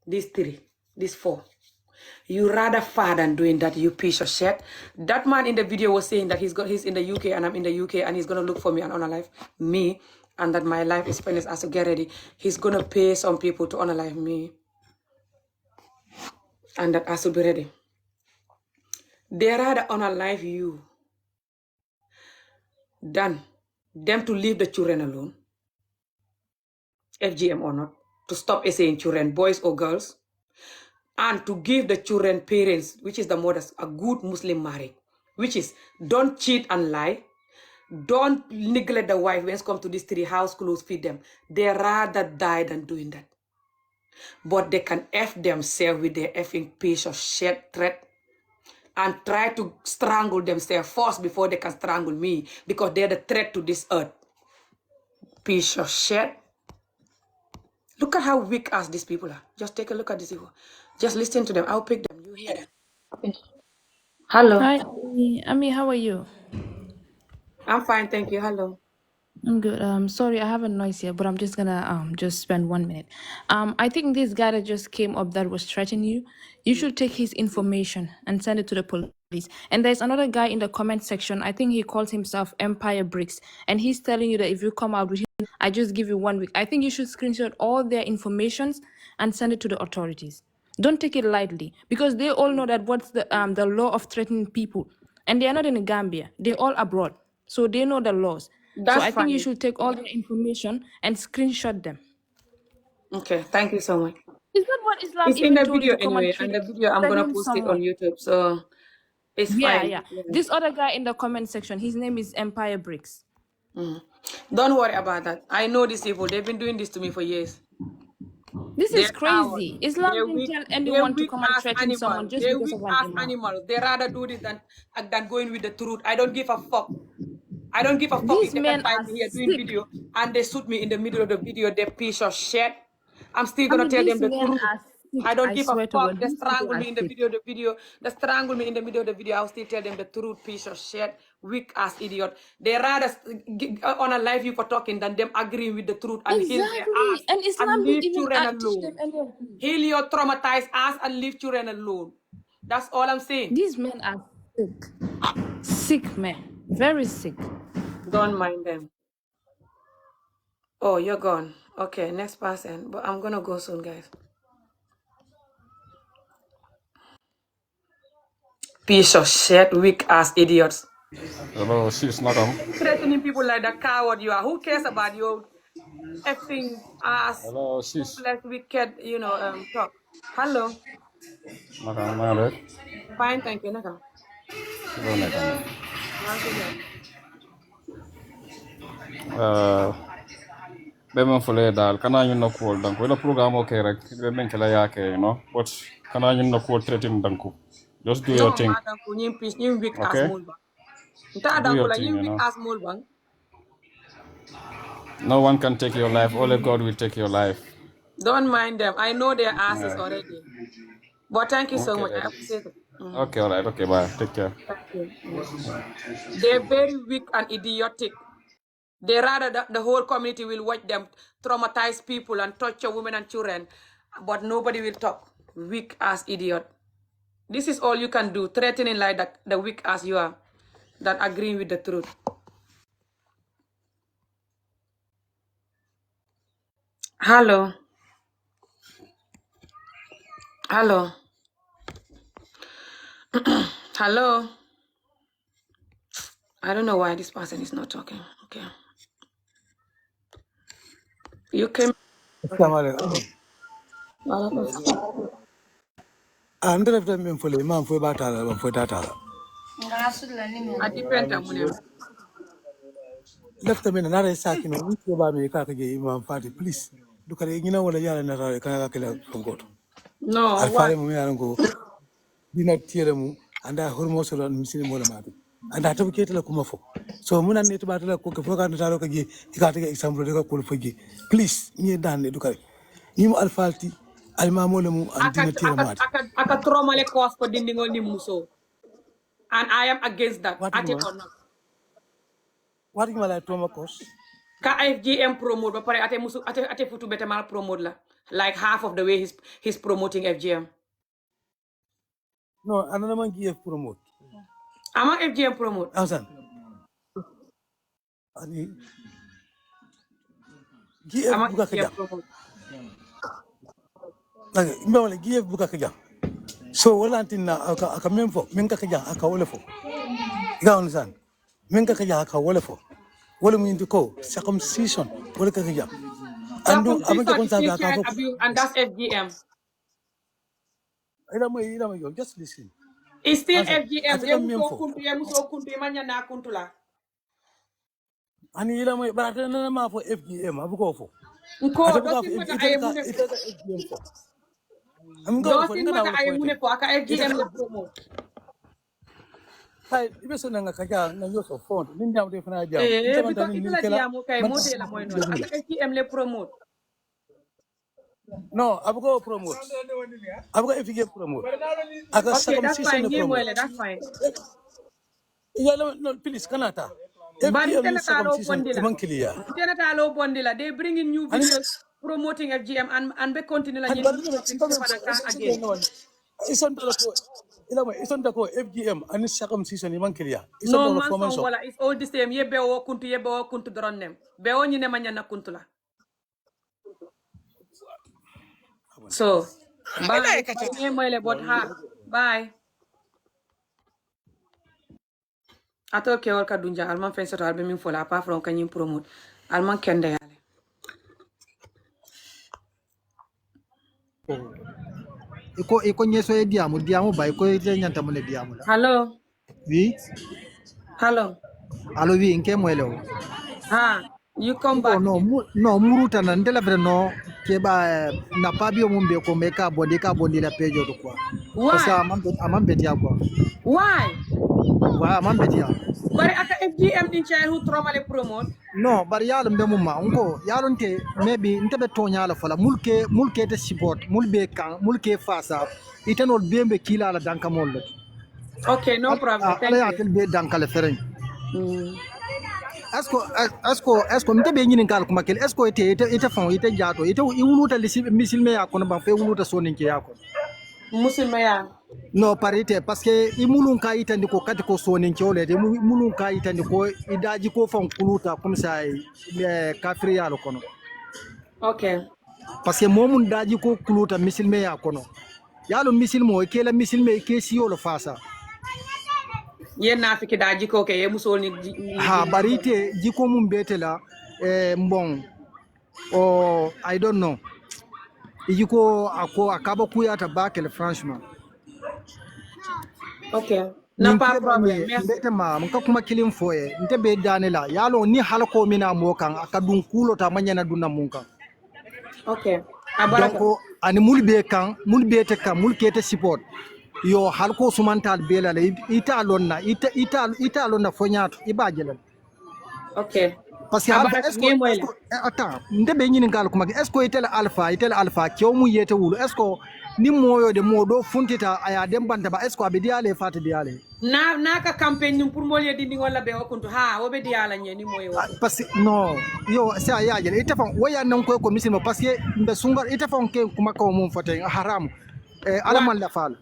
[SPEAKER 1] These three. These four. You rather far than doing that, you piece of shit. That man in the video was saying that he's in the UK and I'm in the UK and he's gonna look for me and unalive me, and that my life is finished as to get ready. He's gonna pay some people to unalive me, and that I should be ready. They rather unalive you than them to leave the children alone, FGM or not, to stop saying children, boys or girls, and to give the children parents, which is the mothers, a good Muslim marriage, which is don't cheat and lie. Don't neglect the wife when it comes to these three house clothes, feed them. They rather die than doing that. But they can F themselves with their effing piece of shit threat and try to strangle themselves first before they can strangle me because they're the threat to this earth. Piece of shit. Look at how weak ass these people are. Just take a look at these people. Just listen to them. I'll pick them. You hear them. Okay. Hello.
[SPEAKER 4] Hi, Ami. Ami, how are you?
[SPEAKER 1] I'm fine, thank you. Hello.
[SPEAKER 4] I'm good. Sorry, I have a noise here, but I'm just gonna just spend 1 minute. I think this guy that just came up that was threatening you, you should take his information and send it to the police. And there's another guy in the comment section. I think he calls himself Empire Bricks, and he's telling you that if you come out with him, I just give you 1 week. I think you should screenshot all their informations and send it to the authorities. Don't take it lightly because they all know that what's the law of threatening people, and they are not in Gambia. They're all abroad, so they know the laws. So
[SPEAKER 1] That's
[SPEAKER 4] I think you
[SPEAKER 1] fine.
[SPEAKER 4] should take all the information and screenshot them.
[SPEAKER 1] Okay, thank you so much.
[SPEAKER 4] Is that what Islam
[SPEAKER 1] It's in
[SPEAKER 4] even
[SPEAKER 1] the
[SPEAKER 4] told you
[SPEAKER 1] video
[SPEAKER 4] to come and
[SPEAKER 1] anyway, and the video I'm gonna
[SPEAKER 4] threaten
[SPEAKER 1] post it on
[SPEAKER 4] someone?
[SPEAKER 1] YouTube, so it's
[SPEAKER 4] Yeah,
[SPEAKER 1] fine.
[SPEAKER 4] yeah.
[SPEAKER 1] Yeah.
[SPEAKER 4] This other guy in the comment section, his name is Empire Bricks.
[SPEAKER 1] Don't worry about that. I know these people. They've been doing this to me for years.
[SPEAKER 4] This is
[SPEAKER 1] They're cowards.
[SPEAKER 4] crazy. Islam didn't tell
[SPEAKER 1] They're
[SPEAKER 4] anyone to
[SPEAKER 1] weak
[SPEAKER 4] come and
[SPEAKER 1] ass
[SPEAKER 4] threaten someone
[SPEAKER 1] animals.
[SPEAKER 4] just
[SPEAKER 1] They're
[SPEAKER 4] because
[SPEAKER 1] weak
[SPEAKER 4] of an
[SPEAKER 1] ass
[SPEAKER 4] imam.
[SPEAKER 1] animals. They rather do this than going with the truth. I don't give a fuck. I don't give a fuck if
[SPEAKER 4] These
[SPEAKER 1] they can
[SPEAKER 4] men
[SPEAKER 1] find
[SPEAKER 4] are
[SPEAKER 1] me here doing
[SPEAKER 4] sick.
[SPEAKER 1] video and they shoot me in the middle of the video, they piece of shit. I'm still
[SPEAKER 4] I
[SPEAKER 1] gonna
[SPEAKER 4] mean,
[SPEAKER 1] tell them
[SPEAKER 4] these
[SPEAKER 1] the
[SPEAKER 4] men
[SPEAKER 1] truth.
[SPEAKER 4] are
[SPEAKER 1] I
[SPEAKER 4] sick.
[SPEAKER 1] don't
[SPEAKER 4] I
[SPEAKER 1] give a
[SPEAKER 4] swear to
[SPEAKER 1] fuck.
[SPEAKER 4] God,
[SPEAKER 1] They
[SPEAKER 4] these people
[SPEAKER 1] strangle
[SPEAKER 4] are
[SPEAKER 1] me in the
[SPEAKER 4] sick.
[SPEAKER 1] video of the video. They strangle me in the middle of the video. I'll still tell them the truth, piece of shit, weak ass idiot. They rather on a live you for talking than them agreeing with the truth and heal their ass
[SPEAKER 4] Exactly. And
[SPEAKER 1] and
[SPEAKER 4] Islam didn't
[SPEAKER 1] leave
[SPEAKER 4] even
[SPEAKER 1] children
[SPEAKER 4] teach them
[SPEAKER 1] alone.
[SPEAKER 4] any of this.
[SPEAKER 1] Heal your traumatized ass and leave children alone. That's all I'm saying.
[SPEAKER 4] These men are sick. Sick men. Very sick.
[SPEAKER 1] Don't mind them. Oh, you're gone. Okay, next person. But I'm gonna go soon, guys. Piece of shit, weak ass idiots.
[SPEAKER 22] Hello, sis Nakam.
[SPEAKER 1] Threatening people like the coward you are. Who cares about your effing ass,
[SPEAKER 22] Hello, sis.
[SPEAKER 1] toothless, wicked, talk? Hello.
[SPEAKER 22] Nakam, Nalet.
[SPEAKER 1] Fine, thank you. Naka.
[SPEAKER 22] Hello, Nakam.
[SPEAKER 1] Mansuja.
[SPEAKER 22] Bemen fule dal kana ñu no ko donc wala programme okay rek be men kala yake but kana ñu no ko treating danku just do your
[SPEAKER 1] No,
[SPEAKER 22] thing,
[SPEAKER 1] madam, you piece, you weak ass
[SPEAKER 22] okay?
[SPEAKER 1] mulbang. Nta
[SPEAKER 22] Do your
[SPEAKER 1] dankula,
[SPEAKER 22] thing,
[SPEAKER 1] you weak ass mulbang.
[SPEAKER 22] No one can take your life, only God will take your life.
[SPEAKER 1] Don't mind them. I know their asses
[SPEAKER 22] Yeah.
[SPEAKER 1] already. But thank you so
[SPEAKER 22] Okay
[SPEAKER 1] much. I
[SPEAKER 22] then.
[SPEAKER 1] appreciate it.
[SPEAKER 22] Okay, all right. Okay, bye. Take care.
[SPEAKER 1] Thank you. They're very weak and idiotic. They rather the whole community will watch them traumatize people and torture women and children, but nobody will talk. Weak ass idiot. This is all you can do, threatening like the weak ass you are, than agreeing with the truth. Hello. Hello. Hello. I don't know why this person is not talking. Okay. You came. Okay.
[SPEAKER 7] Assalamualaikum.
[SPEAKER 1] Walaikum salam.
[SPEAKER 7] Ande lefta min fole imam fo batala ban fo datala.
[SPEAKER 1] I depend on them.
[SPEAKER 7] Lefta min na re sakino ni ko ba mi ka je imam fati please. Dukare ngina wala yala na tare kana ka kala fongoto.
[SPEAKER 1] No,
[SPEAKER 7] Al
[SPEAKER 1] why?
[SPEAKER 7] fare mu yaran go dina tiere mu anda hormo so don misini mo mati. Anda to ketela kuma fo. So muna ne to batala ko ko ka na taro ka je ka ta example de ka ko fo je. Please ni dan ne dukare. Ni mu al falti al mamole mu andina tiere mati.
[SPEAKER 1] Aka trauma le cause for dindingol ni muso. And I am against that.
[SPEAKER 7] What
[SPEAKER 1] I take or not.
[SPEAKER 7] you like trauma cause?
[SPEAKER 1] Ka FGM promote, but ate musu ate futu bete mal promote la. Like half of the way he's promoting FGM.
[SPEAKER 7] No, another man give promote.
[SPEAKER 1] I'm a FGM promote.
[SPEAKER 7] Awesome. Ani GF
[SPEAKER 1] I'm a
[SPEAKER 7] buka
[SPEAKER 1] FGM
[SPEAKER 7] kejam.
[SPEAKER 1] promote.
[SPEAKER 7] Lagi, mbak GF buka kejam. So wala antina aka memfo, menka kejam aka wala fo. Ika understand? Menka kejam aka wala fo. Wala mo hindi ko circumcision wala ka kejam. Andu abang
[SPEAKER 1] Circumcision
[SPEAKER 7] jakon
[SPEAKER 1] is
[SPEAKER 7] sabi
[SPEAKER 1] still
[SPEAKER 7] aka
[SPEAKER 1] child
[SPEAKER 7] fo.
[SPEAKER 1] abuse, and that's FGM.
[SPEAKER 7] Ila mo yo, just listen.
[SPEAKER 1] It's still
[SPEAKER 7] Awesome.
[SPEAKER 1] FGM.
[SPEAKER 7] Ataka
[SPEAKER 1] Ye muso
[SPEAKER 7] memfo.
[SPEAKER 1] kuntu, ye muso kuntu, ye manya na kuntu la.
[SPEAKER 7] Ani ila mo, but ataka na ma fo FGM abuko fo.
[SPEAKER 1] Nko,
[SPEAKER 7] Atabuka
[SPEAKER 1] dosin maga aye
[SPEAKER 7] itaka
[SPEAKER 1] mune fo.
[SPEAKER 7] FGM fo. I'm going for
[SPEAKER 1] Dosin
[SPEAKER 7] inga na
[SPEAKER 1] maga
[SPEAKER 7] wala
[SPEAKER 1] aye
[SPEAKER 7] fo ite.
[SPEAKER 1] mune fo, aka FGM le promote.
[SPEAKER 7] Kai ibe so nga kaja na yo so font nin jam te fana jam nte man tan
[SPEAKER 1] Because
[SPEAKER 7] nin
[SPEAKER 1] itala
[SPEAKER 7] kela
[SPEAKER 1] diamo kay
[SPEAKER 7] man
[SPEAKER 1] mote la moy non. Aka FGM le promote.
[SPEAKER 7] no abugo promote abugo ifige promote aka
[SPEAKER 1] Okay, that's
[SPEAKER 7] circumcision
[SPEAKER 1] fine.
[SPEAKER 7] ne
[SPEAKER 1] Nye
[SPEAKER 7] promote
[SPEAKER 1] mwele, that's fine.
[SPEAKER 7] ya no please kanata
[SPEAKER 1] But
[SPEAKER 7] FGM ni
[SPEAKER 1] internet alo
[SPEAKER 7] circumcision e
[SPEAKER 1] bondila.
[SPEAKER 7] man clear
[SPEAKER 1] Internet alo bondila. They bring in new
[SPEAKER 7] ani
[SPEAKER 1] videos promoting FGM and be continue la
[SPEAKER 7] han
[SPEAKER 1] nyin
[SPEAKER 7] bar
[SPEAKER 1] muso
[SPEAKER 7] ni
[SPEAKER 1] fix ko fana ka again.
[SPEAKER 7] no ison dala ko ila ma ison da ko FGM ani circumcision e man clear ison
[SPEAKER 1] No
[SPEAKER 7] da
[SPEAKER 1] man son
[SPEAKER 7] formation
[SPEAKER 1] wala, it's all the same. Ye be wo kuntu doron nem. Be wo nyine manyana kuntu la. So, bye. Bye nye mwele but ha. Bye. Ato ke wal ka dunja alman fen soto albe min fola apart from kanyin promote. Alman kende yale.
[SPEAKER 20] iko nyeso e diamu ba iko ite nyanta mune diamu la.
[SPEAKER 1] Hello.
[SPEAKER 20] Oui.
[SPEAKER 1] Hello.
[SPEAKER 20] Alo oui nke mwele o.
[SPEAKER 1] Ha. You come
[SPEAKER 20] Nko
[SPEAKER 1] back
[SPEAKER 20] no
[SPEAKER 1] again.
[SPEAKER 20] no muruta na ndela vre no ke ba na pabio mumbe ko me ka bondi la pejo to quoi. Parce que
[SPEAKER 1] Why?
[SPEAKER 20] amambe dia quoi.
[SPEAKER 1] Why?
[SPEAKER 20] Wa amambe dia.
[SPEAKER 1] Bari aka FGM din childhood trauma le promote.
[SPEAKER 20] No, bari yalum be mumma nko yalonte maybe ntebe tonya la fala mulke te support mulbe kan mulke fasa itanol bembe kila la danka mollo.
[SPEAKER 1] Okay, no problem.
[SPEAKER 20] Ala
[SPEAKER 1] Thank
[SPEAKER 20] ya
[SPEAKER 1] you.
[SPEAKER 20] tel be danka le fereng.
[SPEAKER 1] Mm.
[SPEAKER 20] Asko mte be nyinin kal kuma kel esko ite fon ite jato ite iwuluta misilme ya kono ban fe wuluta soninke ya kono.
[SPEAKER 1] Musulma ya.
[SPEAKER 20] No parite parce que imulun ka itandi ko kati ko soninke ole de mulun ka itandi ko idaji ko fon kuluta comme ça kafiri ya lo kono.
[SPEAKER 1] Okay.
[SPEAKER 20] Parce que momun daji ko kuluta misilme ya kono yalo misilmo ke la misilme ke siyo lo fasa
[SPEAKER 1] Yen na fiki da jiko ke ye musol
[SPEAKER 20] ha
[SPEAKER 1] ni
[SPEAKER 20] barite jiko mum betela mbon o I don't know jiko ako akaba kuyata bakel franchement
[SPEAKER 1] Okay. Na
[SPEAKER 20] nin
[SPEAKER 1] pas
[SPEAKER 20] keba
[SPEAKER 1] problem.
[SPEAKER 20] ni
[SPEAKER 1] Merci.
[SPEAKER 20] mbete ma nka kuma kilin foye nte be danela yalo ni halako mina mo kan akadun kulo ta manyana dunna mun kan
[SPEAKER 1] Okay.
[SPEAKER 20] donc
[SPEAKER 1] Abaraka.
[SPEAKER 20] ani mulbe kan mulbe te kan mulke te support yo halko sumantal bela la ita lonna fonyato ibajelal
[SPEAKER 1] Okay.
[SPEAKER 20] parce que alpha
[SPEAKER 1] Abaraka nye mwele.
[SPEAKER 20] attends nde be nyini gal kuma est ce que itel alpha kewmu yete wulu est ce que ni moyo de modo funtita aya dem banta ba est ce be diale fati diale
[SPEAKER 1] na ka campagne ni pour mol yedi wala be wakuntu ha wo be diala nye ni moyo woto
[SPEAKER 20] parce que non yo sa ya jele ite fon waya nan ko misil parce que mbe sungar ite fon ke kuma ko mum fote haram ala man la fal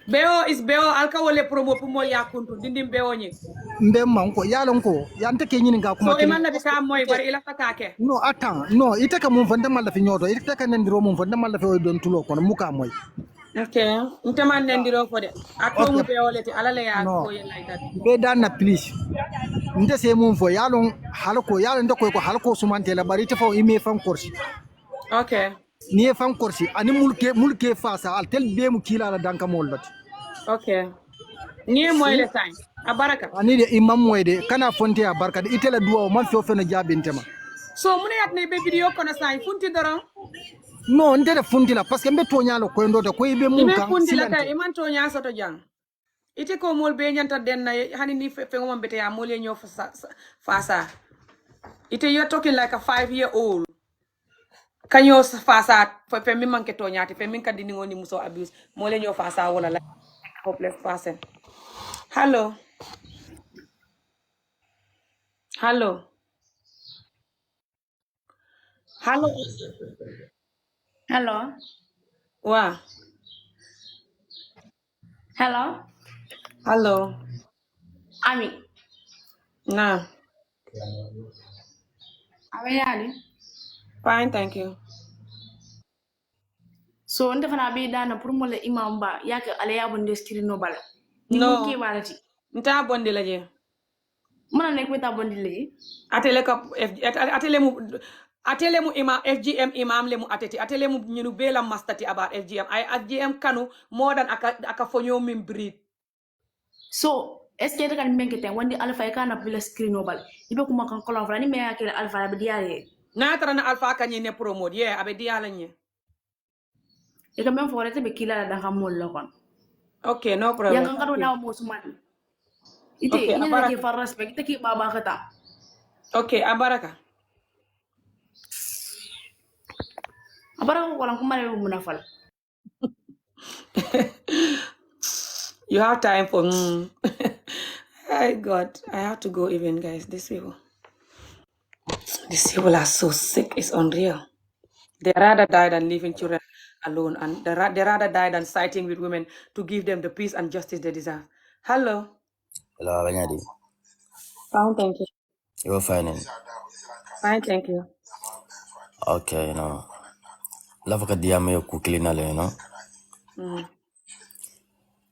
[SPEAKER 1] beo is beo alka wole promo pour mol yakuntu dindim beo nyi
[SPEAKER 20] mbe man ko yalon ko yanta ke nyini ga kuma
[SPEAKER 1] so iman na bika moy bari ila fatake
[SPEAKER 20] no attends non ite ka mum fande mal la fi nyoto ite ka nandiro mum fande mal la fi don tulo kono muka moy
[SPEAKER 1] okay ntama nandiro fo de ato mu beo leti ala le ya
[SPEAKER 20] no
[SPEAKER 1] ko yen like that
[SPEAKER 20] be dan na please nte se mum fo yalon halko yalon de ko halko sumante la bari te fo ime fan korsi
[SPEAKER 1] okay
[SPEAKER 20] ni fan korsi ani mulke fasa al tel be mu kila la danka mol bat
[SPEAKER 1] okay ni moy le time abaraka
[SPEAKER 20] ani de imam moyde kana fonte a barka de itela duwa man fo fena jabintema
[SPEAKER 1] so mune yat ne be video kono sai funti doron
[SPEAKER 20] no ndede funti la parce que mbe to nyalo ko ndoto ko ibe mun
[SPEAKER 1] ibe
[SPEAKER 20] kan
[SPEAKER 1] funti la
[SPEAKER 20] silante
[SPEAKER 1] kay iman to nya soto jang ite ko mol be nyanta den na hani ni fe ngom bete ya mol ye nyo fasa ite you're talking like a 5-year-old kanyo fasa fe mi manke to nyati fe min ka dini ngoni muso abuse mol ye nyo fasa wala like hopeless person hello hello hello
[SPEAKER 3] Hello.
[SPEAKER 1] wa
[SPEAKER 3] Hello.
[SPEAKER 1] hello
[SPEAKER 3] Ami.
[SPEAKER 1] na
[SPEAKER 3] Awayani.
[SPEAKER 1] fine thank you
[SPEAKER 3] So nte fana be dana pour mo le imam ba yake ala ya bonde skiri no bala. Ni mun ke
[SPEAKER 1] no
[SPEAKER 3] balati.
[SPEAKER 1] nta bondi la je
[SPEAKER 3] Mana ne ko ta bondi le.
[SPEAKER 1] atele ka atele mu imam FGM imam le mu atele mu nyinu bela mastati about FGM ay FGM kanu more than aka fonyo min breed
[SPEAKER 3] So est-ce que kan menke ten wandi alpha kana bula skiri no bala. Ibe kuma kan kolon fana ni me yake alpha be diare.
[SPEAKER 1] na tara na alpha kan ne promote yeah abe diala nye
[SPEAKER 3] E ka men fo rete be kila da kan mol lo kon.
[SPEAKER 1] okay no problem
[SPEAKER 3] Yang kan kado na mo suman. Ite
[SPEAKER 1] okay
[SPEAKER 3] ina ke
[SPEAKER 1] abaraka
[SPEAKER 3] far respect ite ki baba kata.
[SPEAKER 1] okay abaraka
[SPEAKER 3] Abara ko lan kuma le mu nafal.
[SPEAKER 1] you have time for hey god I have to go even guys these people are so sick it's unreal. They rather die than leaving children alone, and they rather die than siding with women to give them the peace and justice they deserve. Hello.
[SPEAKER 5] Hello, Banyadi.
[SPEAKER 1] Fine, thank you.
[SPEAKER 5] You're fine.
[SPEAKER 1] Fine, thank you.
[SPEAKER 5] Okay, Love ka diya may kukli na le,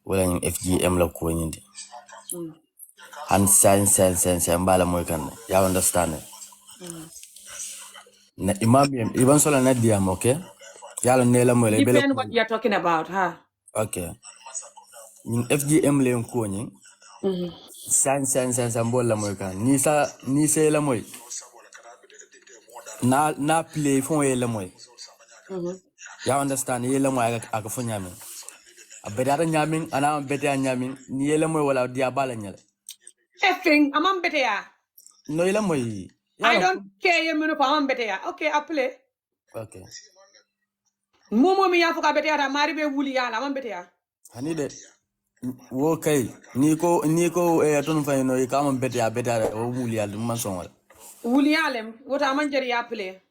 [SPEAKER 5] Wala yung FGM la ko hindi. Han sen bala mo kan. Ya understand. Na imam iban sola na diya mo, okay? Yalo nela mo le bela
[SPEAKER 1] Depend
[SPEAKER 5] ko.
[SPEAKER 1] what you're talking about, huh?
[SPEAKER 5] Okay. Yung FGM le yung ko ni. Sen bola mo kan. Ni sa la mo. Na play fon la mo. Ya understand yela mo aga fo nyame. Abedara nyaming ana bete nyaming ni yela mo wala dia bala nyale.
[SPEAKER 1] Effing, I'm better ya.
[SPEAKER 5] No yela mo
[SPEAKER 1] I don't care you minu pa better ya. Okay, I play.
[SPEAKER 5] Okay.
[SPEAKER 1] Momo mi ya fuka better ya mari be wuli ya la better ya.
[SPEAKER 5] Hani de wo kay ni ko ton fa no ka man bete ya o wuli ya man son wala.
[SPEAKER 1] Wuli ya lem, what am jeri ya play.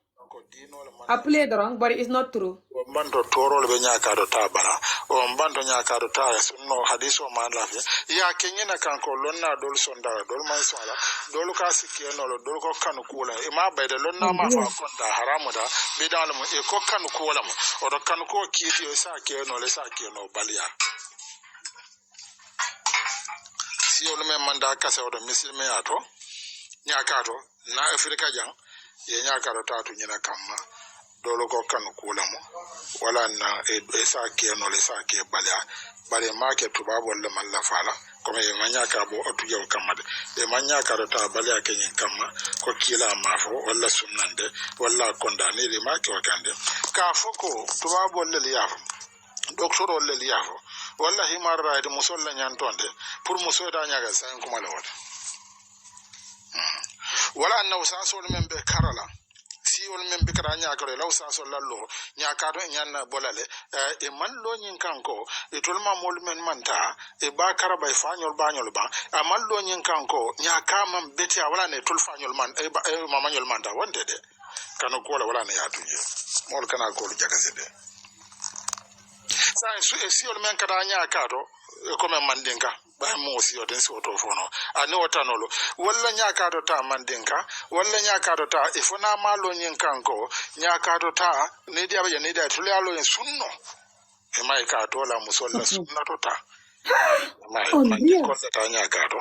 [SPEAKER 1] I play the wrong, but it's not true.
[SPEAKER 23] Mbando torol be nyakado tabara o mbando nyakado ta sunno hadiso man lafi ya kenyina kanko lonna dol sonda dol man sala dol ka sikeno dol ko kanu kula e ma bayde lonna ma fa fonda haramu da be dal mo e ko kanu kula mo o do kanu ko kiti o sa keno le sa keno balia si o me manda kase o do misil me ato nyakato na afrika jang ye nyakado ta tu nyina kamma dolo ko kanu kula mo wala na e sa ke no le sa ke balya bare market to babo le man la fala comme e manya ka bo otu yaw kamade e manya ka ta balya ke nyin kamma ko kila mafo wala sunnande wala kondane le ma ke wakande ka foko to babo le yafo docteur le yafo wala himar raide musolla nyantonde pour muso da nyaga san kuma la wala wala na usaso men be karala siol men bikara nya kare law sa so lallo nya ka do nyanna bolale e man lo nyin kanko e tolma mol men manta e ba karaba e fanyol banyol ba amal lo nyin kanko nya ka man beti wala ne tol fanyol man e mamanyol manta wonde de kanu ko wala ne yatuje mol kana ko jakase de sa su e siol men kada nya ka do ko men mandinka ba mo siyo den so to fono ani wotanolo walla nya ka do ta mandinka walla nya ka do ta ifuna malo nyin kanko nya ka do ta ne dia ba ne dia tuli alo en sunno e mai ka to la musolla sunna to ta mai ko ta nya ka do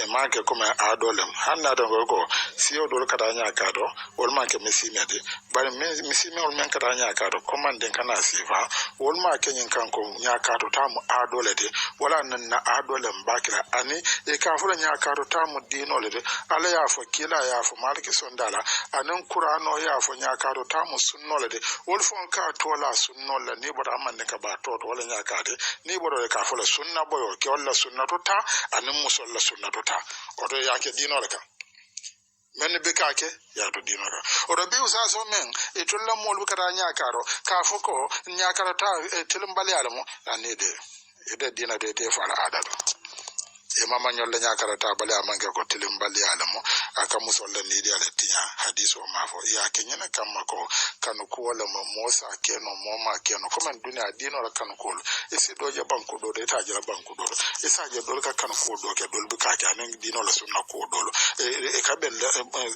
[SPEAKER 23] e ma ke kuma adolem hanna do go siyo do ka ta nya ka do wol ma ke mesimede bari mesime wol men ka ta nya ka do commanden kana sifa wol ma ke nyin kanko nya ka do ta mu adole de wala nan na adolem bakira ani e ka fura nya ka do ta mu dino le de ala ya fo kila ya fo maliki sondala anan qur'ano ya fo nya ka do ta mu sunno le de wol fon ka to la sunno le ni boda man ka ba to wala nya ka de ni bodo ka fo la sunna boyo ke wala sunna to ta anan musolla sunna to ta oto yake dino le ka men be kake ya to dino ka oto be usa so men e tolla mol ka nya karo ka foko nya karo ta tilim bali alamo anede ede dina de te fara adado e mama nyolle nya karo ta bali amange ko tilim bali alamo aka musolla ni dia le tinya hadiso mafo ya kenyana kamma ko kanu ko wala mo mosa keno moma keno comme dunia dino la kanu ko e si do je banku do de ta jira banku do e sa je do ka kanu ko do ke do bu ka ka ne dino la sunna ko do e ka bel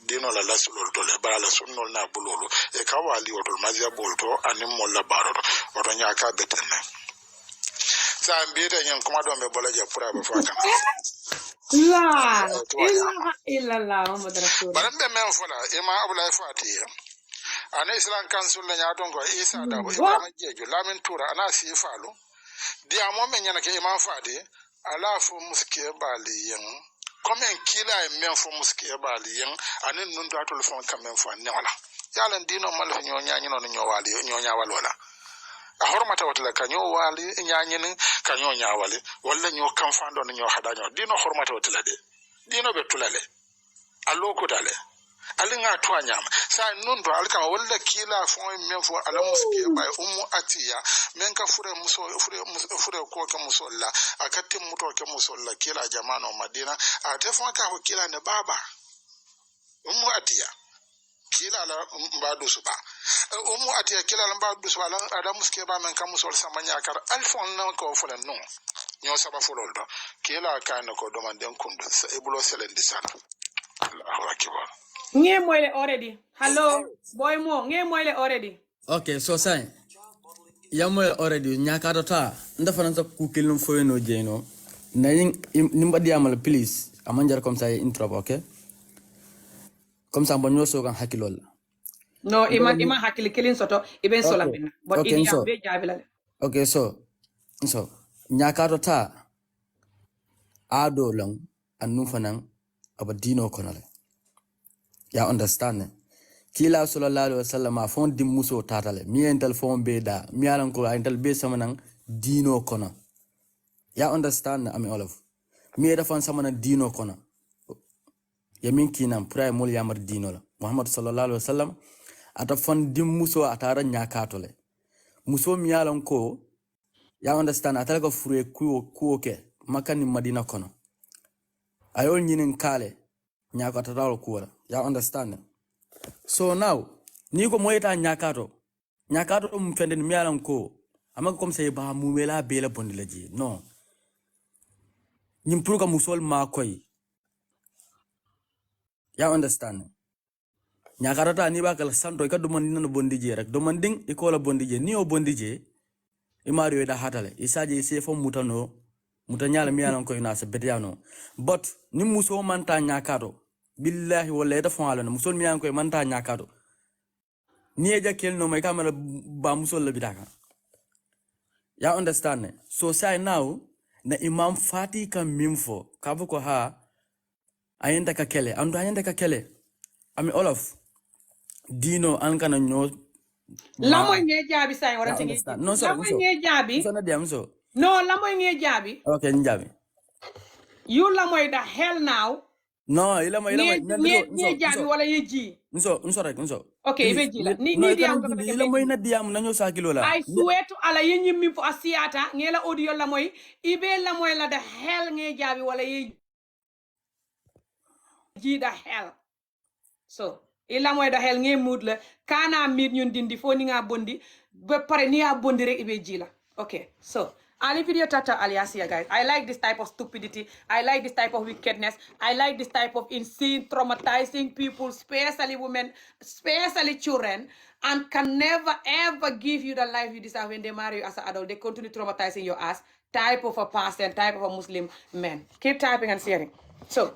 [SPEAKER 23] dino la lasulo do le bala la sunno na bulolo e ka wali o do mazia bolto anim mo la baro o do nya ka betene sa mbita nyen kuma do me bola je pura be fa kana
[SPEAKER 1] La ilaha Muhammad Rasul.
[SPEAKER 23] barambe men fola ima abulay fatiya ana islam council la nyaton ko isa da ko
[SPEAKER 1] What?
[SPEAKER 23] ibrahima jeju lamin tura ana si falu dia mo men nyana ke imam fadi ala fo muske bali yen comme kila e men fo muske bali yen anen nun to atol fon kam men fo ne wala yalan dino mal fa nyonya nyino no nyowali nyonya wala a hormata wala kanyo wali nyanyin kanyo nyawali wala nyo kan fando no nyo hada nyo dino hormata wala de dino be tulale aloko dale alinga to anyama sa nundo alka wala kila fo men fo ala muske bay atiya men ka fure ko ka musolla akati muto ka musolla kila jamano madina ate fo ka ko kila ne baba atiya kila la mbadu suba atiya kila la mbadu suba ala muske ba men ka musol samanya kar alfon na ko fo no nyo saba fo loldo kila kana ko domanden kundu ibulo selendi sana Allahu akbar.
[SPEAKER 1] Nge moyle already. Hello, boy mo. Nge moyle already.
[SPEAKER 5] Okay, so say ya moyle already nyaka do ta ndafa nan sa ku kelnum fo no jeno na nimba diamal please amanjar comme ça intro okay comme ça bonno so kan hakilol
[SPEAKER 1] No, iman hakili kilin soto iben sola minna. But
[SPEAKER 5] okay,
[SPEAKER 1] it
[SPEAKER 5] so
[SPEAKER 1] be jabila.
[SPEAKER 5] okay, so nyaka do ta ado long anu fanan abadino konale ya understand kila sallallahu alaihi wasallam fon dim muso tatale mi ental fon be da mi alan ko ental be samanan dino kono ya understand ami olof mi da fon samanan dino kono ya min kinam pray mol yamar dino la muhammad sallallahu alaihi wasallam ata fon dim muso atara nyakatole muso mi alan ko ya understand atala ko fure kuo ke makani madina kono ayol nyinin kale nyakata dal kuwa ya understand so now ni ko moyta nyakato mfende mi alan ko amaka comme say ba mu mela bela bondi la ji non nyim pour ka musol ma koy ya understand nyakato ta ni ba kala santo ka do man no bondi je rek do man ding ikola bondi je ni o bondi je e mario da hatale isaje se fo mutano mutanyala mi alan ko ina se betiano but ni muso man ta nyakato billahi wala da fon alana musol mi alan ko man ta nyakato ni e jakel no may kamera ba musol la bidaka ya understand so say now na imam fati kam mimfo kabu ko ha ayenda ka kele andu ayenda ka kele ami olof dino an kana nyo
[SPEAKER 1] Lamoy nge jabi say wara tigi.
[SPEAKER 5] no so
[SPEAKER 1] Lamoy nge jabi.
[SPEAKER 5] so na diam so
[SPEAKER 1] No, lamoy nge jabi.
[SPEAKER 5] okay njabi
[SPEAKER 1] You lamoy the hell now.
[SPEAKER 5] no ilama
[SPEAKER 1] Nge jabi wala yeji.
[SPEAKER 5] nso rek nso
[SPEAKER 1] Okay, ibe
[SPEAKER 5] Please.
[SPEAKER 1] jila.
[SPEAKER 5] No,
[SPEAKER 1] Ni
[SPEAKER 5] I
[SPEAKER 1] diam
[SPEAKER 5] can't
[SPEAKER 1] to
[SPEAKER 5] do
[SPEAKER 1] kata
[SPEAKER 5] ila
[SPEAKER 1] ibe
[SPEAKER 5] moy
[SPEAKER 1] jila.
[SPEAKER 5] na diam nanyo sa kilo la.
[SPEAKER 1] I swear to Allah yen yimmi fo asiata ngela audio la moy ibe la moy la the hell nge jabi wala ye ji the hell. So ila moy da hel nge mood la kana mit ñun dindi fo ni nga bondi ba pare ni ya bondi rek ibe jila. Okay, so Ali video tata aliasia guys. I like this type of stupidity. I like this type of wickedness. I like this type of insane traumatizing people, especially women, especially children, and can never ever give you the life you deserve when they marry you as an adult. They continue traumatizing your ass. Type of a person, type of a Muslim man. Keep typing and sharing. So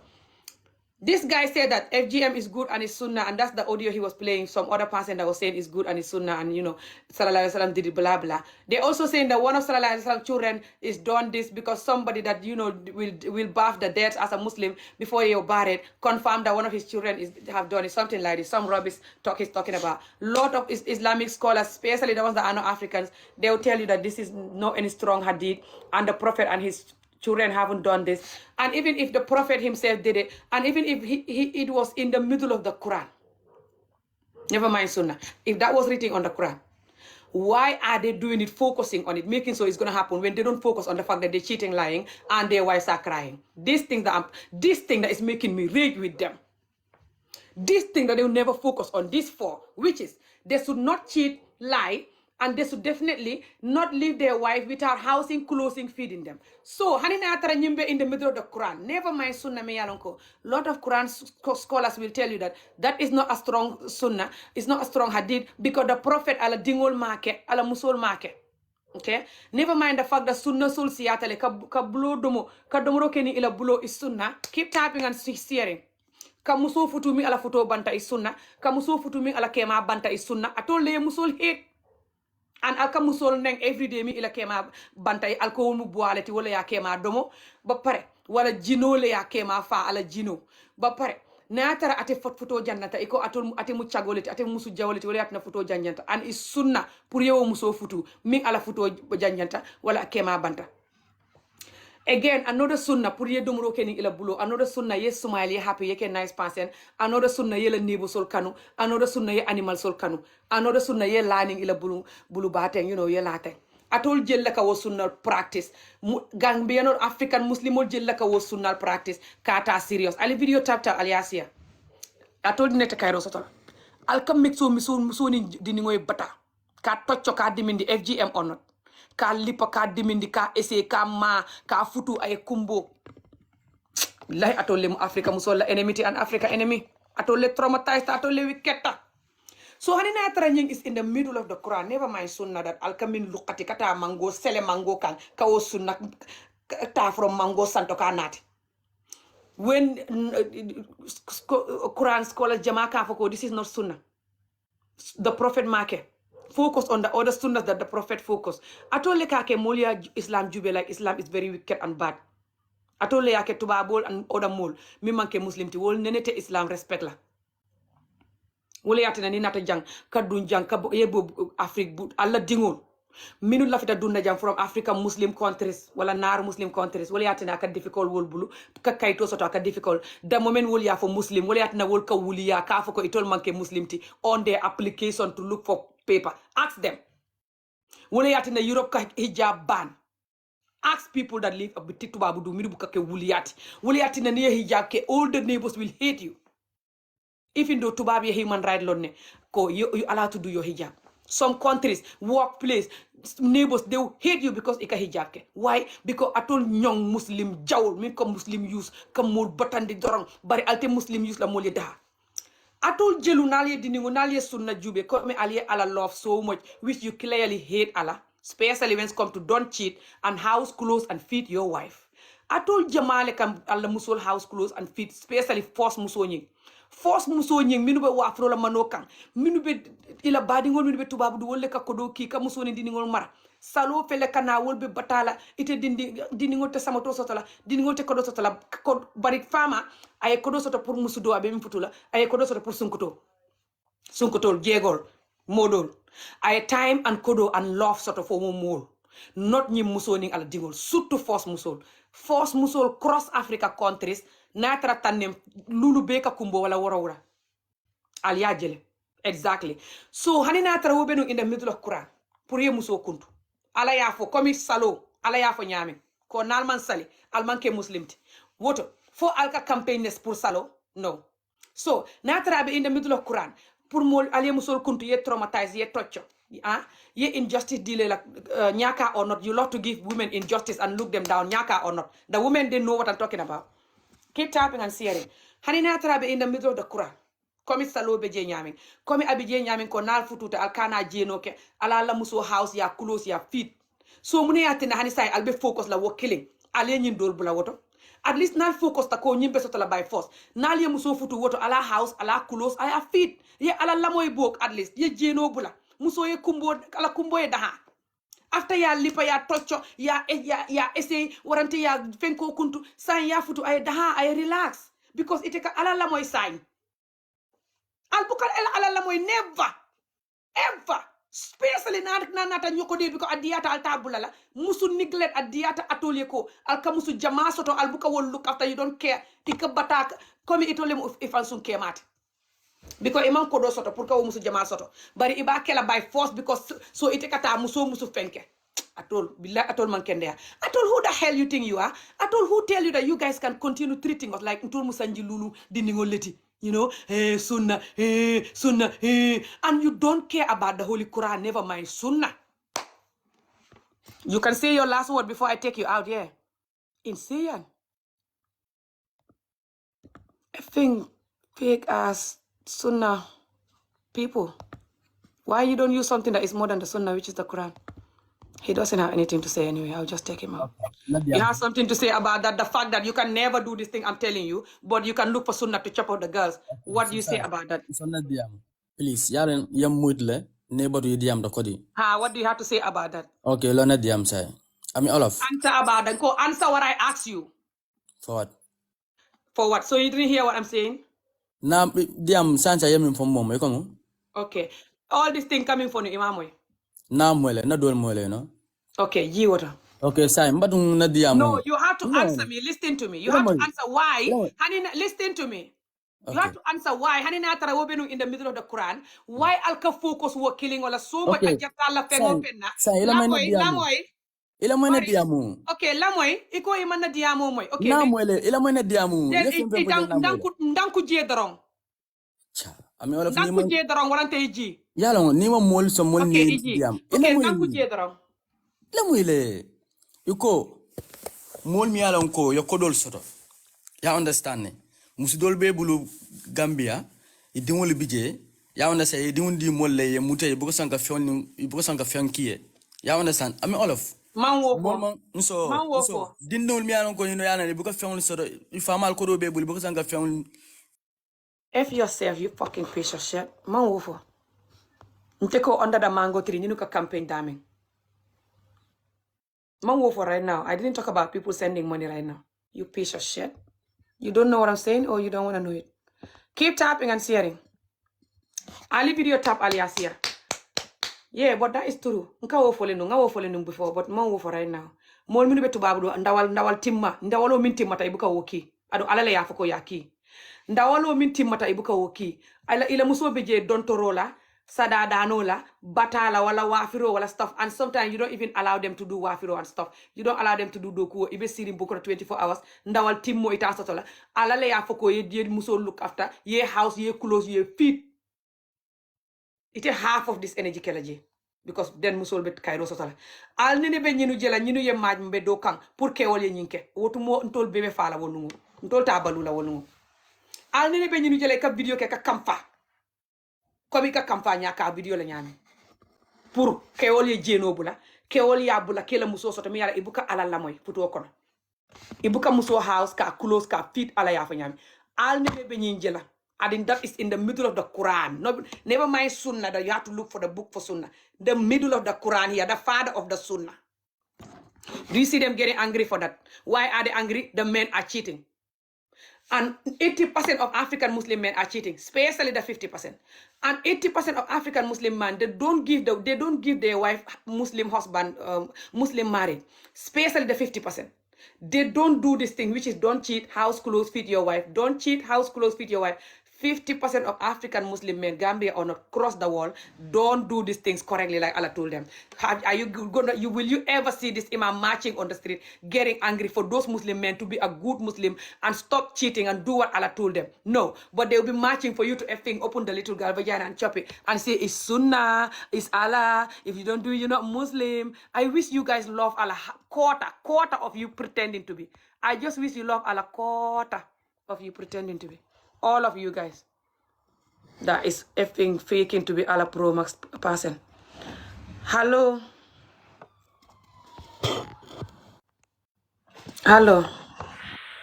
[SPEAKER 1] this guy said that FGM is good and it's sunnah, and that's the audio he was playing. Some other person that was saying it's good and it's sunnah, and you know, Sallallahu Alaihi Wasallam did it, blah blah. They also saying that one of Sallallahu Alaihi Wasallam children is done this because somebody that you know will bath the dead as a Muslim before you're buried confirmed that one of his children have done it, something like this. Some rubbish talk he's talking about. Lot of Islamic scholars, especially the ones that are not Africans, they will tell you that this is not any strong hadith, and the Prophet and his children haven't done this. And even if the Prophet himself did it, and even if it was in the middle of the Quran, never mind Sunnah, if that was written on the Quran, why are they doing it, focusing on it, making so it's going to happen when they don't focus on the fact that they're cheating, lying, and their wives are crying? This thing that is making me rage with them. This thing that they will never focus on, this for, which is they should not cheat, lie, and they should definitely not leave their wife without housing, clothing, feeding them. So, hanina atara nyimbe in the middle of the Quran. Never mind sunnah me yalonko. Lot of Quran scholars will tell you that that is not a strong sunnah, it's not a strong hadith, because the Prophet ala dingol make, ala musul make. Okay? Never mind the fact that sunnah sul siyatale ka bulo domo, ka domoro keni ila bulo is sunnah. Keep typing and sharing. Ka muso futu mi ala futo banta is sunnah, ka muso futu mi ala kema banta is sunnah. Atol le musul hate. And alka musol neng everyday mi ila kema bantay alcohol mu boaleti wala ya kema domo ba pare wala jino le ya kema fa ala jino ba pare na tara ate foto jannata iko atol ate mu chagoleti ate musu jawleti wala atna foto janjanta and is sunna pour yewo muso futu mi ala foto janjanta wala kema banta. Again, another sunnah pour ye domoro keni ila bulo, another sunnah ye smile ye happy ye ke nice person, another sunnah ye la nebo sol kanu, another sunnah ye animal sol kanu, another sunnah ye learning ila bulu bateng, you know, ye lateng. Atol jel la ka wo sunnah practice. Gambian or African Muslim or jel la ka wo sunnah practice. Kata serious. Ali video tap aliasia. Atol dinete kairo sotol. Al kam mixo miso ni diningoy bata. Ka tocho ka dimindi FGM or not. Ka lipa ka dimindi ka ese ka ma ka futu ay kumbo. Wallahi atole mu Africa musola enmity and Africa enemy. Atole traumatized, atole wiketa. So hanina training is in the middle of the Quran. Never mind sunnah that alkamin lukati kata mango sele mango kan kawo sunnah ta from mango santo kanati. When Quran scholars jamaka foko, this is not sunnah. The Prophet make focus on the other sunnahs that the Prophet focused. Atole kake molia Islam jube like Islam is very wicked and bad. Atole yake tubabol and other mol mi manke Muslim ti wol nenete Islam respect la. Wole yatina ni nata jang kadun jang ka yebo Afrique bu alla dingol minu lafita dunna jang from African Muslim countries wala nar Muslim countries wole yatina ka difficult wol bulu ka kayto soto ka difficult the moment wol ya for Muslim wole yatina wol ka wuliya ka foko itol manke Muslim ti on their application to look for paper. Ask them. Wole yatina Europe ka hijab ban. Ask people that live a bit tubabu do miru buka ke wuliyati. Wole yatina ne hijab ke all the neighbors will hate you. Even though tubabi a human right law ne ko you allowed to do your hijab. Some countries, workplace, neighbors, they will hate you because ika hijab ke. Why? Because atol nyong Muslim jawl, min ko Muslim use, ka mol batandi dorong, bari alte Muslim use la mole da. Atol jelu nalye diningo nalye sunna jube, come aliye Allah love so much, which you clearly hate Allah, especially when it comes to don't cheat and house clothes and feed your wife. Atol jamale kam Allah musol house clothes and feed, especially force musonying. Force muso nying minu be wafro la manokan minu be ila badingol minu be tubabu du wolle ka kodo ki ka muso ni diningol mara salo fele kana wol be batala ite diningol te samato sotola diningol te kodo sotola ko bari fama ay kodo soto pour musu do abe mi futula ay kodo soto pour sunkotol jegol modol ay time and kodo and love soto for mo mol not nyim muso ni ala dingol surtout force musol cross Africa countries natra tanem lulu beka kumbo wala wora aliajele Exactly. So hanina tara wo benu in the middle of Quran. Pour ye muso kuntu. Ala ya fo komi salo. Ala ya fo nyame. Ko nalman sali. Alman ke muslimti. Woto. Fo alka campaignes pour salo? No. So na tara be in the middle of Quran. Pour mol aliye musol kuntu ye traumatize ye toccio. Ye injustice delay like nyaka or not. You love to give women injustice and look them down. Nyaka or not. The women didn't know what I'm talking about. Keep tapping and sharing. Hanina tara be in the middle of the Quran. Komi salo be je nyamin komi abi je nyamin ko nal fututa alkana jeno ke ala la muso house ya close ya fit so mune ya tina hani sai albe focus la wo killing ale nyin dol bula woto at least nal focus ta ko nyimbe soto la by force nal ye muso futu woto ala house ala close ala fit ye ala la moy bok at least ye jeno bula muso ye kumbo ala kumbo ye daha after ya lipa ya tocco ya essay warante ya fenko kuntu sai ya futu ay daha ay relax because ite ka ala la moy sai albukar el alala moy never ever especially nata nyoko de biko adiyata al tabula la musu neglect adiyata atelier ko alka musu jama soto albuka wol look after you don't care tika bataka komi itole mo ifan sun kemati because iman ko do soto pour ka wo musu jama soto bari iba kela by force because so ite kata musu fenke atol billahi atol man kende atol who the hell you think you are atol who tell you that you guys can continue treating us like ntol musanji lulu dindingo leti you know sunnah and you don't care about the holy Quran, never mind sunnah. You can say your last word before I take you out here in Syrian. I think fake ass sunnah people, why you don't use something that is more than the sunnah, which is the Quran? He doesn't have anything to say anyway. I'll just take him out. You have something to say about that, the fact that you can never do this thing, I'm telling you, but you can look for sunnah to chop out the girls. What do you say about that?
[SPEAKER 5] Sunnah diam. Please, yaren yam mutle neighbor you diam the kodi.
[SPEAKER 1] What do you have to say about that?
[SPEAKER 5] Okay, lona diam say. I mean all of.
[SPEAKER 1] Answer about that. Go answer what I asked you.
[SPEAKER 5] For what?
[SPEAKER 1] For what? So you didn't hear what I'm saying?
[SPEAKER 5] Na diam sancha yam from mom ikono.
[SPEAKER 1] Okay. All this thing coming from the imam.
[SPEAKER 5] Na mwele, na doon mwele, no?
[SPEAKER 1] Okay, ye water.
[SPEAKER 5] Okay, say, mbadung na diam.
[SPEAKER 1] No, you have to answer me. Listen to me. You have to answer why. Listen to me. You have to answer why. Hanina tarawobenu in the middle of the Quran. Why alka focus were killing all so much ajatala fengo penna. Lamoy.
[SPEAKER 5] Ila mwene diamu.
[SPEAKER 1] Okay, lamoy. Iko imana diamu moy. Okay.
[SPEAKER 5] Na mwele, ila mwene diamu.
[SPEAKER 1] Ndanku je dorong.
[SPEAKER 5] Ami wala fini
[SPEAKER 1] ndanku je dorong warante ji.
[SPEAKER 5] Yalo ni ma mol so mol ni diam.
[SPEAKER 1] Okay, ndanku je dorong.
[SPEAKER 5] La mwele. Yuko mol mi yalo ko yokodol soto. Ya understand ne. Musidol be bulu Gambia idimol bije. Ya understand idimundi mol le mute ibuko sanka fion kiye. Ya understand. Ami all of
[SPEAKER 1] man wo ko
[SPEAKER 5] so dindol mi yalo ko no yana ibuko fion soto ifamal ko do be bulu ibuko sanka fion.
[SPEAKER 1] F yourself, you fucking piece of shit. Man wo fo. Nteko under the mango tree, you campaign damning. Man wo for right now. I didn't talk about people sending money right now. You piece of shit. You don't know what I'm saying or you don't want to know it. Keep tapping and sharing. Ali video tap alias here. Yeah, but that is true. Nga wo follow before, but man wo for right now. Mol minu betu babu ndawal timma, ndawalo min timma ta ibuka woki. Ado alale ya foko yaki. Ndawalo min timmata ibuka woki ila muso beje dontorola sada danola batala wala wafiro wala stuff, and sometimes you don't even allow them to do wafiro and stuff. You don't allow them to do doku ibe siri boko 24 hours ndawal timmo ita sotola alale ya foko ye muso look after ye house ye close ye feet. It is half of this energy kelaji because then muso bet kairo sotola al nene be nyinu jela nyinu ye maj mbe do kan pour ke wol ye nyinke wotu mo ntol bebe fala wonu ntol tabalula wonu al nene be ñu jëlé ka vidéo ke ka kamfa komi ka kamfa ñaka vidéo la ñami pour kewol ye jeno bula kewol ya bula kela muso soto mi yala ibuka ala la moy futo kono ibuka muso house ka close ka fit ala ya fa ñami al nene be ñu jëla and that is in the middle of the Quran. No, never mind sunnah that you have to look for the book for sunnah. The middle of the Quran here, the father of the sunnah. Do you see them getting angry for that? Why are they angry? The men are cheating. And 80% of African Muslim men are cheating, especially the 50%. And 80% of African Muslim men, they don't give their wife Muslim husband, Muslim marriage, especially the 50%. They don't do this thing, which is don't cheat, house clothes, feed your wife. Don't cheat, house clothes, feed your wife. 50% of African Muslim men, Gambia or not, cross the wall, don't do these things correctly like Allah told them. Will you ever see this imam marching on the street, getting angry for those Muslim men to be a good Muslim and stop cheating and do what Allah told them? No, but they'll be marching for you to effing open the little girl vagina and chop it and say it's Sunnah, it's Allah. If you don't do it, you're not Muslim. I wish you guys love Allah. Quarter of you pretending to be. I just wish you love Allah. Quarter of you pretending to be. All of you guys. That is effing faking to be Allah Pro Max person. Hello. Hello.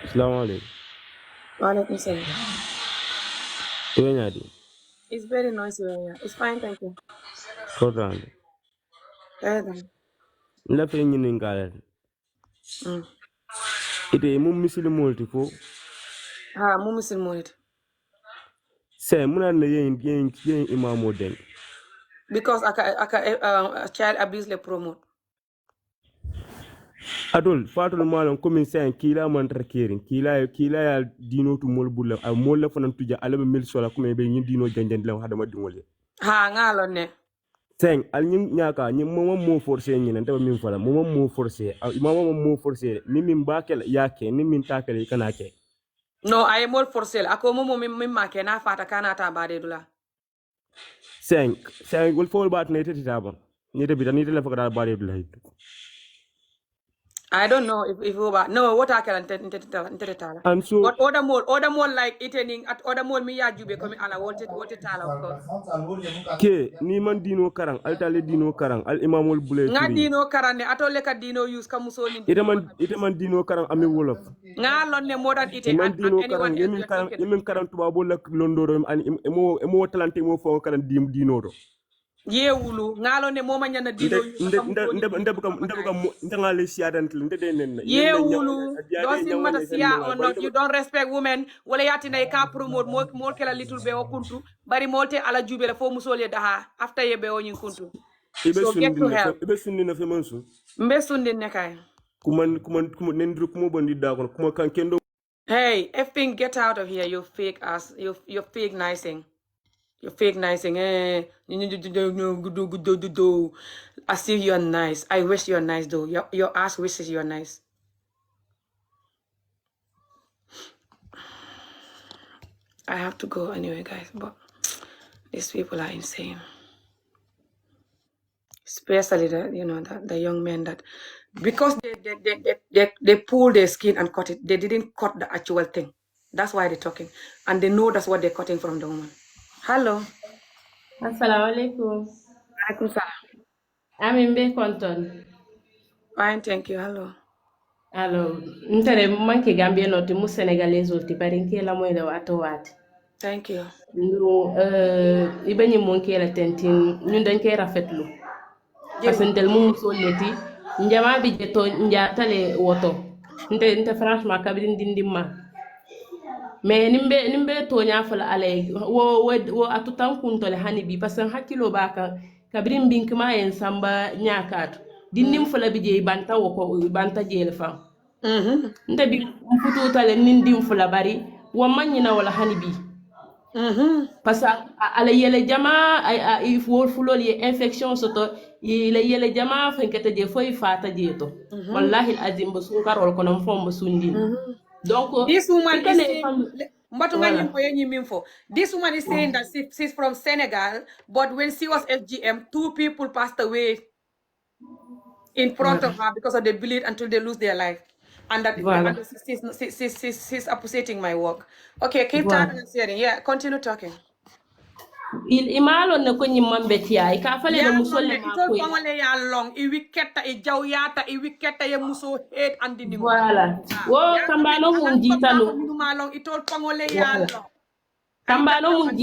[SPEAKER 2] Assalamu alaikum.
[SPEAKER 1] Walaikum salam.
[SPEAKER 2] Iwenyadi.
[SPEAKER 1] It's very noisy here. It's fine, thank you.
[SPEAKER 2] Kotrande. La fe nyini ngale. Ite mu muslimol ti fo.
[SPEAKER 1] Ha, mu muslimol.
[SPEAKER 2] Se muna ne yen imamo den.
[SPEAKER 1] Because child abuse le promote.
[SPEAKER 2] Adol fatul malon comme sen kila man trakerin kila ya dino to mol bulla a mol la fanan tuja alaba mil sola comme be nyin dino janjan la hadama dingole.
[SPEAKER 1] Ha ngalo ne.
[SPEAKER 2] Sen al nyin nyaka nyin mo forcer nyin ndaba min fala mo forcer imama mo forcer ni min bakel yake ni min takale kana ke.
[SPEAKER 1] No, I am all for sale. Ako mo min make na fata kana ta bade dula.
[SPEAKER 2] Sen will fall back ne titaba. Ni de bitani de la fakara bade dula.
[SPEAKER 1] I don't know if over. No, what I can tell.
[SPEAKER 2] And so,
[SPEAKER 1] but other more like eating at other more me ya jube come ala what tala of course.
[SPEAKER 2] Ke ni man dino karang altale dino karang al imamul bule.
[SPEAKER 1] Nga dino karang ne atole ka dino use kamuso ni.
[SPEAKER 2] Ite man dino karang ami wolof.
[SPEAKER 1] Nga lon ne more than eating
[SPEAKER 2] man dino karang yemin karang tubabo lak londoro an emo talante mo fo karang dino do.
[SPEAKER 1] Ye wulu ngalo ne moma nyana dino
[SPEAKER 2] ndangale siadan ndeden
[SPEAKER 1] ye wulu don't see matter sia or not, you don't respect women wala yatina e ka promote mo kala little be o kuntu bari molte ala jubele fo musole daha after ye be o nyin kuntu so get to help
[SPEAKER 2] ibe sundi na fe mansu
[SPEAKER 1] mbe sundi ne kay
[SPEAKER 2] kuman nendru kumo bondi da ko kuma kan kendo.
[SPEAKER 1] Hey, effing get out of here, you fake ass, you fake nicing. You're fake nicing, as if you're nice. I wish you're nice though. Your ass wishes you're nice. I have to go anyway, guys, but these people are insane. Especially the young men that because they pull their skin and cut it, they didn't cut the actual thing. That's why they're talking. And they know that's what they're cutting from the woman. Hello.
[SPEAKER 6] Assalamualaikum.
[SPEAKER 1] Alaikum salam.
[SPEAKER 6] I'm be konton.
[SPEAKER 1] Fine, thank you. Hello.
[SPEAKER 6] Hello. Ntere manke Gambia no mu Senegalese ulti parinke la moy da wato wat.
[SPEAKER 1] Thank you.
[SPEAKER 6] No ibani mon ke la tentin ñun dañ koy rafetlu. Parce que ndel mu soleti njama bi je to njatale woto. Nte franchement kabrin dindimma. Mais nimbe to nya fala alay wo atutan kunto le hanibi parce que hakilo baka kabrin binkma en samba nyakato dinnim fala bije banta banta jele fa nda bi mfutu tale nindim fala bari wo manyina wala hanibi parce que ala yele jama il faut fulol ye infection soto yele jama fenkete je foy fata je to wallahi alazim basun karol kono fom basundin. Donc,
[SPEAKER 1] this woman is saying, this woman is saying that she's from Senegal, but when she was FGM, 2 people passed away in front of her because of the bleed until they lose their life. And that she's opposing my work. Okay, keep talking. Yeah, continue talking.
[SPEAKER 6] Il imalo ne ko nyimman betia e ka fale le musolle ma ko
[SPEAKER 1] pangole ya long e wiketta e jawyata e wiketta e muso head andini
[SPEAKER 6] voilà wo kambano mun jita no
[SPEAKER 1] ma long e tol pangole ya long
[SPEAKER 6] kambano mun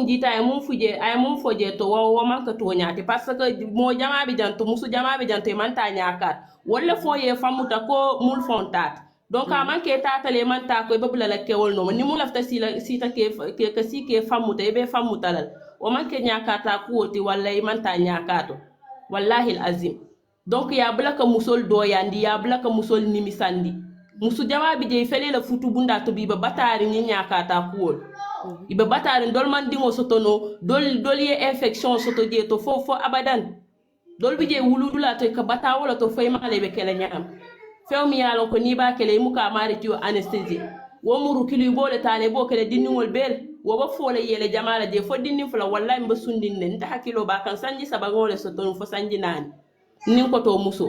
[SPEAKER 6] jita e mun fuje ay mun foje to wo man ka to nyaati parce que mo jama bi janto musu jama bi janto e man ta nyaakat wala fo ye famuta ko mul fontat donc aman ke tatale man ta ko babula la kewol no ni mu lafta sita ke si ke famuta e be famuta lal o man ke nyakata ko ti walla e man ta nyakato wallahi alazim donc ya blaka musol do yandi ya blaka musol nimi sandi musu jama bi je fele la futu bunda to biba batari ni nyakata ko ibe batari dol man dingo soto no dol ye infection soto je to fo abadan dol bi je wuludula to ka bata wala to fay male be kele nyam few mi yalon ko ni ba kele muka mari tiyo anesthesie wo muru kili bole tale bo kele dinningol bel wo ba fole yele jamala je fo dinnin fula wallahi mbe sundin ne nta hakilo ba kan sanji sabagole soto fo sanji nani nin ko to muso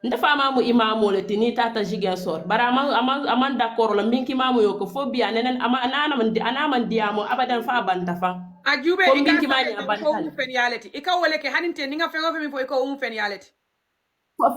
[SPEAKER 6] nta fama mu imamu le tini tata jigen sor bara aman d'accord la minki mamu yo ko fo biya nenen ama ana man diamo abadan fa banta fa
[SPEAKER 1] ajube
[SPEAKER 6] ko
[SPEAKER 1] ika
[SPEAKER 6] minki mani
[SPEAKER 1] sa ko mu fen yaleti ika wole ke haninte ninga fengo fe mi fo iko mu fen yaleti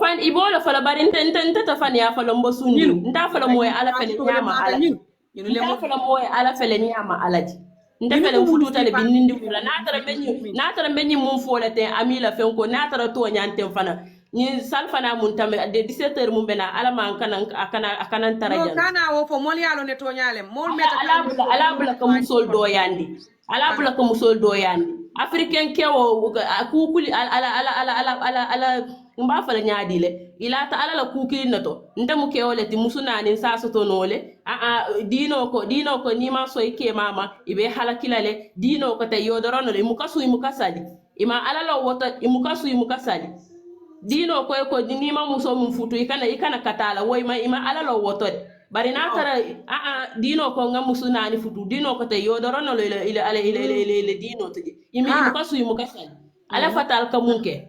[SPEAKER 6] fan ibolo fala bari nta ta fan ya fala mbo sundi nta fala moy ala fele nyama ala nta fala moy ala fele nyama alaji nta fele fututa le binindi fula natara menyi mum fola te amila fen ko natara to nyante fana ni salfana mun tambe de 17h mun bena ala man akana tarajan
[SPEAKER 1] no kana wo fo mol yalo ne to nyalem mol meta
[SPEAKER 6] ala bula ko musol do yandi ala bula ko musol do yandi africain kewo kukuli ala mba fala nyaadi le ila ta ala la kukili nato ndamu kewole ti musunani sa soto nole dino ko ni ma so ike mama ibe halakila le dino ko te yodorono le mukasali ima ala la wota imukasali dino ko ni ma muso mun futu ikana katala wo ima ala la woto bari na tara dino ko ngam musunani futu dino ko te yodorono le dino to imi mukasali ala fatal kamunke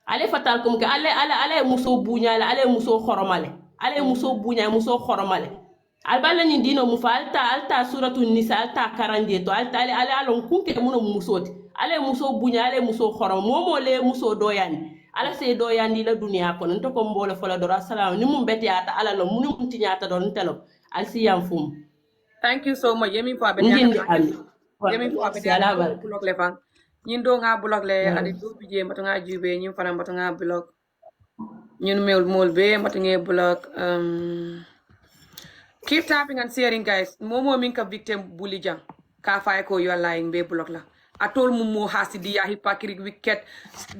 [SPEAKER 6] ale fatal kum ke ale muso buñale ale muso xoromale ale muso buña muso xoromale albala ni dino mu fa alta suratu nisa alta karanje to alta ale alon kunke muno musoti ale muso buña ale muso xorom momo le muso doyani ala se doyani la duniya ko nto ko mbole fola do assalamu ni mum beti ata ala lo muni mum tinyata don telo al siyam fum
[SPEAKER 1] thank you so much yemi fa be
[SPEAKER 6] ndindi ami
[SPEAKER 1] yemi fa be blog le fan ñin do nga blog le adi do bije mbato nga jube ñin fana mbato nga blog ñun mol be mbato nga blog keep tapping and sharing guys momo min ka victim bully jang ka fay ko you are lying be blog la atol mum mo hasidi ya hypocrite wicked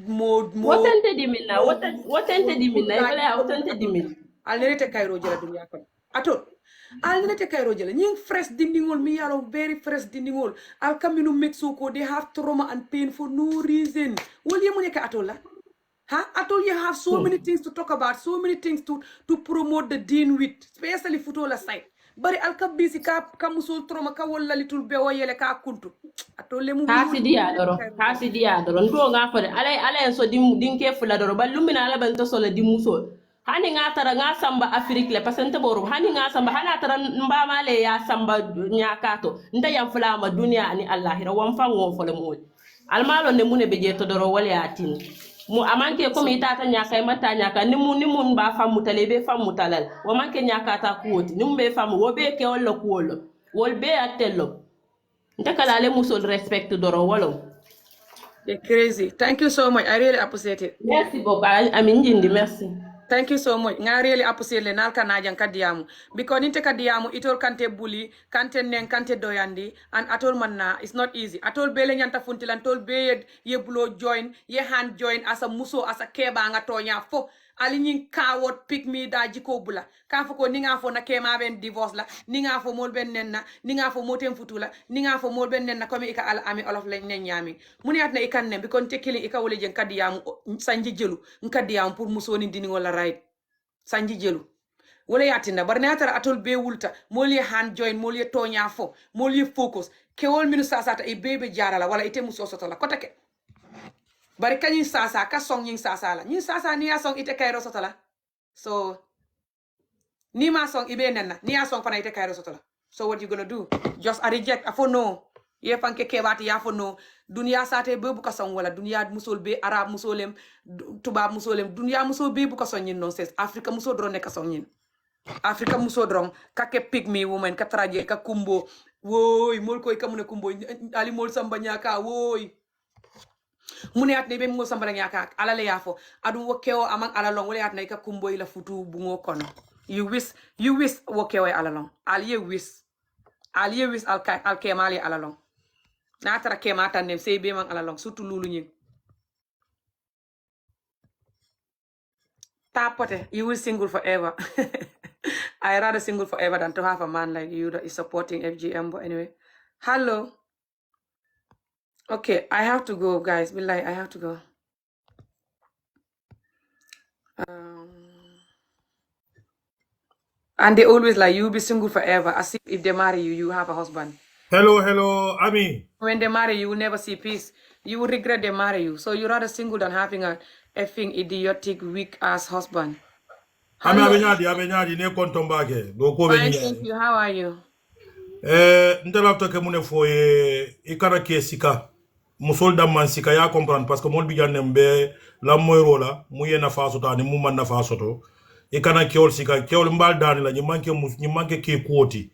[SPEAKER 1] mo
[SPEAKER 6] wotante dimina wala wotante dimina
[SPEAKER 1] alnerete kayro jela dunya kon atol alnete kayro jele ñing fresh dindingol mi yalo very fresh dindingol al kaminu Mexico they have trauma and pain for no reason wol yemu nek atola atol you have so many things to talk about so many things to promote the dean with especially football side bari al kabisi ka musul trauma ka wala litul be wayele ka kuntu atol lemu
[SPEAKER 6] hasidiya doro ndo nga fode ala so dinke fula doro balumina ala ban to solo dimuso hani nga tara nga samba Afrique le pasente boru hani nga samba hana tara mba male ya samba nyakato nda yam fulama dunia ni allahira wam fango fole mo almalo ne mune be je to doro wala yatin mu amanke ko mi tata nyaka mata nyaka ni mun ba famu tale be famu talal wa manke nyaka ta kuoti ni be famu wo be ke wala kuolo wol be atello ndakala le musol respect doro wolo.
[SPEAKER 1] You're crazy. Thank you so much. I really appreciate it.
[SPEAKER 6] Merci beaucoup. Amin jindi, merci.
[SPEAKER 1] Thank you so much. Nga really appreciate le nalka najan kadiyamu. Because ninte kadiyamu itol kante bully, kante neng, kante doyandi, and atol manna, it's not easy. Atol bele nyanta funtilan, tol be ye blow join, ye hand join, as a muso, as a keba nga tonya fo. Ali nying kawot pick me da jiko bula ka fo ko ninga fo na kema ben divorce la ninga fo mol ben nenna ninga fo motem futula ninga fo mol ben nenna komi ika al ami olof len nen nyami muni atna ikan ne bi kon tekili ika wole jen kadiyam sanji jelu nkadiyam pour musoni dini wala right sanji jelu wala yatinda bar natara atol be wulta mol ye hand join mol ye tonya fo mol ye focus ke wol minu sasata e bebe jarala wala ite muso soto la kotake bari kanyin sasa ka song nyin sasa la nyin sasa ni ya song ite kayro soto la so ni ma song ibe nenna ni ya song fana ite kayro soto la so what you gonna do just a reject afo no ye fanke kebati ya fo no dunya sate be bu ka song wala dunya musol be arab musolem tuba musolem dunya musol be bu ka song nyin nonsense afrika muso dron ne ka song nyin afrika muso dron ka ke pygmy woman ka traje ka kumbo woy mol koy ka mune kumbo ali mol samba nyaka woy mune atne be mo sambala nyaka ala le yafo adu wokeo amang ala long wala atne ka kumbo ila futu bungo kono you wish wokeo ala long al ye wish al kemali ala long na tara kemata nem sey be man ala long surtout lulu nyin tapote you will single forever I rather single forever than to have a man like you that is supporting FGM but anyway Hello. Okay, I have to go, guys. Billahi, I have to go. And they always like, you'll be single forever. As if they marry you, you have a husband.
[SPEAKER 8] Hello, Ami.
[SPEAKER 1] When they marry you will never see peace. You will regret they marry you. So you're rather single than having a effing idiotic, weak-ass husband.
[SPEAKER 8] Ami
[SPEAKER 1] Hello.
[SPEAKER 8] abenyadi ne kontombake. Do ko
[SPEAKER 1] Fine,
[SPEAKER 8] be
[SPEAKER 1] thank you. How are you?
[SPEAKER 8] ndela ke mune foye ikara ke sika. Musol da man sika ya comprendre parce que mol bi janne mbe la moyro la mu yena faso tani mu man na faso to. Ikana keol sika keol mbal dani la ni manke ke koti.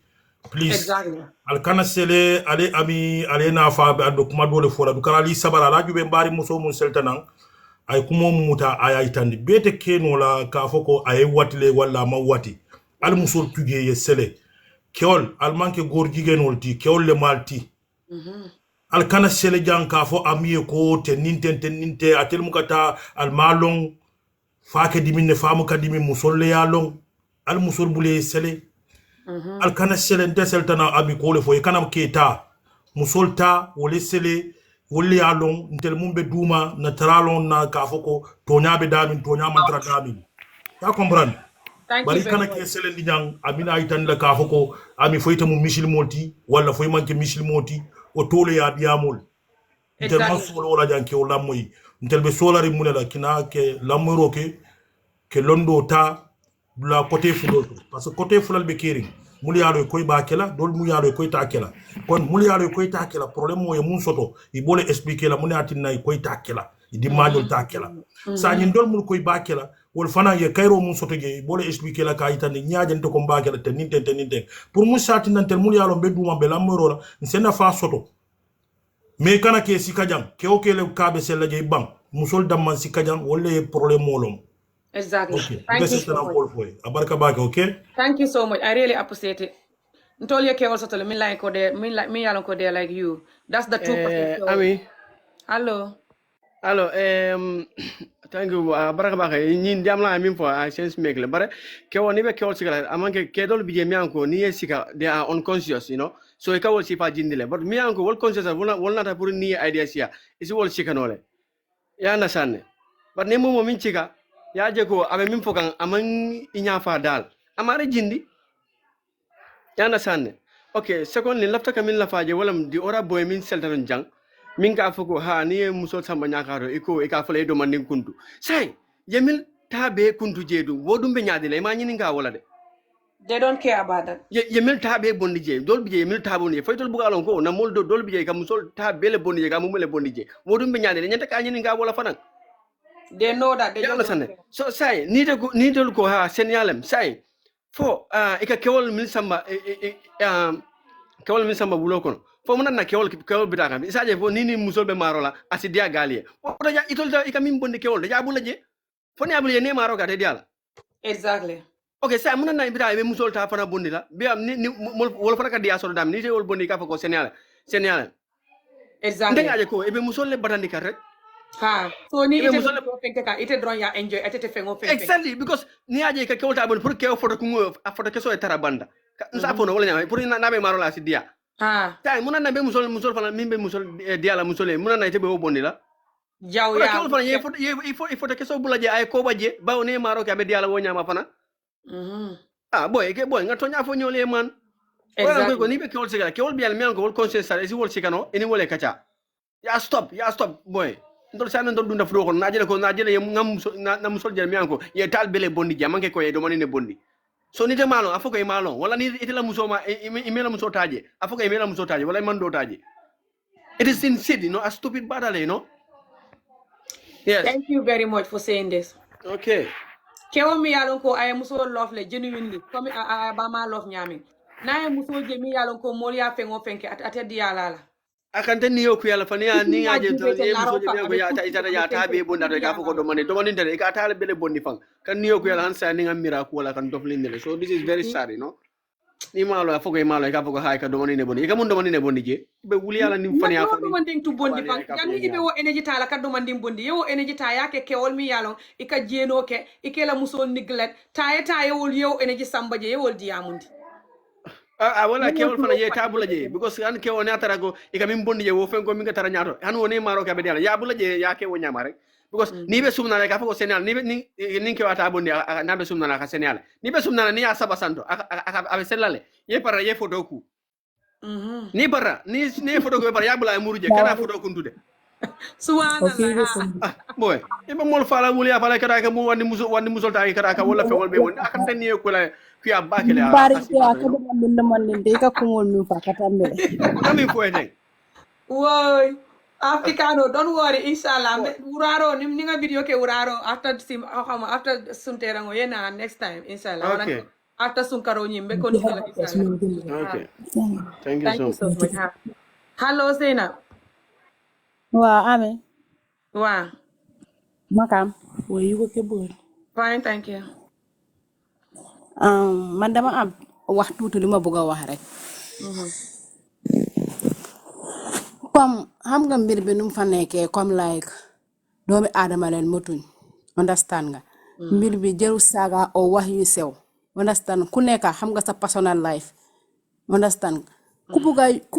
[SPEAKER 8] Please.
[SPEAKER 1] Exactly.
[SPEAKER 8] Alkana sele ale ami ale na fa ado kuma dole fora du kala li sabara la jube mbari muso mun seltanan ay kumo muta ay itandi bete keno la ka foko ay watile wala ma wati al muso tuge ye sele keol al manke gor jigenol ti keol le malti al kana sele jang ka fo amiye ko te ninte atel mukata al malong faake dimine famu kadimi musolle ya long al musol bule sele al kana sele nte seltana abi ko le fo e kana keta musolta wole sele wole ya long ntel mumbe duma na tralon na ka foko tonya be damin tonya mantra damin ya comprendre
[SPEAKER 1] Thank
[SPEAKER 8] bari
[SPEAKER 1] you very
[SPEAKER 8] kana
[SPEAKER 1] much.
[SPEAKER 8] ke sele ndi nyang amina itan la ka foko ami foyta mu misil moti wala foy manke misil moti o tole ya diamol ntel man
[SPEAKER 1] Exactly.
[SPEAKER 8] solo wala janke o lamoy ntel be solari munela kina ke lamoro ke londo ta la côté fulol parce que côté fulal be kering mul yaalo koy ba kela dol mu yaalo koy ta kela kon mul yaalo koy ta kela problème mo e mun soto i bole expliquer la mun atin nay koy ta kela i di majol ta kela sa nyin dol mul koy ba kela wol fana ye kayro mun soto ge i bole expliquer la kay tan nyaaje ko ba kela te ninte pour mun satin nan tel mul yaalo be duma be la moro la sena fa soto me kana ke sikajang ke o ke le kabe sel la je bang musol damman sikajang wolle problème molom.
[SPEAKER 1] Exactly.
[SPEAKER 8] Okay.
[SPEAKER 1] Thank you so much.
[SPEAKER 8] Abarka bake, okay?
[SPEAKER 1] Thank you so much. I really appreciate it. Ntol yeke also tell me like kode me yalon kode like you. That's the 2%. So.
[SPEAKER 21] Ami.
[SPEAKER 1] Hello.
[SPEAKER 21] Hello, thank you. Baraka baka. Nyin jamla amin for a sense make le. Bare kewo ni be kewo sigala. Amanke kedol bije mianko ni sika they are unconscious, you know. So ika wol sifa jindile. But mianko wol conscious wol nata puri ni idea sia. Isi wol sika nole. Ya understand. But nemo mo min chika ya je ko abe min fokan amang inya fa dal. Amare jindi. Ya understand. Okay, secondly lafta kamin la faje walam di ora boy min seltan jang. Min ka foko ha ni musol samba nyakaro iko ika fale do mandin kuntu sai yemil tabe kuntu jedu wodum be nyaade le ma nyini nga wala de
[SPEAKER 1] They don't care about that.
[SPEAKER 21] yemil tabe bondi je dol bije yemil tabo ni faytol bugalon ko na mol dol bije ka musol tabe le bondi je ka mumele bondi je wodum be nyaade le nyanta ka nyini nga wala fanan
[SPEAKER 1] they know that they
[SPEAKER 21] just don't care. So sai ni dol ko ha senyalem sai fo ika kewol min samba kewol min samba bulo kono fo mun na kewol bitaka bi saje fo nini musol be marola asidia galie o to ja itol da ikamin bonde kewol da bulaje fo ne abule ne maro ga de diala
[SPEAKER 1] Exactly.
[SPEAKER 21] Okay, sai mun na ibita be musol ta fana bondi la be am ni wol fana ka dia so dam ni te wol bondi ka fa ko senyala
[SPEAKER 1] Exactly.
[SPEAKER 21] ndenga je ko e be musol le batandi ka rek
[SPEAKER 1] ha so ni ite musol ko fenke ka ite dron ya enjoy ite fengo fenke
[SPEAKER 21] exactly because ni aje ka kewol ta bon pour kew foto ko foto keso e tarabanda sa fo no wala nyama pour na be marola asidia tay muna na be musol fana mimbe musol diala musole muna na tebe o bondi la
[SPEAKER 1] jaw ya
[SPEAKER 21] ko fana il faut que so bulaje ay ko baje ba o ne maro ka be diala wo nyama fana boy ke boy ngato nya fo nyole man wala ko ni be kol sigala kol bial men ko conseil sare si wol sigano eni wole kacha ya stop boy ndol sana ndol dunda fro ko najele ngam na musol jel men ko ye tal bele bondi jamanke ko ye do manine bondi so ni te malo afoko e malo wala ni itela musoma imela musotaje afoko imela musotaje wala man dotaje it is insane, you know, a stupid battle, you know. Yes.
[SPEAKER 1] Thank you very much for saying this.
[SPEAKER 21] Okay.
[SPEAKER 1] Kewo mi yalon ko ay muso love le genuinely comme ba ma love nyami na ay muso je mi yalon ko mol ya fengo fenke ate diala la
[SPEAKER 21] akante ni yoku yalla fani ni ngaje to ni muso je ko ya ta be bonda to ka foko do mani tere ka ta bele bondi fang kan ni yoku yalla hansa ni ngam miracle wala kan dofli ndele so this is very sad, you know. Ni malo afoko e malo ka foko hay ka do mani ne bondi ka mun do mani ne bondi je be wuli yalla ni fani afo
[SPEAKER 1] do mani tu bondi fang kan ni be wo energy ta la ka do mani bondi yo energy ta yake kewol mi yalon ika jeno ke ikela muso neglect ta wol yo energy samba je wol diamundi
[SPEAKER 21] wala kewol fana je tabula je because an kewo ne atara go e kam bondi je wo fen ko mi tara nyaato han woni maro ka be dela ya bula je ya kewo nyama rek because ni be sumna ka fako senal ni ni ke wata bondi na be sumna ka senal ni be sumna ni ya saba santo aka selale ye para ye photo ku ni bara ni photo ko bara ya bula muruje kana photo kuntude
[SPEAKER 9] subhanallah
[SPEAKER 21] boy e ba mol fala mul ya fala kada ka mu wandi musul tay kada ka wala fewol be won aka tan ni ko la fi abakele
[SPEAKER 9] bari ya ka dum min man de ka kumol mi fa ka tambele
[SPEAKER 21] ngami ko eten
[SPEAKER 1] woy africano don't worry inshallah uraro ni nga video ke uraro after sim after sunterango yena next time inshallah
[SPEAKER 21] okay
[SPEAKER 1] after sunkaro nyimbe ko ni la inshallah
[SPEAKER 21] okay thank you so
[SPEAKER 1] much hello Zainab
[SPEAKER 9] wa ame
[SPEAKER 1] wa
[SPEAKER 9] makam wo yugo ke bor
[SPEAKER 1] fine thank you
[SPEAKER 9] man dama am wax tuuti li ma bëgg a wax rek comme xam nga mbir bi num fa nekkee comme like doomi aadama leen motuñ understand nga mbir bi jëru saaga o wax yu sew understand ku nekk xam nga sa personal life understand ku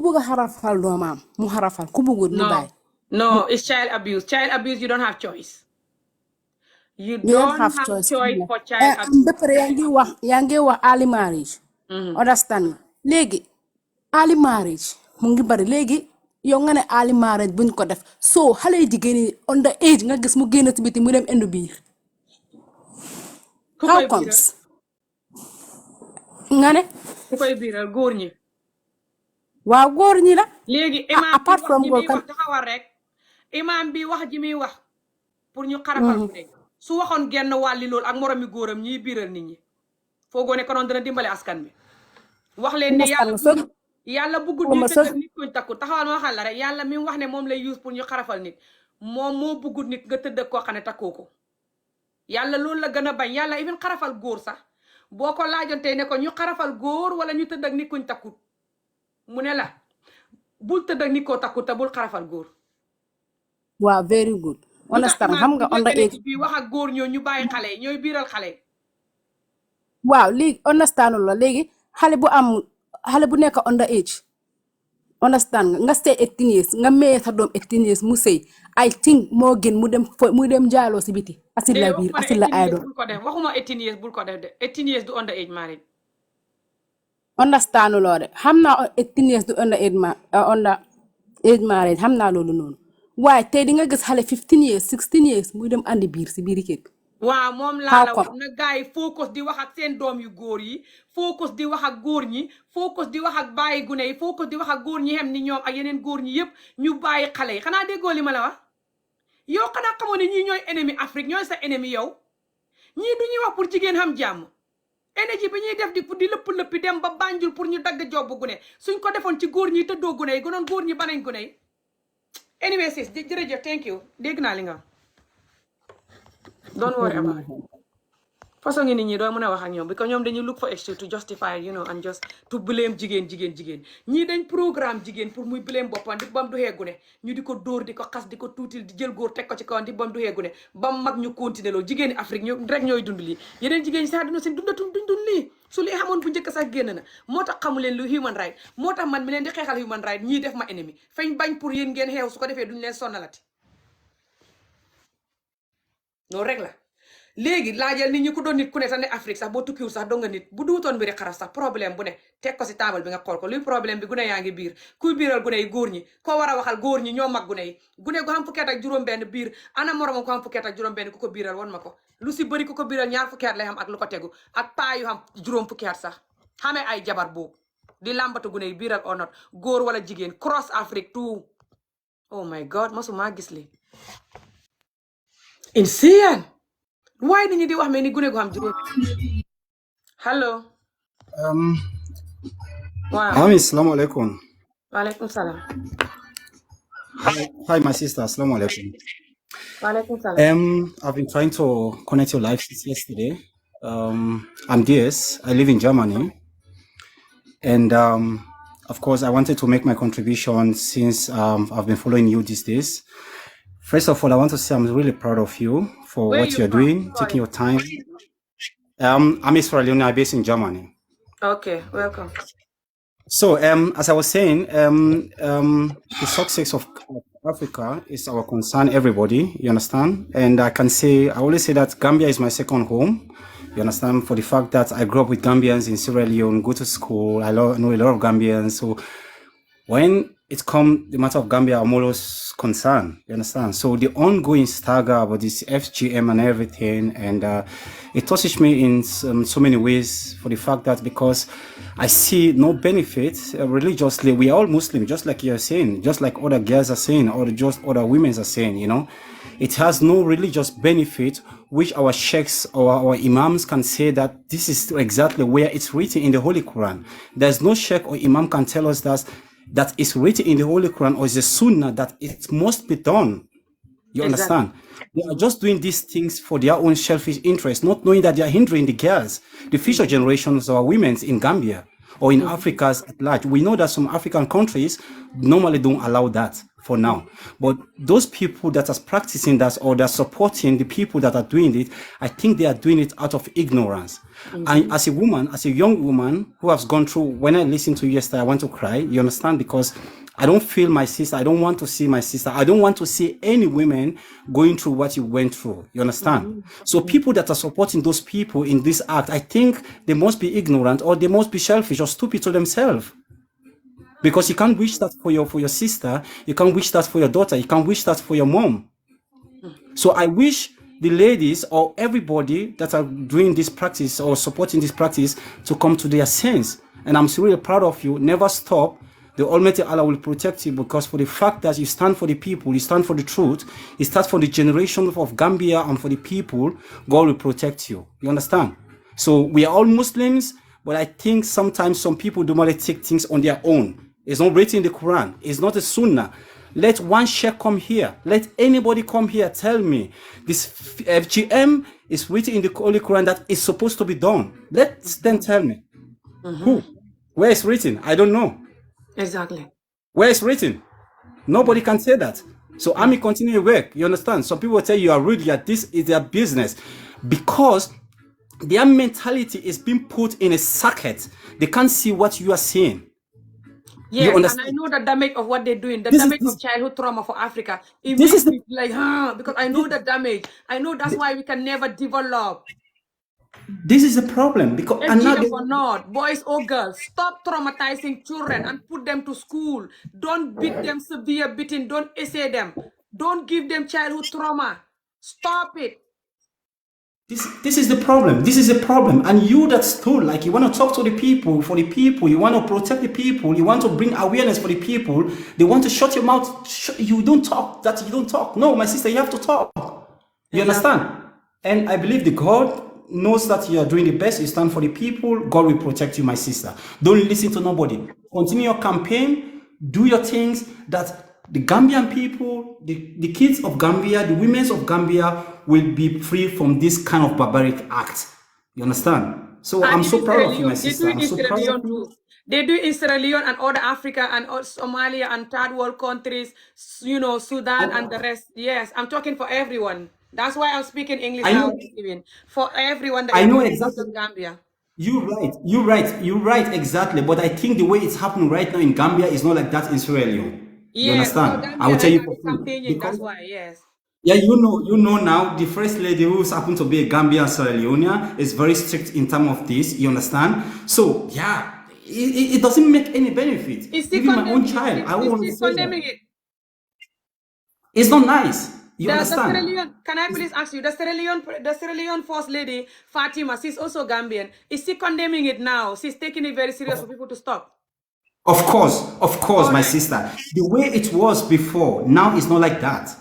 [SPEAKER 9] bëgg a xarafal doomam mu xarafal ku bëggul mu bàyyi
[SPEAKER 1] no it's child abuse you don't have choice you don't have choice for child abuse
[SPEAKER 9] ba pare yaa ngi wax early marriage understand nga léegi early marriage mu ngi bari léegi yow nga ne early marriage buñ ko def so xale jigéen yi under age nga gis mu génn ci biti mu dem indi biir how comes nga ne
[SPEAKER 1] ku koy biiral góor ñi
[SPEAKER 9] waaw góor ñi la
[SPEAKER 1] léegi apart from góor kan taxawal rek imam bi wax ji muy wax pour ñu xarafal bu ne su waxoon genn wàlli loolu ak moromi góoram ñiy biiral nit ñi foogoo ne konoon dina dimbale askan bi wax leen ne yàlla buggut ñu tëddal nit kuñ takku taxawal ma waxal la rek yàlla mi wax ne moom lay use pour ñu xarafal nit moom moo buggut nit nga tëdd koo xam ne takkoo ko yàlla loolu la gën a bañ yàlla even xarafal góor sax boo ko laajontee ne ko ñu xarafal góor wala ñu tëdd ak nit kuñ takkut mu ne la bul tëdd ak nit koo takkut te bul xarafal góor
[SPEAKER 9] waaw very good understand xam nga under age
[SPEAKER 1] bi wax ak góor ñoo ñu bàyyi xale yi ñooy biiral xale yi
[SPEAKER 9] waaw léegi understand la léegi xale bu nekk under age understand nga stay 18 years nga maye sa doom 18 years mu sëy I think moo gën mu dem jaaloo si biti asil la biir asil la ay doom
[SPEAKER 1] waxuma 18 years bul ko def de 18 years du under age marriage
[SPEAKER 9] understand loo de xam naa 18 years du under age marriage xam naa loolu noonu waaye tey di nga gis xale 15 years 16 years muy dem andi biir si biir kër
[SPEAKER 1] waaw moom laa la wax na gars yi focus di wax ak seen doom yu góor yi focus di wax ak góor ñi focus di wax ak bàyyi gune yi focus di wax ak góor ñi xem ni ñoom ak yeneen góor ñi yëpp ñu bàyyi xale yi xanaa déggoo li ma la wax yow xanaa xamoo ne ñii ñooy ennemi Afrique ñooy sa ennemi yow ñii du ñuy wax pour jigéen xam jàmm énergie bi ñuy def di lëpp-lëppi dem ba Banjul pour ñu dagg job gune suñ ko defoon ci góor ñi tëddoo gune yi gënoon góor ñi banañ gune yi anyway sis jërëjëf thank you dégg naa li nga don't worry about it façon ngi nit ñi doo mën a wax ak ñoom because ñoom dañuy look for excuse to justify and just to blame jigéen ñii dañ programme jigéen pour muy blame boppam di bam du xeegu ne ñu di ko dóor di ko xas di ko tuutil di jël góor teg ko ci kawam di bam du xeegu ne bam mag ñu continuer loolu jigéeni Afrique ñu rek ñooy dund lii yeneen jigéen ñi sax dina seen dundatul duñ dund lii su li xamoon bu njëkk sax génn na moo tax xamu leen lu human right moo tax man mi leen di xeexal human right ñii def ma ennemi fañ bañ pour yéen ngeen xeew su ko defee duñ leen sonnalati loolu rek la léegi laajal nit ñi ko doon nit ku ne sax ne Afrique sax boo tukkiwul sax doo nga nit bu duutoon mbiri xaraf sax problème bu ne teg ko si taabal bi nga xool ko luy problème bi gune yaa ngi biir kuy biiral gune yi góor ñi koo war a waxal góor ñi ñoo mag gune yi gune gu xam fukki at ak juróom-benn biir ana moromam ko xam fukki at ak juróom-benn ku ko biiral won ma ko lu si bëri ku ko biiral ñaar fukki at lay xam ak lu ko tegu ak paa yu xam juróom fukki at sax xamee ay jabar boobu di làmbatu gune yi biiral or not góor wala jigéen cross Afrique tout oh my god mosuma gis li insane waaye nit ñi di wax mais ni gune gu xam juróom hello
[SPEAKER 10] wow assalamu alaikum
[SPEAKER 1] wa alaikum salam
[SPEAKER 10] hi my sister assalamu alaikum
[SPEAKER 1] wa alaikum salam
[SPEAKER 10] I've been trying to connect your live since yesterday. I'm DS. I live in Germany, and of course I wanted to make my contribution since I've been following you these days. First of all, I want to say I'm really proud of you for what you're doing, taking your time. I'm Israeli, I'm based in Germany.
[SPEAKER 1] Okay, welcome.
[SPEAKER 10] So, as I was saying, the success of Africa is our concern, everybody, you understand? And I always say that Gambia is my second home, you understand? For the fact that I grew up with Gambians in Sierra Leone, go to school, know a lot of Gambians. So when it comes the matter of Gambia, I'm always concerned. You understand? So the ongoing saga about this FGM and everything, and it touches me in so many ways for the fact that because I see no benefit religiously. We are all Muslim, just like you're saying, just like other girls are saying, or just other women are saying. It has no religious benefit which our sheikhs or our imams can say that this is exactly where it's written in the Holy Quran. There's no sheikh or imam can tell us that is written in the Holy Quran or is a sunnah that it must be done. You understand? They are just doing these things for their own selfish interest, not knowing that they are hindering the girls, the future generations of our women in Gambia or in Africa at large. We know that some African countries normally don't allow that for now. But those people that are practicing that or they're supporting the people that are doing it, I think they are doing it out of ignorance. And as a woman, as a young woman who has gone through, when I listen to you yesterday, I want to cry. You understand? Because I don't feel my sister. I don't want to see my sister. I don't want to see any women going through what you went through. You understand? So people that are supporting those people in this act, I think they must be ignorant or they must be selfish or stupid to themselves. Because you can't wish that for your sister, you can't wish that for your daughter, you can't wish that for your mom. So I wish the ladies or everybody that are doing this practice or supporting this practice to come to their sense. And I'm really proud of you. Never stop. The Almighty Allah will protect you because for the fact that you stand for the people, you stand for the truth, you stand for the generation of Gambia and for the people, God will protect you. You understand? So we are all Muslims, but I think sometimes some people do not take things on their own. It's not written in the Quran. It's not a sunnah. Let one sheikh come here. Let anybody come here. Tell me this FGM is written in the Holy Quran that is supposed to be done. Let them tell me. Who? Where is written? I don't know.
[SPEAKER 1] Exactly.
[SPEAKER 10] Where is written? Nobody can say that. So army continue work. You understand? Some people tell you are rude. Yeah, this is their business because their mentality is being put in a socket. They can't see what you are saying.
[SPEAKER 1] Yes, and I know the damage of what they're doing, the damage of childhood trauma for Africa. It makes me like, because I know the damage. I know that's why we can never develop.
[SPEAKER 10] This is a problem because
[SPEAKER 1] FGM or not, boys or girls, stop traumatizing children and put them to school. Don't beat them severe beating. Don't essay them. Don't give them childhood trauma. Stop it.
[SPEAKER 10] This is the problem. This is a problem. And you that stood, like you want to talk to the people, for the people, you want to protect the people, you want to bring awareness for the people, they want to shut your mouth. You don't talk, that you don't talk. No, my sister, you have to talk. You understand? And I believe the God knows that you are doing the best. You stand for the people. God will protect you, my sister. Don't listen to nobody. Continue your campaign. Do your things that the Gambian people, the kids of Gambia, the women of Gambia will be free from this kind of barbaric act. You understand? So I'm so proud of you, my sister. I'm so proud of you.
[SPEAKER 1] They do in Sierra Leone and other Africa and Somalia and third world countries, Sudan and the rest. Yes, I'm talking for everyone. That's why I'm speaking English now, even for everyone that
[SPEAKER 10] I
[SPEAKER 1] is
[SPEAKER 10] know
[SPEAKER 1] doing
[SPEAKER 10] exactly.
[SPEAKER 1] in Gambia.
[SPEAKER 10] You're right, exactly. But I think the way it's happening right now in Gambia is not like that in Sierra Leone. You understand? I will tell you for free.
[SPEAKER 1] That's why, yes.
[SPEAKER 10] Yeah, you know now the first lady who's happened to be a Gambian Sierra Leonean is very strict in terms of this. You understand? So yeah, it doesn't make any benefit. Even my own child, I won't say that. It's not nice. You understand?
[SPEAKER 1] Can I please ask you, the Sierra Leone first lady, Fatima, she's also Gambian. Is she condemning it now? She's taking it very serious for people to stop.
[SPEAKER 10] Of course, my sister. The way it was before, now it's not like that.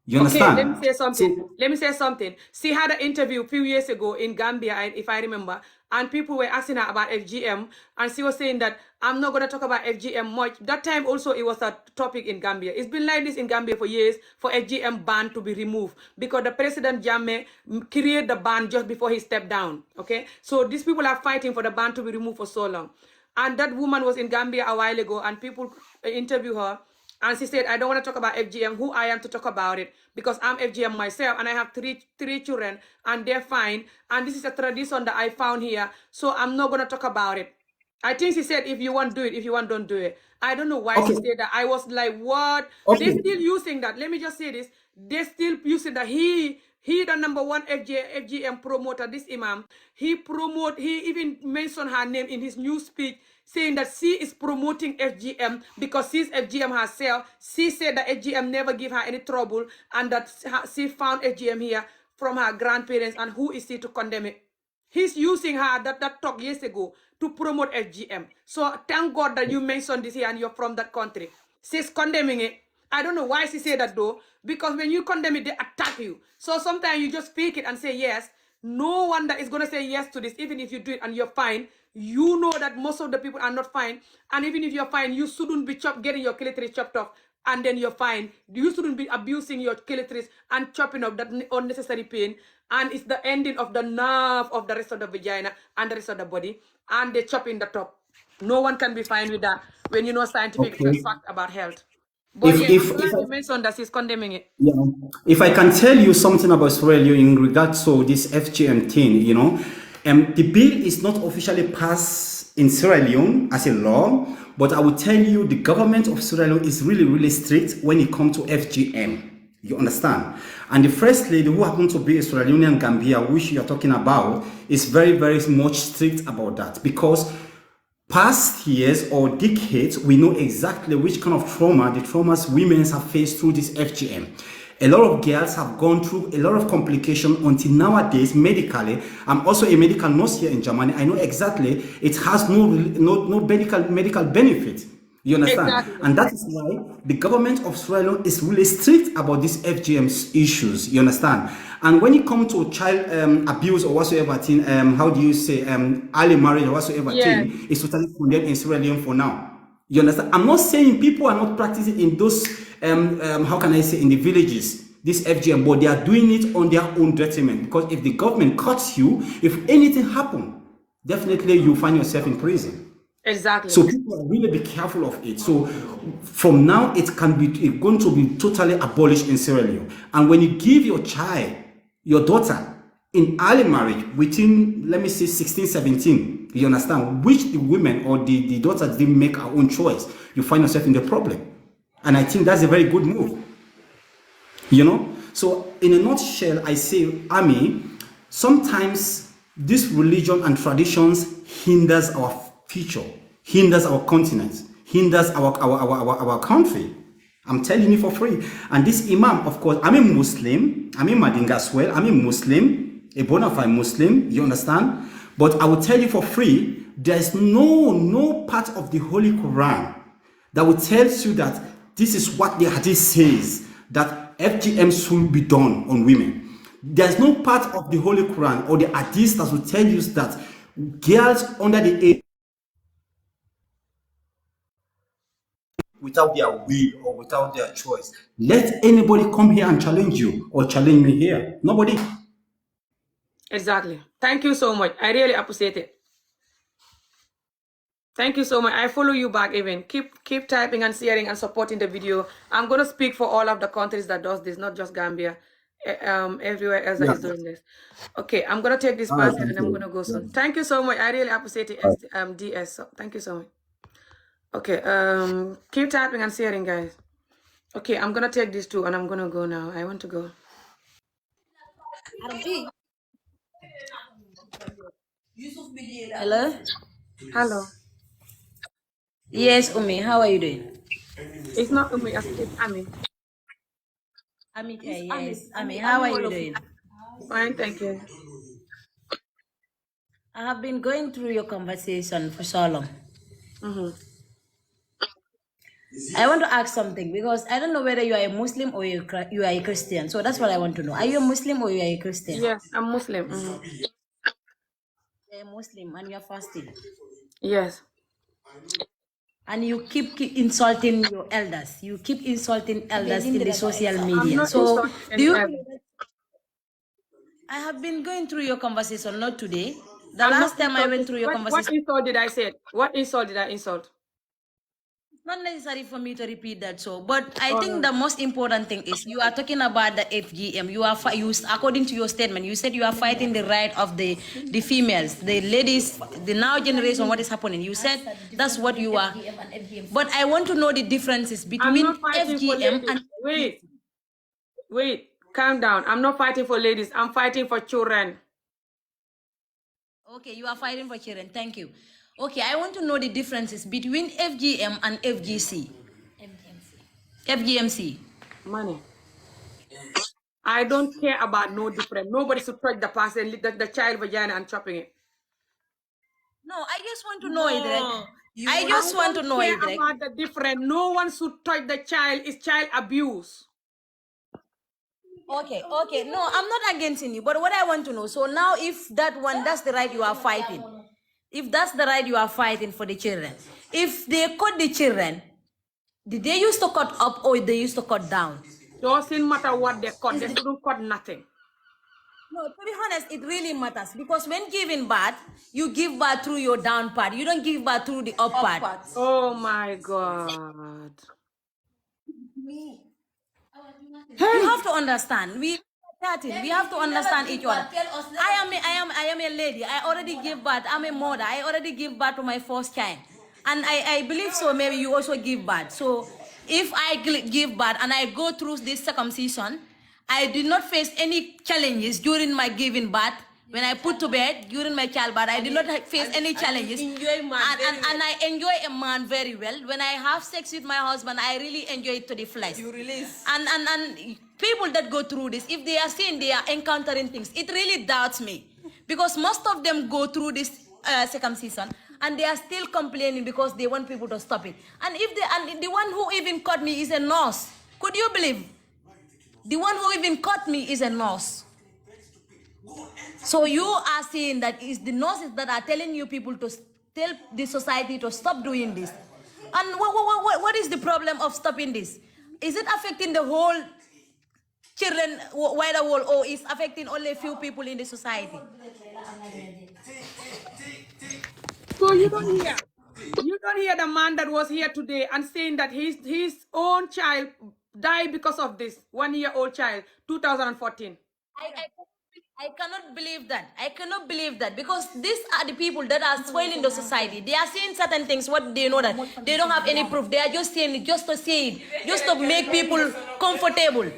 [SPEAKER 10] You understand?
[SPEAKER 1] Okay, let me say something. She had an interview a few years ago in Gambia, if I remember, and people were asking her about FGM, and she was saying that I'm not going to talk about FGM much. That time also it was a topic in Gambia. It's been like this in Gambia for years for FGM ban to be removed because the President Jammeh created the ban just before he stepped down. Okay, so these people are fighting for the ban to be removed for so long. And that woman was in Gambia a while ago, and people interview her. And she said, I don't want to talk about FGM, who I am to talk about it, because I'm FGM myself, and I have three children, and they're fine. And this is a tradition that I found here, so I'm not going to talk about it. I think she said, if you want, do it. If you want, don't do it. I don't know why she
[SPEAKER 10] Okay,
[SPEAKER 1] said that. I was like, what? They're
[SPEAKER 10] okay.
[SPEAKER 1] still using that. Let me just say this. They're still using that. He the number one FGM promoter, this imam. He even mentioned her name in his new speech, saying that she is promoting FGM because she's FGM herself. She said that FGM never give her any trouble and that she found FGM here from her grandparents, and who is she to condemn it? He's using her that talk years ago to promote FGM. So thank God that you mentioned this here and you're from that country. She's condemning it. I don't know why she said that though, because when you condemn it, they attack you. So sometimes you just speak it and say yes. No one that is going to say yes to this, even if you do it and you're fine. You know that most of the people are not fine. And even if you're fine, you shouldn't be getting your clitoris chopped off and then you're fine. You shouldn't be abusing your clitoris and chopping off that unnecessary pain. And it's the ending of the nerve of the rest of the vagina and the rest of the body. And they chop in the top. No one can be fine with that when you know scientific
[SPEAKER 10] Okay.
[SPEAKER 1] fact about health. But yeah, I'm glad you mentioned that she's condemning it.
[SPEAKER 10] Yeah. If I can tell you something about Sierra Leone in regards to this FGM thing, the bill is not officially passed in Sierra Leone as a law, but I will tell you the government of Sierra Leone is really, really strict when it comes to FGM. You understand? And the first lady who happened to be a Sierra Leonean Gambia, which you are talking about, is very, very much strict about that because past years or decades, we know exactly which kind of the traumas women have faced through this FGM. A lot of girls have gone through a lot of complications until nowadays, medically. I'm also a medical nurse here in Germany. I know exactly it has no medical benefit. You understand?
[SPEAKER 1] Exactly.
[SPEAKER 10] And that is why the government of Sierra Leone is really strict about these FGM issues. You understand? And when it comes to child abuse or whatsoever thing, how do you say, early marriage or whatsoever thing, is totally condemned in Sierra Leone for now. You understand? I'm not saying people are not practicing in those, how can I say, in the villages, this FGM, but they are doing it on their own detriment. Because if the government cuts you, if anything happens, definitely you find yourself in prison.
[SPEAKER 1] Exactly.
[SPEAKER 10] So people are really be careful of it. So from now, it's going to be totally abolished in Sierra Leone. And when you give your child, your daughter, in early marriage, within, let me say, 16, 17, you understand, which the women or the daughters didn't make our own choice, you find yourself in the problem. And I think that's a very good move. So in a nutshell, I say, Ami, sometimes this religion and traditions hinders our future, hinders our continent, hinders our country. I'm telling you for free. And this imam, of course, I'm a Muslim, I'm a Madinga as well, I'm a Muslim, a bona fide Muslim, you understand? But I will tell you for free, there's no part of the Holy Quran that will tell you that this is what the hadith says, that FGM should be done on women. There's no part of the Holy Quran or the hadith that will tell you that girls under the age without their will or without their choice. Let anybody come here and challenge you or challenge me here. Nobody.
[SPEAKER 1] Exactly. Thank you so much. I really appreciate it. Thank you so much. I follow you back even. Keep typing and sharing and supporting the video. I'm going to speak for all of the countries that does this, not just Gambia. Everywhere else that is doing this. Okay, I'm going to take this person and I'm going to go soon. Thank you so much. I really appreciate it, DS. So thank you so much. Okay, keep typing and sharing, guys. Okay, I'm going to take this too and I'm going to go now. I want to go.
[SPEAKER 11] Hello?
[SPEAKER 1] Hello.
[SPEAKER 11] Yes, Umi, how are you doing?
[SPEAKER 1] It's not Umi, it's Ami.
[SPEAKER 11] Ami, yes. Ami, how are you doing?
[SPEAKER 1] Fine, thank you.
[SPEAKER 11] I have been going through your conversation for so long. I want to ask something because I don't know whether you are a Muslim or you are a Christian. So that's what I want to know. Are you a Muslim or you are a Christian?
[SPEAKER 1] Yes, I'm Muslim.
[SPEAKER 11] You're a Muslim and you're fasting.
[SPEAKER 1] Yes.
[SPEAKER 11] And you keep insulting your elders. You keep insulting elders in the social
[SPEAKER 1] I'm
[SPEAKER 11] media.
[SPEAKER 1] not
[SPEAKER 11] So
[SPEAKER 1] insulting
[SPEAKER 11] do you?
[SPEAKER 1] any
[SPEAKER 11] I have been going through your conversation, not today. The last time I went through your conversation.
[SPEAKER 1] What insult did I say? What insult did I insult?
[SPEAKER 11] Not necessary for me to repeat that. So, but I think the most important thing is you are talking about the FGM. You are according to your statement, you said you are fighting the right of the females, the ladies, the now generation. What is happening? You said that's what you are. But I want to know the differences
[SPEAKER 1] I'm
[SPEAKER 11] between
[SPEAKER 1] not fighting for
[SPEAKER 11] FGM
[SPEAKER 1] ladies.
[SPEAKER 11] and
[SPEAKER 1] Wait, calm down. I'm not fighting for ladies. I'm fighting for children.
[SPEAKER 11] Okay, you are fighting for children. Thank you. Okay, I want to know the differences between FGM and FGC. FGMC.
[SPEAKER 1] Money. I don't care about no different. Nobody should touch the person, the child vagina and chopping it.
[SPEAKER 11] No, I just want to know it, right? I
[SPEAKER 1] I
[SPEAKER 11] just want to
[SPEAKER 1] don't
[SPEAKER 11] know
[SPEAKER 1] care
[SPEAKER 11] it, right?
[SPEAKER 1] about the different. No one should touch the child. It's child abuse.
[SPEAKER 11] Okay. No, I'm not against you, but what I want to know, so now if that's the right you are fighting. If that's the right you are fighting for the children. If they cut the children, did they used to cut up or they used to cut down?
[SPEAKER 1] Doesn't matter what they cut, they shouldn't cut nothing.
[SPEAKER 11] No, to be honest, it really matters because when giving birth, you give birth through your down part. You don't give birth through the up part.
[SPEAKER 1] Oh my God.
[SPEAKER 11] You have to understand. We have to understand each other. I am a lady. I already give birth. I'm a mother. I already give birth to my first child. And I believe so maybe you also give birth. So if I give birth and I go through this circumcision, I did not face any challenges during my giving birth. When I put to bed during my childbirth, I did not face any challenges. And I enjoy a man very well. When I have sex with my husband, I really enjoy it to the flesh. You release. And people that go through this, if they are seeing they are encountering things, it really doubts me. Because most of them go through this circumcision and they are still complaining because they want people to stop it. And the one who even caught me is a nurse. Could you believe? The one who even caught me is a nurse. So you are saying that it's the nurses that are telling you people to tell the society to stop doing this. And what is the problem of stopping this? Is it affecting the whole children wider world or is affecting only a few people in the society?
[SPEAKER 1] So you don't hear the man that was here today and saying that his own child died because of this 1-year-old child, 2014.
[SPEAKER 11] I cannot believe that. I cannot believe that because these are the people that are spoiling the society. They are saying certain things. What they know that they don't have any proof. They are just saying it just to say it, just to make people comfortable,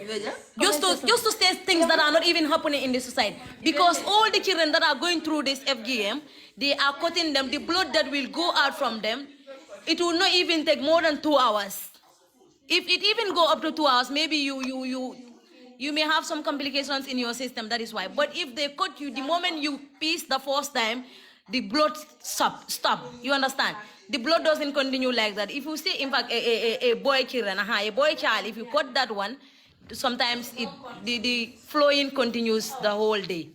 [SPEAKER 11] just to say things that are not even happening in the society. Because all the children that are going through this FGM, they are cutting them. The blood that will go out from them, it will not even take more than 2 hours. If it even go up to 2 hours, maybe you may have some complications in your system, that is why. But if they cut you, the moment you piece the first time, the blood stop. You understand? The blood doesn't continue like that. If you see, in fact, a boy children, a boy child, if you cut that one, sometimes the flowing continues the whole day.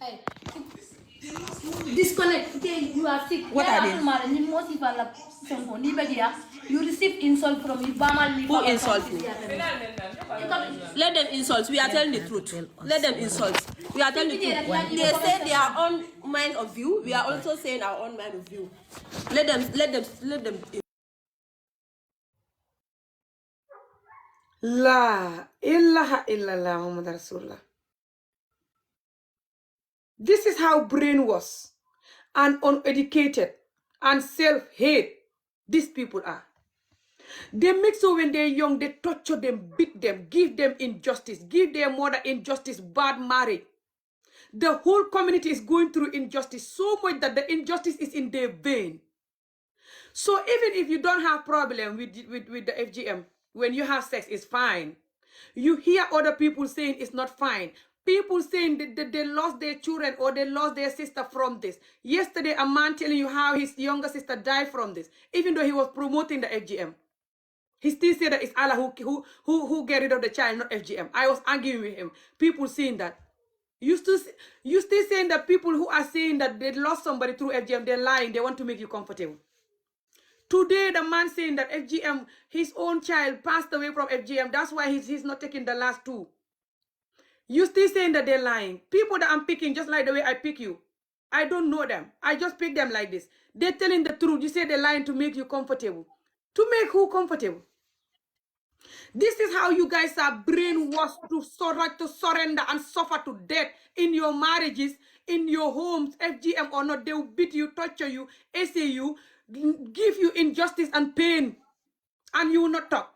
[SPEAKER 3] Disconnect. You are sick.
[SPEAKER 11] What are they?
[SPEAKER 3] You receive insult from you.
[SPEAKER 6] Who insults me? Let them insult. We are telling the truth. Let them insult. We are telling the truth. They say their own mind of view. We are also saying our own mind of view. Let them.
[SPEAKER 1] La ilaha illallah Muhammad Rasulullah. This is how brainwashed and uneducated and self-hate these people are. They make so when they're young, they torture them, beat them, give them injustice, give their mother injustice, bad marriage. The whole community is going through injustice so much that the injustice is in their vein. So even if you don't have problem with the FGM, when you have sex, it's fine. You hear other people saying it's not fine. People saying that they lost their children or they lost their sister from this. Yesterday, a man telling you how his younger sister died from this, even though he was promoting the FGM. He still said that it's Allah who get rid of the child, not FGM. I was arguing with him. People saying that. You still saying that people who are saying that they lost somebody through FGM, they're lying. They want to make you comfortable. Today, the man saying that FGM, his own child passed away from FGM. That's why he's not taking the last 2. You still saying that they're lying. People that I'm picking, just like the way I pick you. I don't know them. I just pick them like this. They're telling the truth. You say they're lying to make you comfortable. To make who comfortable? This is how you guys are brainwashed to surrender and suffer to death in your marriages, in your homes, FGM or not. They will beat you, torture you, essay you, give you injustice and pain, and you will not talk.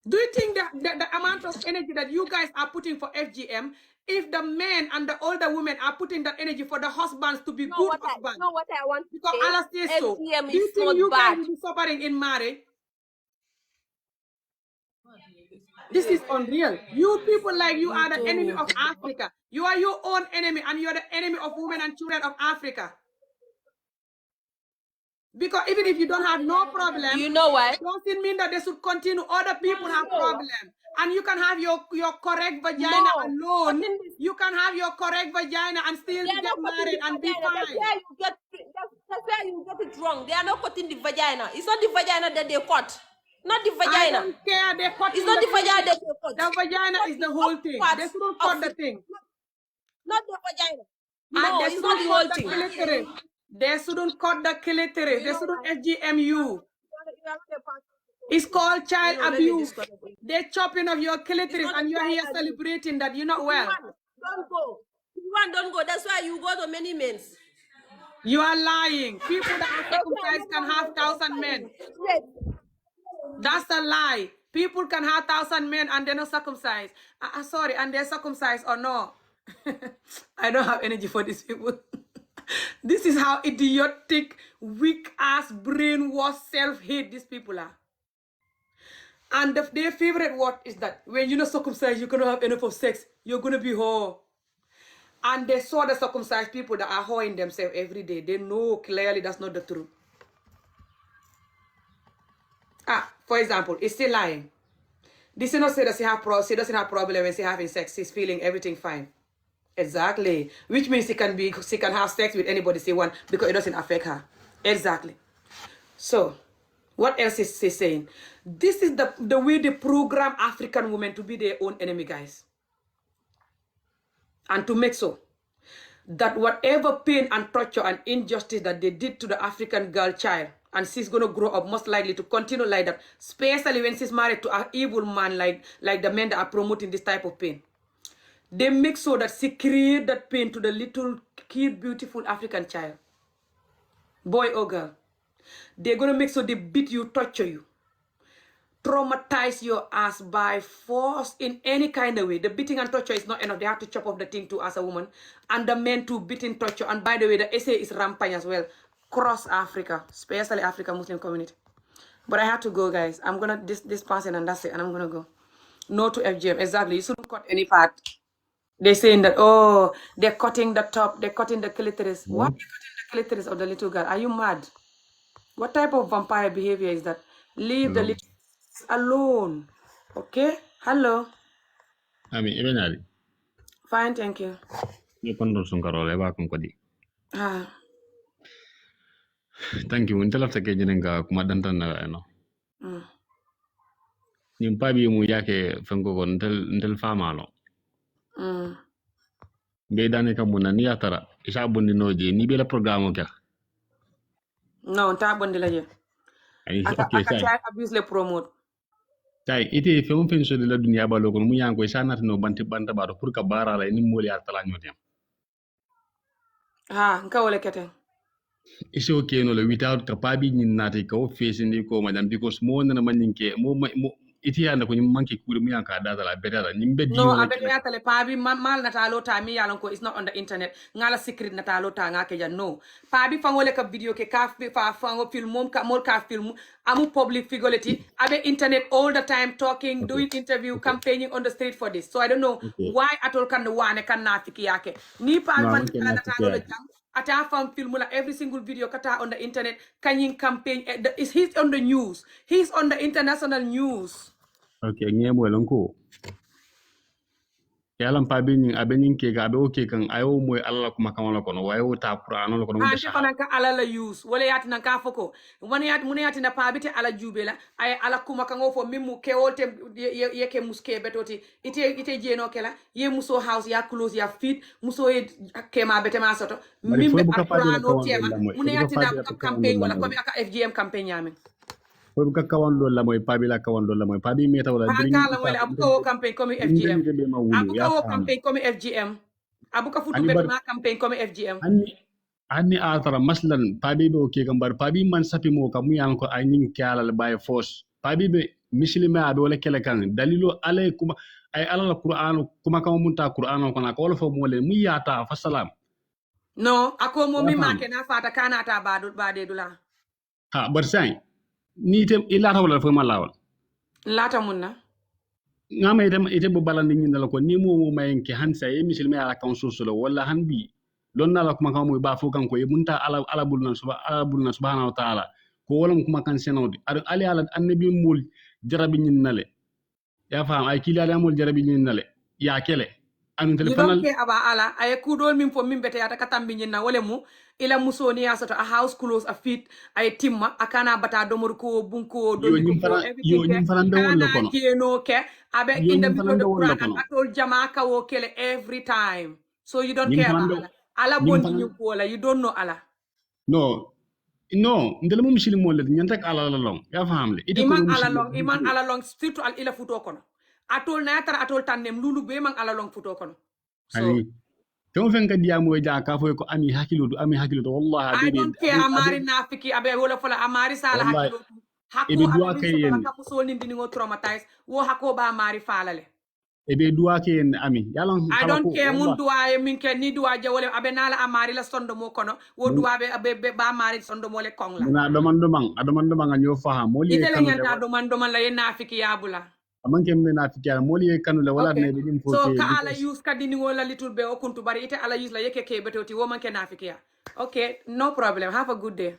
[SPEAKER 1] Do you think that the amount of energy that you guys are putting for FGM, if the men and the older women are putting that energy for the husbands to be good husbands,
[SPEAKER 12] You know what I want to
[SPEAKER 1] because
[SPEAKER 12] say?
[SPEAKER 1] Allah says so,
[SPEAKER 12] FGM
[SPEAKER 1] do you
[SPEAKER 12] is
[SPEAKER 1] think
[SPEAKER 12] not
[SPEAKER 1] you guys
[SPEAKER 12] bad.
[SPEAKER 1] will be suffering in marriage? This is unreal. You people like you are the enemy of Africa. You are your own enemy and you are the enemy of women and children of Africa. Because even if you don't have no problem,
[SPEAKER 12] You know what?
[SPEAKER 1] doesn't mean that they should continue. Other people have problem. And you can have your correct vagina
[SPEAKER 12] No.
[SPEAKER 1] alone. You can have your correct vagina and still
[SPEAKER 12] They are
[SPEAKER 1] get
[SPEAKER 12] not cutting
[SPEAKER 1] married
[SPEAKER 12] the
[SPEAKER 1] and be
[SPEAKER 12] vagina. That's
[SPEAKER 1] fine.
[SPEAKER 12] where you get that's where you get it wrong. They are not cutting the vagina. It's not the vagina that they cut. Not the
[SPEAKER 1] I
[SPEAKER 12] vagina.
[SPEAKER 1] don't care. They're cutting
[SPEAKER 12] It's not the vagina that they cut.
[SPEAKER 1] The vagina is the whole thing. They shouldn't cut the thing.
[SPEAKER 12] Not the vagina.
[SPEAKER 1] And
[SPEAKER 12] No,
[SPEAKER 1] they
[SPEAKER 12] it's not
[SPEAKER 1] shouldn't
[SPEAKER 12] the whole
[SPEAKER 1] cut the
[SPEAKER 12] thing.
[SPEAKER 1] clitoris. They shouldn't cut the clitoris. They shouldn't FGMU. It's called child abuse. They're chopping off your clitoris and you're here celebrating that you're not well.
[SPEAKER 12] Don't go. If you want, don't go. That's why you go to many men.
[SPEAKER 1] You are lying. People that are circumcised can have 1,000 men. That's a lie. People can have 1,000 men and they're not circumcised. Sorry, and they're circumcised or no. I don't have energy for these people. This is how idiotic, weak-ass, brainwashed, self-hate these people are. And their favorite word is that when you're not circumcised, you cannot have enough of sex. You're going to be whore. And they saw the circumcised people that are whoring themselves every day. They know clearly that's not the truth. For example, it's still lying. This is not say that she doesn't have problem when she's having sex. She's feeling everything fine. Exactly. Which means she can have sex with anybody she wants because it doesn't affect her. Exactly. So, what else is she saying? This is the way they program African women to be their own enemy, guys. And to make so that whatever pain and torture and injustice that they did to the African girl child, and she's going to grow up most likely to continue like that, especially when she's married to an evil man like the men that are promoting this type of pain. They make so that she create that pain to the little, cute, beautiful African child. Boy or girl. They're going to make so they beat you, torture you, traumatize your ass by force in any kind of way. The beating and torture is not enough. They have to chop off the thing too as a woman. And the men too, beating, torture. And by the way, the essay is rampant as well. Cross Africa, especially African Muslim community. But I have to go, guys. I'm going to this person and that's it. And I'm going to go. No to FGM. Exactly. You shouldn't cut any part. They're saying that, oh, they're cutting the top. They're cutting the clitoris. Why are they cutting the clitoris of the little girl? Are you mad? What type of vampire behavior is that? Leave the little alone. Okay? Hello.
[SPEAKER 13] Ami ibenari.
[SPEAKER 1] Fine, thank you.
[SPEAKER 13] Ni kondo sunkarole ba kon kodi.
[SPEAKER 1] Ah.
[SPEAKER 13] Thank you. Until after kejenga kumadantan na no.
[SPEAKER 1] Mm.
[SPEAKER 13] Nimpabi mu yake fengo ko ntel famalo.
[SPEAKER 1] Mm.
[SPEAKER 13] Be dane kamuna ni atara. Isa bondi noje ni bela programo kya.
[SPEAKER 1] No, ta bondi la je.
[SPEAKER 13] Okay,
[SPEAKER 1] Aka child abuse le promote.
[SPEAKER 13] Tai ite fem fen so de la dunia ba lokon mu yango isa nat no banta ba pour ka bara la ni moli atala nyotem.
[SPEAKER 1] Nka wole kete.
[SPEAKER 13] It's okay no le without kapabi ni nati ko face ni ko madam because mo na maninke mo iti yana ko manki kuri mu yanka data la better ni be
[SPEAKER 1] No,
[SPEAKER 13] dino
[SPEAKER 1] abete ya tele pabi mal natalo ta mi yalon ko it's not on the internet. Ngala secret natalo ta ngake ja no. Pabi fangole ka video ke ka fa fango film mom ka mol ka film amu public figurity abe internet all the time talking, doing interview, campaigning on the street for this. So I don't know why atol kan wane kan nafiki yake. Ni pabi man natalo le jam ata fam film la every single video kata on the internet kanyin campaign he's on the news. He's on the international news.
[SPEAKER 13] Okay, ngemo lonko. yalan pabi nyin abenin ke ga abe okay kan ayo moy alla kuma kan wala kono wayo ta qur'an wala kono
[SPEAKER 1] ante kono ka ala la use wala yati nan ka foko wona yati mun yati na pabite ala jubela ay ala kuma kan ofo mimu ke wolte yeke muske betoti ite jeno kala ye muso house ya close ya fit muso ye kema bete ma soto mimbe alqur'ano tema mun yati na campaign wala comme aka FGM campaign yamen
[SPEAKER 13] ko ka kawan do la moy pabi la kawan do la moy pabi meta wala
[SPEAKER 1] kala wala abuka wo campaign comme FGM abuka wo campaign comme FGM abuka futu beto ma campaign comme FGM
[SPEAKER 13] anni atara maslan pabi be okay gambar pabi man sapi mo kam yan ko anyin kyala le bay force pabi be muslima abe wala kele kan dalilo alaykum ay ala qur'an kuma kam munta qur'an ko na ko wala fo mo le mu yata fa salam
[SPEAKER 1] no ako mo mi make na fata kana ta bade dula
[SPEAKER 13] ha bar sai ni tem ilata wala fo malawal
[SPEAKER 1] lata munna
[SPEAKER 13] ngama ite bo balandi ni dala ko ni mo mayenke hansa e muslima ala kan sosolo wala hanbi don na la kuma kan mo ba fo kan ko e munta ala bulna subhanahu wa ta'ala ko wala kuma kan senodi ar ali ala annabi mul jarabi nyin nale ya fam ay kila ala mul jarabi nyin nale ya kele anu telefonal
[SPEAKER 1] ke aba ala ay kudol min fo min bete ata katambi nyin na wala mu ila musoni ya soto a house close a fit ay timma akana bata domor ko bunko do
[SPEAKER 13] yo nyim fanan be wala kono
[SPEAKER 1] keno ke abe inda mi do Quran atol jama ka wo kele every time so you don't care about ala bondi ñu ko la you don't know ala
[SPEAKER 13] no ndel mo muslim mo le ñantak ala la long ya famle
[SPEAKER 1] iman ala long surtout al ila futo kono atol na tara atol tanem lulu be man ala long futo kono so
[SPEAKER 13] to fen ka diamo ja ka fo ko ami hakilo do wallahi
[SPEAKER 1] I don't care amari nafiki abe wala fala amari sala hakilo hakko abe so ka so ni ndini ngo traumatize wo hakko ba amari falale
[SPEAKER 13] ebe duwa ke en ami yalan
[SPEAKER 1] I don't care mun duwa e min ke ni duwa je wala abe nala amari la sondo mo kono wo duwa be ba amari sondo mo le kong la
[SPEAKER 13] na doman nyo faham mo li
[SPEAKER 1] itele nyanta doman la yena fiki yabula
[SPEAKER 13] aman ke me na fiki mo li kanu la wala ne be nim fo
[SPEAKER 1] so ka ala use ka dini wala little be o kuntu bari ite ala use la yeke ke betoti wo man ke na fiki ya okay no problem have a good day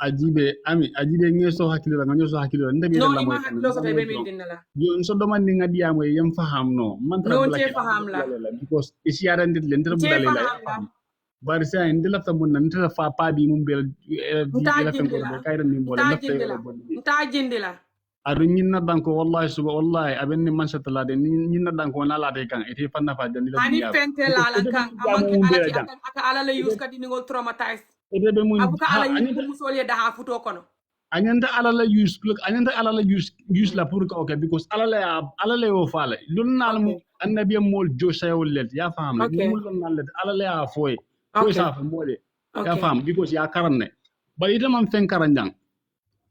[SPEAKER 13] ajibe ngeso hakilo la ngeso hakilo ndabe
[SPEAKER 1] no
[SPEAKER 13] la
[SPEAKER 1] mo hakilo so be min dinala
[SPEAKER 13] yo so do man ni ngadi amo yem faham no man tra
[SPEAKER 1] no te faham la
[SPEAKER 13] because isi yara ndit le ndra budale la bari sa ndila ta mun ndra fa pa bi mum bel la fen ko kayra ni mo la
[SPEAKER 1] nta jindila
[SPEAKER 13] adu nyinna danko wallahi abenni man satala de nyinna danko na la de kan ite fanna fa jandila
[SPEAKER 1] ani fente la kan amanke aka ala la use ka dini ngol traumatized
[SPEAKER 13] ebe mun
[SPEAKER 1] abuka ala use musole da ha futo kono
[SPEAKER 13] anyanta ala la use la pour ko because ala la yo fala lun nal mu annabi mol jo sayol let ya faham le mul lun nal let ala la ya foy sa fa mole ya faham because ya karanne bari ite man fen karanjang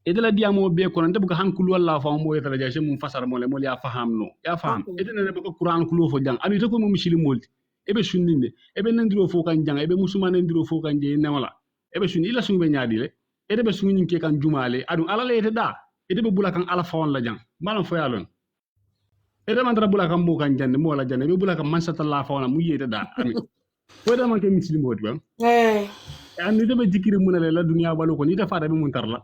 [SPEAKER 13] ite la diamo be kono nte buka hankul walla fa mo yeta la je mum fasar mole ya faham no ya faham ite ne be ko qur'an kulo fo jang adu ite ko mo muslim molti ebe sunninde ebe nandiro fo kan jang ebe musuma nandiro fo kan je nawala ebe sunni ila sunbe nyaadi le ede be sunni ke kan jumale adu ala le ete da ede be bula kan ala fawon la jang malam fo yalon ede man dara bula kan mo kan jande mo la jande be bula kan man sata la fawon mu yete da ami fo da man ke muslim wodi bam ani de be jikiri munale la dunya balu ko ni da faada be mun tarla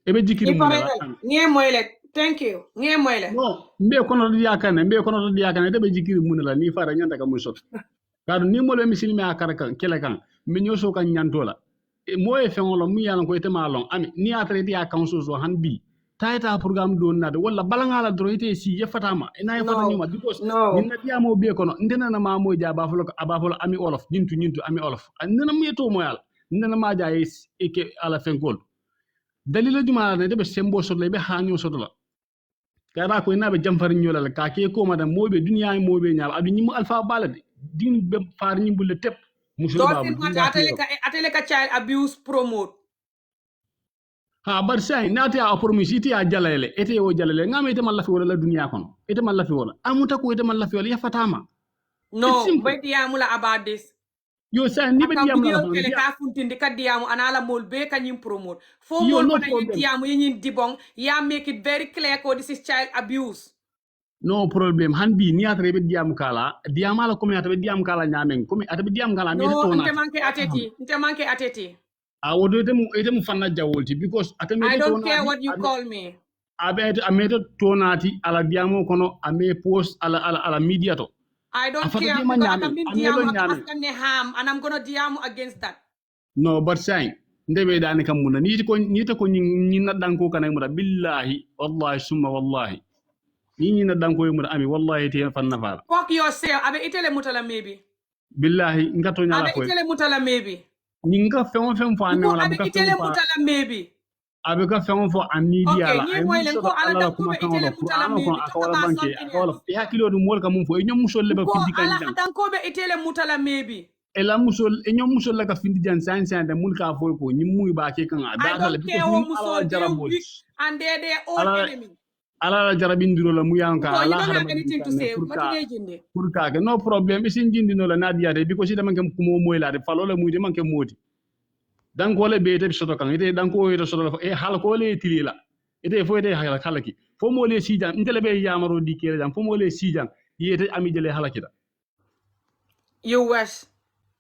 [SPEAKER 13] ebe jikiri munala
[SPEAKER 1] nge moyle thank you nge moyle
[SPEAKER 13] no mbe kono do yakane de be jikiri munala ni faada nyanta ka mun sot kadu ni molo misilmi akara kan kele kan mi nyoso kan nyantola moye fengolo mu yalan ko ite malon ami ni atre dia kan so han bi tayta programme do nade wala balangala dro ite si yefatama ina yefatani ma because ni dia mo be kono ndena na ma mo ja ba folo ami olof nyintu ami olof ndena mu yeto mo yal ndena ma ja e ke ala fenkol dalila juma ne de be sembo so le be hanyo so la kada ko ina be jamfar nyola ka ke ko madam mo be dunya mo be nyaal adu nyimu alfa balade din be far ñi bulle tep musul babu
[SPEAKER 1] atele ka child abuse promote
[SPEAKER 13] ha bar say nati a promise iti a jalale ete wo jalale ngam ite man lafi wala la dunya kono ite man lafi wala amuta ko ite man lafi wala ya fatama
[SPEAKER 1] no be diamu la about this
[SPEAKER 13] yo say ni be diamu la
[SPEAKER 1] kele ka funtindi ka diamu anala mol be ka ñim promote fo mol ko na diamu ñin dibong ya make it very clear ko this is child abuse
[SPEAKER 13] no problem hanbi ni atre be diam kala diamala ko mi atre diam kala nyamen ko mi atre diam kala mi to na
[SPEAKER 1] nte manke ateti
[SPEAKER 13] wodo ite mu fanna jawolti because ate
[SPEAKER 1] I don't care what you call me
[SPEAKER 13] abe ameta tonati ala diamo kono ame post ala media to
[SPEAKER 1] I don't
[SPEAKER 13] afata
[SPEAKER 1] care
[SPEAKER 13] dima
[SPEAKER 1] because I
[SPEAKER 13] nyame
[SPEAKER 1] can mean
[SPEAKER 13] ame lo
[SPEAKER 1] diamu
[SPEAKER 13] nyame
[SPEAKER 1] askan ne ham and I'm gonna diamu against that.
[SPEAKER 13] no but saying ndebe dani kam muna ni ta ko ni na danko kana mura billahi wallahi summa wallahi ni na danko mura ami wallahi te fanna fala
[SPEAKER 1] Fuck yourself. Abe itele mutala maybe.
[SPEAKER 13] billahi ngato nyala
[SPEAKER 1] Abe
[SPEAKER 13] ko
[SPEAKER 1] itele mutala maybe.
[SPEAKER 13] ninga fem fo anne
[SPEAKER 1] Nko
[SPEAKER 13] wala
[SPEAKER 1] abe
[SPEAKER 13] buka fem
[SPEAKER 1] itele
[SPEAKER 13] fa
[SPEAKER 1] mutala maybe.
[SPEAKER 13] abe ka fem fo an media
[SPEAKER 1] Okay,
[SPEAKER 13] la
[SPEAKER 1] nye
[SPEAKER 13] ay mun
[SPEAKER 1] moyle
[SPEAKER 13] soto
[SPEAKER 1] nko ala
[SPEAKER 13] alla la
[SPEAKER 1] danko
[SPEAKER 13] kuma
[SPEAKER 1] be
[SPEAKER 13] kan
[SPEAKER 1] itele
[SPEAKER 13] wala
[SPEAKER 1] mutala
[SPEAKER 13] qur'ano kon
[SPEAKER 1] maybe.
[SPEAKER 13] aka
[SPEAKER 1] Talk
[SPEAKER 13] wala
[SPEAKER 1] about
[SPEAKER 13] banke
[SPEAKER 1] something
[SPEAKER 13] aka wala
[SPEAKER 1] else.
[SPEAKER 13] e hakilo dum wol kam mun fo e nyom musol le ba
[SPEAKER 1] Nko
[SPEAKER 13] findi
[SPEAKER 1] ala
[SPEAKER 13] kan
[SPEAKER 1] danko be itele mutala maybe.
[SPEAKER 13] e la musol e ñom musol la ka findi jan san san de mun ka foy ko ñim muy ba ke kan
[SPEAKER 1] I
[SPEAKER 13] data le
[SPEAKER 1] don't care
[SPEAKER 13] because
[SPEAKER 1] what
[SPEAKER 13] ñim ala
[SPEAKER 1] musol, they
[SPEAKER 13] jarabol
[SPEAKER 1] weak and they're their own
[SPEAKER 13] ala
[SPEAKER 1] enemy.
[SPEAKER 13] ala la jarabindiro la mu yanka
[SPEAKER 1] Nko, you
[SPEAKER 13] ala
[SPEAKER 1] don't have
[SPEAKER 13] harama din
[SPEAKER 1] anything to
[SPEAKER 13] kan ne
[SPEAKER 1] say. Matine jinde.
[SPEAKER 13] pour ka ke no problem isin jindi no la nadia de because ida man kam kumo moy la de falo le muy de man ke modi dan ko le be te soto kan ite dan ko ite soto e hal ko le tilila ite fo ite halaki fo mo le sijan intele be yamaro di kele jam fo mo le sijan yete ami jele halaki da
[SPEAKER 1] You was.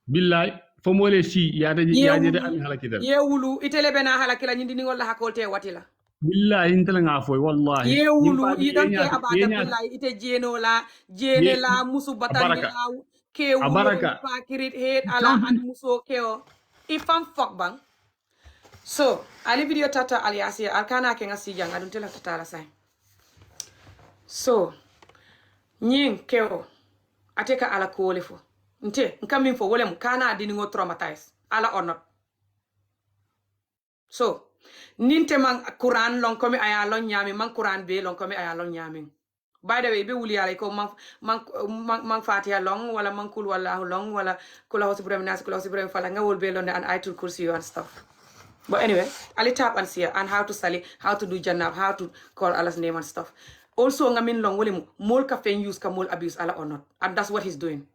[SPEAKER 13] billahi fo mo le si ya de ami halaki da
[SPEAKER 1] Ye wulu itele bena halakila nyindi ngol la hakolte watila.
[SPEAKER 13] billahi intele nga foy wallahi
[SPEAKER 1] Ye
[SPEAKER 13] nim
[SPEAKER 1] wulu,
[SPEAKER 13] pa
[SPEAKER 1] you
[SPEAKER 13] bi
[SPEAKER 1] don't care about the
[SPEAKER 13] yenyata
[SPEAKER 1] billahi ite jeno la, jene la, musu batandi
[SPEAKER 13] abaraka
[SPEAKER 1] la, ke wulo
[SPEAKER 13] abaraka
[SPEAKER 1] pakirit head ala
[SPEAKER 13] something
[SPEAKER 1] and muso keo. Ifam fuck bang. So, ali video tata aliasi alkana ke ngasi jang adun tela tata la sai. So, nying keo ateka ala kole fo. Nte, nkamin fo wole kana adini ngo traumatize. Ala or not. So, ninte man Quran long komi aya long nyami man Quran be long komi aya long nyami. By the way, be wuli ala ko man Fatiha long wala man kul wallahu long wala kula hosibrem nas kula hosibrem fala nga wol be londe and ayatul kursi and stuff. But anyway, Ali tap and see and how to sali, how to do jannah, how to call Allah's name and stuff. Also, ngamin long wole mol ka fen use ka mol abuse Allah or not. And that's what he's doing.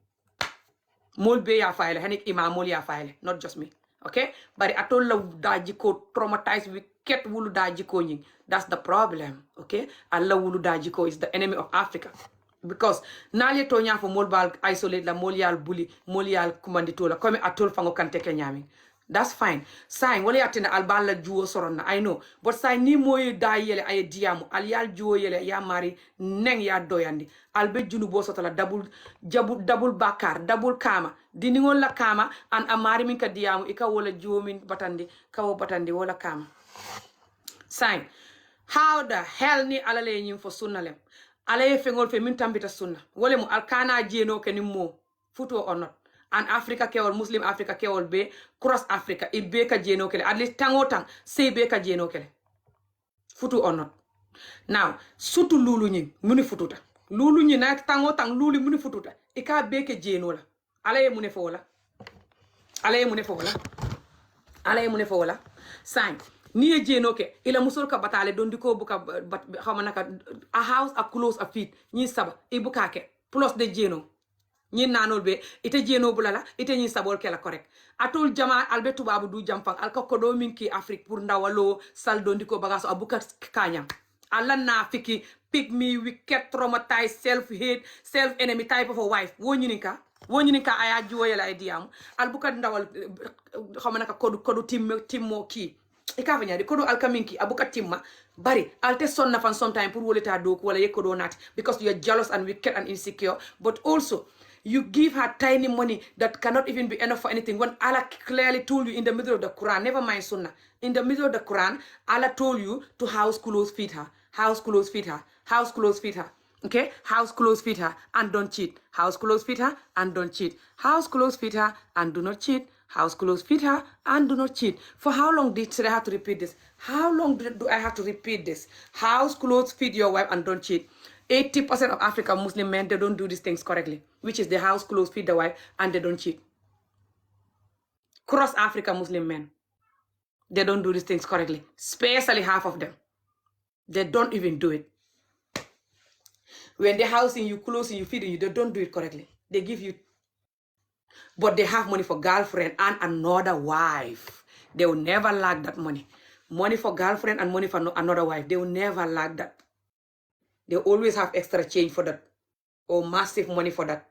[SPEAKER 1] Mol be ya file, henik imam mol ya file, not just me. Okay? But atol la daji ko traumatized with ket wulu daji ko nying. That's the problem. Okay? Allah wulu daji ko is the enemy of Africa. Because nali to nya fo mol bal isolate la mol yal bully, mol yal kumandito la comme atol fango kante ke nyami. That's fine. Sign wala yatina albala juo soronna. I know. But sign ni moye da yele ay diamu. Al yal juo yele ya mari neng ya doyandi. Albe junu bo sotala double bakar, double kama. Diningol la kama and amari min ka diamu ika wala juo min batandi kawo batandi wala kama. Sign. How the hell ni alale nyim for sunna lem. Alaye fengol fe min tambita sunna. Wale mu alkana jeno ke ni mo. Futo or not. And Africa kewol Muslim Africa kewol be cross Africa e be ka jeno kele at least tango tang say be ka jeno kele futu or not. Now sutu lulu nyi muni fututa lulu nyi na tango tang lulu muni fututa e ka be ke jeno la alaye mune fo wala alaye mune fo wala alaye mune fo wala sign ni e jeno ke ila musul ka batale don diko buka xawma naka a house a close a feet nyi saba e buka ke plus de jeno ñin nanol be ite jeno bulala ite ñin sabol kela correct atul jama albe tubabu du jamfang alka kodo min ki Afrique pour ndawalo saldo ndiko bagaso abuka kanyam alla na fiki pick me wicked traumatized self hate self enemy type of a wife wonyuninka aya juoyela e diam albuka ndawal xamana ka kodu timmo ki e ka fanya kodu alkaminki abuka timma bari alte sonna fan sometime pour woleta do ko wala yekodo nati because you are jealous and wicked and insecure but also you give her tiny money that cannot even be enough for anything when Allah clearly told you in the middle of the Quran, never mind Sunnah. In the middle of the Quran, Allah told you to house clothes feed her. House clothes feed her. House clothes feed her. Okay? House clothes feed her and don't cheat. House clothes feed her and don't cheat. House clothes feed her and do not cheat. House clothes feed her and do not cheat. For how long did I have to repeat this? How long do I have to repeat this? House clothes feed your wife and don't cheat. 80% of African Muslim men, they don't do these things correctly, which is the house clothes feed the wife and they don't cheat. Cross African Muslim men, they don't do these things correctly, especially half of them. They don't even do it. When they're housing you, clothing you, feeding you, they don't do it correctly. They give you, but they have money for girlfriend and another wife. They will never lack that money. Money for girlfriend and money for another wife. They will never lack that. They always have extra change for that or massive money for that.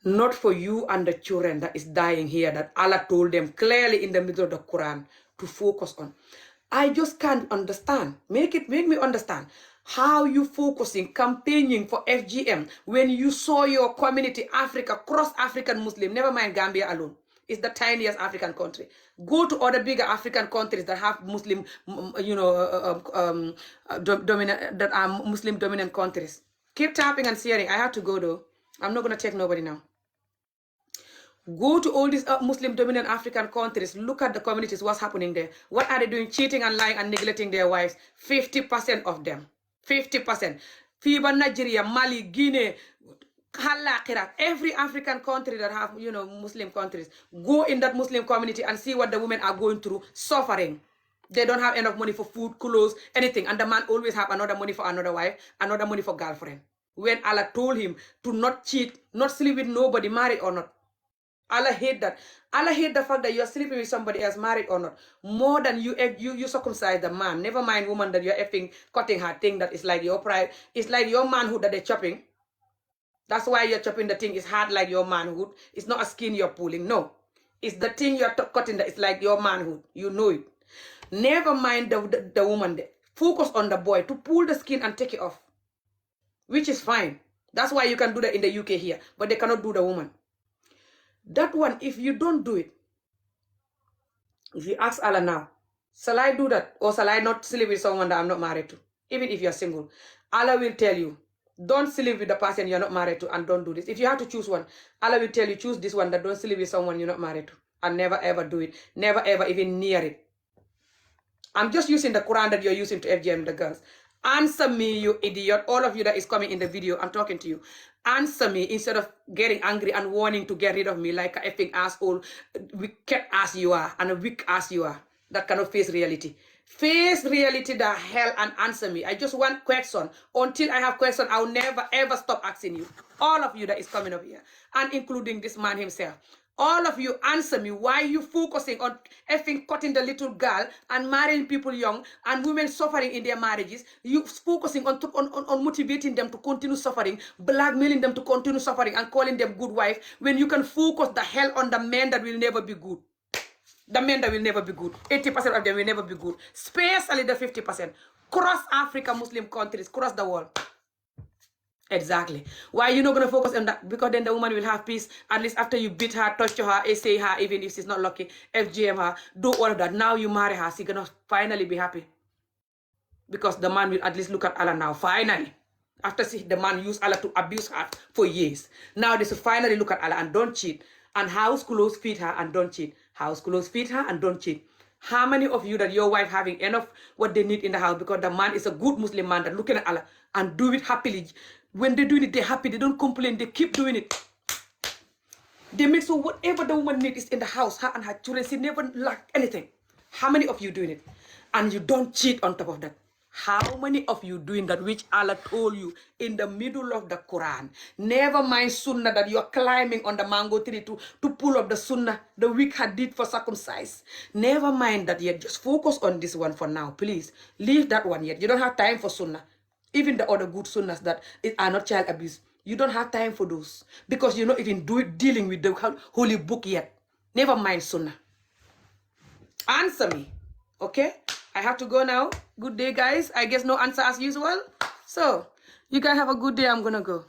[SPEAKER 1] Not for you and the children that is dying here that Allah told them clearly in the middle of the Quran to focus on. I just can't understand. Make me understand how you focusing, campaigning for FGM when you saw your community, Africa, cross-African Muslim, never mind Gambia alone. It's the tiniest African country. Go to other bigger African countries that have Muslim, dominant, that are Muslim dominant countries. Keep tapping and sharing. I have to go though. I'm not gonna take nobody now. Go to all these Muslim dominant African countries. Look at the communities, what's happening there. What are they doing? Cheating and lying and neglecting their wives. 50% of them. 50%. FIBA, Nigeria, Mali, Guinea, Halakira, every African country that have, Muslim countries. Go in that Muslim community and see what the women are going through, suffering. They don't have enough money for food, clothes, anything. And the man always have another money for another wife, another money for girlfriend. When Allah told him to not cheat, not sleep with nobody, married or not. Allah hate that. Allah hate the fact that you're sleeping with somebody else, married or not, more than you circumcise the man. Never mind woman that you're effing cutting her thing that is like your pride. It's like your manhood that they're chopping. That's why you're chopping the thing. It's hard like your manhood. It's not a skin you're pulling. No. It's the thing you're cutting that is like your manhood. You know it. Never mind the woman there. Focus on the boy to pull the skin and take it off. Which is fine. That's why you can do that in the UK here. But they cannot do the woman. That one, if you don't do it, if you ask Allah now, shall I do that? Or shall I not sleep with someone that I'm not married to? Even if you're single. Allah will tell you, don't sleep with the person you're not married to and don't do this. If you have to choose one, Allah will tell you, choose this one, that don't sleep with someone you're not married to. And never ever do it. Never ever even near it. I'm just using the Quran that you're using to FGM the girls. Answer me, you idiot. All of you that is coming in the video, I'm talking to you. Answer me instead of getting angry and wanting to get rid of me like a effing asshole, wicked ass you are, and a weak ass you are that cannot face reality. Face reality the hell and answer me. I just want question. Until I have question, I'll never ever stop asking you. All of you that is coming up here, and including this man himself. All of you answer me. Why are you focusing on effing cutting the little girl and marrying people young and women suffering in their marriages? You focusing on motivating them to continue suffering, blackmailing them to continue suffering and calling them good wife when you can focus the hell on the men that will never be good. The men that will never be good. 80% of them will never be good. Especially the 50%. Cross Africa, Muslim countries, cross the world. Exactly. Why are you not going to focus on that? Because then the woman will have peace. At least after you beat her, touch her, essay her, even if she's not lucky, FGM her, do all of that. Now you marry her. She's going to finally be happy. Because the man will at least look at Allah now. Finally. After the man used Allah to abuse her for years. Now they should finally look at Allah and don't cheat. And house clothes feed her and don't cheat. House clothes feed her and don't cheat. How many of you that your wife having enough what they need in the house because the man is a good Muslim man that looking at Allah and do it happily. When they're doing it, they're happy. They don't complain. They keep doing it. They make so whatever the woman needs is in the house. Her and her children, she never lack anything. How many of you doing it? And you don't cheat on top of that. How many of you doing that which Allah told you in the middle of the Quran? Never mind sunnah that you're climbing on the mango tree to pull up the sunnah, the weak hadith for circumcise. Never mind that yet. Just focus on this one for now, please. Leave that one yet. You don't have time for sunnah. Even the other good sunnahs that are not child abuse. You don't have time for those. Because you're not even dealing with the holy book yet. Never mind sunnah. Answer me. Okay? I have to go now. Good day, guys. I guess no answer as usual. So, you guys have a good day. I'm going to go.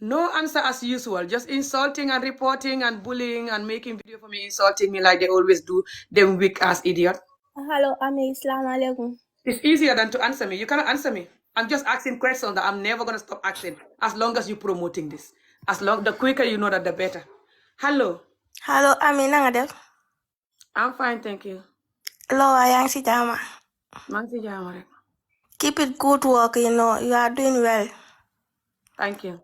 [SPEAKER 1] No answer as usual. Just insulting and reporting and bullying and making video for me, insulting me like they always do. Them weak ass idiot.
[SPEAKER 14] Hello, Ami. Assalamu alaikum.
[SPEAKER 1] It's easier than to answer me. You cannot answer me. I'm just asking questions that I'm never going to stop asking as long as you're promoting this. The quicker you know that, the better. Hello.
[SPEAKER 14] Hello, Ami. Nangadef.
[SPEAKER 1] I'm fine, thank you.
[SPEAKER 14] Hello, Ayang si Jama.
[SPEAKER 1] Mansi Jama.
[SPEAKER 14] Keep it good work, you are doing well.
[SPEAKER 1] Thank you.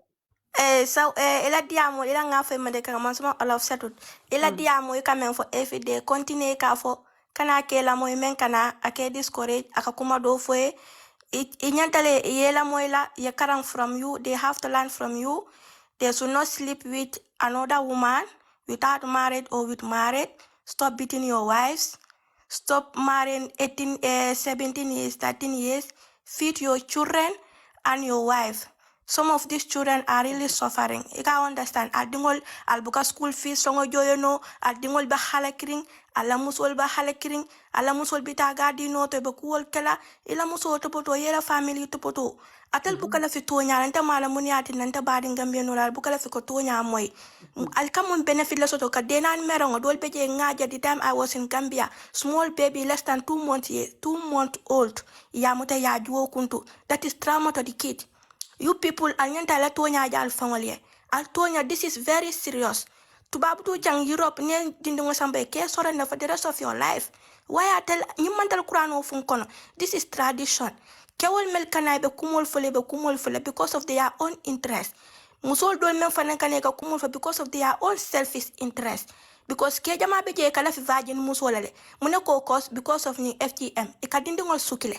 [SPEAKER 14] Ila diamo ila nga fe mede ka mansuma all of settled. Ila diamo ka men for every day continue ka fo kana ke la moy men kana ake discourage aka kuma do fo inyantale yela moyla ye karam from you. They have to learn from you. They should not sleep with another woman without married or with married. Stop beating your wives. Stop marrying 18, 17 years, 13 years. Feed your children and your wife. some of these children are really suffering. You can understand. Aldingol albuka school fees songo joyono, aldingol ba halakring, ala musol ba halakring, ala musol bita gadi no to be kuol kala, ila musol to poto yela family to poto. Atal bukala fi tonya nanta mala muniati nanta badi Gambia no bukala fi ko tonya moy. Al come benefit la soto ka denan merongo dol beje ngaja the time I was in Gambia, small baby less than 2 months old. Ya muta ya juo kuntu. That is trauma to the kid. You people anyanta la tonya jal fangolie. Al tonya, this is very serious. Tubabu tu jang Europe ne dindingo sambe ke sore na for the rest of your life. Why I tell you mantal Quran of funkono. This is tradition. Kewol mel kanai be kumol fole because of their own interest. Musol dol men fanan kanai ka kumol for because of their own selfish interest. Because ke jama be je kala fi virgin musolale. Mune ko cause because of ni FGM. Ikadindingol sukile.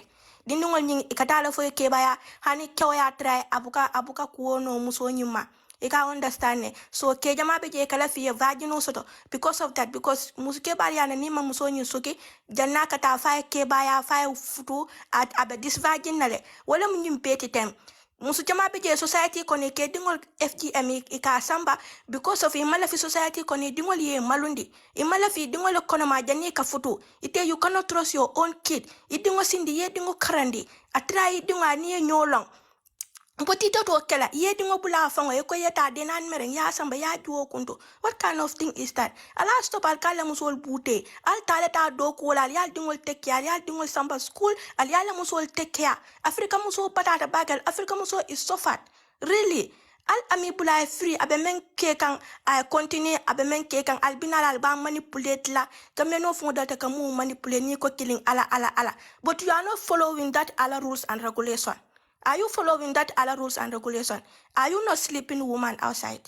[SPEAKER 14] Dindingol nying ikatala fo ke baya hani kewya try abuka kuono muso nyima. Ika understand ne. So ke jama be je kala fi virgin soto because of that, because musuke bari ana nima muso nyi suki janna kata fa ke baya fa futu at abe this virgin nale wala mun peti tem. Musu jama be je society kone ke dingol FGM ika samba because of imala fi society kone dingol ye malundi imala fi dingol kono ma janni ka futu ite you cannot trust your own kid idingo sindi ye dingo karandi atra idingo ani nyolong potito to kela ye dingo bula fango e ko yeta denan mereng ya samba ya juo kunto. What kind of thing is that? Ala stop al kala musol bute al taleta do ko la ya dingo take care ya dingo samba school al ya musol take care. Africa muso patata bagal Africa muso is so fat really. Al ami bula free abe men ke kan I continue abe men ke kan al binal al ba manipulate la kameno fonda ta kamu manipulate ni ko killing ala but you are not following that ala rules and regulation. Are you following that other rules and regulation? Are you not sleeping woman outside?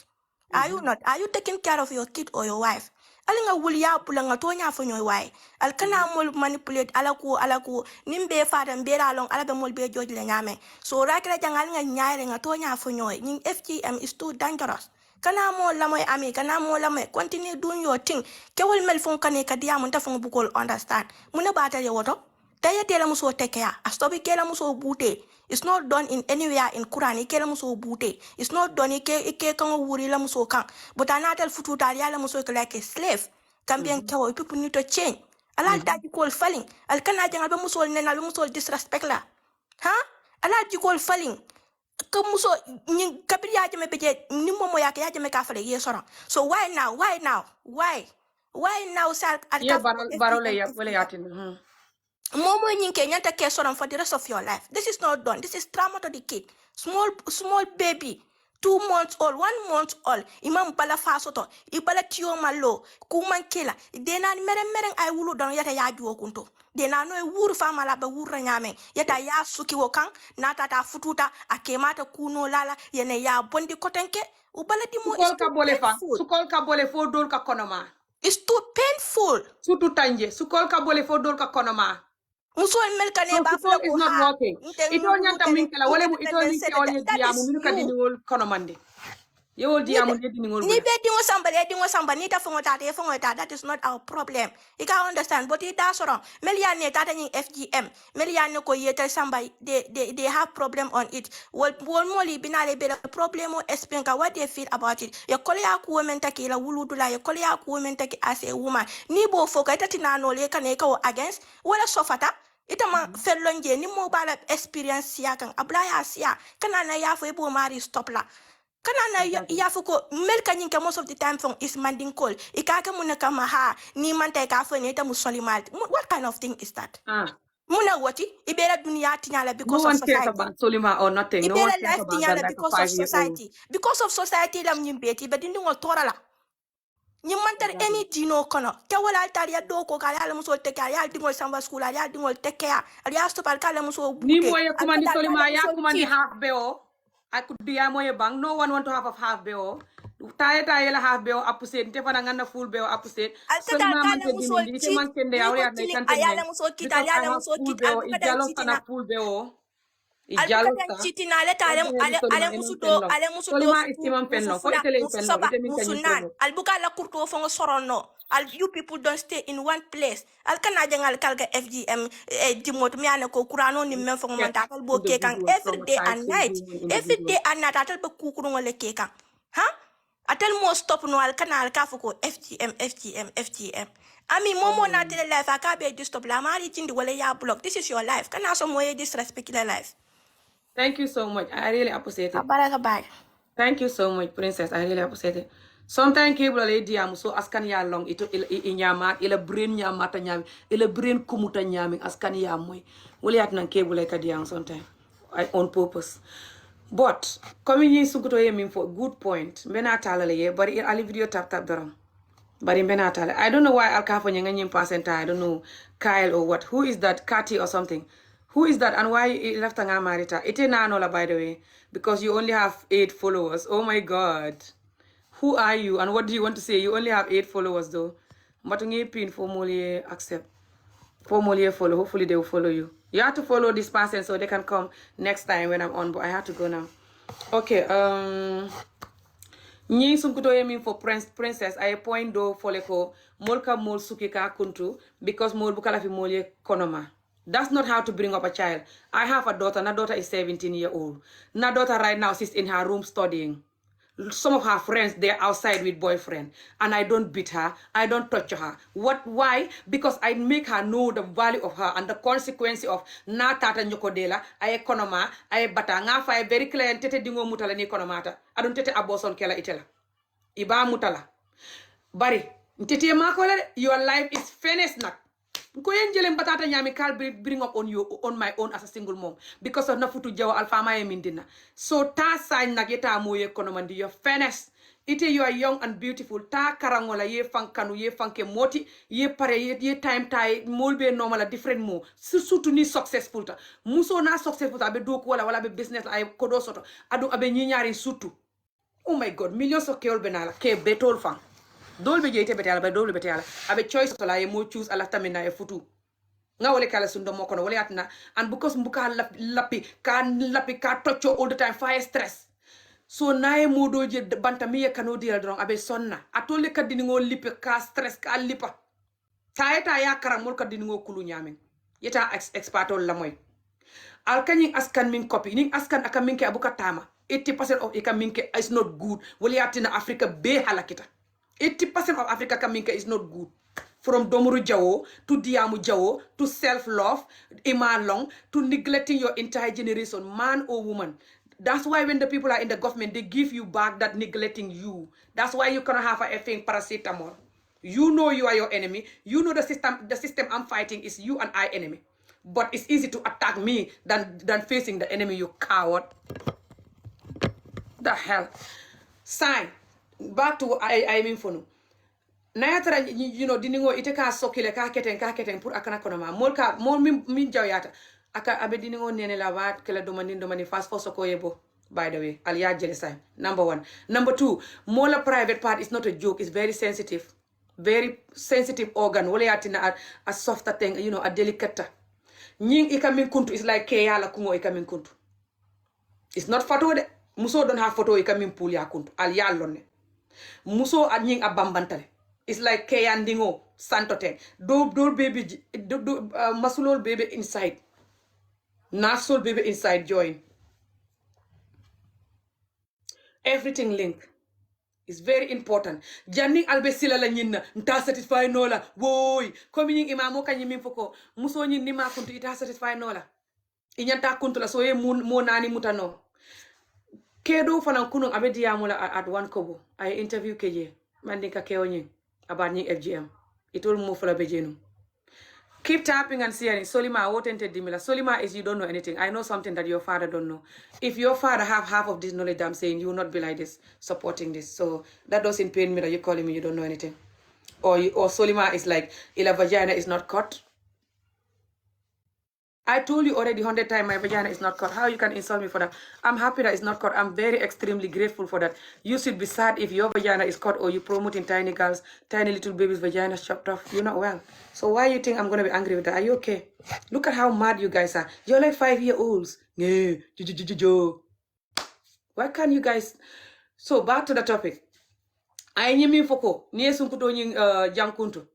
[SPEAKER 14] Are you not? Are you taking care of your kid or your wife? Alinga wuliya pulanga tonya fonyo wai. Alkana mol manipulate alaku nimbe fada mbera long alabe mol be joj le nyame. So rakra jangal nga nyaare nga tonya fonyo. Ning FGM is too dangerous. Kana mo lamoy ami kana mo lamoy continue doing your thing. Kewol mel fon kane kadia mun ta fon bukol understand. Muna bata ye woto. Taya tela muso take care. Astobi kela muso bute. It's not done in anywhere in Quran. Ikela muso bute. It's not done ike kango wuri la muso kang. But anatel futu taria la muso like a slave. Gambian kawa people need to change. Ala daji call falling. Al kana jang alba muso nena alba muso disrespect la. Huh? Ala daji call falling. Kamuso ni kabiri ya jame beje ni momo yake ya jame kafale ye sora. So why now? Why now sir?
[SPEAKER 1] Yeah, barole ya wale yatin.
[SPEAKER 14] Momo nyinke nyanta care for the rest of your life. This is not done. This is trauma to the kid. Small baby, 2 months old, 1 month old. Imam bala fasoto, ibala tiyo malo, kuman kila. Dena mereng ay wulu don yata ya juo kunto. Dena no wuru fama la ba wuru nyame. Yata ya suki wokang, nata ta fututa, akemata kuno lala, yene ya bondi kotenke. Ubala dimo is too painful.
[SPEAKER 1] Sukol ka bole fo dol ka konoma.
[SPEAKER 14] It's too painful.
[SPEAKER 1] Sutu tanje, sukol ka bole fo dol ka konoma.
[SPEAKER 14] Musol melka ne ba
[SPEAKER 1] fula is not working. Ito nyanta minkela wale mu ito ninke olye diamu minu ka dini wol konomande. Ye wol diamu ye dini wol.
[SPEAKER 14] Ni be dingo samba ni ta fongo ta that is not our problem. You can understand but it does wrong. Meliane tata ni FGM. Meliane ko yeta samba they have problem on it. Wol moli binale be problem o explain what they feel about it. Your kolya ku women take la wuludula your kolya ku women take as a woman. Ni bo foka tina no le kaneka o against wala sofata. Ita ma felonje ni mo bala experience ya kan ablaya sia kana na ya fo ebo mari stop la kana na ya fo ko melka nyinka most of the time from is manding call ikaka muna kama ha ni manta ka fo ne ta musoli mal. What kind of thing is that? Muna wati ibera dunia tinyala because of society.
[SPEAKER 1] No one cares about Solima or nothing. No one cares about that like
[SPEAKER 14] because of society. Because of society lam nyimbeti but dindu ngol torala. Mantar any dino kono ke wala altaria do ko kala ala muso te kaya dingol samba school ala dingol te kaya ala sto par kala muso bute
[SPEAKER 1] ni moye kumandi solima ya kumandi half beo I could be a moye bang no one want to have a half beo taye la half beo apuse nte fana ngana full beo apuse solima man te dini ite man kende awre na kante ne
[SPEAKER 14] ayala muso kita ayala muso kita
[SPEAKER 1] ijalo sana full beo Jalo
[SPEAKER 14] Albuka
[SPEAKER 1] sta.
[SPEAKER 14] chiti na ale tale ale musuto
[SPEAKER 1] Solima istimam penlo. Ko itele penlo.
[SPEAKER 14] soba
[SPEAKER 1] Ite min kanyi
[SPEAKER 14] musunan
[SPEAKER 1] promo.
[SPEAKER 14] albuka la kurto fongo sorono al you people don't stay in one place al kana jangal kalga FGM dimot mi ana ko kurano ni men fongo man tatal bo kekan
[SPEAKER 1] Individual
[SPEAKER 14] every day and
[SPEAKER 1] traumatizing
[SPEAKER 14] night
[SPEAKER 1] human
[SPEAKER 14] every
[SPEAKER 1] individual.
[SPEAKER 14] day and night atal be kukuru ngole kekan ha atel mo stop no al kana al kafu ko FGM ami momo na tele life akabe stop la mari tindi wala ya block this is your life kana so moye disrespect la life.
[SPEAKER 1] Thank you so much. I really appreciate it.
[SPEAKER 14] Bye.
[SPEAKER 1] Thank you so much, Princess. I really appreciate it. Sometimes cable lady am so askan ya long ito inyama ila brain nyamata nyami ila brain kumuta nyami askan ya moy wala yat nan cable ka diang sometimes on purpose. But coming in sukuto yemin for good point mbena talale ye bari ali video tap daram bari mbena tale I don't know why alkafo nyanga nyim percent I don't know Kyle or what who is that Kati or something. Who is that and why you left nga marita? Ite nanola by the way because you only have 8 followers. Oh my god. Who are you and what do you want to say? You only have 8 followers though. Matungi pin formally accept. Formally follow. Hopefully they will follow you. You have to follow this person so they can come next time when I'm on, but I have to go now. Okay, Nyi sunkuto yemi for princess I point do foleko molka mol suki ka kuntu because mol bukala fi mol ye konoma. That's not how to bring up a child. I have a daughter. My daughter is 17 years old. My daughter right now sits in her room studying. Some of her friends, they're outside with boyfriend. And I don't beat her. I don't touch her. Why? Because I make her know the value of her and the consequence of na tata nyokodela, I ekonoma, I bata. Nga fa very clear, tete dingo mutala ni ekonomata. I don't tete aboson kela itela. Iba mutala. Bari, tete makola, your life is finished nak. Ko yen jelen batata nyami kal bring up on my own as a single mom because of nafutu jawa alfama e mindina so ta sign nageta moye konomandi your fairness ite you are young and beautiful ta karangola ye fankanu ye fanke moti ye pare ye time tay molbe normal a different mo surtout ni successful ta muso na successful ta be do ko wala be business ay kodo soto adu abe nyinyari surtout oh my god millions of keol benala ke betol fan dol be jeyte bete ala ba dol bete ala abe choice to la ye mo choose ala tamina e futu nga wole kala sundo mo kono wole atna and because mbuka lapi ka toccio all the time fire stress so naye modo je banta mi e kano dira don abe sonna atole kadini ngo lipe ka stress ka lipa tayeta ya karam mol kadini ngo kulu nyamen yeta expert la moy al kanyi askan min copy ning askan aka minke abuka tama 80% of ika minke is not good wole yatina africa be halakita 80% of Africa Kaminka is not good. From Domuru Jawo to Diamu Jawo to self-love, Iman to neglecting your entire generation, man or woman. That's why when the people are in the government, they give you back that neglecting you. That's why you cannot have a thing paracetamol. You know you are your enemy. You know the system I'm fighting is you and I enemy. But it's easy to attack me than facing the enemy, you coward. The hell. Sign. Back to I mean for no. Nayatara you know diningo ite ka sokile ka keten pour akana konoma mol min jawyata aka abe diningo nene la wat kala domani fast for soko yebo by the way aliya jeli sign number 1 number 2 mola private part is not a joke it's very sensitive organ wala yatina a softer thing you know a delicate nying ikamin kuntu is like ke yala kungo ikamin kuntu it's not photo de muso don't have photo ikamin pool ya kuntu aliya lonne muso a nying a bambantale it's like keyandingo santote do baby masulol baby inside nasol baby inside join everything link is very important janning albe sila la nyinna nta satisfy nola woy komi nying imamo kanyimi foko muso nyin ni ma kuntu ita satisfy nola inyanta kuntu la so ye mo nani mutano kedo fanan kunun abe diamula at one kobo I interview keje mandika keonyin about nying FGM itol mo fala bejenu keep tapping and sharing. Solima wotente dimila Solima is you don't know anything. I know something that your father don't know. If your father have half of this knowledge I'm saying, you will not be like this supporting this. So that doesn't pain me that you're calling me you don't know anything. Or Solima is like ila vagina is not cut. I told you already 100 times my vagina is not cut. How you can insult me for that? I'm happy that it's not cut. I'm very extremely grateful for that. You should be sad if your vagina is cut or you promoting tiny girls, tiny little babies' vaginas chopped off. You're not well. So why you think I'm going to be angry with that? Are you okay? Look at how mad you guys are. You're like 5-year-olds. Why can't you guys... So back to the topic. I nyimi foko. Niye sunkuto nying jankuntu.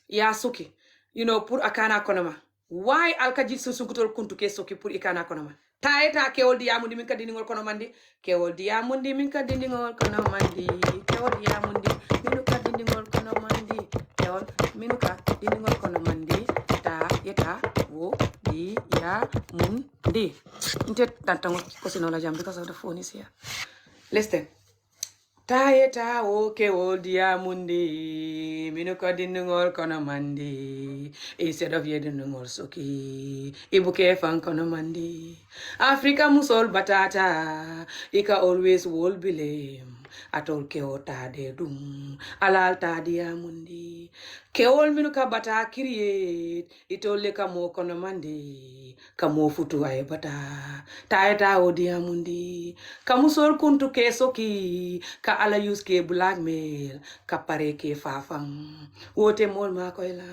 [SPEAKER 1] Ya suki. You know, pur akana konoma. Why alkaji sunkutol kuntu ke soki pur ikana konoma? Taeta ke ol diamundi minka diningol konomandi. Ke ol diamundi minka diningol konomandi. Ke ol diamundi minuka diningol konomandi. Ke ol minuka diningol konomandi. Ta yeta wo di ya mundi. Inte tantango kosinola jam because of the phone is here. Listen. Taeta oke odia mundi minuka dinungol kono mandi instead of yedinungol soki ibuke fan kono mandi Africa musol batata ika always will blame atol ke ota de dum alal tadia mundi ke ol minuka bata create itole kamo kono mandi kamo futu ay bata taeta odia mundi kamusol kuntu ke soki ka ala use ke blackmail ka pare ke fafang wote mol ma koy la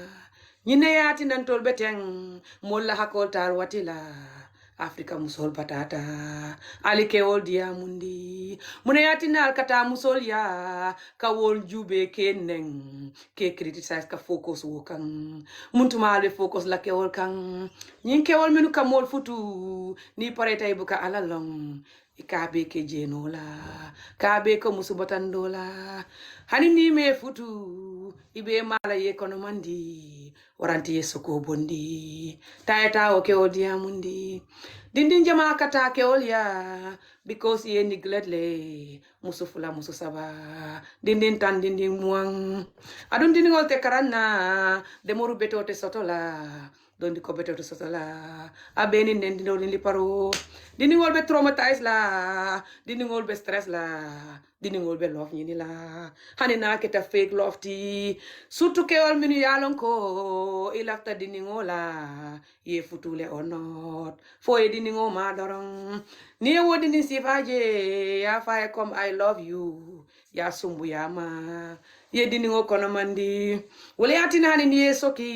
[SPEAKER 1] nyine yati nan tol beteng mol la hakol tar watila Africa musol patata ali ke ol dia mundi mune yati nal kata musol ya ka wol jube ke neng ke criticize ka focus wo kan muntuma le focus la ke ol kan nyin ke ol menu ka mol futu ni pare tay buka ala long ikabe ke jenola kabe ko musubatandola hani ni me futu ibe mala ye kono mandi waranti yeso ko bondi taeta o ke odia mundi dindin jama kata ke olia because ye neglect le musufula mususaba dindin tan dindin muang adun dindin olte karana de moru beto te sotola dondi ko beto te sotola abeni nendi do li paro dindin ol be traumatized la dindin ol be stress la dindin ol be love nyini la hani na kita fake love ti surtout ke ol minu yalon ko ilafta dindin ola ye futule or not fo e dindin o ma dorong ni wo dindin sifaje ya fa comme I love you ya sumbu ya ma ye dindin o kono mandi wala yatina hani ni soki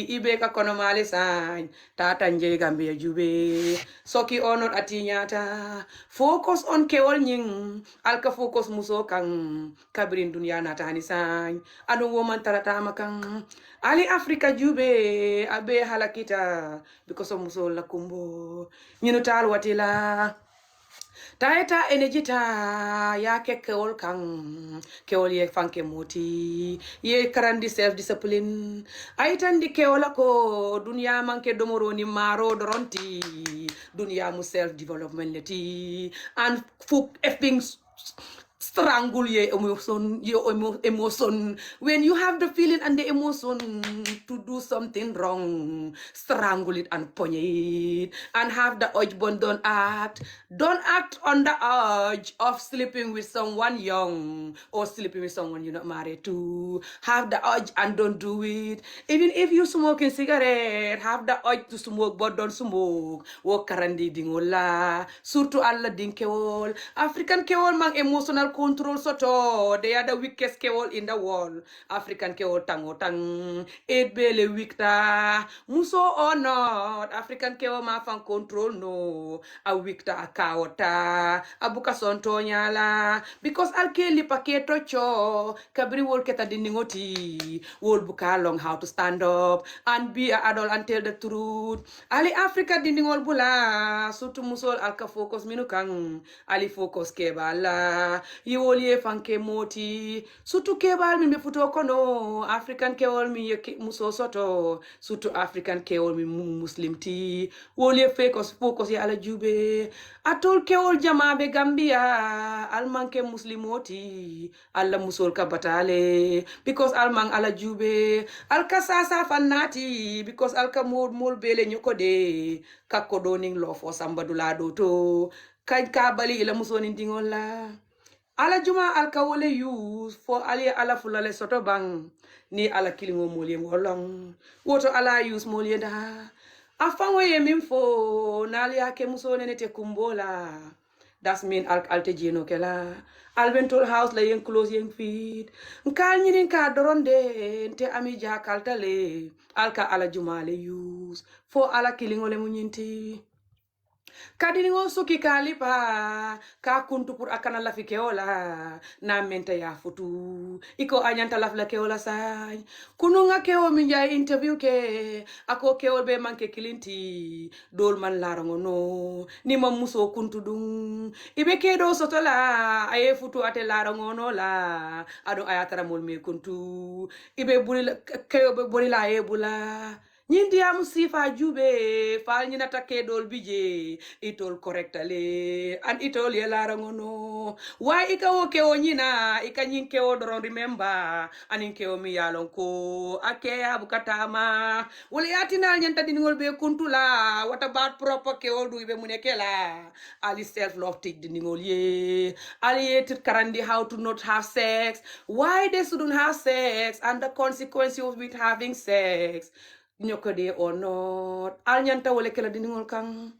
[SPEAKER 1] ibe ka kono male san tata nje Gambia jube soki onot atinyata focus on keol nying alka focus muso kan kabrin dunya natani san adu woman tarata makan ali Africa jube abe halakita because of muso la kumbo nyinu tal watila taeta energyta ya ke keol kan keol ye fanke moti ye karandi self discipline aitandi keola ko dunya manke domoroni maro doronti dunya mu self development leti and fuk effing strangle your emotion when you have the feeling and the emotion to do something wrong, strangle it and punch it and have the urge, but don't act on the urge of sleeping with someone young or sleeping with someone you're not married to. Have the urge and don't do it. Even if you smoking cigarette, have the urge to smoke but don't smoke. Walk karandi dingola surtout alla dinkewol African kewol mang emotional control soto. They are the weakest kewol in the world. African kewol tango tang. Eight bele wikta. Muso or not. African kewol ma fan control no. A wikta a kawota. A buka sonto nyala. Because alke lipaketo cho. Kabri wol keta diningoti. Wol buka long how to stand up. And be a adult and tell the truth. Ali Africa dindingol bula. Sutu musol alka focus minukang. Ali focus kebala. Ye fanke moti sutu kebal mi futo kono African kewol mi muso soto sutu African kewol mi muslim ti woli focus ya ala jube atol kewol jamabe Gambia almanke muslimoti alla musol ka batale because alman ala jube alka sasa fannati because alka mol bele nyoko de kakodoning lo fo sambadula do to kaj kabali ila musoni dingola ala juma alkawole use for ali ala fulale soto bang ni ala kilingo molye ngolong woto ala use molye da Afango ye minfo nali yake muso nene te kumbola. Das mean alte jeno kela. Alventol house la yen close yen feet. Nkal nyinin ka doronde nte ami ja kaltale. Alka ala jumale use. Fo ala kilingole munyinti. Kadingo suki kalipa ka kuntu pour akana la fikeola na mente ya futu iko anyanta la flakeola sai kununga keo minja interview ke ako keo be manke kilinti dol man larango no ni mamuso kuntu dum ibe kedo sotola aye futu ate larango no la ado ayatara mol me kuntu ibe bulila keo be bulila aye bula Nyindi ya musifa jube fal nyina take dol bije itol correctale and itol yelara ngono why ika woke o nyina ika nyinke o doron remember aninke o mi yalon ko ake abukatama wala yatina nyanta diningol be kuntula what about proper ke o du be munekela ali self love tik diningol ye ali yet karandi how to not have sex why they shouldn't have sex and the consequences of with having sex nyokode or not al nyanta wole kala diningol kang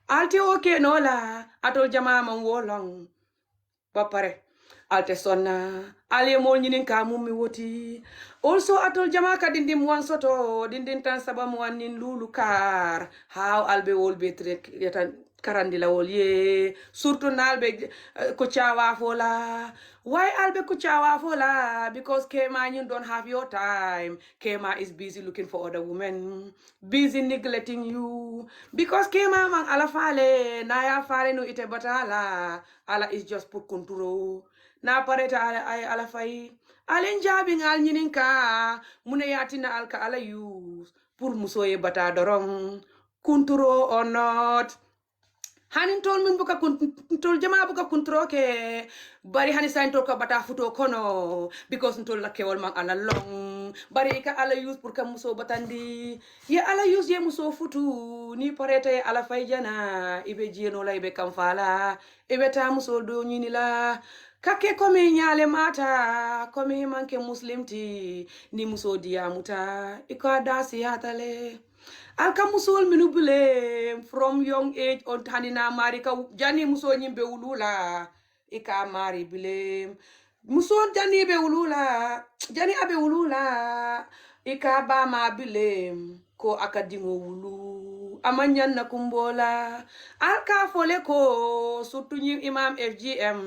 [SPEAKER 1] alte okay no la atol jama man wolong ba pare alte sonna ale mo nyinin ka mum mi woti also atol jama ka dindim wan soto dindin tan saba mo wanin lulu kar how albe wol be trek yetan karandila wol ye surtout nalbe ko chawa fola why albe ko chawa fola because kema you don't have your time kema is busy looking for other women busy neglecting you because kema man ala fale na ya fale no ite batala ala is just pour control na pareta ala fay alen jabi ngal nyininka mune yatina alka ala use pour musoye bata dorong control or not hanin tol min buka tol jama buka kuntro ke bari hani sain tol ka bata futo kono because tol la kewol man ala long bari ka ala use pour ka muso batandi ye ala use ye muso futu ni pareta ye ala fayjana ibe jeno la ibe kamfala ibe ta muso do nyini la kake komi nyale mata komi manke muslimti ni muso diamuta iko adasi hatale alka musol minubule from young age on tanina mari ka jani muso nyimbe ulula ika mari bile musol jani be ulula jani abe ulula ika ba ma bile ko akadingo ulu amanyan na kumbola alka fole ko surtout ñi imam FGM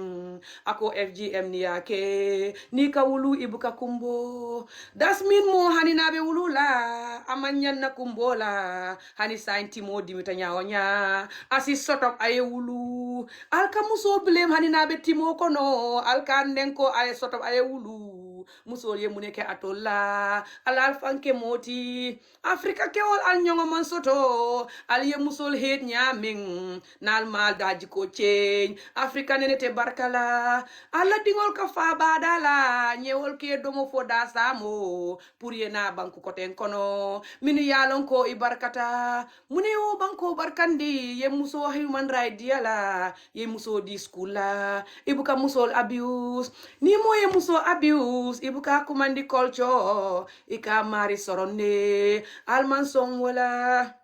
[SPEAKER 1] ako FGM ni yake ni ka wulu ibuka kumbo das min mo hani nabe wulula amanyan na kumbola hani sainti mo dimita nyaonya asi sotop aye wulu alka muso blem hani nabe timo kono alka nenko aye sotop aye wulu muso ye muneke atolla alal fanke moti afrika kewol al nyongo man soto al ye musol het nyaming nal mal daji ko ceñ afrika nene te barkala alla dingol ka fa badala nyewol ke domo fo da samo pour ye na banku ko ten kono mini yalon ko ibarkata muni o banko barkandi ye muso human right diala ye muso di skula ibuka musol abuse ni mo ye muso abuse ibuka kumandi culture ika mari soronne alman song wala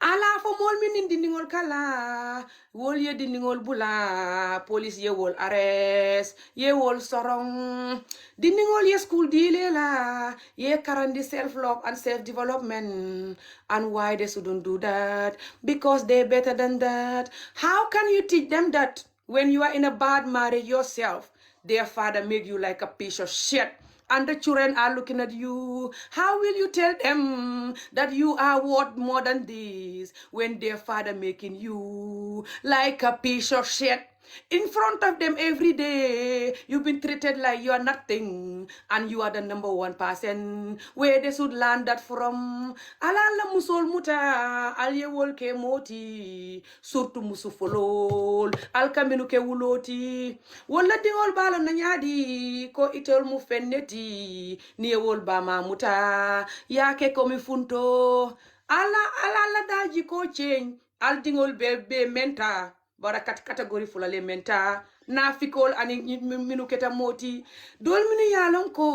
[SPEAKER 1] ala fo mol min dindingol kala wol ye dindingol bula police ye wol arrest ye wol sorong dindingol ye school dile la ye karandi self love and self development and why they shouldn't do that because they're better than that how can you teach them that when you are in a bad marriage yourself their father made you like a piece of shit and the children are looking at you. How will you tell them that you are worth more than this when their father making you like a piece of shit? In front of them every day, you've been treated like you are nothing and you are the number one person where they should learn that from. Alala musol muta, alye wol ke moti, surtu musu folol, alkaminu ke wuloti, wala dingol balo nanyadi, ko itol mu fenneti, ni wol bama muta, yake komi funto, ala daji ko change, al dingol be menta, bara category fulale menta nafikol ani minu keta moti dol minu yalon ko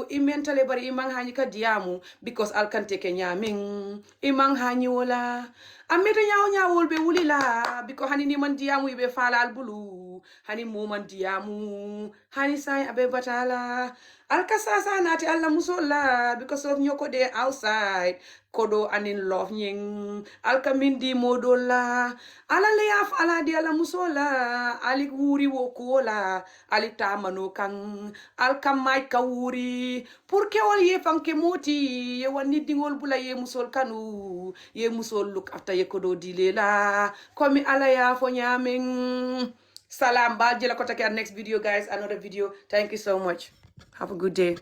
[SPEAKER 1] imentale bari imang hani ka diamu because alkante ke nyamin imang hani wala ameta nyawol be wulila because hani ni man diamu ibe fala albulu hani mo man diamu hani sai abe batala alkasasa nati alla musola because of nyoko de outside kodo anin love nying alkamindi modola ala leaf ala di ala musola ali wuri wokola ali tamano kan alkamai ka wuri pour que wal ye fanke moti ye wani dingol bula ye musol kanu ye musol look after ye kodo dilela komi ala ya fo nyamin salam ba jela ko take next video guys another video thank you so much have a good day